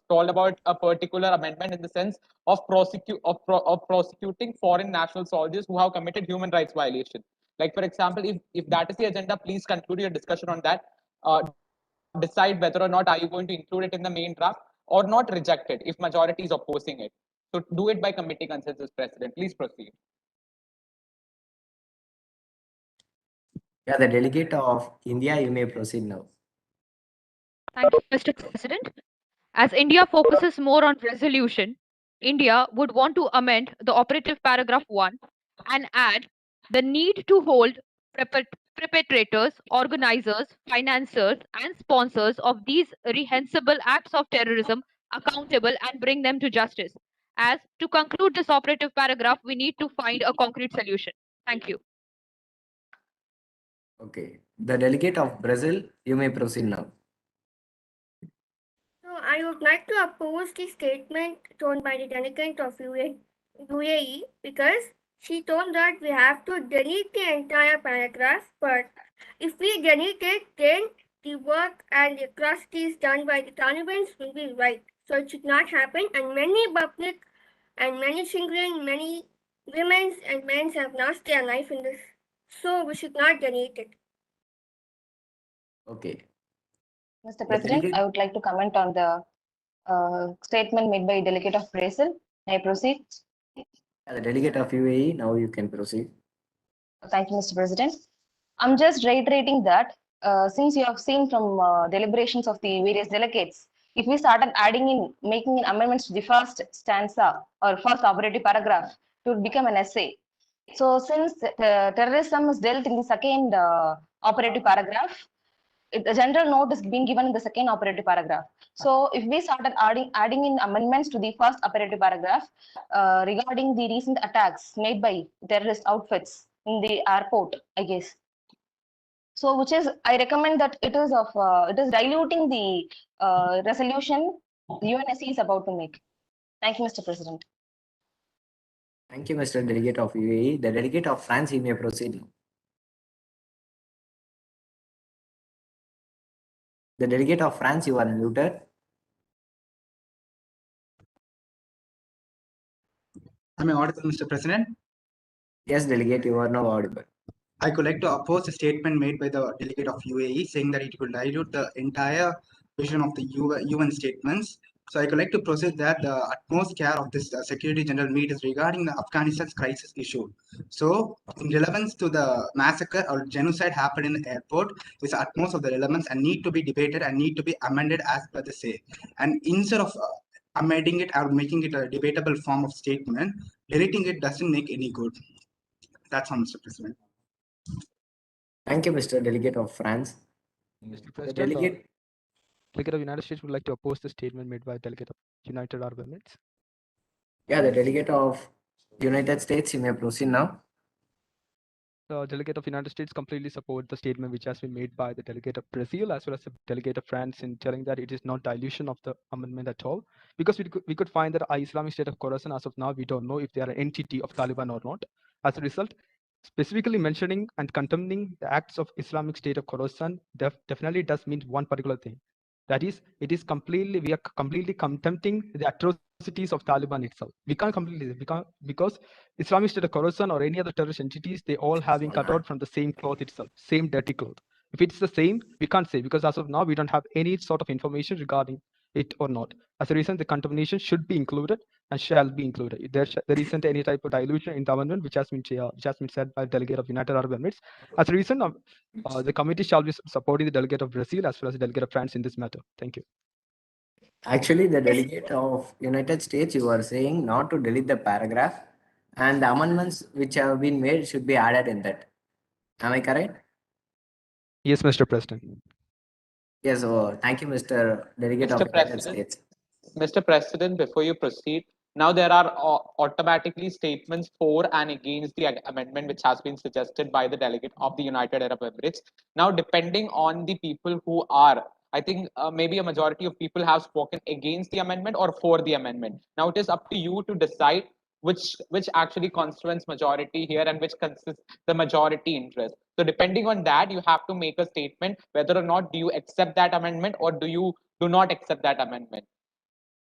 Speaker 4: told about a particular amendment in the sense of prosecuting foreign national soldiers who have committed human rights violation. Like for example, if that is the agenda, please conclude your discussion on that. Decide whether or not are you going to include it in the main draft or not reject it if majority is opposing it. So do it by committee consensus, President. Please proceed.
Speaker 5: Yeah, the delegate of India, you may proceed now.
Speaker 7: Thank you, Mr. President. As India focuses more on resolution, India would want to amend the operative paragraph 1 and add The need to hold perpetrators, organizers, financiers, and sponsors of these reprehensible acts of terrorism accountable and bring them to justice. As to conclude this operative paragraph, we need to find a concrete solution. Thank you.
Speaker 5: Okay. The delegate of Brazil, you may proceed now.
Speaker 6: So I would like to oppose the statement told by the delegate of UAE because she told that we have to delete the entire paragraph, but if we delete it, then the work and the atrocities done by the Taliban will be right. So it should not happen, and many public and many children, many women and men have lost their life in this. So we should not delete it.
Speaker 5: Okay.
Speaker 21: Mr. President, I would like to comment on the statement made by Delegate of Brazil. May I proceed?
Speaker 5: The delegate of UAE, now you can proceed.
Speaker 21: Thank you, Mr. President. I'm just reiterating that since you have seen from deliberations of the various delegates, if we started making in amendments to the first stanza or first operative paragraph, it would become an essay. So since terrorism is dealt in the second operative paragraph, the general note is being given in the second operative paragraph. So if we started adding in amendments to the first operative paragraph regarding the recent attacks made by terrorist outfits in the airport, I guess. So which is, I recommend that it is diluting the resolution the UNSC is about to make. Thank you, Mr. President.
Speaker 5: Thank you, Mr. Delegate of UAE. The delegate of France, you may proceed now. The delegate of France, you are muted.
Speaker 11: Am I audible, Mr. President?
Speaker 5: Yes, delegate, you are now audible.
Speaker 11: I would like to oppose a statement made by the delegate of UAE saying that it will dilute the entire vision of the UN statements. So I would like to proceed that the utmost care of this Secretary General meet is regarding the Afghanistan's crisis issue. So in relevance to the massacre or genocide happened in the airport is utmost of the relevance and need to be debated and need to be amended as per the say. And instead of amending it or making it a debatable form of statement, deleting it doesn't make any good. That's all, Mr. President.
Speaker 5: Thank you, Mr. Delegate of France.
Speaker 18: Mr. President, Delegate of United States would like to oppose the statement made by Delegate of United Arab Emirates.
Speaker 5: Yeah, the delegate of United States, you may proceed now.
Speaker 18: The delegate of United States completely support the statement which has been made by the delegate of Brazil as well as the delegate of France in telling that it is not dilution of the amendment at all, because we could find that Islamic State of Khorasan as of now we don't know if they are an entity of Taliban or not. As a result, specifically mentioning and condemning the acts of Islamic State of Khorasan definitely does mean one particular thing. That is, we are completely contempting the atrocities of Taliban itself. We can't completely, because Islamic State of Khorasan or any other terrorist entities, they all have been cut out from the same cloth itself, same dirty cloth. If it's the same, we can't say, because as of now, we don't have any sort of information regarding it or not. As a reason, the condemnation should be included and shall be included. There isn't any type of dilution in the amendment which has been said by the delegate of United Arab Emirates. As a reason, the committee shall be supporting the delegate of Brazil as well as the delegate of France in this matter. Thank you.
Speaker 5: Actually, the delegate of United States, you are saying not to delete the paragraph, and the amendments which have been made should be added in that. Am I correct?
Speaker 18: Yes, Mr. President.
Speaker 5: Yes, thank you, Mr. Delegate of United States.
Speaker 4: Mr. President, before you proceed, now there are automatically statements for and against the amendment which has been suggested by the delegate of the United Arab Emirates. Now, depending on the people who are, I think maybe a majority of people have spoken against the amendment or for the amendment. Now it is up to you to decide which actually constitutes majority here and which consists the majority interest. So depending on that, you have to make a statement whether or not do you accept that amendment or do not accept that amendment.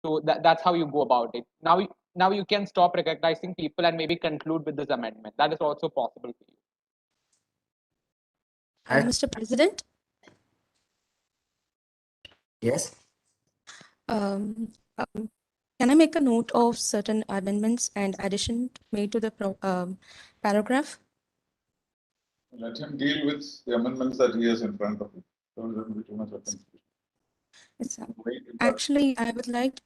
Speaker 4: So that's how you go about it. Now you can stop recognizing people and maybe conclude with this amendment. That is also possible for you.
Speaker 9: Mr. President?
Speaker 5: Yes.
Speaker 9: Can I make a note of certain amendments and addition made to the paragraph?
Speaker 8: Let him deal with the amendments that he has in front of him. Don't be too much of confusion.
Speaker 9: Actually, I would like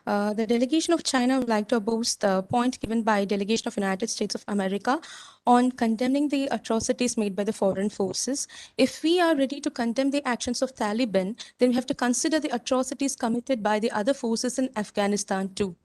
Speaker 9: The delegation of China would like to oppose the point given by delegation of United States of America on condemning the atrocities made by the foreign forces. If we are ready to condemn the actions of Taliban, then we have to consider the atrocities committed by the other forces in Afghanistan too.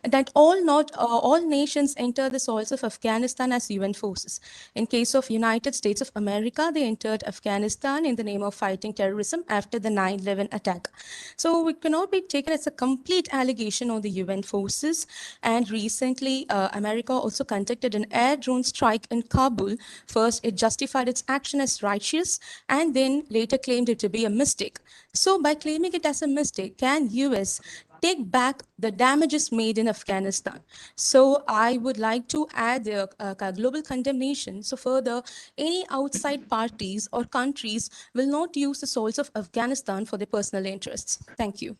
Speaker 9: That all nations enter the soils of Afghanistan as UN forces. In case of United States of America, they entered Afghanistan in the name of fighting terrorism after the 9/11 attack. So it cannot be taken as a complete allegation on the UN forces. And recently, America also conducted an air drone strike in Kabul. First, it justified its action as righteous and then later claimed it to be a mistake. So by claiming it as a mistake, can US take back the damages made in Afghanistan? So I would like to add the global condemnation. So further, any outside parties or countries will not use the soils of Afghanistan for their personal interests. Thank you.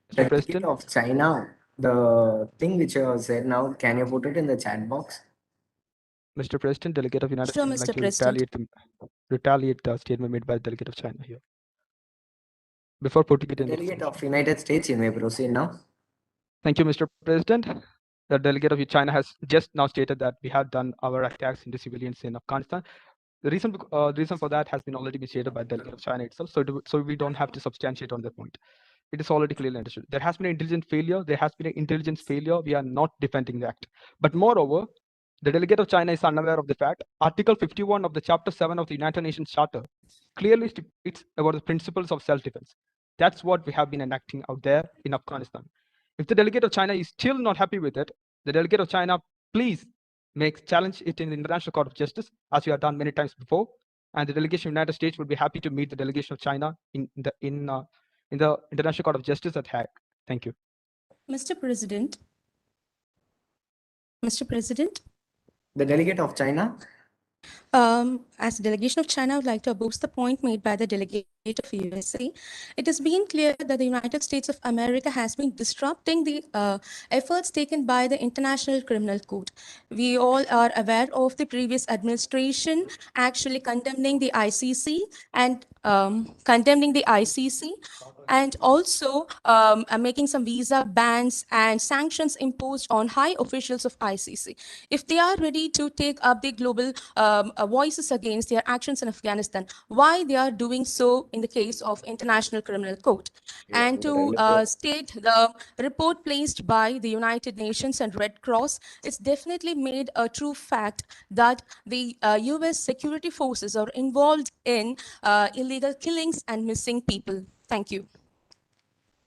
Speaker 5: The delegate of China, the thing which you have said now, can you put it in the chat box?
Speaker 18: Mr. President, delegate of United
Speaker 9: Sure,
Speaker 18: States would like
Speaker 9: Mr.
Speaker 18: to
Speaker 9: President.
Speaker 18: retaliate the statement made by the delegate of China here. Before putting it in the
Speaker 5: Delegate of United States, you may proceed now.
Speaker 18: Thank you, Mr. President. The delegate of China has just now stated that we have done our attacks into civilians in Afghanistan. The reason for that has been already been stated by the delegate of China itself, so we don't have to substantiate on that point. It is already clearly understood. There has been an intelligence failure. There has been an intelligence failure. We are not defending that. But moreover, the delegate of China is unaware of the fact Article 51 of the Chapter 7 of the United Nations Charter clearly it's about the principles of self-defense. That's what we have been enacting out there in Afghanistan. If the delegate of China is still not happy with it, the delegate of China, please challenge it in the International Court of Justice, as we have done many times before. And the delegation of the United States would be happy to meet the delegation of China in the International Court of Justice at Hague. Thank you.
Speaker 9: Mr. President. Mr. President.
Speaker 5: The delegate of China.
Speaker 9: As the delegation of China, I would like to oppose the point made by the delegate of USA. It has been clear that the United States of America has been disrupting the efforts taken by the International Criminal Court. We all are aware of the previous administration actually condemning the ICC and also making some visa bans and sanctions imposed on high officials of ICC. If they are ready to take up the global voices against their actions in Afghanistan, why they are doing so in the case of International Criminal Court? And to state the report placed by the United Nations and Red Cross, it's definitely made a true fact that the US security forces are involved in illegal killings and missing people. Thank you.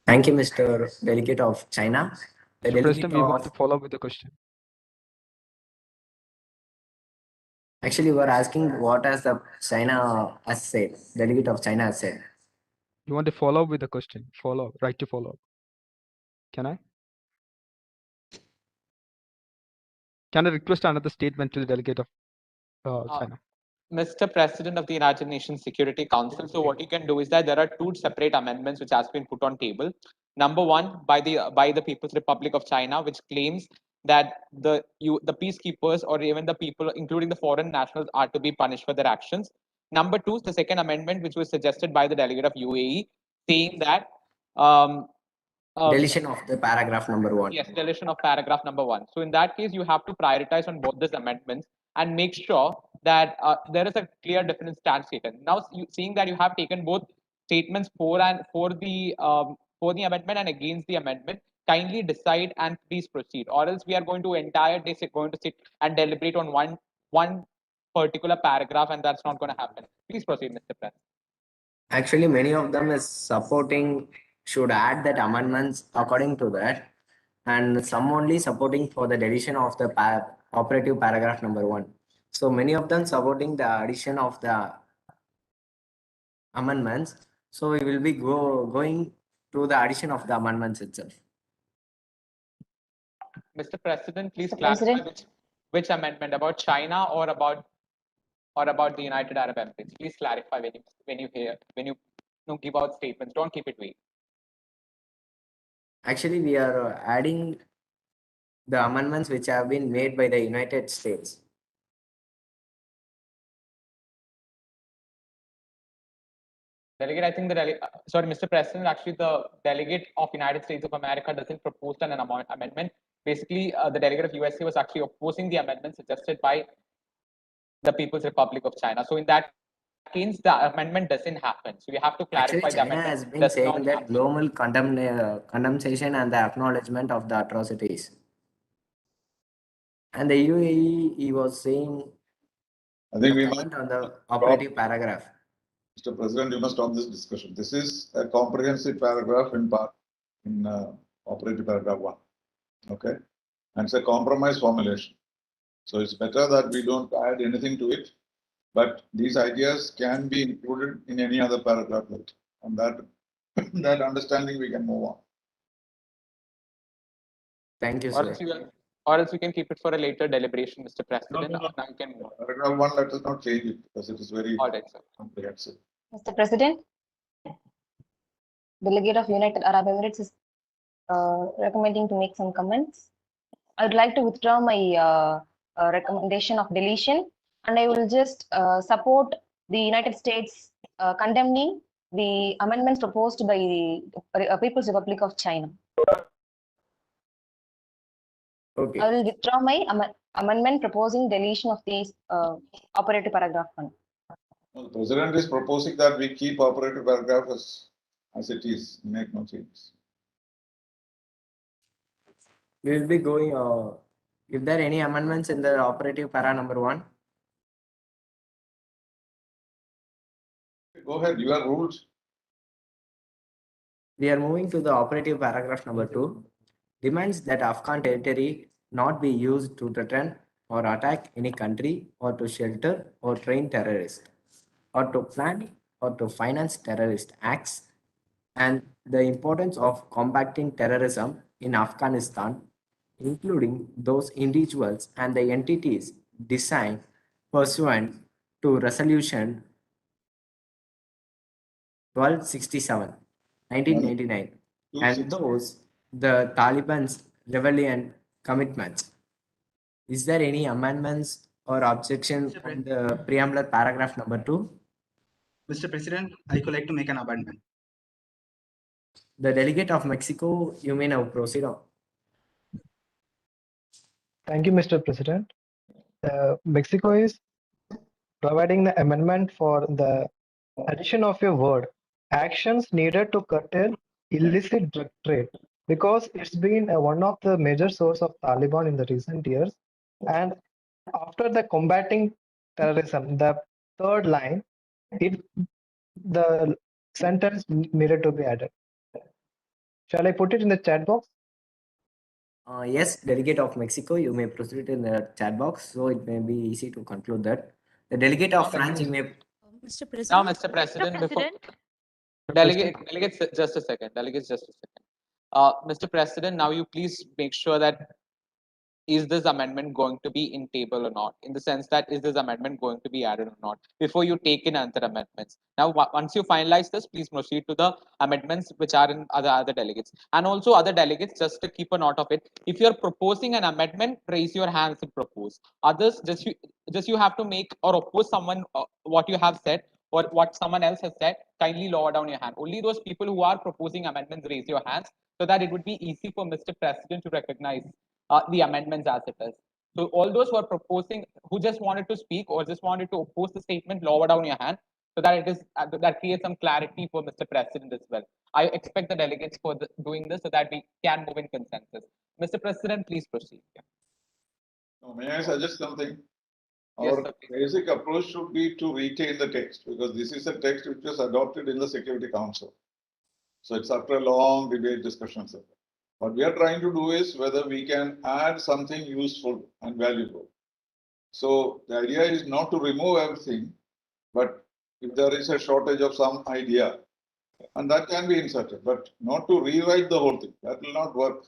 Speaker 5: Thank you, Mr. Delegate of China. The
Speaker 18: Mr. President, we want to follow up with the question.
Speaker 5: Actually, we are asking what has the China has said. Delegate of China has said.
Speaker 18: You want to follow up with the question? Right to follow up. Can I? Can I request another statement to the delegate of China?
Speaker 4: Mr. President of the United Nations Security Council, so what you can do is that there are two separate amendments which has been put on table. Number one, by the People's Republic of China, which claims that the peacekeepers or even the people, including the foreign nationals, are to be punished for their actions. Number two, the second amendment, which was suggested by the delegate of UAE, saying that
Speaker 5: deletion of the paragraph number 1.
Speaker 4: Yes, deletion of paragraph number 1. So in that case, you have to prioritize on both these amendments and make sure that there is a clear different stance taken. Now, seeing that you have taken both statements for the amendment and against the amendment, kindly decide and please proceed, or else we are going to entire day going to sit and deliberate on one particular paragraph, and that's not going to happen. Please proceed, Mr. President.
Speaker 5: Actually, many of them is supporting should add that amendments according to that, and some only supporting for the deletion of the operative paragraph number 1. So many of them supporting the addition of the amendments. So we will be going to the addition of the amendments itself.
Speaker 4: Mr. President, please clarify which amendment, about China or about the United Arab Emirates. Please clarify when you give out statements. Don't keep it vague.
Speaker 5: Actually, we are adding the amendments which have been made by the United States.
Speaker 4: Delegate, I think sorry, Mr. President, actually the delegate of United States of America doesn't propose an amendment. Basically, the delegate of USA was actually opposing the amendment suggested by the People's Republic of China. So in that case, the amendment doesn't happen. So we have to clarify
Speaker 5: Actually,
Speaker 4: the
Speaker 5: China
Speaker 4: amendment
Speaker 5: has been
Speaker 4: does
Speaker 5: saying
Speaker 4: not
Speaker 5: that
Speaker 4: happen.
Speaker 5: global condemnation and the acknowledgement of the atrocities. And the UAE, he was saying,
Speaker 8: I think we
Speaker 5: comment on the operative paragraph.
Speaker 8: Mr. President, you must stop this discussion. This is a comprehensive paragraph in operative paragraph 1. Okay. And it's a compromise formulation. So it's better that we don't add anything to it, but these ideas can be included in any other paragraph. On that, that understanding, we can move on.
Speaker 5: Thank you,
Speaker 4: Or
Speaker 5: sir.
Speaker 4: else we can keep it for a later deliberation, Mr. President.
Speaker 8: No.
Speaker 4: Now you can move on.
Speaker 8: Paragraph 1, let us not change it because it is very comprehensive.
Speaker 21: Mr. President, Delegate of United Arab Emirates is recommending to make some comments. I would like to withdraw my recommendation of deletion, and I will just support the United States condemning the amendments proposed by the People's Republic of China.
Speaker 5: Okay.
Speaker 21: I will withdraw my amendment proposing deletion of the operative paragraph 1.
Speaker 8: The President is proposing that we keep operative paragraph as it is, make no changes.
Speaker 5: We will be going, if there are any amendments in the operative para number 1?
Speaker 8: Go ahead, you are ruled.
Speaker 5: We are moving to the operative paragraph number 2. Demands that Afghan territory not be used to threaten or attack any country or to shelter or train terrorists or to plan or to finance terrorist acts, and the importance of combating terrorism in Afghanistan, including those individuals and the entities designed pursuant to Resolution 1267, 1999, and those the Taliban's rebellion commitments. Is there any amendments or objection on the preamble paragraph number 2?
Speaker 11: Mr. President, I would like to make an amendment.
Speaker 5: The delegate of Mexico, you may now proceed on.
Speaker 12: Thank you, Mr. President. Mexico is providing the amendment for the addition of a word, actions needed to curtail illicit drug trade, because it's been one of the major source of Taliban in the recent years. And after the combating terrorism, the third line, the sentence needed to be added. Shall I put it in the chat box?
Speaker 5: Yes, delegate of Mexico, you may proceed in the chat box, so it may be easy to conclude that. The delegate of France, you may.
Speaker 9: Mr. President.
Speaker 4: Now, Mr. President, before delegates, just a second. Delegates, just a second. Mr. President, now you please make sure that is this amendment going to be in table or not, in the sense that is this amendment going to be added or not, before you take in other amendments. Now, once you finalize this, please proceed to the amendments which are in other delegates. And also other delegates, just to keep a note of it, if you're proposing an amendment, raise your hands and propose. Others, just you have to make or oppose someone what you have said or what someone else has said, kindly lower down your hand. Only those people who are proposing amendments raise your hands, so that it would be easy for Mr. President to recognize the amendments as it is. So all those who are proposing, who just wanted to speak or just wanted to oppose the statement, lower down your hand, so that it is that creates some clarity for Mr. President as well. I expect the delegates for doing this so that we can move in consensus. Mr. President, please proceed. Yeah.
Speaker 8: No, may I suggest something?
Speaker 4: Yes,
Speaker 8: Our
Speaker 4: sir,
Speaker 8: basic approach should be to retain the text, because this is a text which was adopted in the Security Council. So it's after a long debate discussion. What we are trying to do is whether we can add something useful and valuable. So the idea is not to remove everything, but if there is a shortage of some idea, and that can be inserted, but not to rewrite the whole thing. That will not work,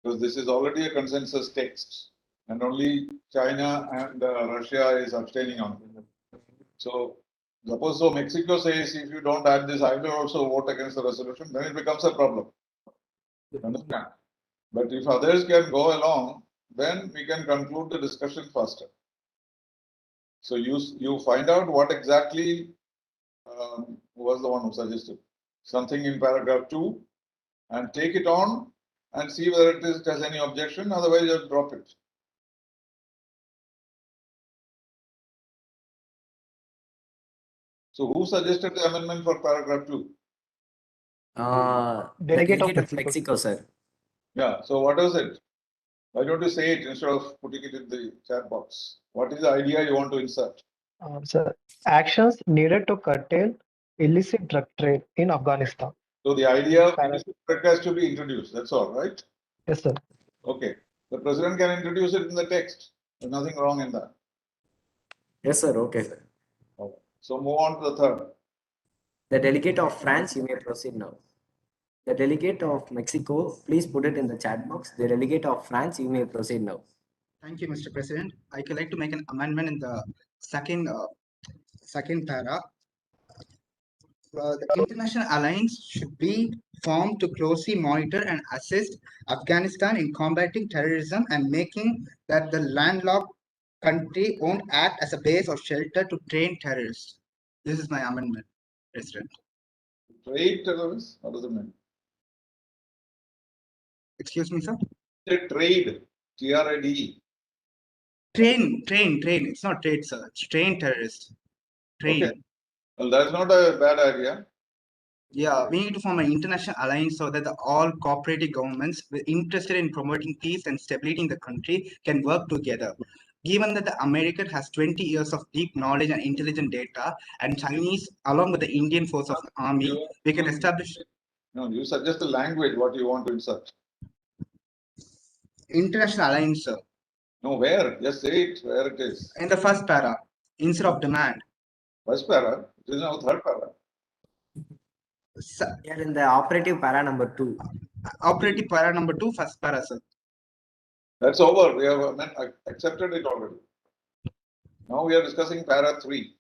Speaker 8: because this is already a consensus text, and only China and Russia is abstaining on it. So suppose Mexico says, if you don't add this, I will also vote against the resolution, then it becomes a problem. Understand? But if others can go along, then we can conclude the discussion faster. So you find out what exactly Who was the one who suggested something in paragraph 2 and take it on and see whether it has any objection, otherwise just drop it. So who suggested the amendment for paragraph 2?
Speaker 12: Delegate of
Speaker 5: Delegate of
Speaker 12: Mexico.
Speaker 5: Mexico, sir.
Speaker 8: Yeah, so what was it? Why don't you say it instead of putting it in the chat box? What is the idea you want to insert?
Speaker 12: Sir, actions needed to curtail illicit drug trade in Afghanistan.
Speaker 8: So the idea of illicit drug has to be introduced, that's all, right?
Speaker 12: Yes, sir.
Speaker 8: Okay. The president can introduce it in the text. There's nothing wrong in that.
Speaker 5: Yes, sir. Okay, sir.
Speaker 8: Okay. So move on to the third.
Speaker 5: The delegate of France, you may proceed now. The delegate of Mexico, please put it in the chat box. The delegate of France, you may proceed now.
Speaker 11: Thank you, Mr. President. I would like to make an amendment in the second para. The international alliance should be formed to closely monitor and assist Afghanistan in combating terrorism and making that the landlocked country won't act as a base or shelter to train terrorists. This is my amendment, President.
Speaker 8: Trade terrorists? What does it mean?
Speaker 11: Excuse me, sir?
Speaker 8: Trade. TRADE.
Speaker 11: Train. It's not trade, sir. It's train terrorists. Train.
Speaker 8: Okay. Well, that's not a bad idea.
Speaker 11: Yeah, we need to form an international alliance so that all cooperative governments interested in promoting peace and stability in the country can work together. Given that the American has 20 years of deep knowledge and intelligent data, and Chinese, along with the Indian force of the army, we can establish.
Speaker 8: No, you suggest the language, what you want to insert.
Speaker 11: International alliance, sir.
Speaker 8: No, where? Just say it, where it is.
Speaker 11: In the first para, instead of demand.
Speaker 8: First para? It is now third para.
Speaker 5: We are in the operative para number 2.
Speaker 11: Operative para number 2, first para, sir.
Speaker 8: That's over. We have accepted it already. Now we are discussing para 3.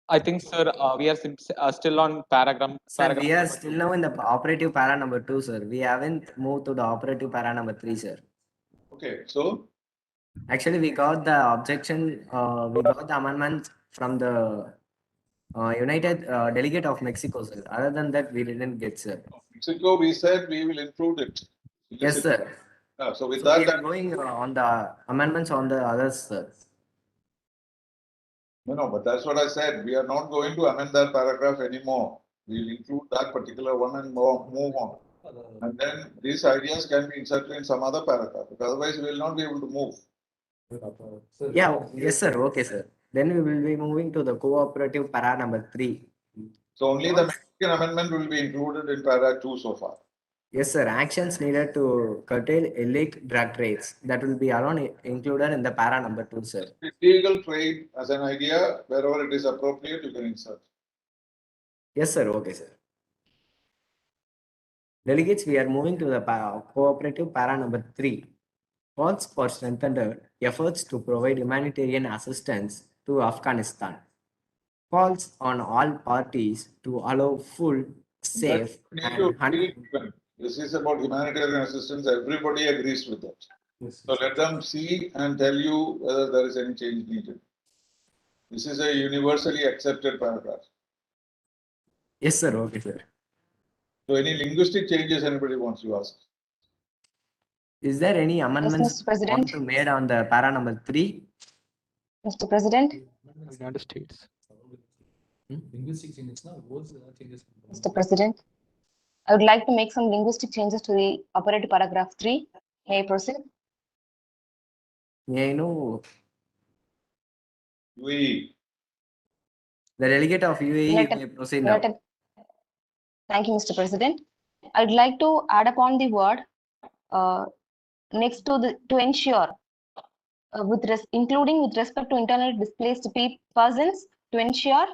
Speaker 4: I think, sir, we are still on paragraph.
Speaker 5: Sir, we are still now in the operative para number 2, sir. We haven't moved to the operative para number 3, sir.
Speaker 8: Okay, so?
Speaker 5: Actually, we got the objection, we got the amendment from the United Delegate of Mexico, sir. Other than that, we didn't get, sir.
Speaker 8: Mexico, we said we will include it.
Speaker 5: Yes, sir.
Speaker 8: So with
Speaker 5: So
Speaker 8: that,
Speaker 5: we are going on the amendments on the others, sir.
Speaker 8: No, but that's what I said. We are not going to amend that paragraph anymore. We will include that particular one and move on. And then these ideas can be inserted in some other paragraph. Because otherwise, we will not be able to move.
Speaker 5: Yeah, yes, sir. Okay, sir. Then we will be moving to the cooperative para number 3.
Speaker 8: So only the Mexican amendment will be included in para 2 so far.
Speaker 5: Yes, sir. Actions needed to curtail illicit drug trades. That will be alone included in the para number 2, sir.
Speaker 8: Illegal trade as an idea, wherever it is appropriate, you can insert.
Speaker 5: Yes, sir. Okay, sir. Delegates, we are moving to the cooperative para number 3. Calls for strengthened efforts to provide humanitarian assistance to Afghanistan. Calls on all parties to allow full, safe, and
Speaker 8: this is about humanitarian assistance. Everybody agrees with that. So let them see and tell you whether there is any change needed. This is a universally accepted paragraph.
Speaker 5: Yes, sir. Okay, sir.
Speaker 8: So any linguistic changes anybody wants to ask?
Speaker 5: Is there any amendments
Speaker 21: Mr. President.
Speaker 5: want to made on the para number 3?
Speaker 21: Mr. President.
Speaker 18: United States.
Speaker 13: Linguistic changes now.
Speaker 21: Mr. President, I would like to make some linguistic changes to the operative paragraph 3. May I proceed?
Speaker 5: May I know?
Speaker 8: UAE.
Speaker 5: The delegate of UAE may proceed now.
Speaker 21: Thank you, Mr. President. I would like to add upon the word next to ensure, including with respect to internally displaced persons, to ensure.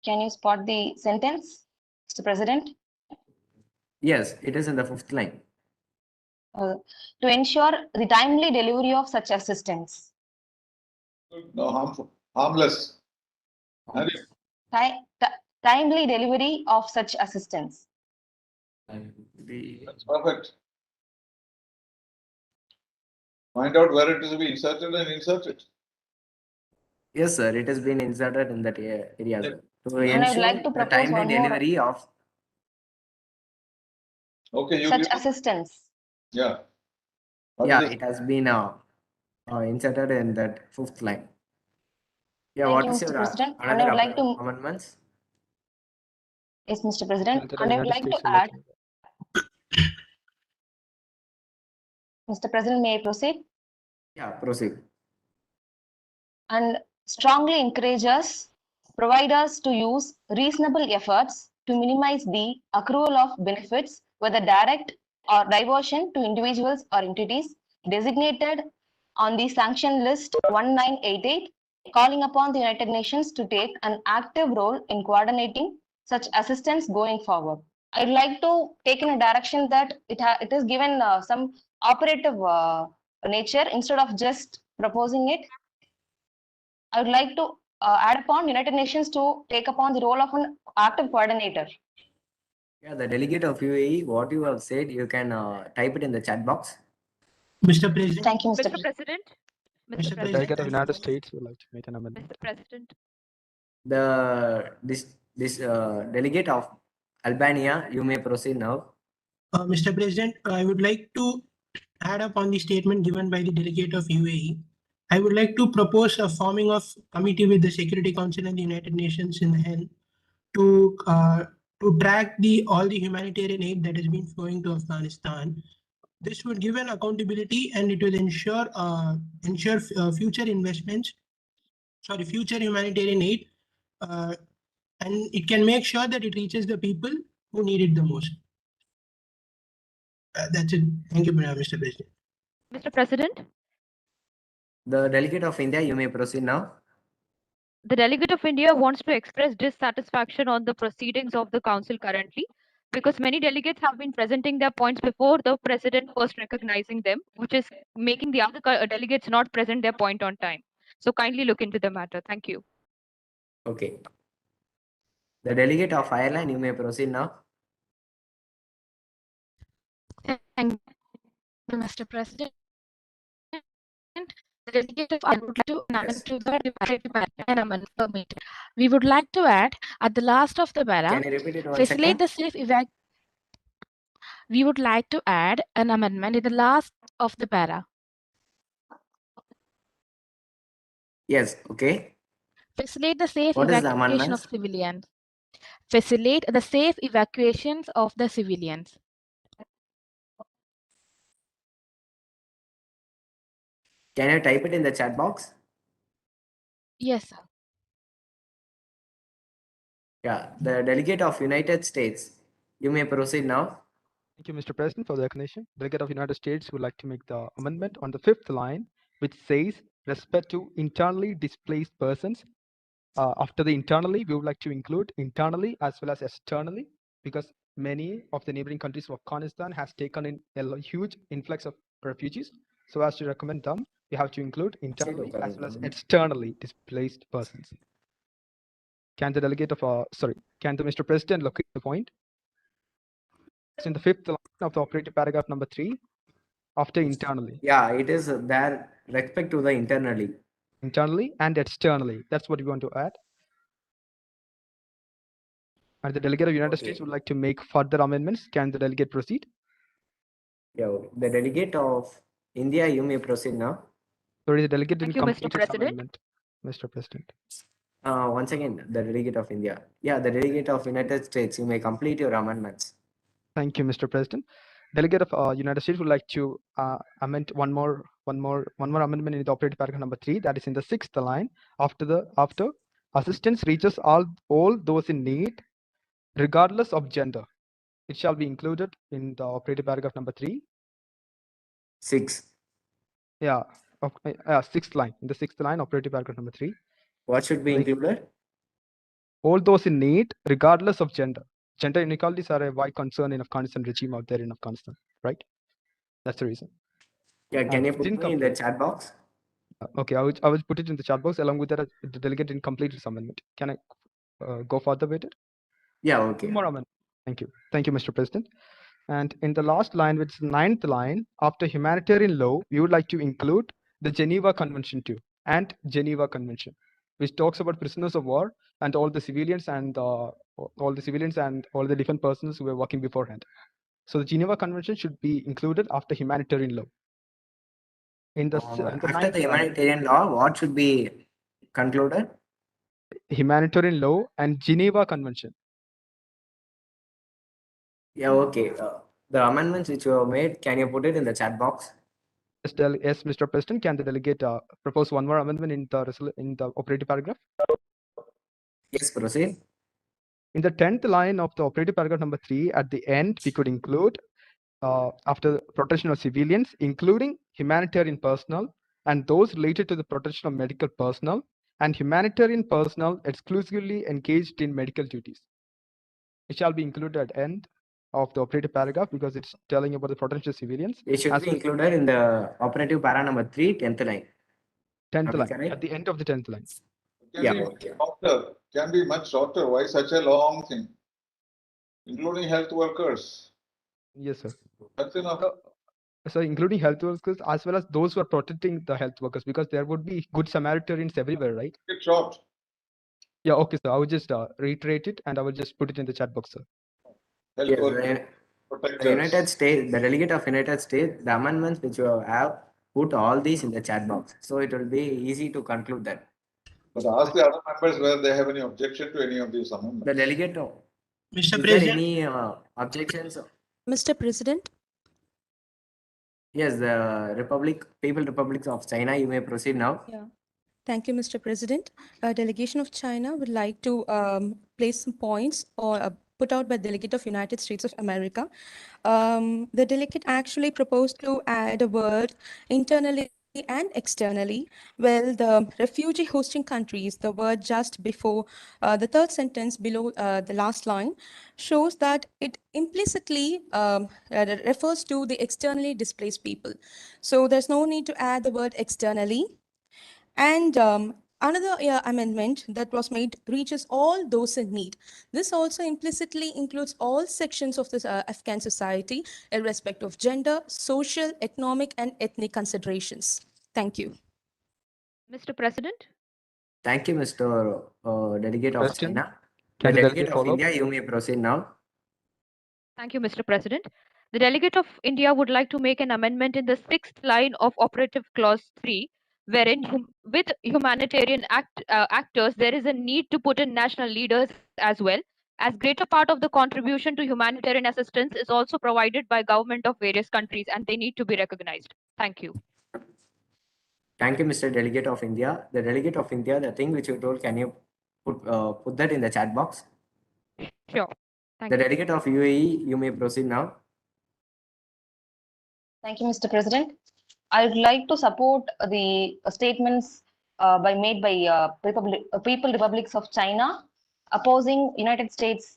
Speaker 21: Can you spot the sentence, Mr. President?
Speaker 5: Yes, it is in the 5th line.
Speaker 21: To ensure the timely delivery of such assistance.
Speaker 8: No, harmless.
Speaker 21: Timely delivery of such assistance.
Speaker 8: That's perfect. Find out where it is to be inserted and insert it.
Speaker 5: Yes, sir. It has been inserted in that area, sir. To
Speaker 21: And I would
Speaker 5: ensure
Speaker 21: like to
Speaker 5: the
Speaker 21: propose
Speaker 5: timely
Speaker 21: one more
Speaker 5: delivery of.
Speaker 8: Okay, you
Speaker 21: such
Speaker 8: give.
Speaker 21: assistance.
Speaker 8: Yeah.
Speaker 5: Yeah, it has been inserted in that 5th line. Yeah,
Speaker 21: Thank
Speaker 5: what
Speaker 21: you,
Speaker 5: is
Speaker 21: Mr.
Speaker 5: your
Speaker 21: President. And I
Speaker 5: another
Speaker 21: would like to,
Speaker 5: amendments?
Speaker 21: yes, Mr. President,
Speaker 18: Delegate of
Speaker 21: and I would
Speaker 18: United
Speaker 21: like to
Speaker 18: States would like
Speaker 21: add,
Speaker 18: to
Speaker 21: Mr. President, may I proceed?
Speaker 5: Yeah, proceed.
Speaker 21: And strongly encourage us, provide us to use reasonable efforts to minimize the accrual of benefits, whether direct or diversion to individuals or entities designated on the sanction list 1988, calling upon the United Nations to take an active role in coordinating such assistance going forward. I'd like to take in a direction that it is given some operative nature instead of just proposing it. I would like to add upon United Nations to take upon the role of an active coordinator.
Speaker 5: Yeah, the delegate of UAE, what you have said, you can type it in the chat box.
Speaker 20: Mr. President.
Speaker 21: Thank you, Mr.
Speaker 7: Mr. President.
Speaker 20: Mr.
Speaker 18: the
Speaker 20: President.
Speaker 18: Delegate of United States would like to make an amendment.
Speaker 7: Mr. President.
Speaker 5: This delegate of Albania, you may proceed now.
Speaker 20: Mr. President, I would like to add up on the statement given by the delegate of UAE. I would like to propose a forming of committee with the Security Council and the United Nations in hand to track all the humanitarian aid that has been flowing to Afghanistan. This would give an accountability and it will ensure future investments, future humanitarian aid, and it can make sure that it reaches the people who need it the most. That's it. Thank you, Mr. President.
Speaker 7: Mr. President.
Speaker 5: The delegate of India, you may proceed now.
Speaker 7: The delegate of India wants to express dissatisfaction on the proceedings of the council currently because many delegates have been presenting their points before the president first recognizing them, which is making the other delegates not present their point on time. So kindly look into the matter. Thank you.
Speaker 5: Okay. The delegate of Ireland, you may proceed now.
Speaker 2: Thank you, Mr. President. The delegate of Ireland would like to amend to the amendment permitted. We would like to add at the last of the para,
Speaker 5: Can you repeat it once
Speaker 2: facilitate
Speaker 5: again?
Speaker 2: the safe we would like to add an amendment in the last of the para.
Speaker 5: Yes, okay.
Speaker 2: Facilitate the safe
Speaker 5: What is the
Speaker 2: evacuation of
Speaker 5: amendments?
Speaker 2: civilians. Facilitate the safe evacuations of the civilians.
Speaker 5: Can you type it in the chat box?
Speaker 2: Yes, sir.
Speaker 5: Yeah, the delegate of United States, you may proceed now.
Speaker 18: Thank you, Mr. President, for the recognition. Delegate of United States would like to make the amendment on the 5th line, which says respect to internally displaced persons. After the internally, we would like to include internally as well as externally, because many of the neighboring countries of Afghanistan has taken in a huge influx of refugees. So as to recommend them, we have to include internally as well as externally displaced persons. Can the delegate of, can the Mr. President locate the point? It's in the 5th line of the operative paragraph number 3, after internally.
Speaker 5: Yeah, it is there respect to the internally.
Speaker 18: Internally and externally. That's what we want to add. And the delegate of United States would like to make further amendments. Can the delegate proceed?
Speaker 5: Yeah, the delegate of India, you may proceed now.
Speaker 18: Sorry, the delegate
Speaker 7: Thank
Speaker 18: didn't
Speaker 7: you, Mr.
Speaker 18: complete his
Speaker 7: President.
Speaker 18: amendment, Mr. President.
Speaker 5: Once again, the delegate of India. Yeah, the delegate of United States, you may complete your amendments.
Speaker 18: Thank you, Mr. President. Delegate of United States would like to amend one more amendment in the operative paragraph number 3. That is in the 6th line. After assistance reaches all those in need, regardless of gender. It shall be included in the operative paragraph number 3.
Speaker 5: 6.
Speaker 18: Yeah, 6th line. In the 6th line, operative paragraph number 3.
Speaker 5: What should be included?
Speaker 18: All those in need, regardless of gender. Gender inequalities are a wide concern in Afghanistan regime out there in Afghanistan, right? That's the reason.
Speaker 5: Yeah, can you put me in the chat box?
Speaker 18: Okay, I will put it in the chat box. Along with that, the delegate didn't complete his amendment. Can I go further with it?
Speaker 5: Yeah, okay.
Speaker 18: Two more amendment. Thank you. Thank you, Mr. President. And in the last line, which is the 9th line, after humanitarian law, we would like to include the Geneva Convention too, and Geneva Convention. which talks about prisoners of war and all the civilians and all the different persons who were working beforehand. So the Geneva Convention should be included after humanitarian law. In the
Speaker 5: After the humanitarian law, what should be concluded?
Speaker 18: humanitarian law and Geneva Convention.
Speaker 5: Yeah, okay. The amendments which you have made, can you put it in the chat box?
Speaker 18: Yes, Mr. President, can the delegate propose one more amendment in the operative paragraph?
Speaker 5: Yes, proceed.
Speaker 18: In the 10th line of the operative paragraph number 3, at the end, we could include after protection of civilians, including humanitarian personnel and those related to the protection of medical personnel and humanitarian personnel exclusively engaged in medical duties. It shall be included at the end of the operative paragraph because it's telling about the protection of civilians.
Speaker 5: It should be included in the operative para number 3, 10th line.
Speaker 18: 10th line, at the end of the 10th line.
Speaker 8: Can be much shorter. Why such a long thing? Including health workers.
Speaker 18: Yes, sir.
Speaker 8: That's enough.
Speaker 18: So including health workers as well as those who are protecting the health workers, because there would be good Samaritans everywhere, right?
Speaker 8: It's short.
Speaker 18: Yeah, okay, sir. I will just reiterate it and I will just put it in the chat box, sir.
Speaker 5: Yes, the United States, the delegate of United States, the amendments which you have put all these in the chat box, so it will be easy to conclude that.
Speaker 8: But ask the other members whether they have any objection to any of these amendments.
Speaker 5: The delegate,
Speaker 9: Mr.
Speaker 5: is there
Speaker 9: President?
Speaker 5: any objections?
Speaker 9: Mr. President?
Speaker 5: Yes, the People Republic of China, you may proceed now.
Speaker 9: Yeah. Thank you, Mr. President. A delegation of China would like to place some points or put out by Delegate of United States of America. The delegate actually proposed to add a word internally and externally. Well, the refugee hosting countries, the word just before the third sentence below the last line, shows that it implicitly refers to the externally displaced people. So there's no need to add the word externally. And another amendment that was made reaches all those in need. This also implicitly includes all sections of the Afghan society, irrespective of gender, social, economic, and ethnic considerations. Thank you.
Speaker 7: Mr. President?
Speaker 5: Thank you, Mr. Delegate of
Speaker 18: Question?
Speaker 5: China.
Speaker 18: Can
Speaker 5: The
Speaker 18: the
Speaker 5: delegate
Speaker 18: delegate
Speaker 5: of
Speaker 18: follow up?
Speaker 5: India, you may proceed now.
Speaker 7: Thank you, Mr. President. The delegate of India would like to make an amendment in the 6th line of Operative Clause 3, wherein with humanitarian actors, there is a need to put in national leaders as well, as greater part of the contribution to humanitarian assistance is also provided by government of various countries, and they need to be recognized. Thank you.
Speaker 5: Thank you, Mr. Delegate of India. The Delegate of India, the thing which you told, can you put that in the chat box?
Speaker 7: Sure. Thank
Speaker 5: The
Speaker 7: you.
Speaker 5: Delegate of UAE, you may proceed now.
Speaker 21: Thank you, Mr. President. I would like to support the statements made by People Republics of China opposing United States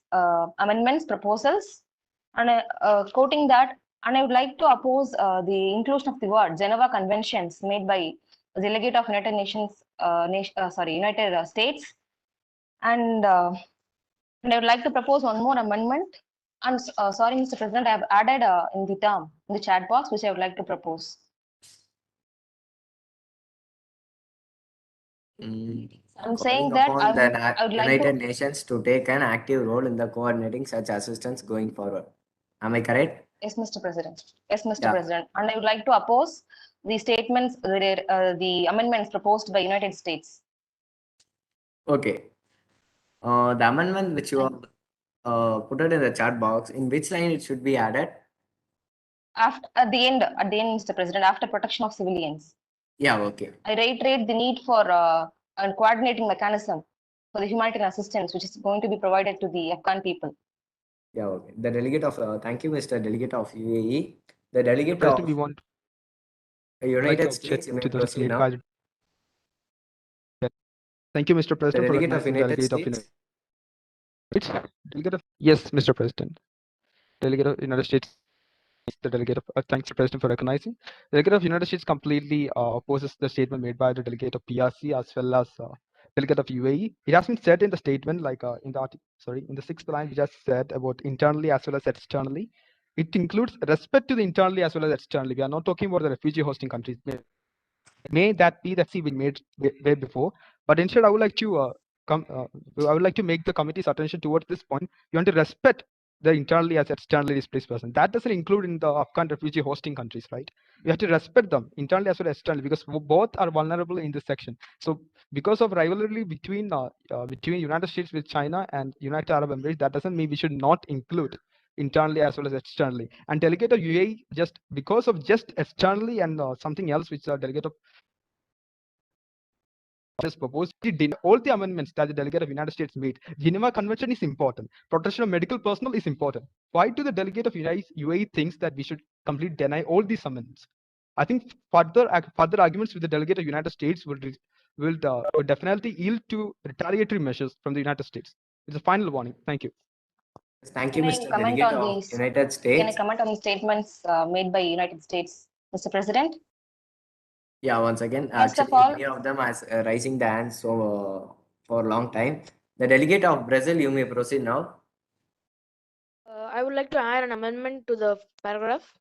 Speaker 21: amendments proposals, and quoting that. And I would like to oppose the inclusion of the word Geneva Conventions made by the Delegate of United Nations, United States, and I would like to propose one more amendment. And sorry, Mr. President, I have added in the chat box, which I would like to propose. I'm saying that
Speaker 5: Upon
Speaker 21: I would like
Speaker 5: United
Speaker 21: to.
Speaker 5: Nations to take an active role in the coordinating such assistance going forward. Am I correct?
Speaker 21: Yes, Mr. President. Yes, Mr.
Speaker 5: Yeah.
Speaker 21: President. And I would like to oppose the statements, the amendments proposed by United States.
Speaker 5: Okay. The amendment which you have put it in the chat box, in which line it should be added?
Speaker 21: At the end, Mr. President, after protection of civilians.
Speaker 5: Yeah, okay.
Speaker 21: I reiterate the need for a coordinating mechanism for the humanitarian assistance, which is going to be provided to the Afghan people.
Speaker 5: Yeah, okay. The delegate of, thank you, Mr. Delegate of UAE. The delegate
Speaker 18: President,
Speaker 5: of
Speaker 18: we want
Speaker 5: United States, you may
Speaker 18: to the
Speaker 5: proceed
Speaker 18: made
Speaker 5: now.
Speaker 18: by Thank you, Mr. President, for
Speaker 5: Delegate of
Speaker 18: recognizing the
Speaker 5: United
Speaker 18: delegate of
Speaker 5: States.
Speaker 18: Delegate of yes, Mr. President. Delegate of United States. The delegate of thanks, President, for recognizing. The delegate of United States completely opposes the statement made by the delegate of PRC as well as delegate of UAE. It has been said in the statement, like in the 6th line, we just said about internally as well as externally. It includes respect to the internally as well as externally. We are not talking about the refugee hosting countries. May that be that we made way before, but instead I would like to I would like to make the committee's attention towards this point. You want to respect the internally as externally displaced person. That doesn't include in the Afghan refugee hosting countries, right? We have to respect them internally as well as externally because both are vulnerable in this section. So because of rivalry between United States with China and United Arab Emirates, that doesn't mean we should not include internally as well as externally. And delegate of UAE, just because of just externally and something else which the delegate of just proposed, he did all the amendments that the delegate of United States made. Geneva Convention is important. Protection of medical personnel is important. Why do the delegate of UAE thinks that we should completely deny all these amendments? I think further arguments with the delegate of United States will definitely yield to retaliatory measures from the United States. It's a final warning. Thank you.
Speaker 5: Thank you,
Speaker 21: Can I
Speaker 5: Mr.
Speaker 21: comment
Speaker 5: Delegate
Speaker 21: on
Speaker 5: of
Speaker 21: these?
Speaker 5: United
Speaker 21: Can I
Speaker 5: States.
Speaker 21: comment on the statements made by United States, Mr. President?
Speaker 5: Yeah, once again,
Speaker 21: First of
Speaker 5: actually,
Speaker 21: all,
Speaker 5: many of them are raising the hands for a long time. The delegate of Brazil, you may proceed now.
Speaker 3: I would like to add an amendment to the paragraph.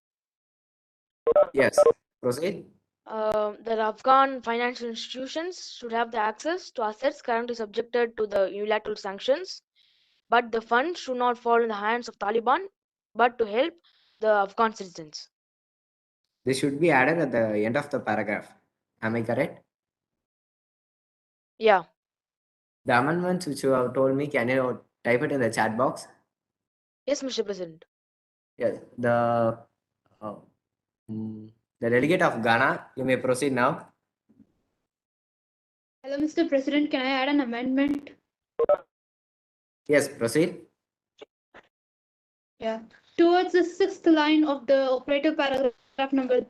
Speaker 5: Yes, proceed.
Speaker 3: That Afghan financial institutions should have the access to assets currently subjected to the unilateral sanctions, but the funds should not fall in the hands of Taliban, but to help the Afghan citizens.
Speaker 5: This should be added at the end of the paragraph. Am I correct?
Speaker 3: Yeah.
Speaker 5: The amendments which you have told me, can you type it in the chat box?
Speaker 3: Yes, Mr. President.
Speaker 5: Yes, the delegate of Ghana, you may proceed now.
Speaker 17: Hello, Mr. President. Can I add an amendment?
Speaker 5: Yes, proceed.
Speaker 17: Yeah. Towards the sixth line of the operative paragraph number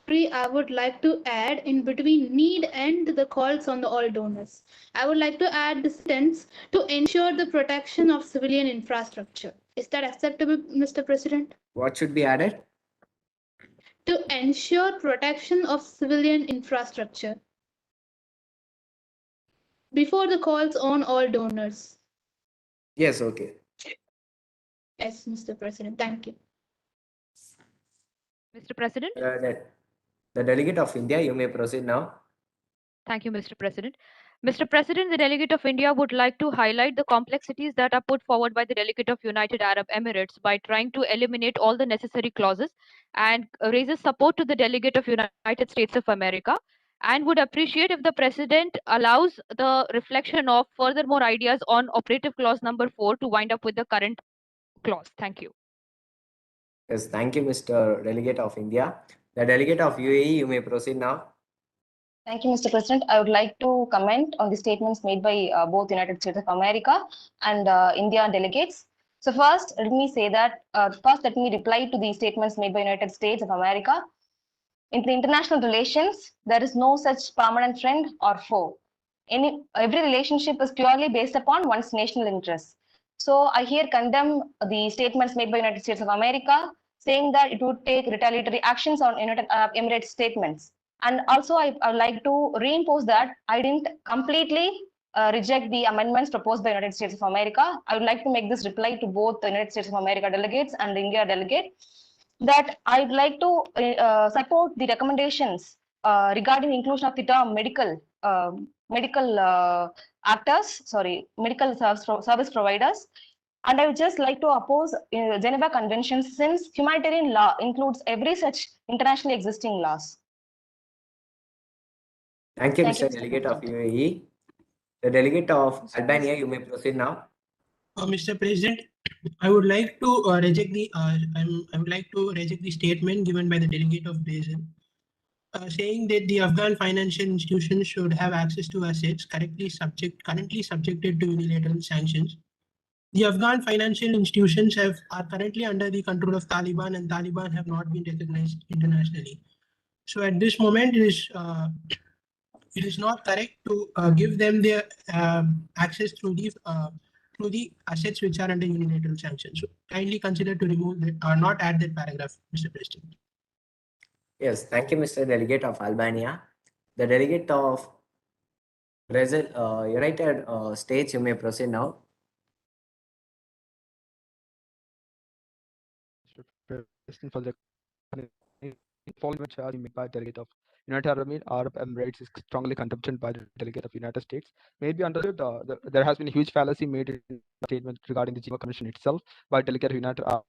Speaker 17: 3, I would like to add in between need and the calls on the all donors. I would like to add the sentence to ensure the protection of civilian infrastructure. Is that acceptable, Mr. President?
Speaker 5: What should be added?
Speaker 17: To ensure protection of civilian infrastructure. Before the calls on all donors.
Speaker 5: Yes, okay.
Speaker 17: Yes, Mr. President. Thank you.
Speaker 7: Mr. President?
Speaker 5: The delegate of India, you may proceed now.
Speaker 7: Thank you, Mr. President. Mr. President, the delegate of India would like to highlight the complexities that are put forward by the delegate of United Arab Emirates by trying to eliminate all the necessary clauses and raises support to the delegate of United States of America and would appreciate if the president allows the reflection of furthermore ideas on operative clause number 4 to wind up with the current clause. Thank you.
Speaker 5: Yes, thank you, Mr. Delegate of India. The delegate of UAE, you may proceed now.
Speaker 21: thank you, Mr. President. I would like to comment on the statements made by both United States of America and India delegates. So first, let me say that, let me reply to the statements made by United States of America. In the international relations, there is no such permanent friend or foe. Every relationship is purely based upon one's national interests. So I here condemn the statements made by United States of America, saying that it would take retaliatory actions on United Arab Emirates statements. And also, I would like to reimpose that I didn't completely reject the amendments proposed by United States of America. I would like to make this reply to both the United States of America delegates and the India delegate, that I'd like to support the recommendations regarding the inclusion of the term medical service providers. And I would just like to oppose Geneva Convention, since humanitarian law includes every such internationally existing laws.
Speaker 5: Thank you, Mr. Delegate of UAE. The delegate of Albania, you may proceed now.
Speaker 23: Mr. President, I would like to reject the statement given by the delegate of Brazil, saying that the Afghan financial institutions should have access to assets currently subjected to unilateral sanctions. The Afghan financial institutions are currently under the control of Taliban, and Taliban have not been recognized internationally. So at this moment, it is not correct to give them their access through the assets which are under unilateral sanctions. So kindly consider to remove that or not add that paragraph, Mr. President.
Speaker 5: Yes, thank you, Mr. Delegate of Albania. The delegate of Brazil, United States, you may proceed now.
Speaker 18: Mr. President, for the following which has been made by Delegate of United Arab Emirates is strongly condemned by the Delegate of United States. May it be understood there has been a huge fallacy made in the statement regarding the Geneva Convention itself by Delegate of United Arab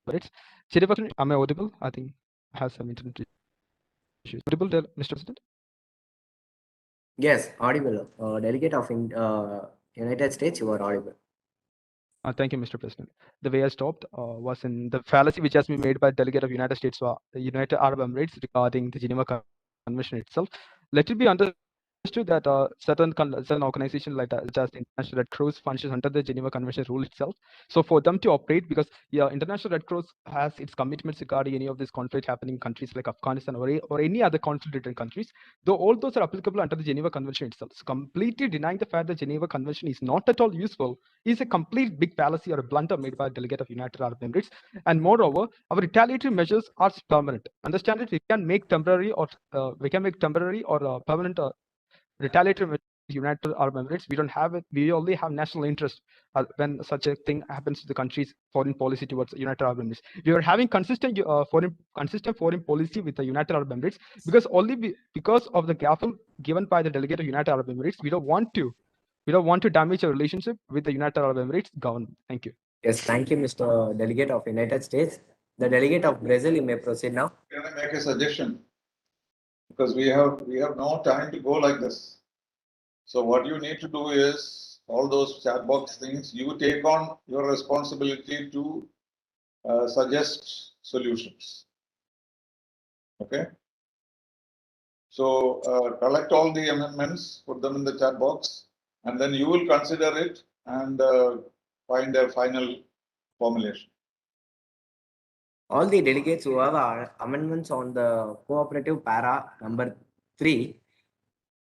Speaker 18: Emirates. Geneva, am I audible? I think I have some internet issues. Audible, Mr. President?
Speaker 5: Yes, audible. Delegate of United States, you are audible.
Speaker 18: Thank you, Mr. President. The way I stopped was in the fallacy which has been made by Delegate of United States, United Arab Emirates regarding the Geneva Convention itself. Let it be understood that certain organizations like just International Red Cross functions under the Geneva Convention rule itself. So for them to operate, because International Red Cross has its commitments regarding any of this conflict happening in countries like Afghanistan or any other conflict-ridden countries, though all those are applicable under the Geneva Convention itself. So completely denying the fact that Geneva Convention is not at all useful is a complete big fallacy or a blunder made by a Delegate of United Arab Emirates. And moreover, our retaliatory measures are permanent. Understand it? We can make temporary or permanent retaliatory measures. United Arab Emirates, we don't have it. We only have national interest when such a thing happens to the country's foreign policy towards United Arab Emirates. We are having consistent foreign policy with the United Arab Emirates because of the gaffle given by the Delegate of United Arab Emirates. We don't want to damage our relationship with the United Arab Emirates government. Thank you.
Speaker 5: Yes, thank you, Mr. Delegate of United States. The Delegate of Brazil, you may proceed now.
Speaker 8: Can I make a suggestion? Because we have no time to go like this. So what you need to do is all those chat box things, you take on your responsibility to suggest solutions. Okay. So collect all the amendments, put them in the chat box, and then you will consider it and find a final formulation.
Speaker 5: All the delegates who have amendments on the cooperative para number 3,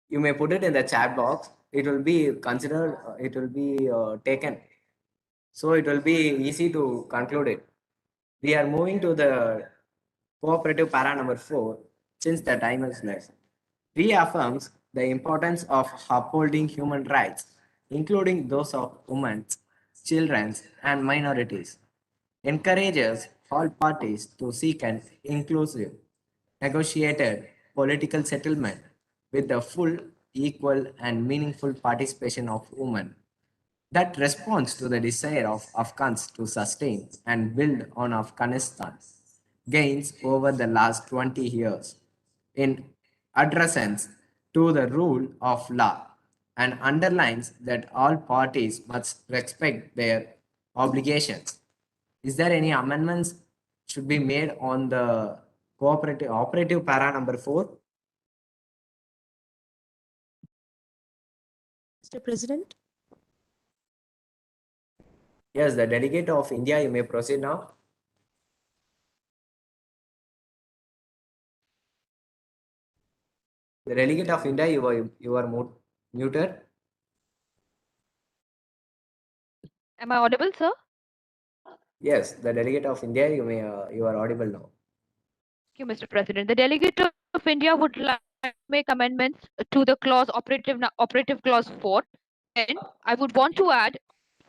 Speaker 5: you may put it in the chat box. It will be considered, it will be taken. So it will be easy to conclude it. We are moving to the cooperative para number 4 since the time is less. Reaffirms the importance of upholding human rights, including those of women, children, and minorities. Encourages all parties to seek an inclusive, negotiated political settlement with the full, equal, and meaningful participation of women that responds to the desire of Afghans to sustain and build on Afghanistan's gains over the last 20 years in adherence to the rule of law and underlines that all parties must respect their obligations. Is there any amendments should be made on the operative para number 4?
Speaker 9: Mr. President?
Speaker 5: Yes, the Delegate of India, you may proceed now. The Delegate of India, you are muted.
Speaker 7: Am I audible, sir?
Speaker 5: Yes, the Delegate of India, you are audible now.
Speaker 7: Thank you, Mr. President. The Delegate of India would like to make amendments to the operative clause 4. Then I would want to add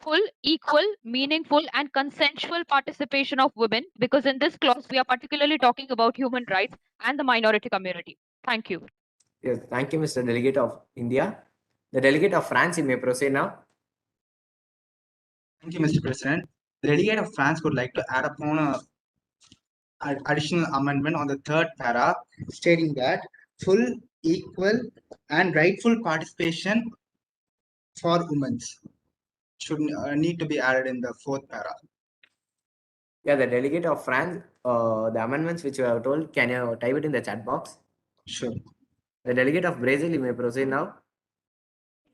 Speaker 7: full, equal, meaningful, and consensual participation of women, because in this clause we are particularly talking about human rights and the minority community. Thank you.
Speaker 5: Yes, thank you, Mr. Delegate of India. The Delegate of France, you may proceed now.
Speaker 11: Thank you, Mr. President. The delegate of France would like to add upon an additional amendment on the third para, stating that full, equal, and rightful participation for women should need to be added in the fourth para.
Speaker 5: Yeah, the Delegate of France, the amendments which you have told, can you type it in the chat box?
Speaker 11: Sure.
Speaker 5: The Delegate of Brazil, you may proceed now.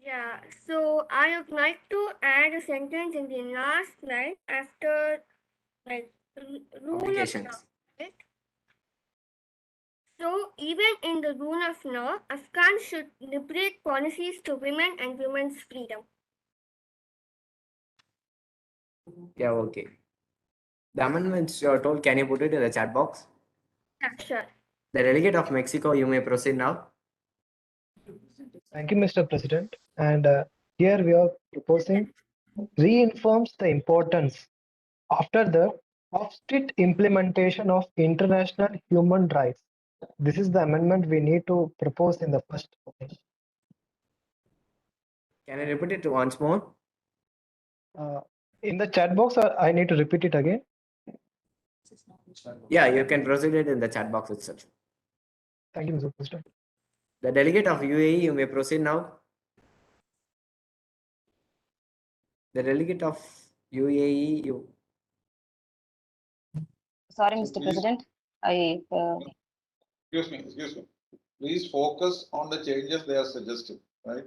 Speaker 6: Yeah, so I would like to add a sentence in the last line after like rule of law. Right? So even in the rule of law, Afghans should liberate policies to women and women's freedom.
Speaker 5: Yeah, okay. The amendments you are told, can you put it in the chat box?
Speaker 6: Yeah, sure.
Speaker 5: The Delegate of Mexico, you may proceed now.
Speaker 12: Thank you, Mr. President. And here we are proposing reaffirms the importance after the of strict implementation of international human rights. This is the amendment we need to propose in the first place.
Speaker 5: Can you repeat it once more?
Speaker 12: In the chat box, or I need to repeat it again?
Speaker 5: Yeah, you can proceed it in the chat box itself.
Speaker 12: Thank you, Mr. President.
Speaker 5: The delegate of UAE, you may proceed now. The delegate of UAE, you.
Speaker 21: Sorry,
Speaker 8: So
Speaker 21: Mr.
Speaker 8: please,
Speaker 21: President.
Speaker 8: excuse me. Please focus on the changes they are suggesting, right?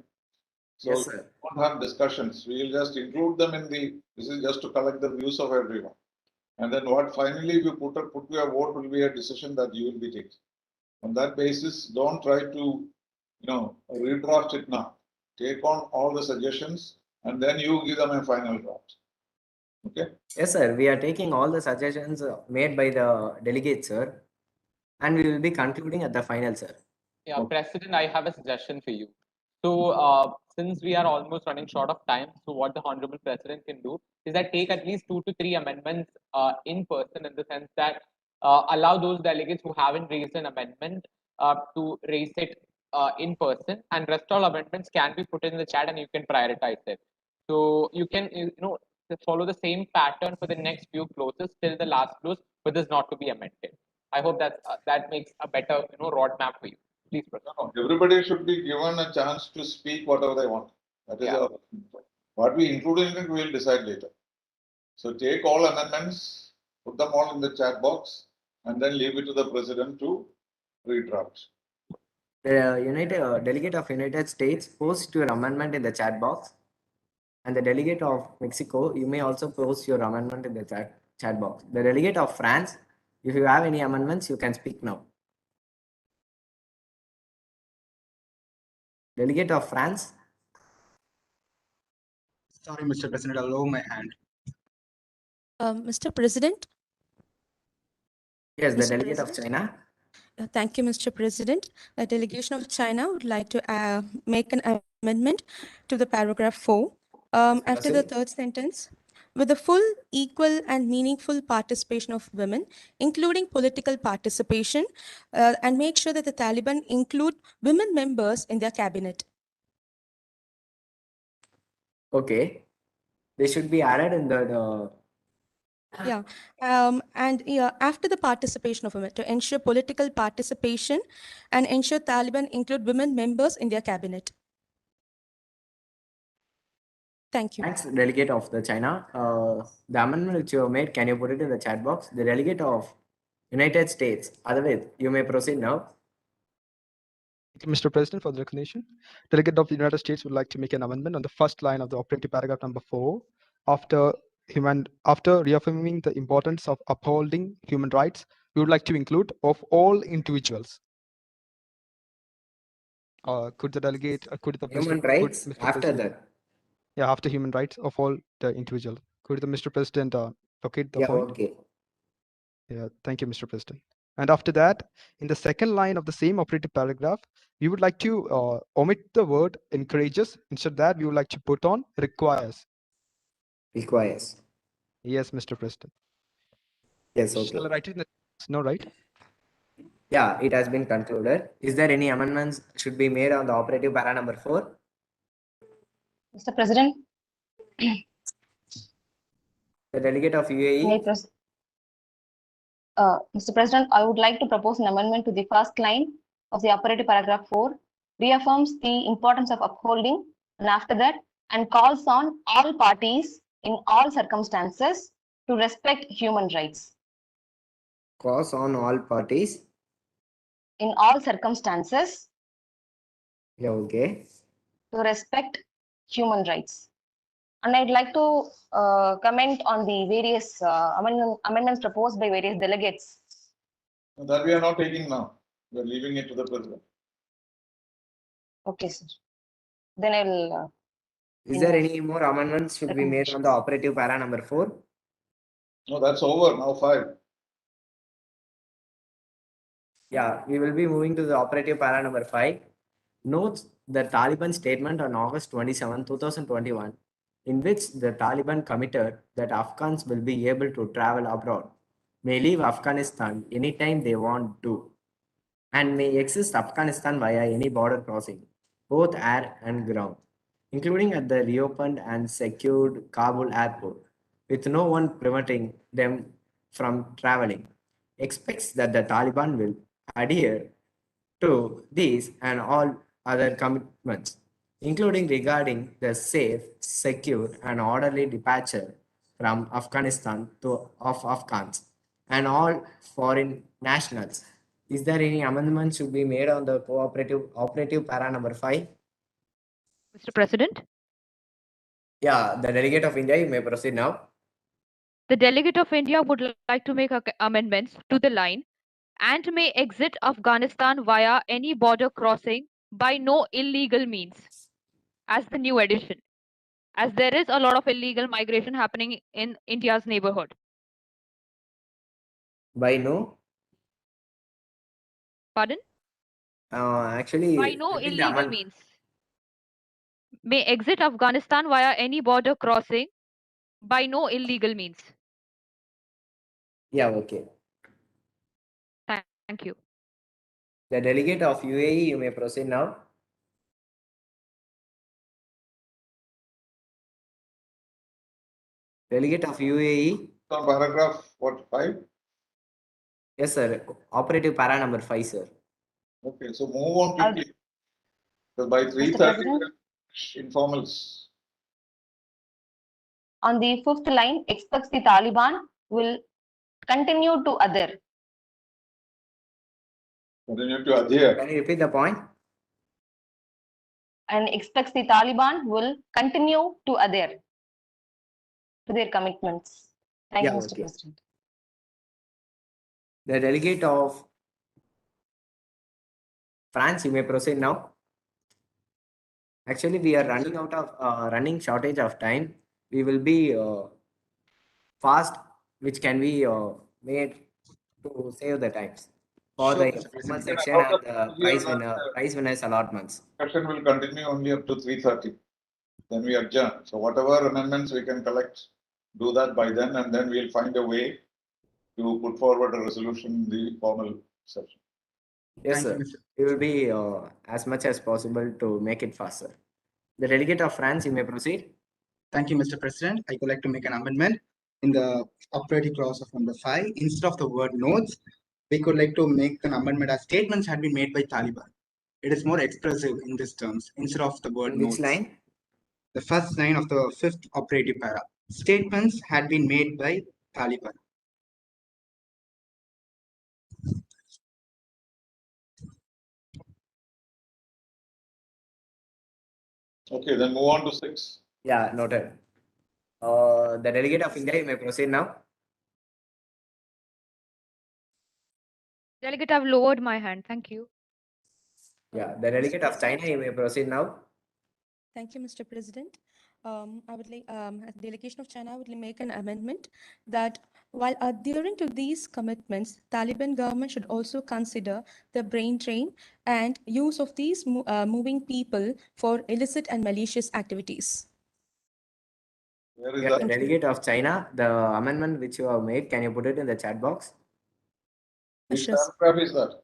Speaker 8: So
Speaker 5: Yes, sir.
Speaker 8: we won't have discussions. We will just include them in the, this is just to collect the views of everyone. And then what finally we put to your vote will be a decision that you will be taking. On that basis, don't try to, redraft it now. Take on all the suggestions and then you give them a final draft. Okay?
Speaker 5: Yes, sir. We are taking all the suggestions made by the delegates, sir. And we will be concluding at the final, sir.
Speaker 4: Yeah, President, I have a suggestion for you. So, since we are almost running short of time, so what the Honorable President can do is that take at least 2 to 3 amendments in person, in the sense that allow those delegates who haven't raised an amendment to raise it in person, and rest all amendments can be put in the chat and you can prioritize it. So you can follow the same pattern for the next few clauses till the last clause, but this not to be amended. I hope that makes a better roadmap for you. Please,
Speaker 8: everybody should be given a chance to speak whatever they want. That is what we include in it, we will decide later. So take all amendments, put them all in the chat box, and then leave it to the president to redraft.
Speaker 5: The delegate of United States, post your amendment in the chat box. And the delegate of Mexico, you may also post your amendment in the chat box. The delegate of France, if you have any amendments, you can speak now. Delegate of France.
Speaker 11: Sorry, Mr. President, I'll lower my hand.
Speaker 9: Mr. President?
Speaker 5: Yes, the
Speaker 9: Mr.
Speaker 5: delegate
Speaker 9: President?
Speaker 5: of China.
Speaker 9: Thank you, Mr. President. The delegation of China would like to make an amendment to the paragraph 4. After the third sentence, with the full, equal, and meaningful participation of women, including political participation, and make sure that the Taliban include women members in their cabinet.
Speaker 5: Okay. They should be added in the
Speaker 9: Yeah, after the participation of women, to ensure political participation and ensure Taliban include women members in their cabinet. Thank you.
Speaker 5: Thanks, delegate of the China. The amendment which you have made, can you put it in the chat box? The delegate of United States, otherwise, you may proceed now.
Speaker 18: Thank you, Mr. President, for the recognition. Delegate of the United States would like to make an amendment on the first line of the operative paragraph number 4. After reaffirming the importance of upholding human rights, we would like to include of all individuals. Could the delegate,
Speaker 5: Human rights
Speaker 18: Mr.
Speaker 5: after
Speaker 18: President,
Speaker 5: that.
Speaker 18: Yeah, after human rights of all the individuals. Could the Mr. President locate the point?
Speaker 5: Okay.
Speaker 18: Yeah, thank you, Mr. President. And after that, in the second line of the same operative paragraph, we would like to omit the word encourages. Instead of that, we would like to put on requires.
Speaker 5: Requires.
Speaker 18: Yes, Mr. President.
Speaker 5: Yes, okay.
Speaker 18: Shall I write it in the no, right?
Speaker 5: Yeah, it has been concluded. Is there any amendments should be made on the operative para number 4?
Speaker 21: Mr. President?
Speaker 5: The delegate of UAE.
Speaker 21: Mr. President, I would like to propose an amendment to the first line of the operative paragraph 4, reaffirms the importance of upholding, and after that, and calls on all parties in all circumstances to respect human rights.
Speaker 5: Calls on all parties.
Speaker 21: In all circumstances.
Speaker 5: Yeah, okay.
Speaker 21: To respect human rights. And I'd like to comment on the various amendments proposed by various delegates.
Speaker 8: That we are not taking now. We are leaving it to the president.
Speaker 21: Okay, sir. Then I'll.
Speaker 5: Is there any more amendments should be made on the operative para number 4?
Speaker 8: No, that's over. Now 5.
Speaker 5: Yeah, we will be moving to the operative para number 5. Notes the Taliban statement on August 27, 2021, in which the Taliban committed that Afghans will be able to travel abroad may leave Afghanistan anytime they want to and may exit Afghanistan via any border crossing, both air and ground, including at the reopened and secured Kabul airport, with no one preventing them from traveling. Expects that the Taliban will adhere to these and all other commitments, including regarding the safe, secure, and orderly departure from Afghanistan of Afghans and all foreign nationals. Is there any amendment should be made on the cooperative operative para number 5?
Speaker 7: Mr. President,
Speaker 5: Yeah, the delegate of India, you may proceed now.
Speaker 7: the delegate of India would like to make amendments to the line and may exit Afghanistan via any border crossing by no illegal means as the new addition, as there is a lot of illegal migration happening in India's neighborhood.
Speaker 5: By no?
Speaker 7: Pardon?
Speaker 5: Actually,
Speaker 7: By no
Speaker 5: repeat the
Speaker 7: illegal
Speaker 5: amendment.
Speaker 7: means. May exit Afghanistan via any border crossing by no illegal means.
Speaker 5: Yeah, okay.
Speaker 7: Thank you.
Speaker 5: The delegate of UAE, you may proceed now. Delegate of UAE.
Speaker 8: On paragraph what, 5?
Speaker 5: Yes, sir. Operative para number 5, sir.
Speaker 8: Okay, so move on quickly. So by 3:30, informals.
Speaker 21: On the fifth line, expects the Taliban will continue to adhere.
Speaker 8: Continue to adhere.
Speaker 5: Can you repeat the point?
Speaker 21: And expects the Taliban will continue to adhere to their commitments. Thank you, Mr. President.
Speaker 5: The delegate of France, you may proceed now. Actually, we are running out of running shortage of time. We will be fast, which can be made to save the times for the informal section and the prize winners allotments.
Speaker 8: Session will continue only up to 3:30. Then we adjourn. So whatever amendments we can collect, do that by then, and then we'll find a way to put forward a resolution in the formal session.
Speaker 5: Yes, sir. We will be as much as possible to make it faster. The delegate of France, you may proceed.
Speaker 11: Thank you, Mr. President. I would like to make an amendment in the operative clause of number 5. Instead of the word notes, we could like to make an amendment as statements had been made by Taliban. It is more expressive in these terms instead of the word
Speaker 5: Which
Speaker 11: notes.
Speaker 5: line?
Speaker 11: The first line of the fifth operative para. Statements had been made by Taliban.
Speaker 8: Okay, then move on to 6.
Speaker 5: Yeah, noted. The delegate of India, you may proceed now.
Speaker 7: Delegate, I've lowered my hand. Thank you.
Speaker 5: Yeah, the delegate of China, you may proceed now.
Speaker 9: Thank you, Mr. President. I would like, as delegation of China, I would make an amendment that while adhering to these commitments, Taliban government should also consider the brain drain and use of these moving people for illicit and malicious activities.
Speaker 8: Where is
Speaker 5: Yeah,
Speaker 8: that?
Speaker 5: the delegate of China, the amendment which you have made, can you put it in the chat box?
Speaker 8: Which paragraph is that?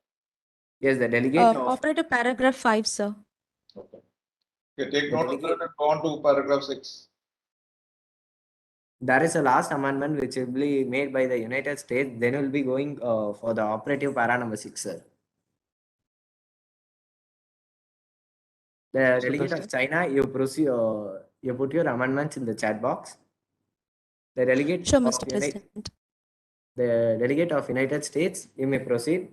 Speaker 5: Yes, the delegate of
Speaker 9: Operative paragraph 5, sir.
Speaker 8: Okay. Okay, take note of that and go on to paragraph 6.
Speaker 5: There is a last amendment which will be made by the United States. Then we'll be going for the operative para number 6, sir. The delegate of China, you proceed. You put your amendments in the chat box. The delegate
Speaker 9: Sure,
Speaker 5: of
Speaker 9: Mr. President.
Speaker 5: The delegate of United States, you may proceed.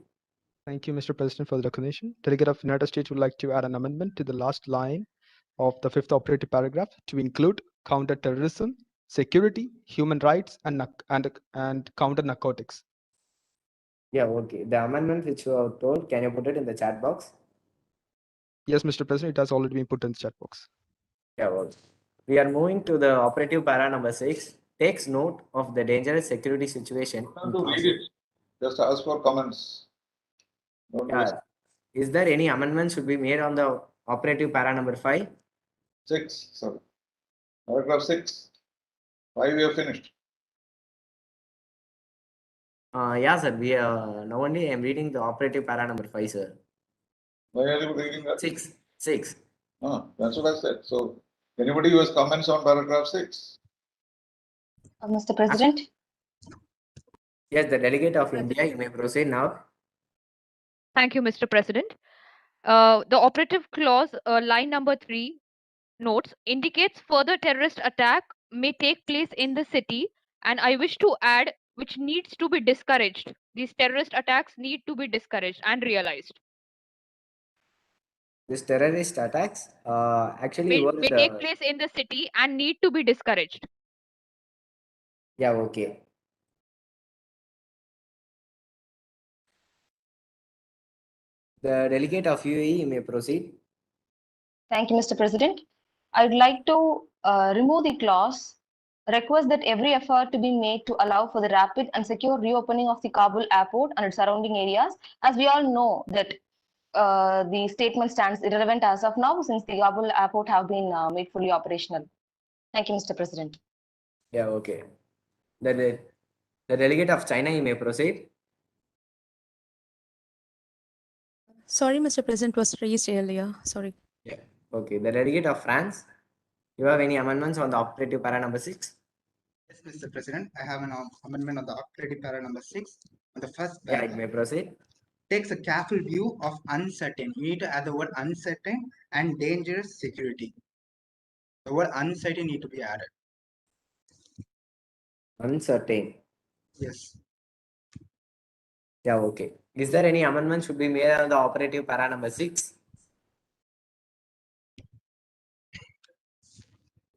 Speaker 18: Thank you, Mr. President, for the recognition. Delegate of United States would like to add an amendment to the last line of the fifth operative paragraph to include counter-terrorism, security, human rights, and counter narcotics.
Speaker 5: Yeah, okay. The amendment which you have told, can you put it in the chat box?
Speaker 18: Yes, Mr. President, it has already been put in the chat box.
Speaker 5: Yeah, well, we are moving to the operative para number 6. Takes note of the dangerous security situation.
Speaker 8: To read it. Just ask for comments.
Speaker 5: Yeah. Is there any amendment should be made on the operative para number 5?
Speaker 8: 6, sorry. Paragraph 6. 5 we have finished.
Speaker 5: Yeah, sir. We now only I'm reading the operative para number 5, sir.
Speaker 8: Why are you reading that?
Speaker 5: 6.
Speaker 8: That's what I said. So, anybody who has comments on paragraph 6?
Speaker 21: Mr. President?
Speaker 5: Yes, the delegate of India, you may proceed now.
Speaker 7: Thank you, Mr. President. The operative clause, line number 3, notes indicates further terrorist attack may take place in the city, and I wish to add which needs to be discouraged. These terrorist attacks need to be discouraged and realized.
Speaker 5: This terrorist attacks actually
Speaker 7: May take place in the city and need to be discouraged.
Speaker 5: Yeah, okay. The delegate of UAE, you may proceed.
Speaker 21: Thank you, Mr. President. I'd like to remove the clause, request that every effort to be made to allow for the rapid and secure reopening of the Kabul airport and its surrounding areas. As we all know that the statement stands irrelevant as of now since the Kabul airport have been made fully operational. Thank you, Mr. President.
Speaker 5: Yeah, okay. The delegate of China, you may proceed.
Speaker 9: Sorry, Mr. President, was raised earlier. Sorry.
Speaker 5: Yeah, okay. The delegate of France, you have any amendments on the operative para number 6?
Speaker 11: Yes, Mr. President, I have an amendment on the operative para number 6 on the first
Speaker 5: Yeah,
Speaker 11: paragraph.
Speaker 5: you may proceed.
Speaker 11: Takes a careful view of uncertain. You need to add the word uncertain and dangerous security. The word uncertain need to be added.
Speaker 5: Uncertain.
Speaker 11: Yes.
Speaker 5: Yeah, okay. Is there any amendment should be made on the operative para number 6?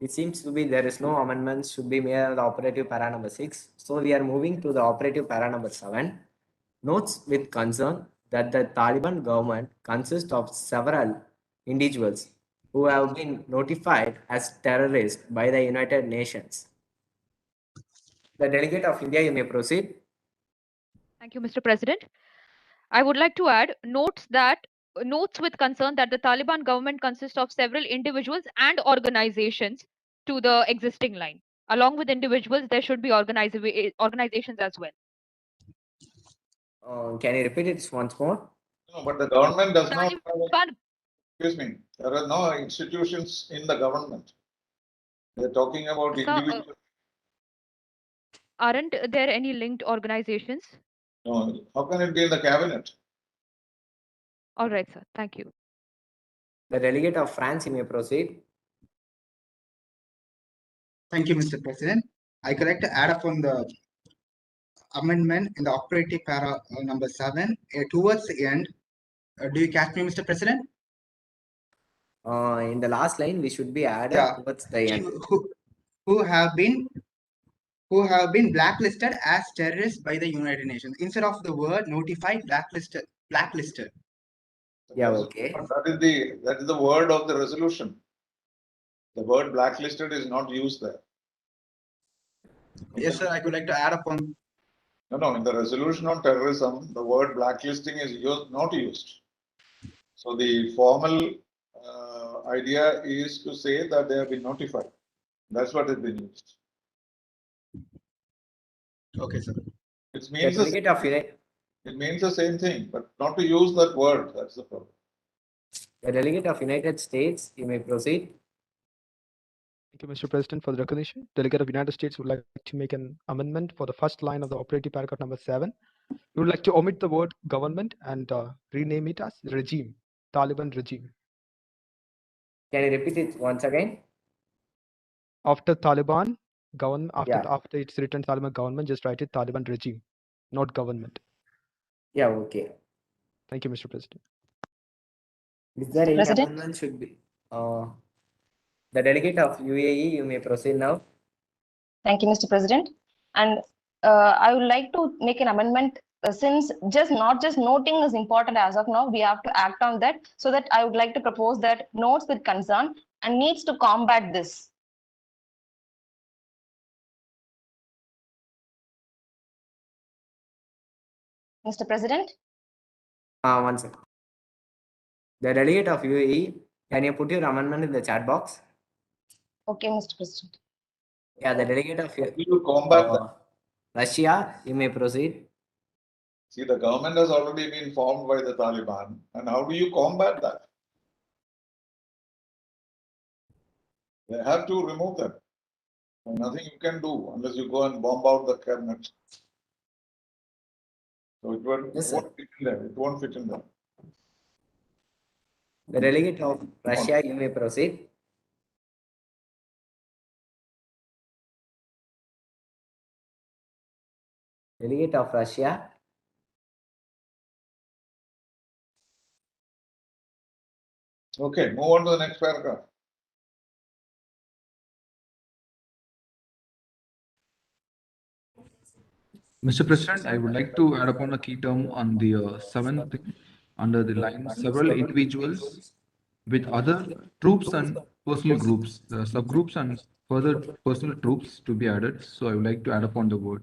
Speaker 5: It seems to be there is no amendments should be made on the operative para number 6. So we are moving to the operative para number 7. Notes with concern that the Taliban government consists of several individuals who have been notified as terrorists by the United Nations. The delegate of India, you may proceed.
Speaker 7: Thank you, Mr. President. I would like to add notes with concern that the Taliban government consists of several individuals and organizations to the existing line. Along with individuals, there should be organizations as well.
Speaker 5: Can you repeat it once more?
Speaker 8: No, but the government does not have, excuse me, there are no institutions in the government. They're talking about individuals.
Speaker 7: Aren't there any linked organizations?
Speaker 8: No, how can it be in the cabinet?
Speaker 7: All right, sir. Thank you.
Speaker 5: The delegate of France, you may proceed.
Speaker 11: Thank you, Mr. President. I would like to add up on the amendment in the operative para number 7 towards the end. Do you catch me, Mr. President?
Speaker 5: In the last line, we should be added towards the end.
Speaker 11: Who have been blacklisted as terrorists by the United Nations. Instead of the word notified, blacklisted.
Speaker 5: Yeah, okay.
Speaker 8: That is the word of the resolution. The word blacklisted is not used there.
Speaker 11: Yes, sir. I would like to add upon.
Speaker 8: No. In the resolution on terrorism, the word blacklisting is not used. So the formal idea is to say that they have been notified. That's what has been used.
Speaker 11: Okay, sir.
Speaker 8: It means the same thing, but not to use that word. That's the problem.
Speaker 5: The delegate of United States, you may proceed.
Speaker 18: Thank you, Mr. President, for the recognition. Delegate of United States would like to make an amendment for the first line of the operative paragraph number 7. We would like to omit the word government and rename it as regime, Taliban regime.
Speaker 5: Can you repeat it once again?
Speaker 18: After Taliban government, after it's written Taliban government, just write it Taliban regime, not government.
Speaker 5: Yeah, okay.
Speaker 18: Thank you, Mr. President.
Speaker 5: Is there any amendment should be? The delegate of UAE, you may proceed now.
Speaker 21: Thank you, Mr. President. And I would like to make an amendment since not just noting is important as of now, we have to act on that. So that I would like to propose that notes with concern and needs to combat this. Mr. President?
Speaker 5: One second. The delegate of UAE, can you put your amendment in the chat box?
Speaker 21: Okay, Mr. President.
Speaker 5: Yeah, the delegate of
Speaker 8: you combat
Speaker 5: Russia, you may proceed.
Speaker 8: See, the government has already been formed by the Taliban, and how do you combat that? They have to remove them. And nothing you can do unless you go and bomb out the cabinet. So it won't,
Speaker 5: Yes,
Speaker 8: won't fit in there. It won't fit in there.
Speaker 5: The delegate of Russia, you may proceed. Delegate of Russia.
Speaker 8: Okay, move on to the next paragraph.
Speaker 14: Mr. President, I would like to add upon a key term on the seventh under the line several individuals with other troops and personal groups, the subgroups and further personal troops to be added. So I would like to add upon the word.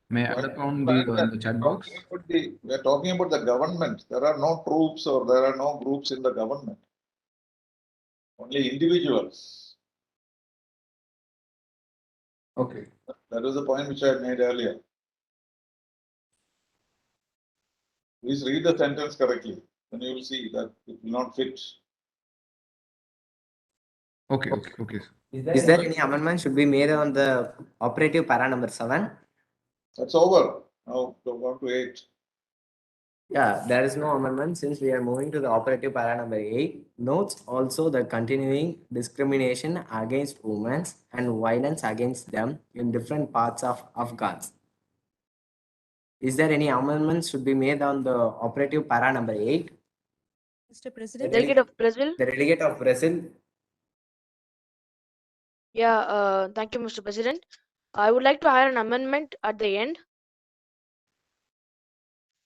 Speaker 14: May I add upon the chat box?
Speaker 8: We are talking about the government. There are no troops or there are no groups in the government. Only individuals.
Speaker 14: Okay.
Speaker 8: That was the point which I made earlier. Please read the sentence correctly. Then you will see that it will not fit.
Speaker 14: Okay.
Speaker 5: Is there any amendment should be made on the operative para number 7?
Speaker 8: That's over. Now go on to 8.
Speaker 5: Yeah, there is no amendment since we are moving to the operative para number 8. Notes also the continuing discrimination against women and violence against them in different parts of Afghan. Is there any amendments should be made on the operative para number 8?
Speaker 9: Mr. President.
Speaker 3: Delegate of Brazil.
Speaker 5: The delegate of Brazil.
Speaker 3: Yeah, thank you, Mr. President. I would like to add an amendment at the end.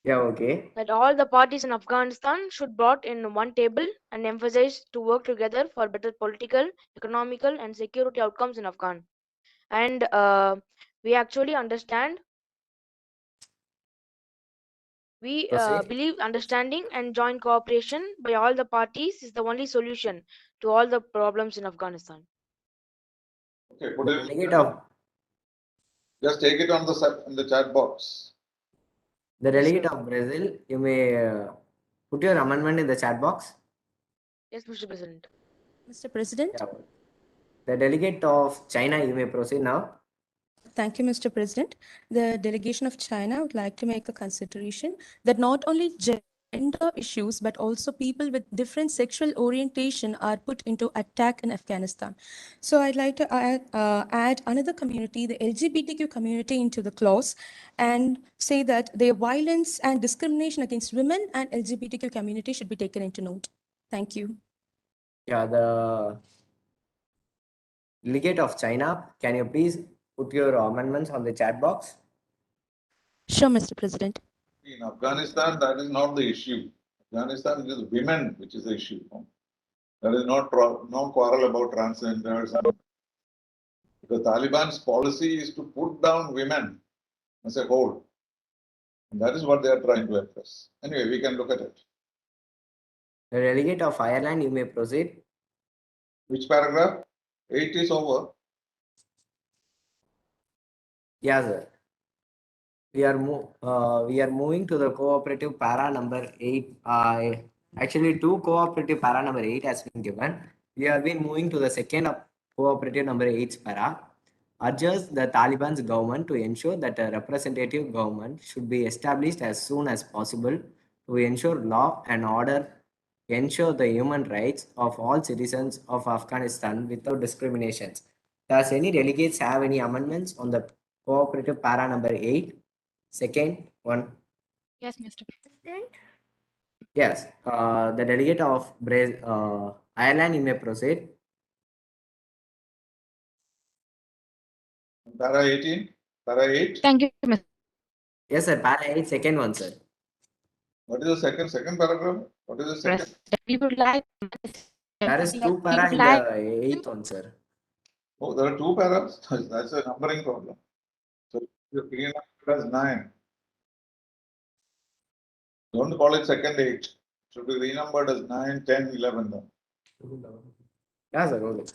Speaker 5: Yeah, okay.
Speaker 3: That all the parties in Afghanistan should brought in one table and emphasize to work together for better political, economical, and security outcomes in Afghan. And we actually understand. We believe understanding and joint cooperation by all the parties is the only solution to all the problems in Afghanistan.
Speaker 8: Okay, put it. Just take it on the chat box.
Speaker 5: The delegate of Brazil, you may put your amendment in the chat box.
Speaker 3: Yes, Mr. President.
Speaker 9: Mr. President.
Speaker 5: Yeah. The delegate of China, you may proceed now.
Speaker 9: Thank you, Mr. President. The delegation of China would like to make a consideration that not only gender issues, but also people with different sexual orientation are put into attack in Afghanistan. So I'd like to add another community, the LGBTQ community, into the clause and say that their violence and discrimination against women and LGBTQ community should be taken into note. Thank you.
Speaker 5: Yeah, the delegate of China, can you please put your amendments on the chat box?
Speaker 9: Sure, Mr. President.
Speaker 8: In Afghanistan, that is not the issue. Afghanistan, it is women which is the issue. There is no quarrel about transgenders. The Taliban's policy is to put down women as a whole. And that is what they are trying to address. Anyway, we can look at it.
Speaker 5: The delegate of Ireland, you may proceed.
Speaker 8: Which paragraph? 8 is over.
Speaker 5: Yes, sir. We are moving to the cooperative para number 8. Actually, 2 cooperative para number 8 has been given. We have been moving to the second cooperative number 8 para. Urges the Taliban's government to ensure that a representative government should be established as soon as possible to ensure law and order, ensure the human rights of all citizens of Afghanistan without discriminations. Does any delegates have any amendments on the cooperative para number 8? Second one.
Speaker 2: Yes, Mr. President.
Speaker 5: Yes, the delegate of Ireland, you may proceed.
Speaker 8: Para 18, para 8.
Speaker 2: Thank you, Mr.
Speaker 5: Yes, sir. Para 8, second one, sir.
Speaker 8: What is the second paragraph? What is the second?
Speaker 2: We would like.
Speaker 5: There is 2 para in the 8th one, sir.
Speaker 8: Oh, there are 2 paras? That's a numbering problem. So the beginning as 9. Don't call it second 8. Should be renumbered as 9, 10, 11 then.
Speaker 5: Yes, sir. Okay.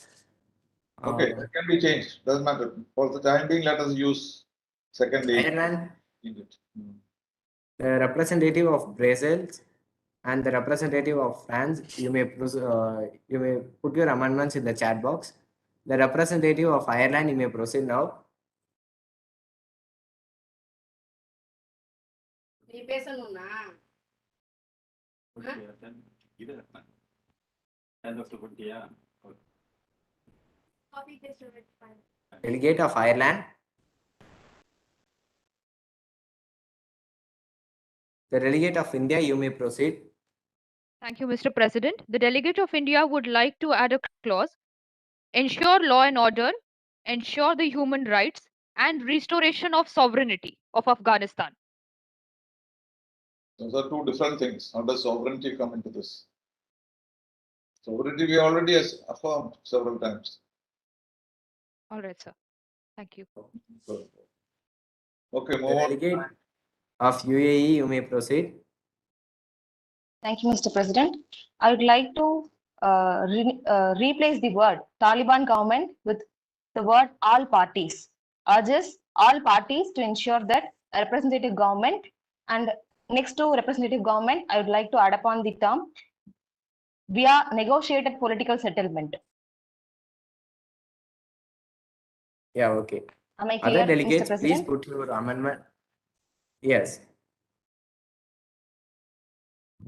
Speaker 8: Okay, that can be changed. Doesn't matter. For the time being, let us use second 8.
Speaker 5: Ireland. The representative of Brazil and the representative of France, you may put your amendments in the chat box. The representative of Ireland, you may proceed now. Delegate of Ireland. The delegate of India, you may proceed.
Speaker 7: Thank you, Mr. President. The delegate of India would like to add a clause: ensure law and order, ensure the human rights, and restoration of sovereignty of Afghanistan.
Speaker 8: Those are two different things. How does sovereignty come into this? Sovereignty we already affirmed several times.
Speaker 7: All right, sir. Thank you.
Speaker 8: Okay,
Speaker 5: The
Speaker 8: move on.
Speaker 5: delegate of UAE, you may proceed.
Speaker 21: Thank you, Mr. President. I would like to replace the word Taliban government with the word all parties. Urges all parties to ensure that a representative government, and next to representative government, I would like to add upon the term via negotiated political settlement.
Speaker 5: Yeah, okay.
Speaker 21: Am I clear,
Speaker 5: Other delegates,
Speaker 21: Mr.
Speaker 5: please
Speaker 21: President?
Speaker 5: put your amendment. Yes.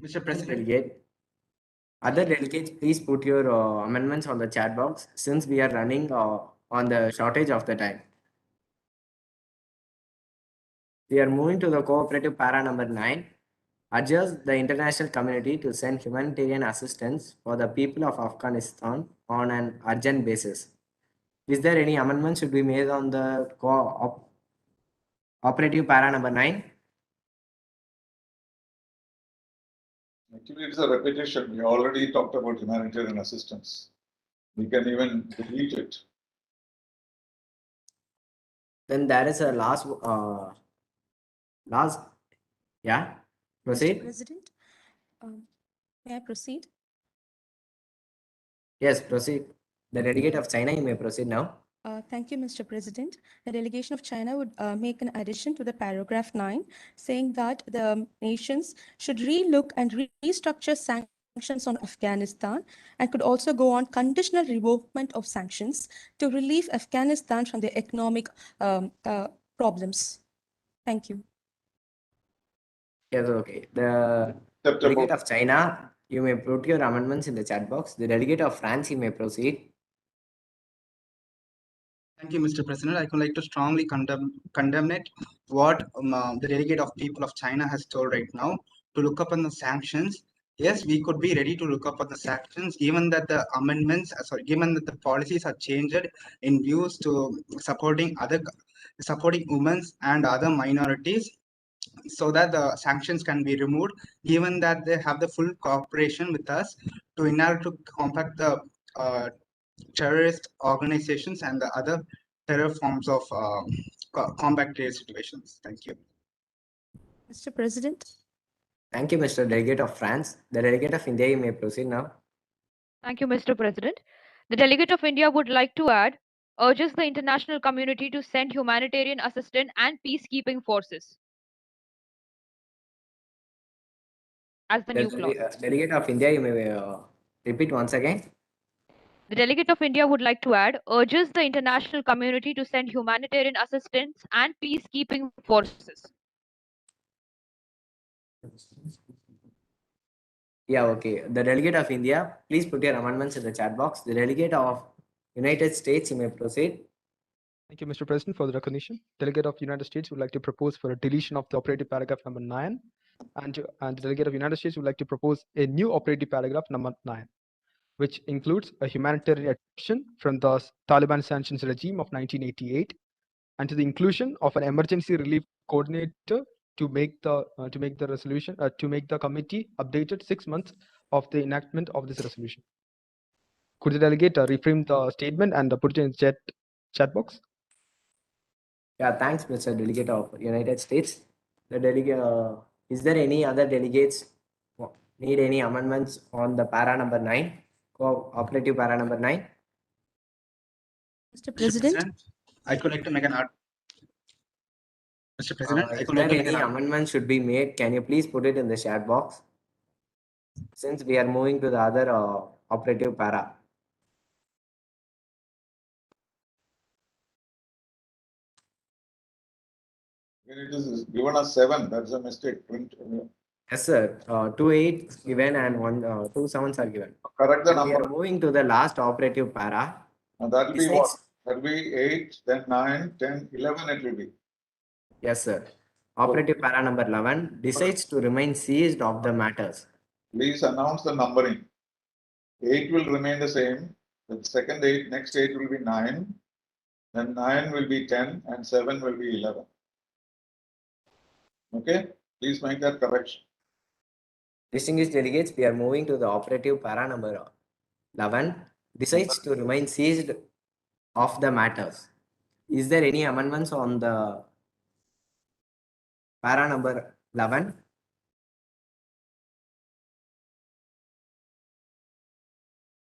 Speaker 11: Mr. President.
Speaker 5: Delegate. Other delegates, please put your amendments on the chat box since we are running on the shortage of the time. We are moving to the cooperative para number 9. Urges the international community to send humanitarian assistance for the people of Afghanistan on an urgent basis. Is there any amendment should be made on the operative para number 9?
Speaker 8: Actually, it's a repetition. We already talked about humanitarian assistance. We can even delete it.
Speaker 5: Then there is a last, yeah, proceed.
Speaker 9: Mr. President, may I proceed?
Speaker 5: Yes, proceed. The delegate of China, you may proceed now.
Speaker 9: Thank you, Mr. President. The delegation of China would make an addition to the paragraph 9, saying that the nations should relook and restructure sanctions on Afghanistan and could also go on conditional revokement of sanctions to relieve Afghanistan from the economic problems. Thank you.
Speaker 5: Yes, okay. The delegate of China, you may put your amendments in the chat box. The delegate of France, you may proceed.
Speaker 11: Thank you, Mr. President. I would like to strongly condemn what the delegate of people of China has told right now to look up on the sanctions. Yes, we could be ready to look up on the sanctions, given that the amendments, given that the policies are changed in views to supporting women and other minorities, so that the sanctions can be removed, given that they have the full cooperation with us in order to combat the terrorist organizations and the other terror forms of combat terror situations. Thank you.
Speaker 9: Mr. President.
Speaker 5: Thank you, Mr. Delegate of France. The delegate of India, you may proceed now.
Speaker 7: Thank you, Mr. President. The delegate of India would like to add, urges the international community to send humanitarian assistance and peacekeeping forces as the new clause.
Speaker 5: Delegate of India, you may repeat once again.
Speaker 7: The delegate of India would like to add, urges the international community to send humanitarian assistance and peacekeeping forces.
Speaker 5: Yeah, okay. The delegate of India, please put your amendments in the chat box. The delegate of United States, you may proceed.
Speaker 18: Thank you, Mr. President, for the recognition. Delegate of United States would like to propose for a deletion of the operative paragraph number 9. And the delegate of United States would like to propose a new operative paragraph number 9, which includes a humanitarian exception from the Taliban sanctions regime of 1988, and to the inclusion of an emergency relief coordinator to make the committee updated 6 months of the enactment of this resolution. Could the delegate reframe the statement and put it in the chat box?
Speaker 5: Yeah, thanks, Mr. Delegate of United States. The delegate, is there any other delegates need any amendments on the para number 9, operative para number 9?
Speaker 9: Mr. President,
Speaker 11: I would like to make an Mr. President, I
Speaker 5: If
Speaker 11: could
Speaker 5: there
Speaker 11: like to make
Speaker 5: any
Speaker 11: an
Speaker 5: amendment should be made, can you please put it in the chat box? Since we are moving to the other operative para.
Speaker 8: It is given as 7. That's a mistake. Print.
Speaker 5: Yes, sir. 2 8s given and 2 7s are given.
Speaker 8: Correct the
Speaker 5: And we
Speaker 8: number.
Speaker 5: are moving to the last operative para.
Speaker 8: And that will be what?
Speaker 5: Besides-
Speaker 8: That will be 8, then 9, 10, 11 it will be.
Speaker 5: Yes, sir. Operative para number 11 decides to remain seized of the matters.
Speaker 8: Please announce the numbering. 8 will remain the same. The second 8, next 8 will be 9. Then 9 will be 10 and 7 will be 11. Okay? Please make that correction.
Speaker 5: Distinguished delegates, we are moving to the operative para number 11 decides to remain seized of the matters. Is there any amendments on the para number 11?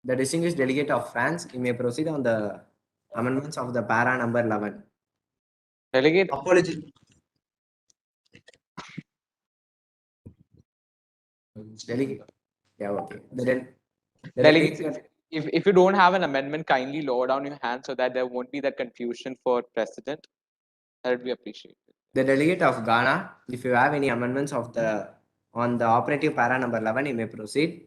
Speaker 5: The distinguished delegate of France, you may proceed on the amendments of the para number 11.
Speaker 4: Delegate.
Speaker 11: Apology.
Speaker 5: Delegate. Yeah, okay.
Speaker 4: Delegates, if you don't have an amendment, kindly lower down your hand so that there won't be that confusion for President. That would be appreciated.
Speaker 5: The delegate of Ghana, if you have any amendments of on the operative para number 11, you may proceed.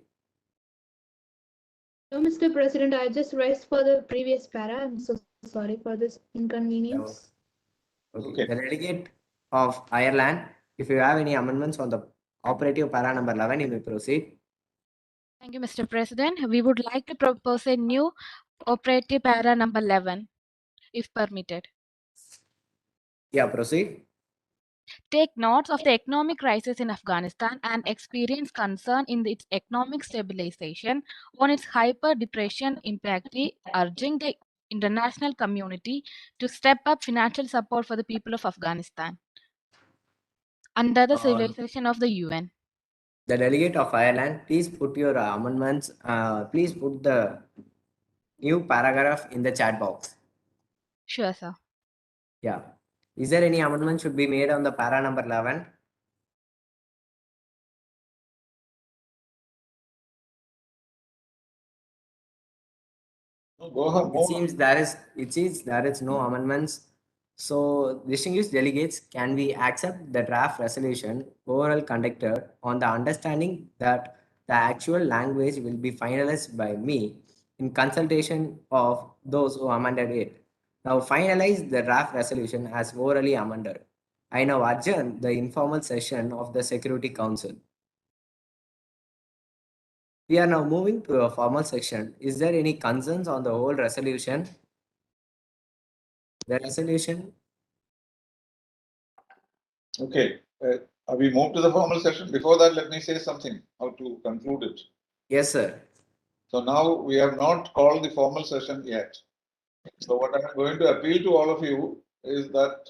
Speaker 17: No, Mr. President, I just raised for the previous para. I'm so sorry for this inconvenience.
Speaker 5: Okay. The delegate of Ireland, if you have any amendments on the operative para number 11, you may proceed.
Speaker 2: Thank you, Mr. President. We would like to propose a new operative para number 11, if permitted.
Speaker 5: Yeah, proceed.
Speaker 2: Take notes of the economic crisis in Afghanistan and experience concern in its economic stabilization on its hyper-depression impact, urging the international community to step up financial support for the people of Afghanistan under the civilization of the UN.
Speaker 5: The delegate of Ireland, please put your amendments. Please put the new paragraph in the chat box.
Speaker 2: Sure, sir.
Speaker 5: Yeah. Is there any amendment should be made on the para number 11?
Speaker 8: No, go ahead.
Speaker 5: It seems there is no amendments. So, distinguished delegates, can we accept the draft resolution overall conducted on the understanding that the actual language will be finalized by me in consultation of those who amended it? Now finalize the draft resolution as orally amended. I now adjourn the informal session of the Security Council. We are now moving to a formal section. Is there any concerns on the whole resolution? The resolution.
Speaker 8: Okay. We move to the formal session. Before that, let me say something, how to conclude it.
Speaker 5: Yes, sir.
Speaker 8: So now we have not called the formal session yet. So what I'm going to appeal to all of you is that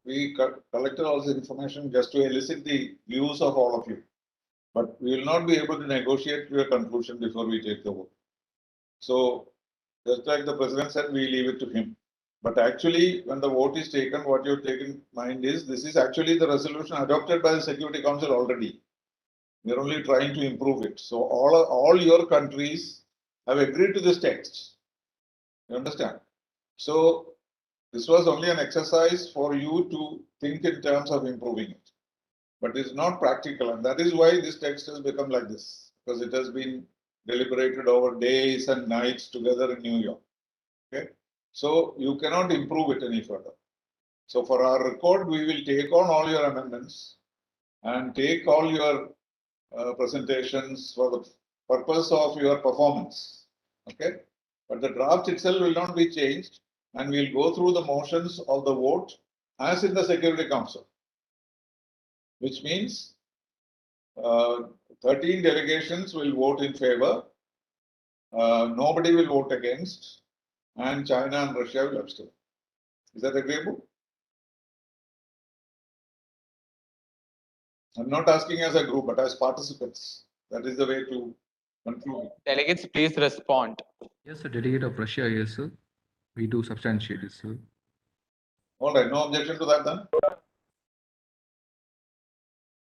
Speaker 8: we collected all this information just to elicit the views of all of you. But we will not be able to negotiate to a conclusion before we take the vote. So just like the president said, we leave it to him. But actually, when the vote is taken, what you've taken in mind is this is actually the resolution adopted by the Security Council already. We're only trying to improve it. So all your countries have agreed to this text. You understand? So this was only an exercise for you to think in terms of improving it. But it's not practical, and that is why this text has become like this, because it has been deliberated over days and nights together in New York. Okay, so you cannot improve it any further. So for our record, we will take on all your amendments and take all your presentations for the purpose of your performance. Okay, but the draft itself will not be changed, and we'll go through the motions of the vote as in the Security Council, which means 13 delegations will vote in favor, nobody will vote against, and China and Russia will abstain. Is that agreeable? I'm not asking as a group, but as participants. That is the way to conclude.
Speaker 4: Delegates, please respond.
Speaker 14: Yes, sir. Delegate of Russia, yes, sir. We do substantiate it, sir.
Speaker 8: All right, no objection to that then?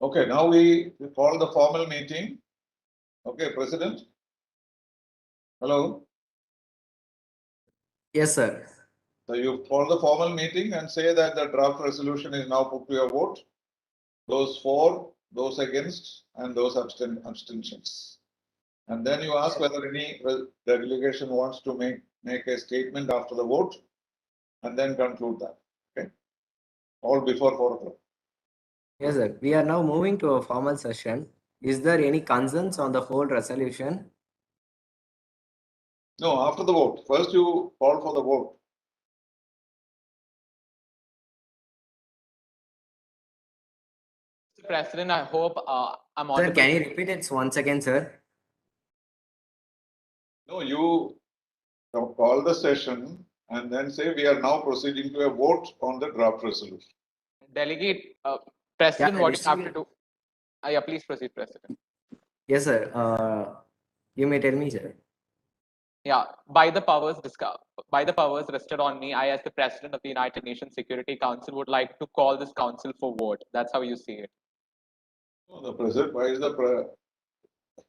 Speaker 8: Okay, now we call the formal meeting. Okay, President. Hello.
Speaker 5: Yes, sir.
Speaker 8: So you call the formal meeting and say that the draft resolution is now put to your vote. Those for, those against, and those abstentions. And then you ask whether any delegation wants to make a statement after the vote, and then conclude that. Okay. All before 4 o'clock.
Speaker 5: Yes, sir. We are now moving to a formal session. Is there any concerns on the whole resolution?
Speaker 8: No, after the vote. First you call for the vote.
Speaker 4: Mr. President, I hope I'm
Speaker 5: Sir,
Speaker 4: audible.
Speaker 5: can you repeat it once again, sir?
Speaker 8: No, you call the session and then say we are now proceeding to a vote on the draft resolution.
Speaker 4: Delegate, President,
Speaker 5: Yeah,
Speaker 4: what you have to do? Yeah, please proceed, President.
Speaker 5: Yes, sir. You may tell me, sir.
Speaker 4: Yeah, by the powers rested on me, I, as the President of the United Nations Security Council, would like to call this council for vote. That's how you see it.
Speaker 8: No, the president, why is the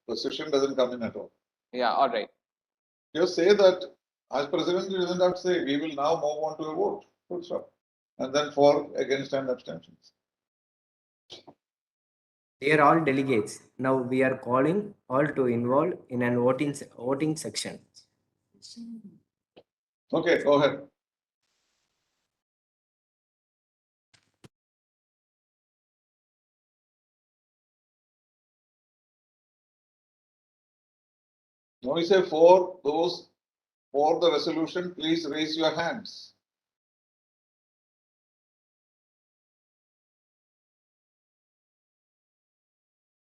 Speaker 8: precision doesn't come in at all?
Speaker 4: Yeah, all right.
Speaker 8: You say that as president, you doesn't have to say we will now move on to a vote. Full stop. And then for, against, and abstentions.
Speaker 5: Dear all delegates, now we are calling all to involve in an voting section.
Speaker 8: Okay, go ahead. Now we say for those for the resolution, please raise your hands.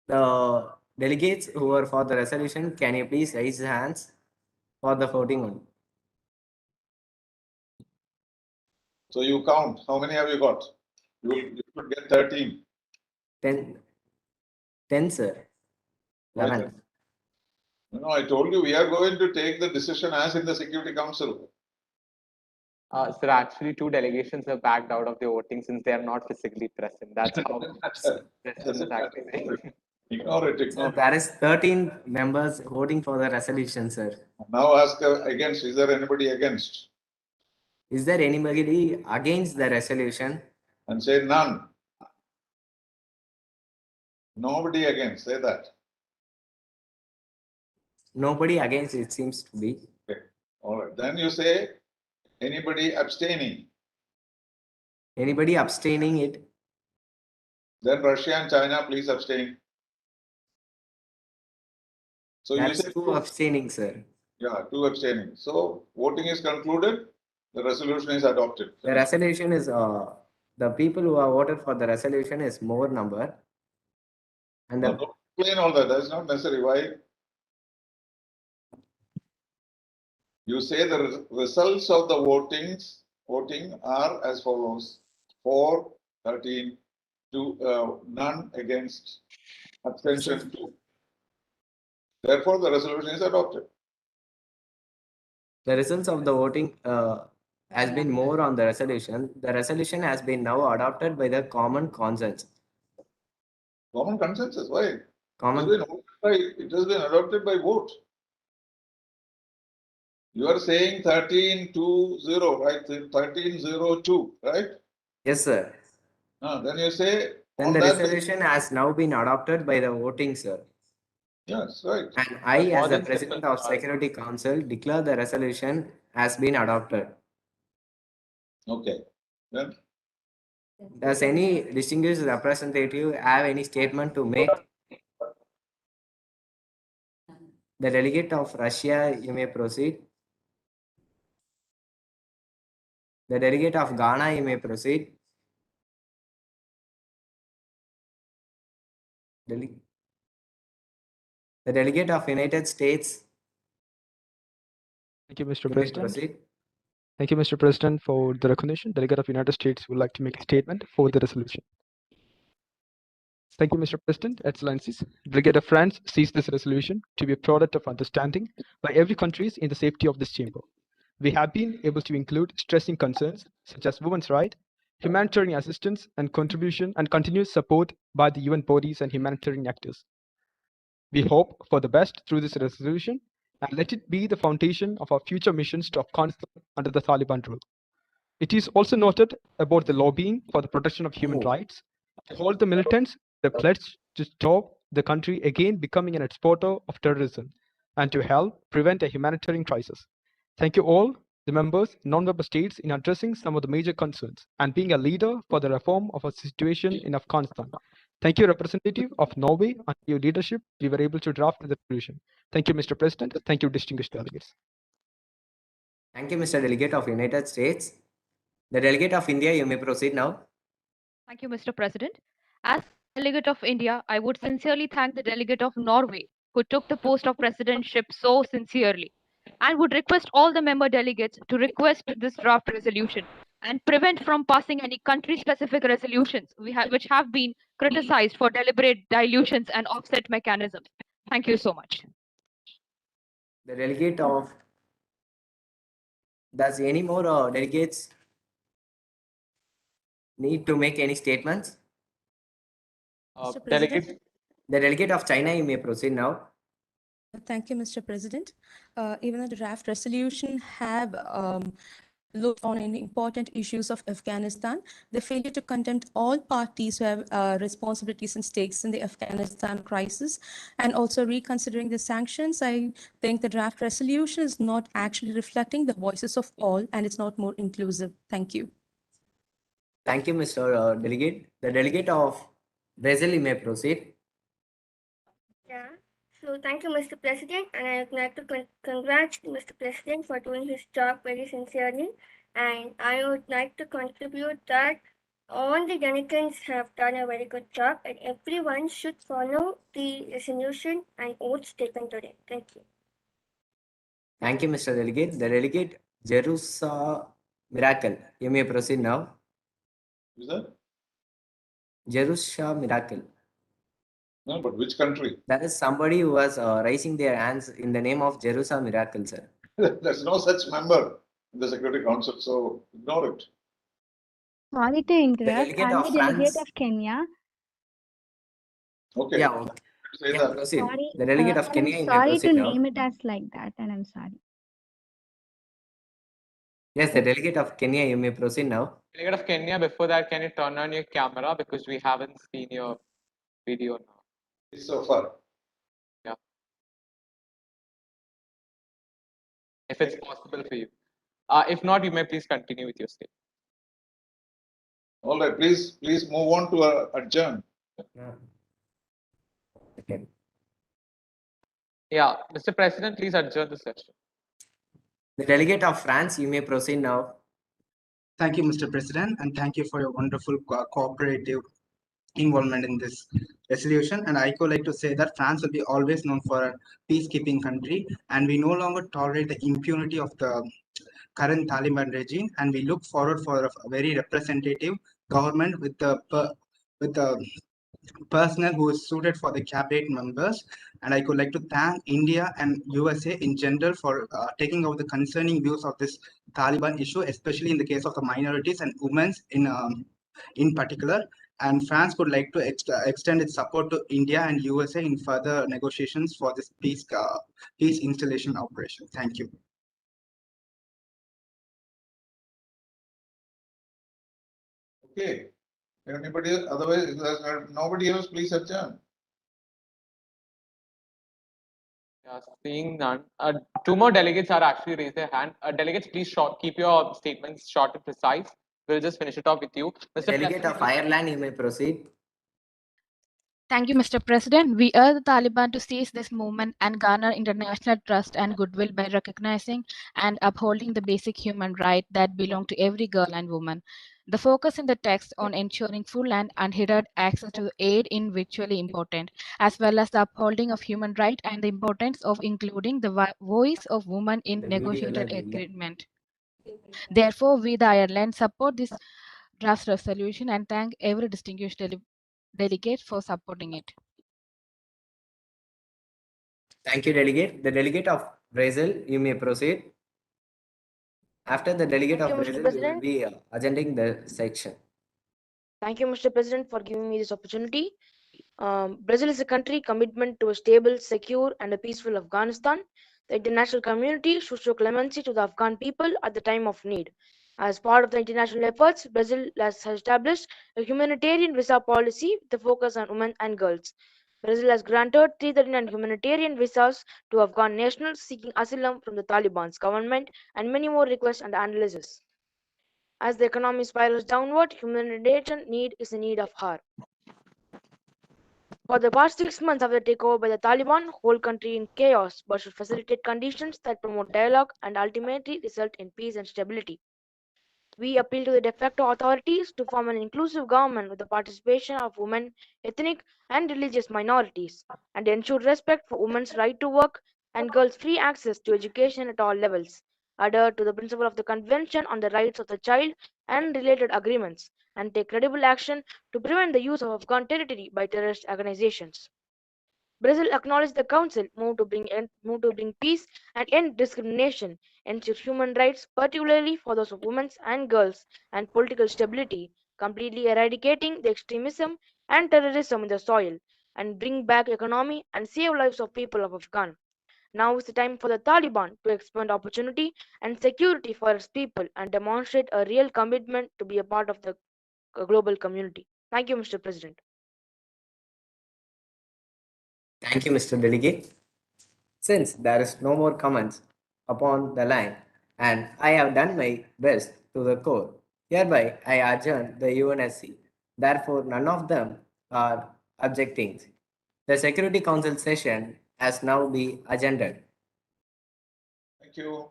Speaker 5: The delegates who are for the resolution, can you please raise your hands for the voting one?
Speaker 8: So you count. How many have you got? You should get 13.
Speaker 5: 10, sir. 11.
Speaker 8: No, I told you we are going to take the decision as in the Security Council.
Speaker 4: Sir, actually, 2 delegations have backed out of the voting since they are not physically present. That's how President is actually saying.
Speaker 8: Ignore it.
Speaker 5: So there is 13 members voting for the resolution, sir.
Speaker 8: Now ask against. Is there anybody against?
Speaker 5: Is there anybody against the resolution?
Speaker 8: And say none. Nobody against. Say that.
Speaker 5: Nobody against, it seems to be.
Speaker 8: Okay. All right. Then you say anybody abstaining.
Speaker 5: Anybody abstaining it?
Speaker 8: Then Russia and China, please abstain. So
Speaker 5: There
Speaker 8: you
Speaker 5: is
Speaker 8: say
Speaker 5: 2 abstaining, sir.
Speaker 8: Yeah, 2 abstaining. So voting is concluded. The resolution is adopted.
Speaker 5: The resolution is the people who have voted for the resolution is more number. And
Speaker 8: No, don't explain all that. That's not necessary. Why? You say the results of the voting are as follows: 4, 13, 2, none against, abstention 2. Therefore, the resolution is adopted.
Speaker 5: the results of the voting has been more on the resolution. The resolution has been now adopted by the common consensus.
Speaker 8: Common consensus. Why?
Speaker 5: Common.
Speaker 8: It has been adopted by vote. You are saying 13-2-0, right? 13-0-2, right?
Speaker 5: Yes, sir.
Speaker 8: Then you say.
Speaker 5: Then the resolution has now been adopted by the voting, sir.
Speaker 8: Yes, right.
Speaker 5: And I, as the President of Security Council, declare the resolution has been adopted.
Speaker 8: Okay. Then?
Speaker 5: Does any distinguished representative have any statement to make? The delegate of Russia, you may proceed. The delegate of Ghana, you may proceed. The delegate of United States.
Speaker 18: Thank you, Mr. President. Thank you, Mr. President, for the recognition. Delegate of United States would like to make a statement for the resolution. Thank you, Mr. President, Excellencies. Delegate of France sees this resolution to be a product of understanding by every country in the safety of this chamber. We have been able to include stressing concerns such as women's rights, humanitarian assistance and contribution and continuous support by the UN bodies and humanitarian actors. We hope for the best through this resolution and let it be the foundation of our future missions to Afghanistan under the Taliban rule. It is also noted about the lobbying for the protection of human rights, to hold the militants the pledge to stop the country again becoming an exporter of terrorism, and to help prevent a humanitarian crisis. Thank you all, the members, non-member states, in addressing some of the major concerns and being a leader for the reform of our situation in Afghanistan. Thank you, representative of Norway. Under your leadership, we were able to draft the resolution. Thank you, Mr. President. Thank you, distinguished delegates.
Speaker 5: Thank you, Mr. Delegate of United States. The Delegate of India, you may proceed now.
Speaker 7: Thank you, Mr. President. As Delegate of India, I would sincerely thank the Delegate of Norway, who took the post of presidentship so sincerely, and would request all the member delegates to request this draft resolution and prevent from passing any country-specific resolutions which have been criticized for deliberate dilutions and offset mechanisms. Thank you so much.
Speaker 5: The Delegate of... Does any more delegates need to make any statements?
Speaker 9: Mr.
Speaker 5: Delegate,
Speaker 9: President?
Speaker 5: the Delegate of China, you may proceed now.
Speaker 9: Thank you, Mr. President. Even though the draft resolution have looked on any important issues of Afghanistan, the failure to condemn all parties who have responsibilities and stakes in the Afghanistan crisis, and also reconsidering the sanctions, I think the draft resolution is not actually reflecting the voices of all, and it's not more inclusive. Thank you.
Speaker 5: Thank you, Mr. Delegate. The Delegate of Brazil, you may proceed.
Speaker 6: Yeah. So thank you, Mr. President, and I would like to congratulate Mr. President for doing his job very sincerely. And I would like to contribute that all the delegates have done a very good job, and everyone should follow the resolution and oaths taken today. Thank you.
Speaker 5: Thank you, Mr. Delegate. The Delegate Jerusa Miracle, you may proceed now.
Speaker 8: Is that?
Speaker 5: Jerusa Miracle.
Speaker 8: No, but which country?
Speaker 5: That is somebody who was raising their hands in the name of Jerusa Miracle, sir.
Speaker 8: There's no such member in the Security Council, so ignore it.
Speaker 15: Sorry to interrupt.
Speaker 5: Delegate
Speaker 15: I'm
Speaker 5: of
Speaker 15: the delegate
Speaker 5: France.
Speaker 15: of Kenya.
Speaker 8: Okay.
Speaker 5: Yeah, okay.
Speaker 8: Say
Speaker 5: Yeah,
Speaker 8: that.
Speaker 5: proceed.
Speaker 15: Sorry,
Speaker 5: The Delegate of
Speaker 15: and
Speaker 5: Kenya,
Speaker 15: I'm
Speaker 5: you may
Speaker 15: sorry
Speaker 5: proceed
Speaker 15: to
Speaker 5: now.
Speaker 15: name it as like that, and I'm sorry.
Speaker 5: Yes, the Delegate of Kenya, you may proceed now.
Speaker 4: Delegate of Kenya, before that, can you turn on your camera because we haven't seen your video now.
Speaker 8: So far.
Speaker 4: Yeah. If it's possible for you. If not, you may please continue with your statement.
Speaker 8: All right, please move on to adjourn.
Speaker 5: Okay.
Speaker 4: Yeah, Mr. President, please adjourn the session.
Speaker 5: The Delegate of France, you may proceed now.
Speaker 11: Thank you, Mr. President, and thank you for your wonderful cooperative involvement in this resolution. And I would like to say that France will be always known for a peacekeeping country, and we no longer tolerate the impunity of the current Taliban regime, and we look forward for a very representative government with the personnel who is suited for the cabinet members. And I would like to thank India and USA in general for taking over the concerning views of this Taliban issue, especially in the case of the minorities and women in particular. And France would like to extend its support to India and USA in further negotiations for this peace installation operation. Thank you.
Speaker 8: Okay. Anybody else? Otherwise, if there's nobody else, please adjourn.
Speaker 4: Yeah, seeing none. Two more delegates are actually raised their hand. Delegates, please keep your statements short and precise. We'll just finish it off with you. Mr.
Speaker 5: Delegate
Speaker 4: President,
Speaker 5: of Ireland, you may proceed.
Speaker 2: Thank you, Mr. President. We urge the Taliban to seize this movement and garner international trust and goodwill by recognizing and upholding the basic human rights that belong to every girl and woman. The focus in the text on ensuring full and unhindered access to aid is virtually important, as well as the upholding of human rights and the importance of including the voice of women in negotiated agreement. Therefore, we, the Ireland, support this draft resolution and thank every distinguished delegate for supporting it.
Speaker 5: Thank you, Delegate. The Delegate of Brazil, you may proceed. After the Delegate
Speaker 3: Thank
Speaker 5: of
Speaker 3: you, Mr.
Speaker 5: Brazil, we will
Speaker 3: President.
Speaker 5: be attending the section.
Speaker 3: Thank you, Mr. President, for giving me this opportunity. Brazil is a country commitment to a stable, secure, and a peaceful Afghanistan. The international community should show clemency to the Afghan people at the time of need. As part of the international efforts, Brazil has established a humanitarian visa policy with a focus on women and girls. Brazil has granted 339 humanitarian visas to Afghan nationals seeking asylum from the Taliban's government, and many more requests and analysis. As the economy spirals downward, humanitarian need is a need of hour. For the past 6 months after the takeover by the Taliban, whole country in chaos, but should facilitate conditions that promote dialogue and ultimately result in peace and stability. We appeal to the de facto authorities to form an inclusive government with the participation of women, ethnic and religious minorities, and ensure respect for women's right to work and girls' free access to education at all levels. Adhere to the principle of the Convention on the Rights of the Child and related agreements, and take credible action to prevent the use of Afghan territory by terrorist organizations. Brazil acknowledged the Council move to bring peace and end discrimination, ensure human rights, particularly for those of women and girls, and political stability, completely eradicating the extremism and terrorism in the soil, and bring back economy and save lives of people of Afghan. Now is the time for the Taliban to expand opportunity and security for its people and demonstrate a real commitment to be a part of the global community. Thank you, Mr. President.
Speaker 5: Thank you, Mr. Delegate. Since there is no more comments upon the line and I have done my best to the core, hereby I adjourn the UNSC. Therefore, none of them are objecting. The Security Council session has now been agended.
Speaker 8: Thank you.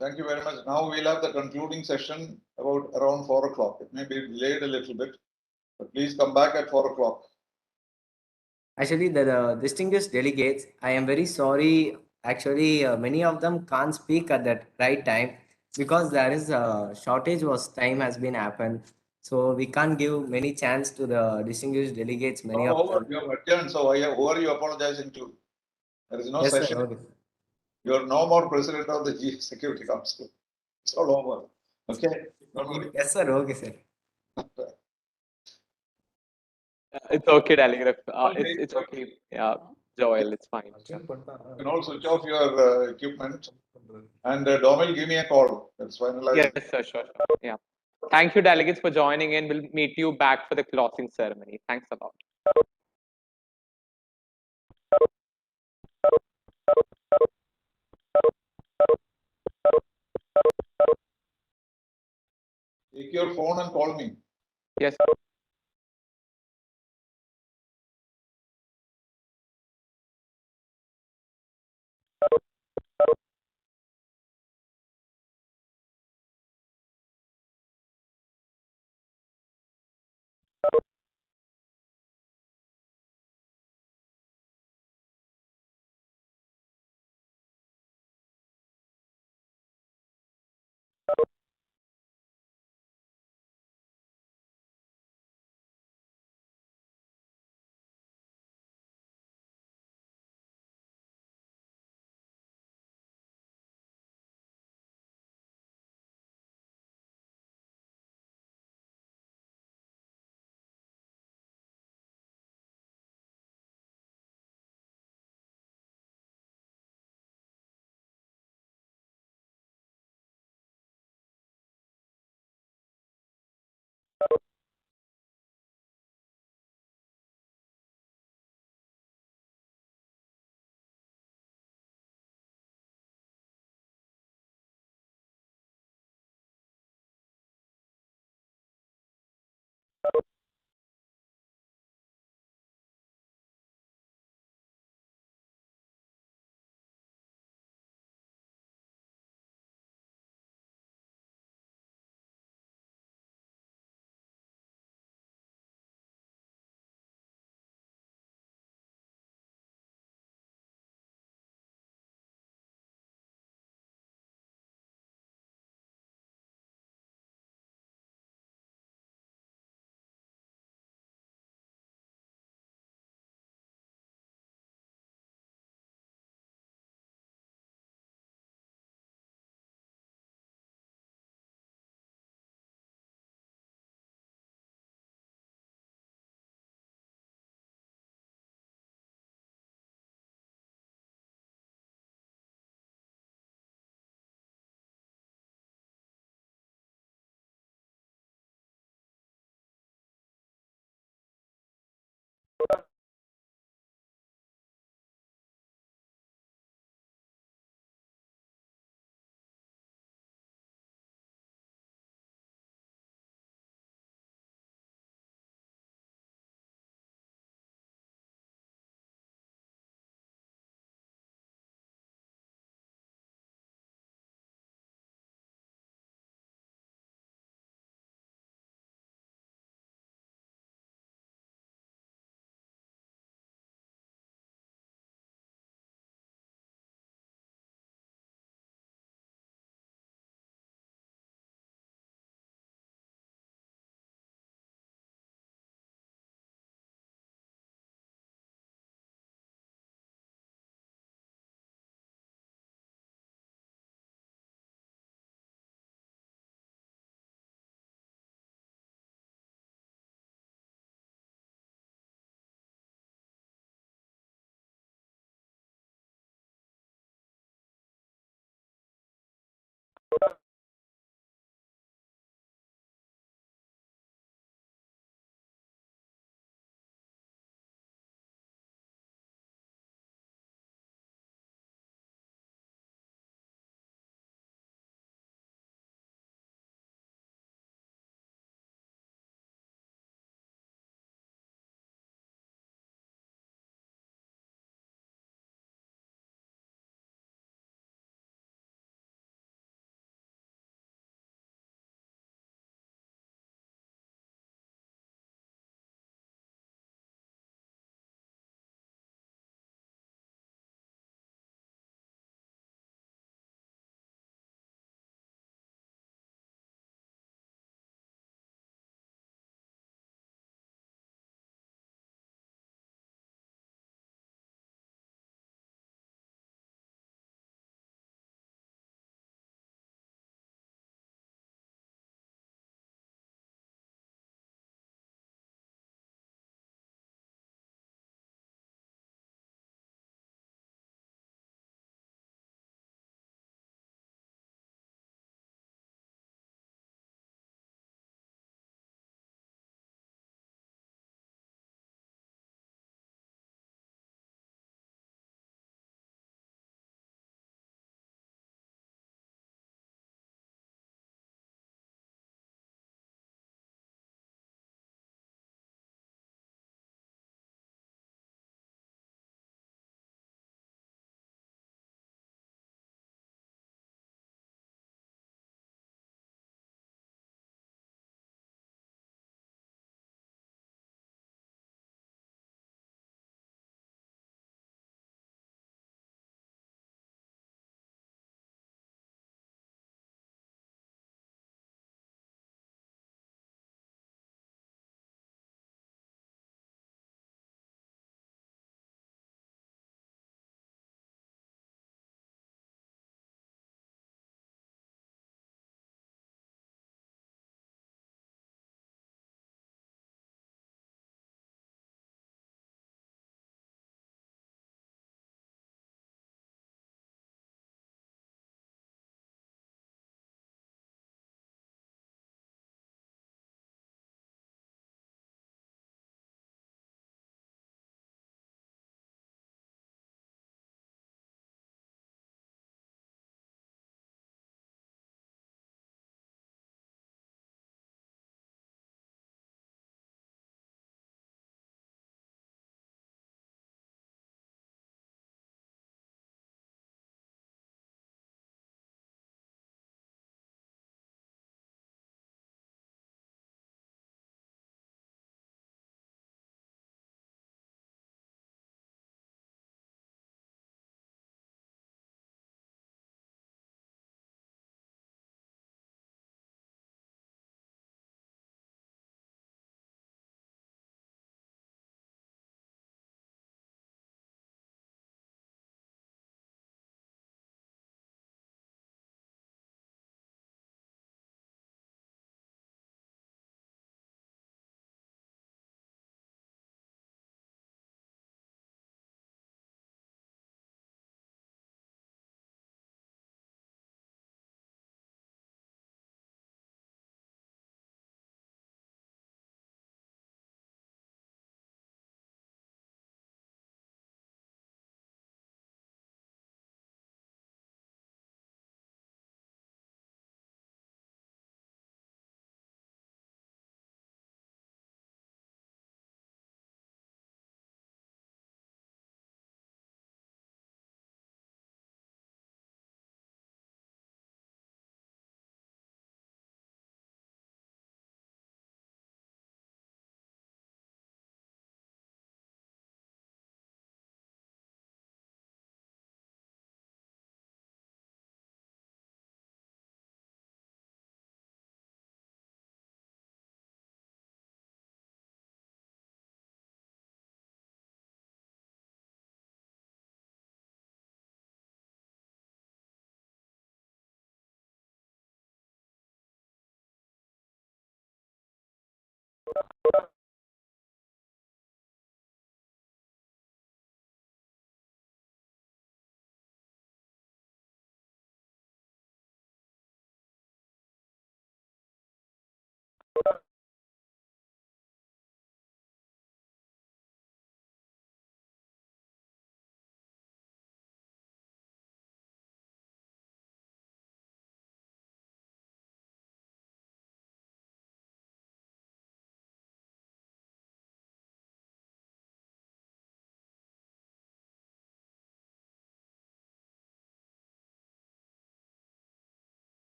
Speaker 8: Thank you very much. Now we'll have the concluding session about around 4 o'clock. It may be delayed a little bit, but please come back at 4 o'clock.
Speaker 5: Actually, the distinguished delegates, I am very sorry. Actually, many of them can't speak at that right time because there is a shortage was time has been happened. So we can't give many chance to the distinguished delegates. Many of them.
Speaker 8: You have adjourned, so who are you apologizing to? There is no
Speaker 5: Yes,
Speaker 8: session.
Speaker 5: sir, okay.
Speaker 8: You are no more president of the Security Council. It's all over. Okay?
Speaker 5: Yes, sir. Okay, sir.
Speaker 4: It's okay, Delegate. It's okay. Yeah, Joel, it's fine.
Speaker 8: You can all switch off your equipment. And Domil, give me a call. Let's finalize.
Speaker 4: Yes, sir, sure. Yeah. Thank you, delegates, for joining in. We'll meet you back for the closing ceremony. Thanks a lot.
Speaker 8: Take your phone and call me.
Speaker 4: Yes.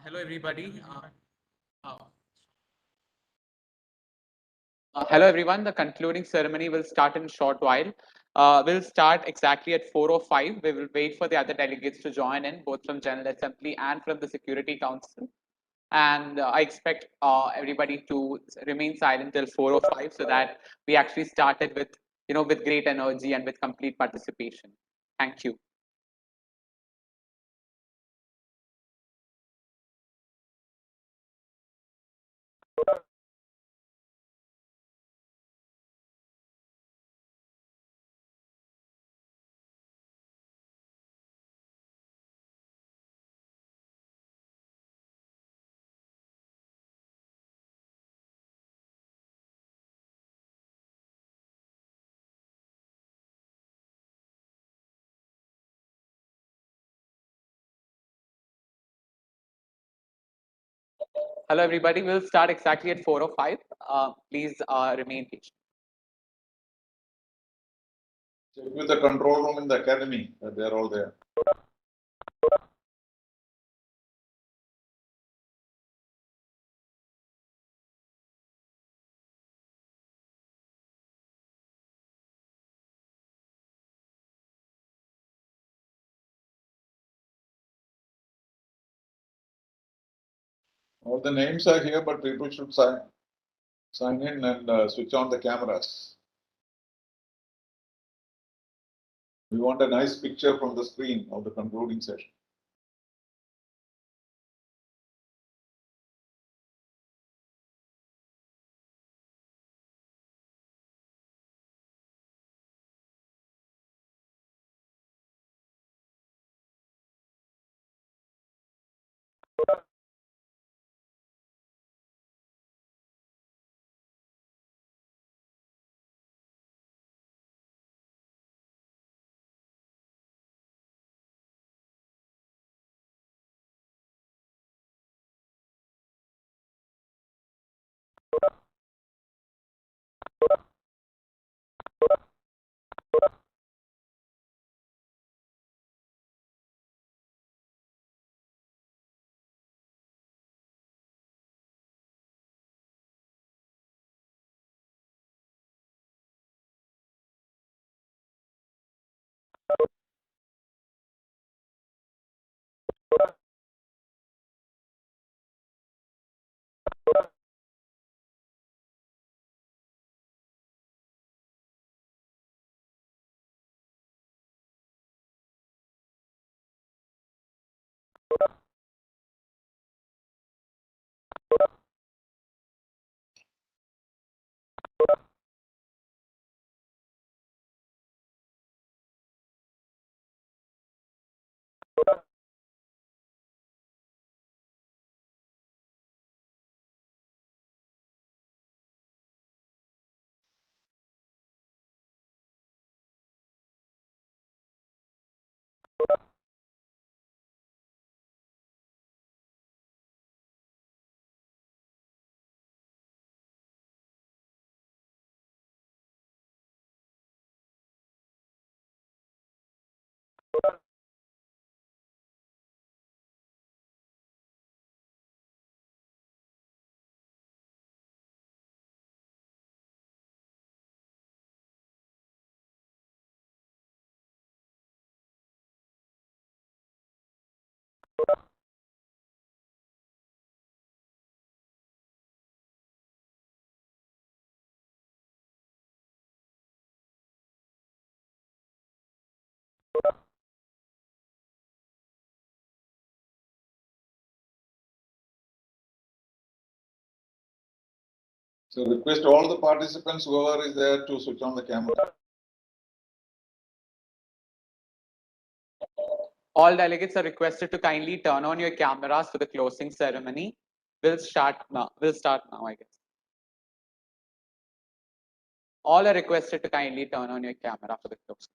Speaker 4: Hello, everybody. Hello, everyone. The concluding ceremony will start in a short while. We'll start exactly at 4:05. We will wait for the other delegates to join in, both from General Assembly and from the Security Council. And I expect everybody to remain silent till 4:05 so that we actually started with, with great energy and with complete participation. Thank you. Hello, everybody. We'll start exactly at 4:05. Please remain patient.
Speaker 8: Check with the control room in the academy. They're all there. All the names are here, but people should sign in and switch on the cameras. We want a nice picture from the screen of the concluding session. So request all the participants, whoever is there, to switch on the camera.
Speaker 4: All delegates are requested to kindly turn on your cameras for the closing ceremony. We'll start now, I guess. All are requested to kindly turn on your camera for the closing.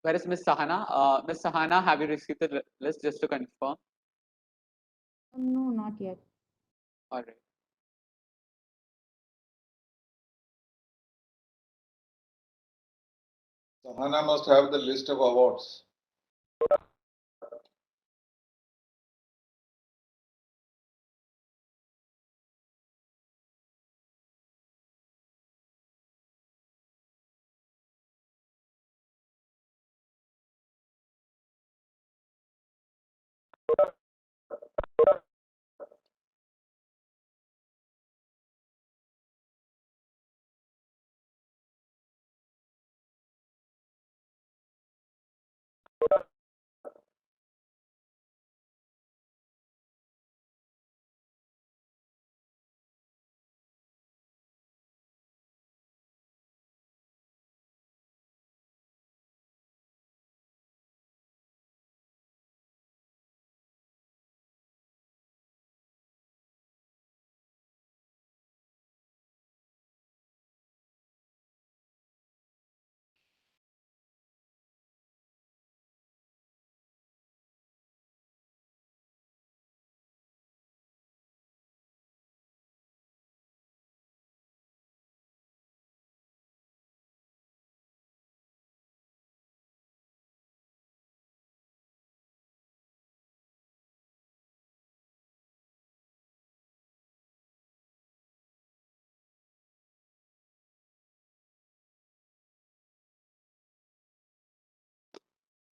Speaker 4: Where is Miss Sahana? Miss Sahana, have you received the list just to confirm?
Speaker 15: No, not yet.
Speaker 4: All right.
Speaker 8: Sahana must have the list of awards.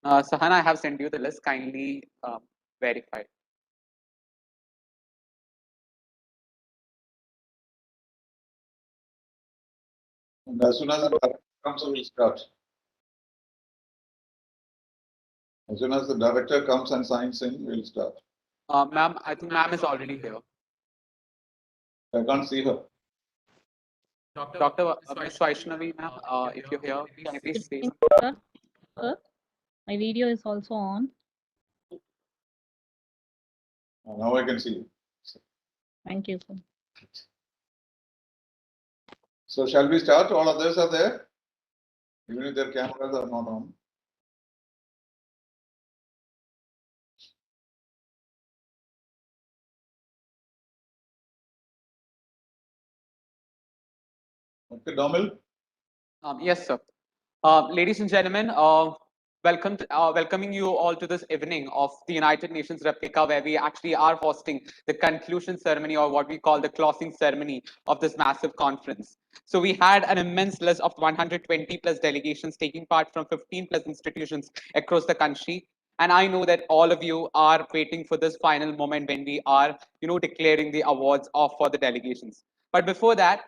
Speaker 4: Sahana, I have sent you the list. Kindly verify.
Speaker 8: And as soon as the director comes, we will start. As soon as the director comes and signs in, we will start.
Speaker 4: Ma'am, I think ma'am is already here.
Speaker 8: I can't see her.
Speaker 4: Dr. Miss Vaishnavi, ma'am, if you're here, can you please say
Speaker 15: Sir, my video is also on.
Speaker 8: Now I can see you.
Speaker 15: Thank you, sir.
Speaker 8: So shall we start? All others are there? Even if their cameras are not on. Okay, Domil?
Speaker 4: Yes, sir. Ladies and gentlemen, welcoming you all to this evening of the United Nations Replica, where we actually are hosting the conclusion ceremony, or what we call the closing ceremony of this massive conference. So we had an immense list of 120 plus delegations taking part from 15 plus institutions across the country. And I know that all of you are waiting for this final moment when we are, declaring the awards for the delegations. But before that,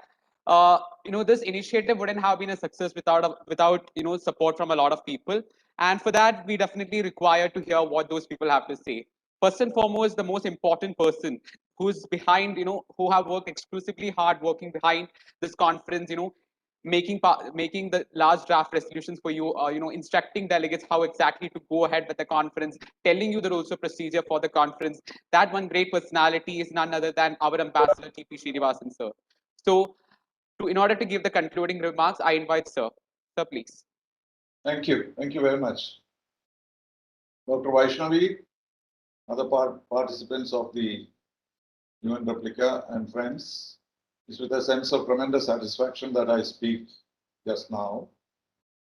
Speaker 4: this initiative wouldn't have been a success without support from a lot of people. And for that, we definitely require to hear what those people have to say. First and foremost, the most important person who's behind, who have worked exclusively hard working behind this conference, making the large draft resolutions for you, instructing delegates how exactly to go ahead with the conference, telling you the rules of procedure for the conference. That one great personality is none other than our ambassador, TP Srinivasan, sir. So, in order to give the concluding remarks, I invite sir. Sir, please.
Speaker 8: Thank you. Thank you very much. Dr. Vaishnavi, other participants of the UN Replica and friends, it's with a sense of tremendous satisfaction that I speak just now,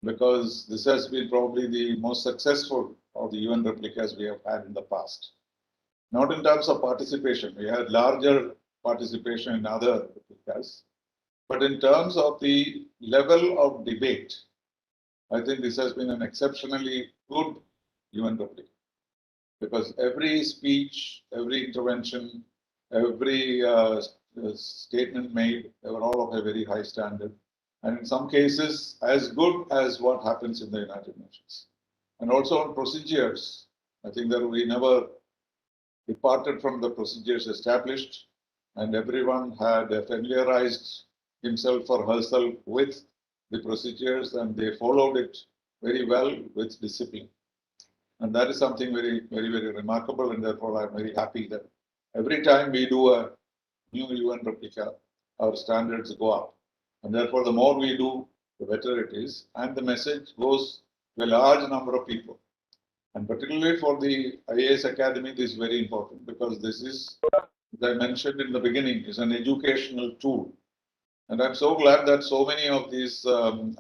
Speaker 8: because this has been probably the most successful of the UN Replicas we have had in the past. Not in terms of participation, we had larger participation in other replicas, but in terms of the level of debate, I think this has been an exceptionally good UN Replica, because every speech, every intervention, every statement made, they were all of a very high standard, and in some cases as good as what happens in the United Nations. And also on procedures, I think that we never departed from the procedures established, and everyone had familiarized himself or herself with the procedures, and they followed it very well with discipline. And that is something very, very, very remarkable, and therefore I'm very happy that every time we do a new UN replica, our standards go up. And therefore, the more we do, the better it is. And the message goes to a large number of people. And particularly for the IAS Academy, this is very important because this is, as I mentioned in the beginning, is an educational tool. And I'm so glad that so many of these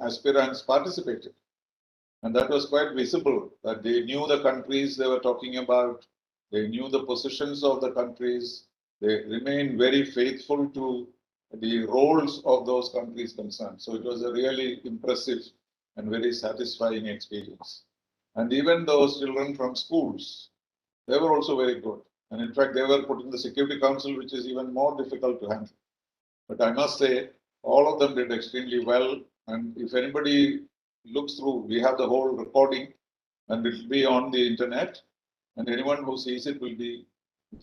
Speaker 8: aspirants participated. And that was quite visible, that they knew the countries they were talking about, they knew the positions of the countries, they remained very faithful to the roles of those countries concerned. So it was a really impressive and very satisfying experience. And even those children from schools, they were also very good. And in fact, they were put in the Security Council, which is even more difficult to handle. But I must say, all of them did extremely well. And if anybody looks through, we have the whole recording and it will be on the internet. And anyone who sees it will be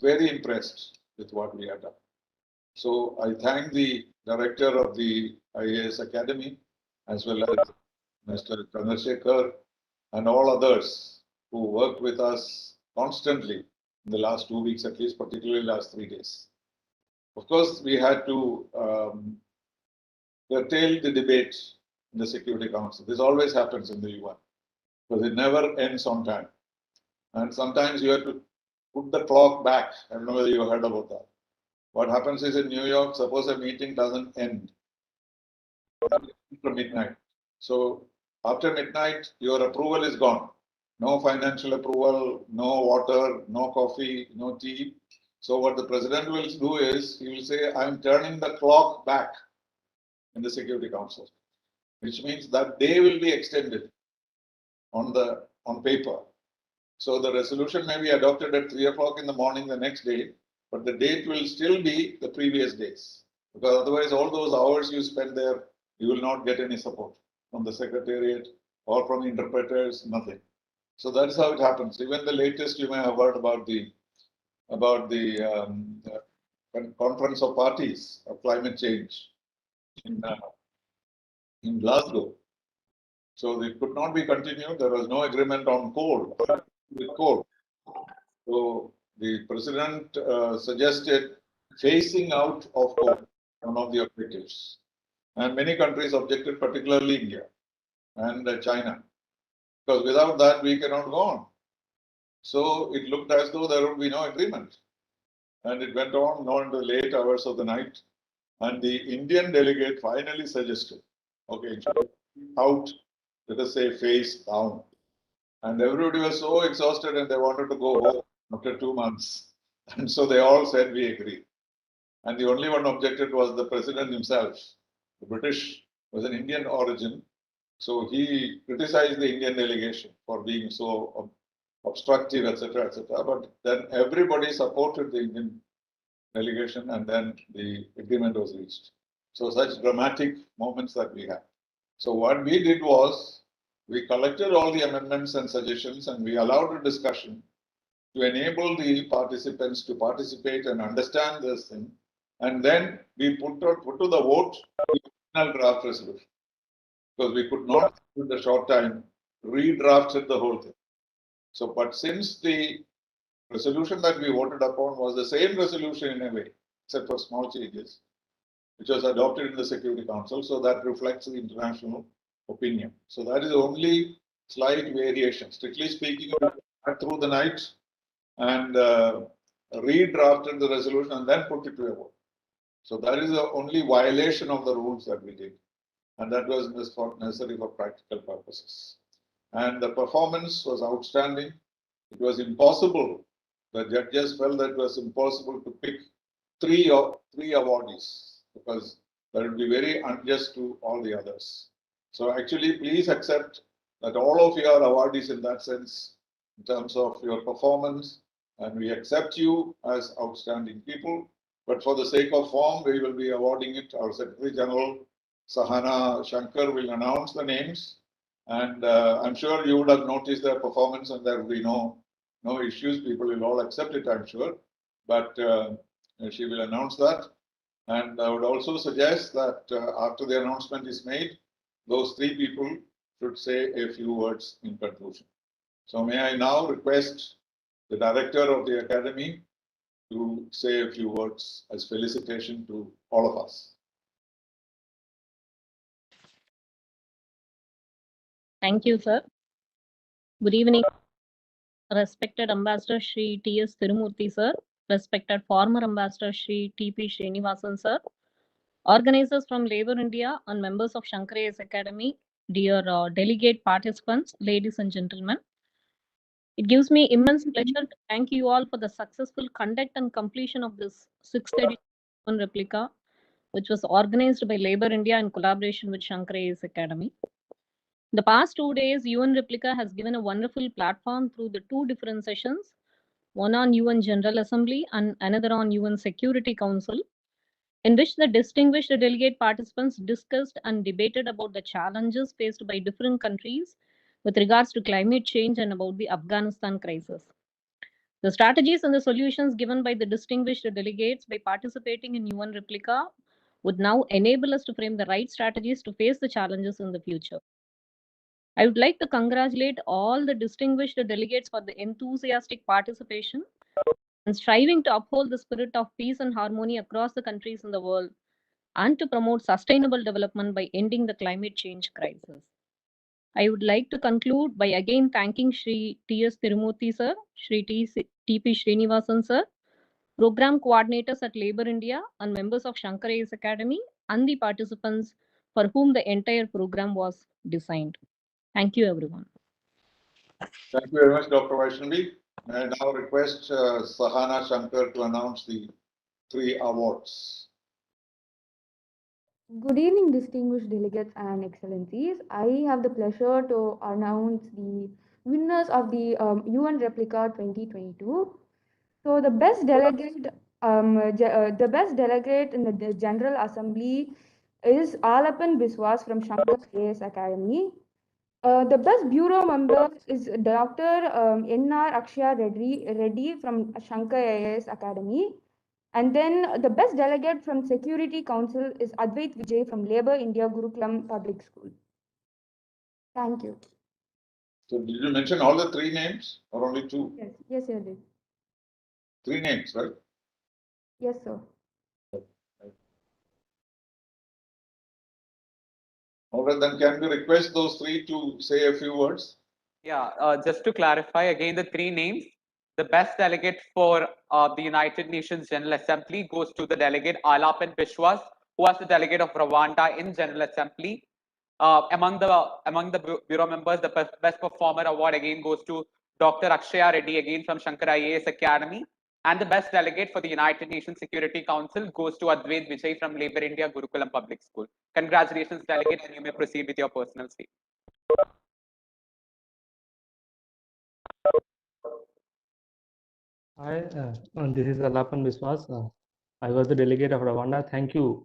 Speaker 8: very impressed with what we have done. So I thank the director of the IAS Academy, as well as Mr. SHAKAIR and all others who worked with us constantly in the last 2 weeks, at least particularly last 3 days. Of course, we had to curtail the debate in the Security Council. This always happens in the UN because it never ends on time. And sometimes you have to put the clock back. I don't know whether you heard about that. What happens is in New York, suppose a meeting doesn't end from midnight. So after midnight, your approval is gone. No financial approval, no water, no coffee, no tea. So what the president will do is he will say, I'm turning the clock back in the Security Council, which means that day will be extended on paper. So the resolution may be adopted at 3 o'clock in the morning the next day, but the date will still be the previous days. Because otherwise, all those hours you spend there, you will not get any support from the secretariat or from interpreters, nothing. So that's how it happens. Even the latest, you may have heard about the Conference of Parties of Climate Change in Glasgow. So it could not be continued. There was no agreement on coal, with coal. So the president suggested phasing out of coal, one of the objectives. And many countries objected, particularly India and China, because without that we cannot go on. So it looked as though there would be no agreement. And it went on into the late hours of the night. And the Indian delegate finally suggested, okay, out, let us say, face down. And everybody was so exhausted and they wanted to go home after 2 months. And so they all said, we agree. And the only one objected was the president himself. The British was an Indian origin. So he criticized the Indian delegation for being so obstructive, etc., etc. But then everybody supported the Indian delegation and then the agreement was reached. So such dramatic moments that we had. So what we did was we collected all the amendments and suggestions and we allowed a discussion to enable the participants to participate and understand this thing. And then we put to the vote the final draft resolution. Because we could not, in the short time, redrafted the whole thing. So, but since the resolution that we voted upon was the same resolution in a way, except for small changes, which was adopted in the Security Council, so that reflects the international opinion. So that is the only slight variation. Strictly speaking, we went through the night and redrafted the resolution and then put it to a vote. So that is the only violation of the rules that we did. And that was necessary for practical purposes. And the performance was outstanding. It was impossible. The judges felt that it was impossible to pick three awardees because that would be very unjust to all the others. So actually, please accept that all of you are awardees in that sense, in terms of your performance, and we accept you as outstanding people. But for the sake of form, we will be awarding it. Our Secretary General Sahana Shankar will announce the names, And I'm sure you would have noticed their performance and there will be no issues. People will all accept it, I'm sure. But she will announce that. And I would also suggest that after the announcement is made, those three people should say a few words in conclusion. So may I now request the director of the academy to say a few words as felicitation to all of us.
Speaker 15: Thank you, sir. Good evening, respected Ambassador Shri T.S. Tirumurthy, sir, respected former Ambassador Shri T.P. Srinivasan, sir, organizers from Labour India and members of SHAKAIR Academy, dear delegate participants, ladies and gentlemen. It gives me immense pleasure to thank you all for the successful conduct and completion of this 6th edition Replica, which was organized by Labour India in collaboration with SHAKAIR Academy. The past 2 days, UN Replica has given a wonderful platform through the two different sessions, one on UN General Assembly and another on UN Security Council, in which the distinguished delegate participants discussed and debated about the challenges faced by different countries with regards to climate change and about the Afghanistan crisis. The strategies and the solutions given by the distinguished delegates by participating in UN Replica would now enable us to frame the right strategies to face the challenges in the future. I would like to congratulate all the distinguished delegates for the enthusiastic participation and striving to uphold the spirit of peace and harmony across the countries in the world and to promote sustainable development by ending the climate change crisis. I would like to conclude by again thanking Shri T.S. Tirumurthy sir, Shri T.P. Srinivasan sir, program coordinators at Labour India and members of SHAKAIR Academy and the participants for whom the entire program was designed. Thank you, everyone.
Speaker 8: Thank you very much, Dr. Vaishnavi. I now request Sahana Shankar to announce the 3 awards.
Speaker 1: Good evening, distinguished delegates and excellencies. I have the pleasure to announce the winners of the UN Replica 2022. So the best delegate, in the General Assembly is Alapan Biswas from SHAKAIR Academy. The best bureau member is Dr. N.R. Akshaya Reddy from SHAKAIR Academy. And then the best delegate from Security Council is Advait Vijay from Labour India Gurukulam Public School. Thank you.
Speaker 8: So did you mention all the 3 names or only 2?
Speaker 1: Yes, I did.
Speaker 8: 3 names, right?
Speaker 1: Yes, sir.
Speaker 8: All right, then can we request those 3 to say a few words?
Speaker 4: Yeah, just to clarify again the 3 names. The best delegate for the United Nations General Assembly goes to the delegate Alapan Biswas, who was the delegate of Rwanda in General Assembly. Among the bureau members, the best performer award again goes to Dr. Akshaya Reddy again from SHAKAIR Academy. And the best delegate for the United Nations Security Council goes to Advait Vijay from Labour India Gurukulam Public School. Congratulations, delegate, and you may proceed with your personal statement.
Speaker 12: Hi, this is Alapan Biswas. I was the delegate of Rwanda. Thank you,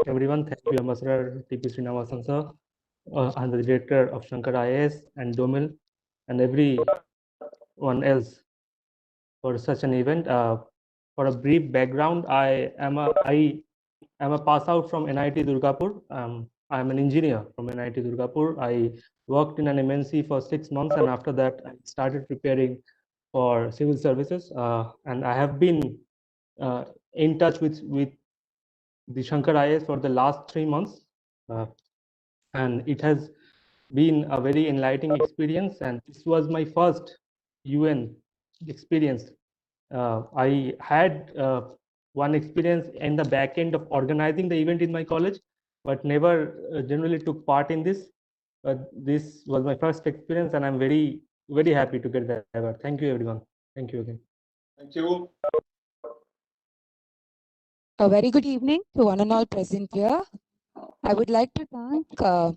Speaker 12: everyone. Thank you, Ambassador T.P. Srinivasan sir, and the director of SHAKAIR and Domil, and everyone else for such an event. For a brief background, I am a pass out from NIT Durgapur. I am an engineer from NIT Durgapur. I worked in an MNC for 6 months, and after that, I started preparing for civil services. And I have been in touch with the SHAKAIR for the last 3 months, and it has been a very enlightening experience. And this was my first UN experience. I had one experience in the back end of organizing the event in my college, but never generally took part in this. But this was my first experience, and I'm very, very happy to get that award. Thank you, everyone. Thank you again.
Speaker 8: Thank you.
Speaker 16: A very good evening to one and all present here. I would like to thank our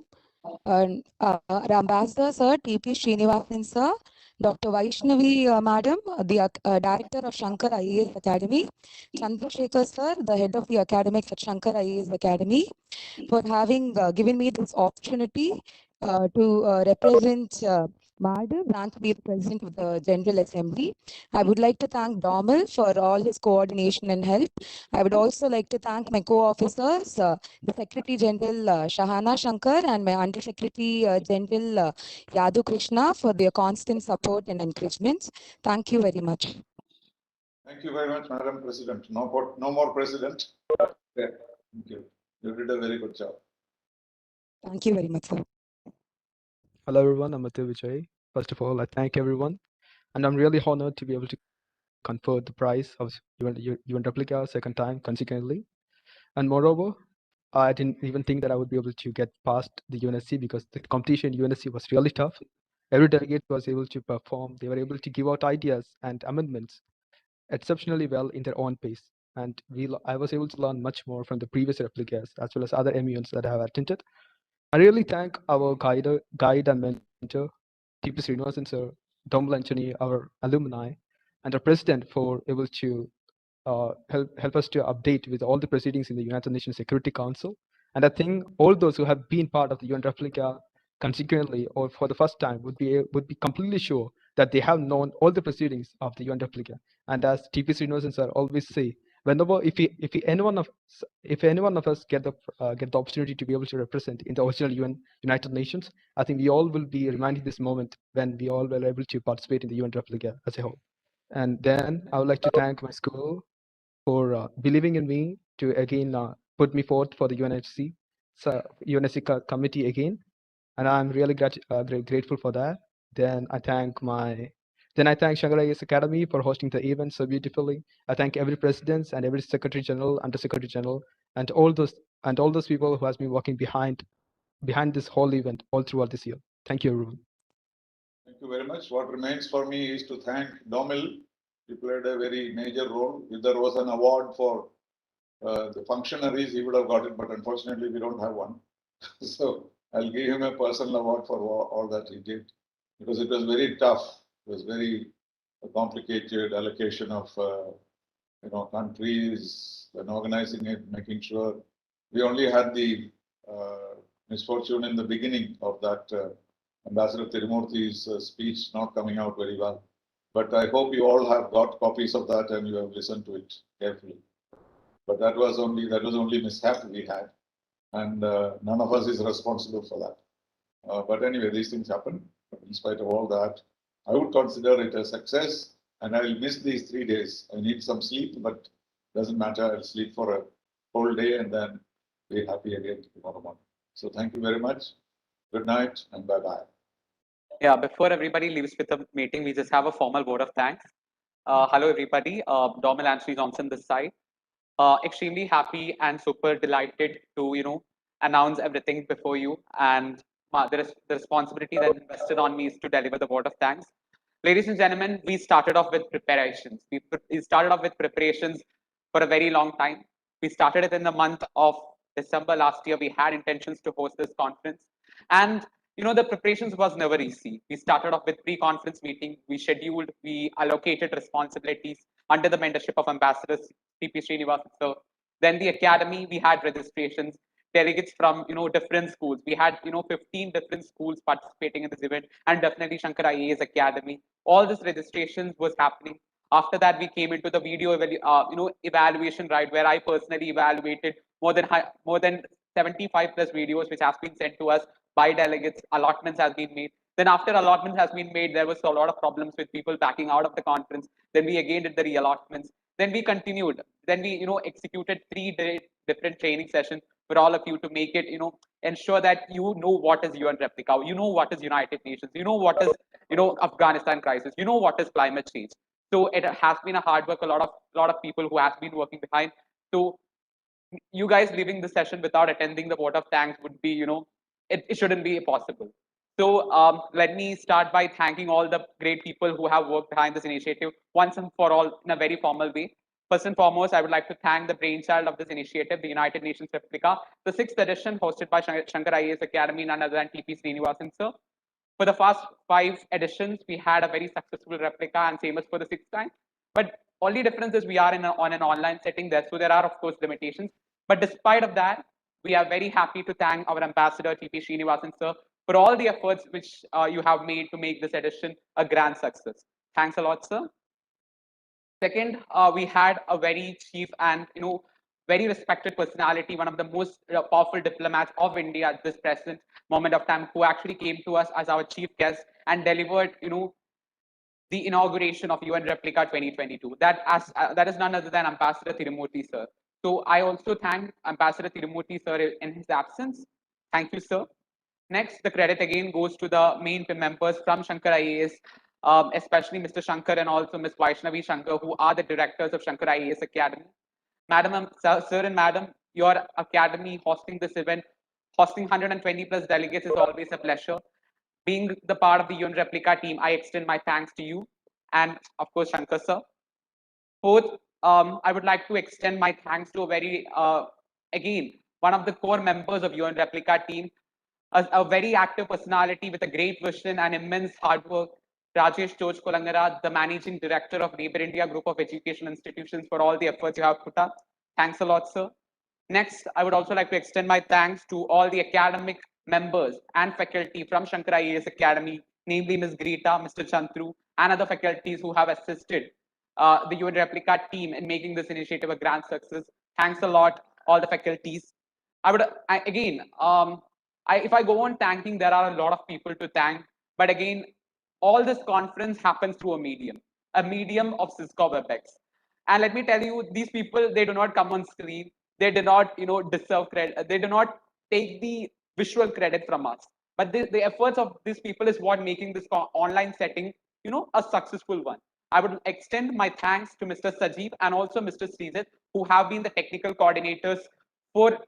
Speaker 16: Ambassador, Sir T.P. Srinivasan, Sir, Dr. Vaishnavi, Madam, the Director of SHAKAIR IAS Academy, Chandrasekhar, Sir, the Head of the Academics at SHAKAIR IAS Academy, for having given me this opportunity to represent Madhav, rank to be the President of the General Assembly. I would like to thank Domal for all his coordination and help. I would also like to thank my co-officers, the Secretary General Shahana Shankar and my Under Secretary General Yadu Krishna for their constant support and encouragement. Thank you very much.
Speaker 8: Thank you very much, Madam President. No more President. Yeah, thank you. You did a very good job.
Speaker 16: Thank you very much, sir.
Speaker 18: Hello, everyone. I'm Atul Vijay. First of all, I thank everyone, and I'm really honored to be able to confer the prize of UN Replica second time consequently. And moreover, I didn't even think that I would be able to get past the UNSC because the competition in UNSC was really tough. Every delegate was able to perform. They were able to give out ideas and amendments exceptionally well in their own pace. And I was able to learn much more from the previous replicas as well as other MUNs that I have attended. I really thank our guide and mentor, TP Srinivasan sir, Dom Lanchani, our alumni, and our president for able to help us to update with all the proceedings in the United Nations Security Council. And I think all those who have been part of the UN Replica consequently or for the first time would be completely sure that they have known all the proceedings of the UN Replica. And as TP Srinivasan sir always say, whenever if any one of us get the opportunity to be able to represent in the original United Nations, I think we all will be reminding this moment when we all were able to participate in the UN Replica as a whole. And then I would like to thank my school for believing in me to again put me forth for the UNSC committee again, and I'm really grateful for that. Then I thank SHAKAIR IAS Academy for hosting the event so beautifully. I thank every president and every secretary general, under secretary general, and all those people who has been working behind this whole event all throughout this year. Thank you, everyone.
Speaker 8: Thank you very much. What remains for me is to thank Domil. He played a very major role. If there was an award for the functionaries, he would have got it, but unfortunately, we don't have one. So I'll give him a personal award for all that he did, because it was very tough. It was very complicated allocation of countries and organizing it, making sure. We only had the misfortune in the beginning of that Ambassador Tirumurthy's speech not coming out very well. But I hope you all have got copies of that and you have listened to it carefully. But that was only mishap we had, and none of us is responsible for that. But anyway, these things happen. But in spite of all that, I would consider it a success, and I will miss these 3 days. I need some sleep, but doesn't matter. I'll sleep for a whole day and then be happy again tomorrow morning. So thank you very much. Good night and bye-bye.
Speaker 4: Yeah, before everybody leaves with the meeting, we just have a formal vote of thanks. Hello, everybody. Dormal Anthony Johnson this side. Extremely happy and super delighted to, announce everything before you. And the responsibility that invested on me is to deliver the vote of thanks. Ladies and gentlemen, we started off with preparations. We started off with preparations for a very long time. We started it in the month of December last year. We had intentions to host this conference. And the preparations was never easy. We started off with pre-conference meeting. We scheduled, we allocated responsibilities under the mentorship of Ambassador TP Srinivasan sir. Then the academy, we had registrations, delegates from different schools. We had 15 different schools participating in this event, and definitely SHAKAIR IAS Academy. All this registrations was happening. After that, we came into the video evaluation, right, where I personally evaluated more than 75 plus videos which has been sent to us by delegates. Allotments has been made. Then after allotments has been made, there was a lot of problems with people backing out of the conference. Then we again did the reallotments. Then we continued. Then we executed 3 different training sessions for all of you to make it ensure that you know what is UN Replica, you know what is United Nations, you know what is Afghanistan crisis, you know what is climate change. So it has been a hard work. A lot of people who have been working behind. So you guys leaving the session without attending the vote of thanks would be, it shouldn't be possible. So let me start by thanking all the great people who have worked behind this initiative once and for all in a very formal way. First and foremost, I would like to thank the brainchild of this initiative, the United Nations Replica, the 6th edition hosted by SHAKAIR IAS Academy, none other than TP Srinivasan sir. For the first 5 editions, we had a very successful replica and same as for the 6th time. But only difference is we are on an online setting there, so there are of course limitations. But despite of that, we are very happy to thank our ambassador TP Srinivasan sir for all the efforts which you have made to make this edition a grand success. Thanks a lot, sir. Second, we had a very chief and very respected personality, one of the most powerful diplomats of India at this present moment of time, who actually came to us as our chief guest and delivered the inauguration of UN Replica 2022. That is none other than Ambassador Tirumurti, sir. So I also thank Ambassador Tirumurti, sir, in his absence. Thank you, sir. Next, the credit again goes to the main members from Shankar IAS, especially Mr. Shankar and also Ms. Vaishnavi Shankar, who are the directors of Shankar IAS Academy. Madam, sir and madam, your academy hosting this event, hosting 120 plus delegates is always a pleasure. Being the part of the UN Replica team, I extend my thanks to you and of course Shankar sir. Fourth, I would like to extend my thanks to a very, again, one of the core members of UN Replica team, a very active personality with a great vision and immense hard work, Rajesh George Kolangara, the Managing Director of Labor India Group of Education Institutions, for all the efforts you have put up. Thanks a lot, sir. Next, I would also like to extend my thanks to all the academic members and faculty from Shankar IAS Academy, namely Ms. Greta, Mr. Chantru, and other faculties who have assisted the UN Replica team in making this initiative a grand success. Thanks a lot, all the faculties. If I go on thanking, there are a lot of people to thank. But again, all this conference happens through a medium of Cisco WebEx. And let me tell you, these people, they do not come on screen. They do not, deserve credit. They do not take the visual credit from us. But the efforts of these people is what making this online setting, a successful one. I would extend my thanks to Mr. Sajeev and also Mr. Srijit, who have been the technical coordinators for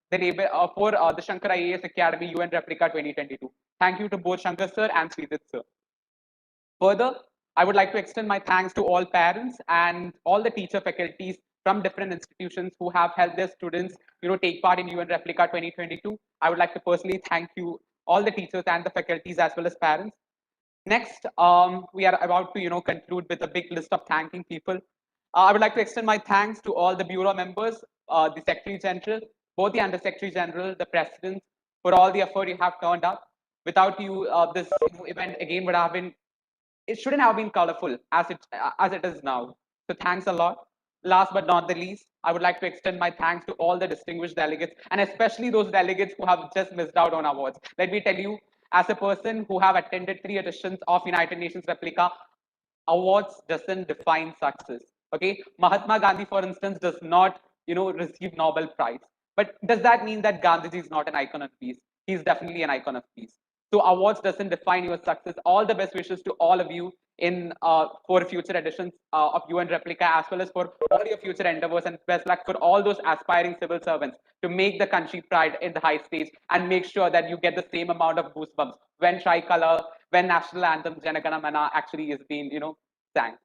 Speaker 4: the Shankar IAS Academy UN Replica 2022. Thank you to both Shankar sir and Srijit sir. Further, I would like to extend my thanks to all parents and all the teacher faculties from different institutions who have helped their students, take part in UN Replica 2022. I would like to personally thank you, all the teachers and the faculties as well as parents. Next, we are about to, conclude with a big list of thanking people. I would like to extend my thanks to all the bureau members, the Secretary General, both the Under Secretary General, the President, for all the effort you have turned up. Without you, this event again would have been, it shouldn't have been colorful as it is now. So thanks a lot. Last but not the least, I would like to extend my thanks to all the distinguished delegates, and especially those delegates who have just missed out on awards. Let me tell you, as a person who have attended 3 editions of United Nations Replica, awards doesn't define success. Okay, Mahatma Gandhi, for instance, does not, receive Nobel Prize. But does that mean that Gandhiji is not an icon of peace? He's definitely an icon of peace. So awards doesn't define your success. All the best wishes to all of you in for future editions of UN Replica, as well as for all your future endeavors, and best luck for all those aspiring civil servants to make the country pride in the high stage and make sure that you get the same amount of goosebumps when tricolor, when national anthem Janagana Mana actually is being, sang.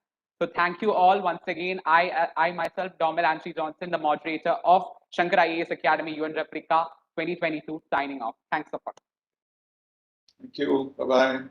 Speaker 4: So thank you all once again. I myself, Domel Anshi Johnson, the moderator of Shankar IAS Academy UN Replica 2022, signing off. Thanks a lot.
Speaker 8: Thank you. Bye-bye.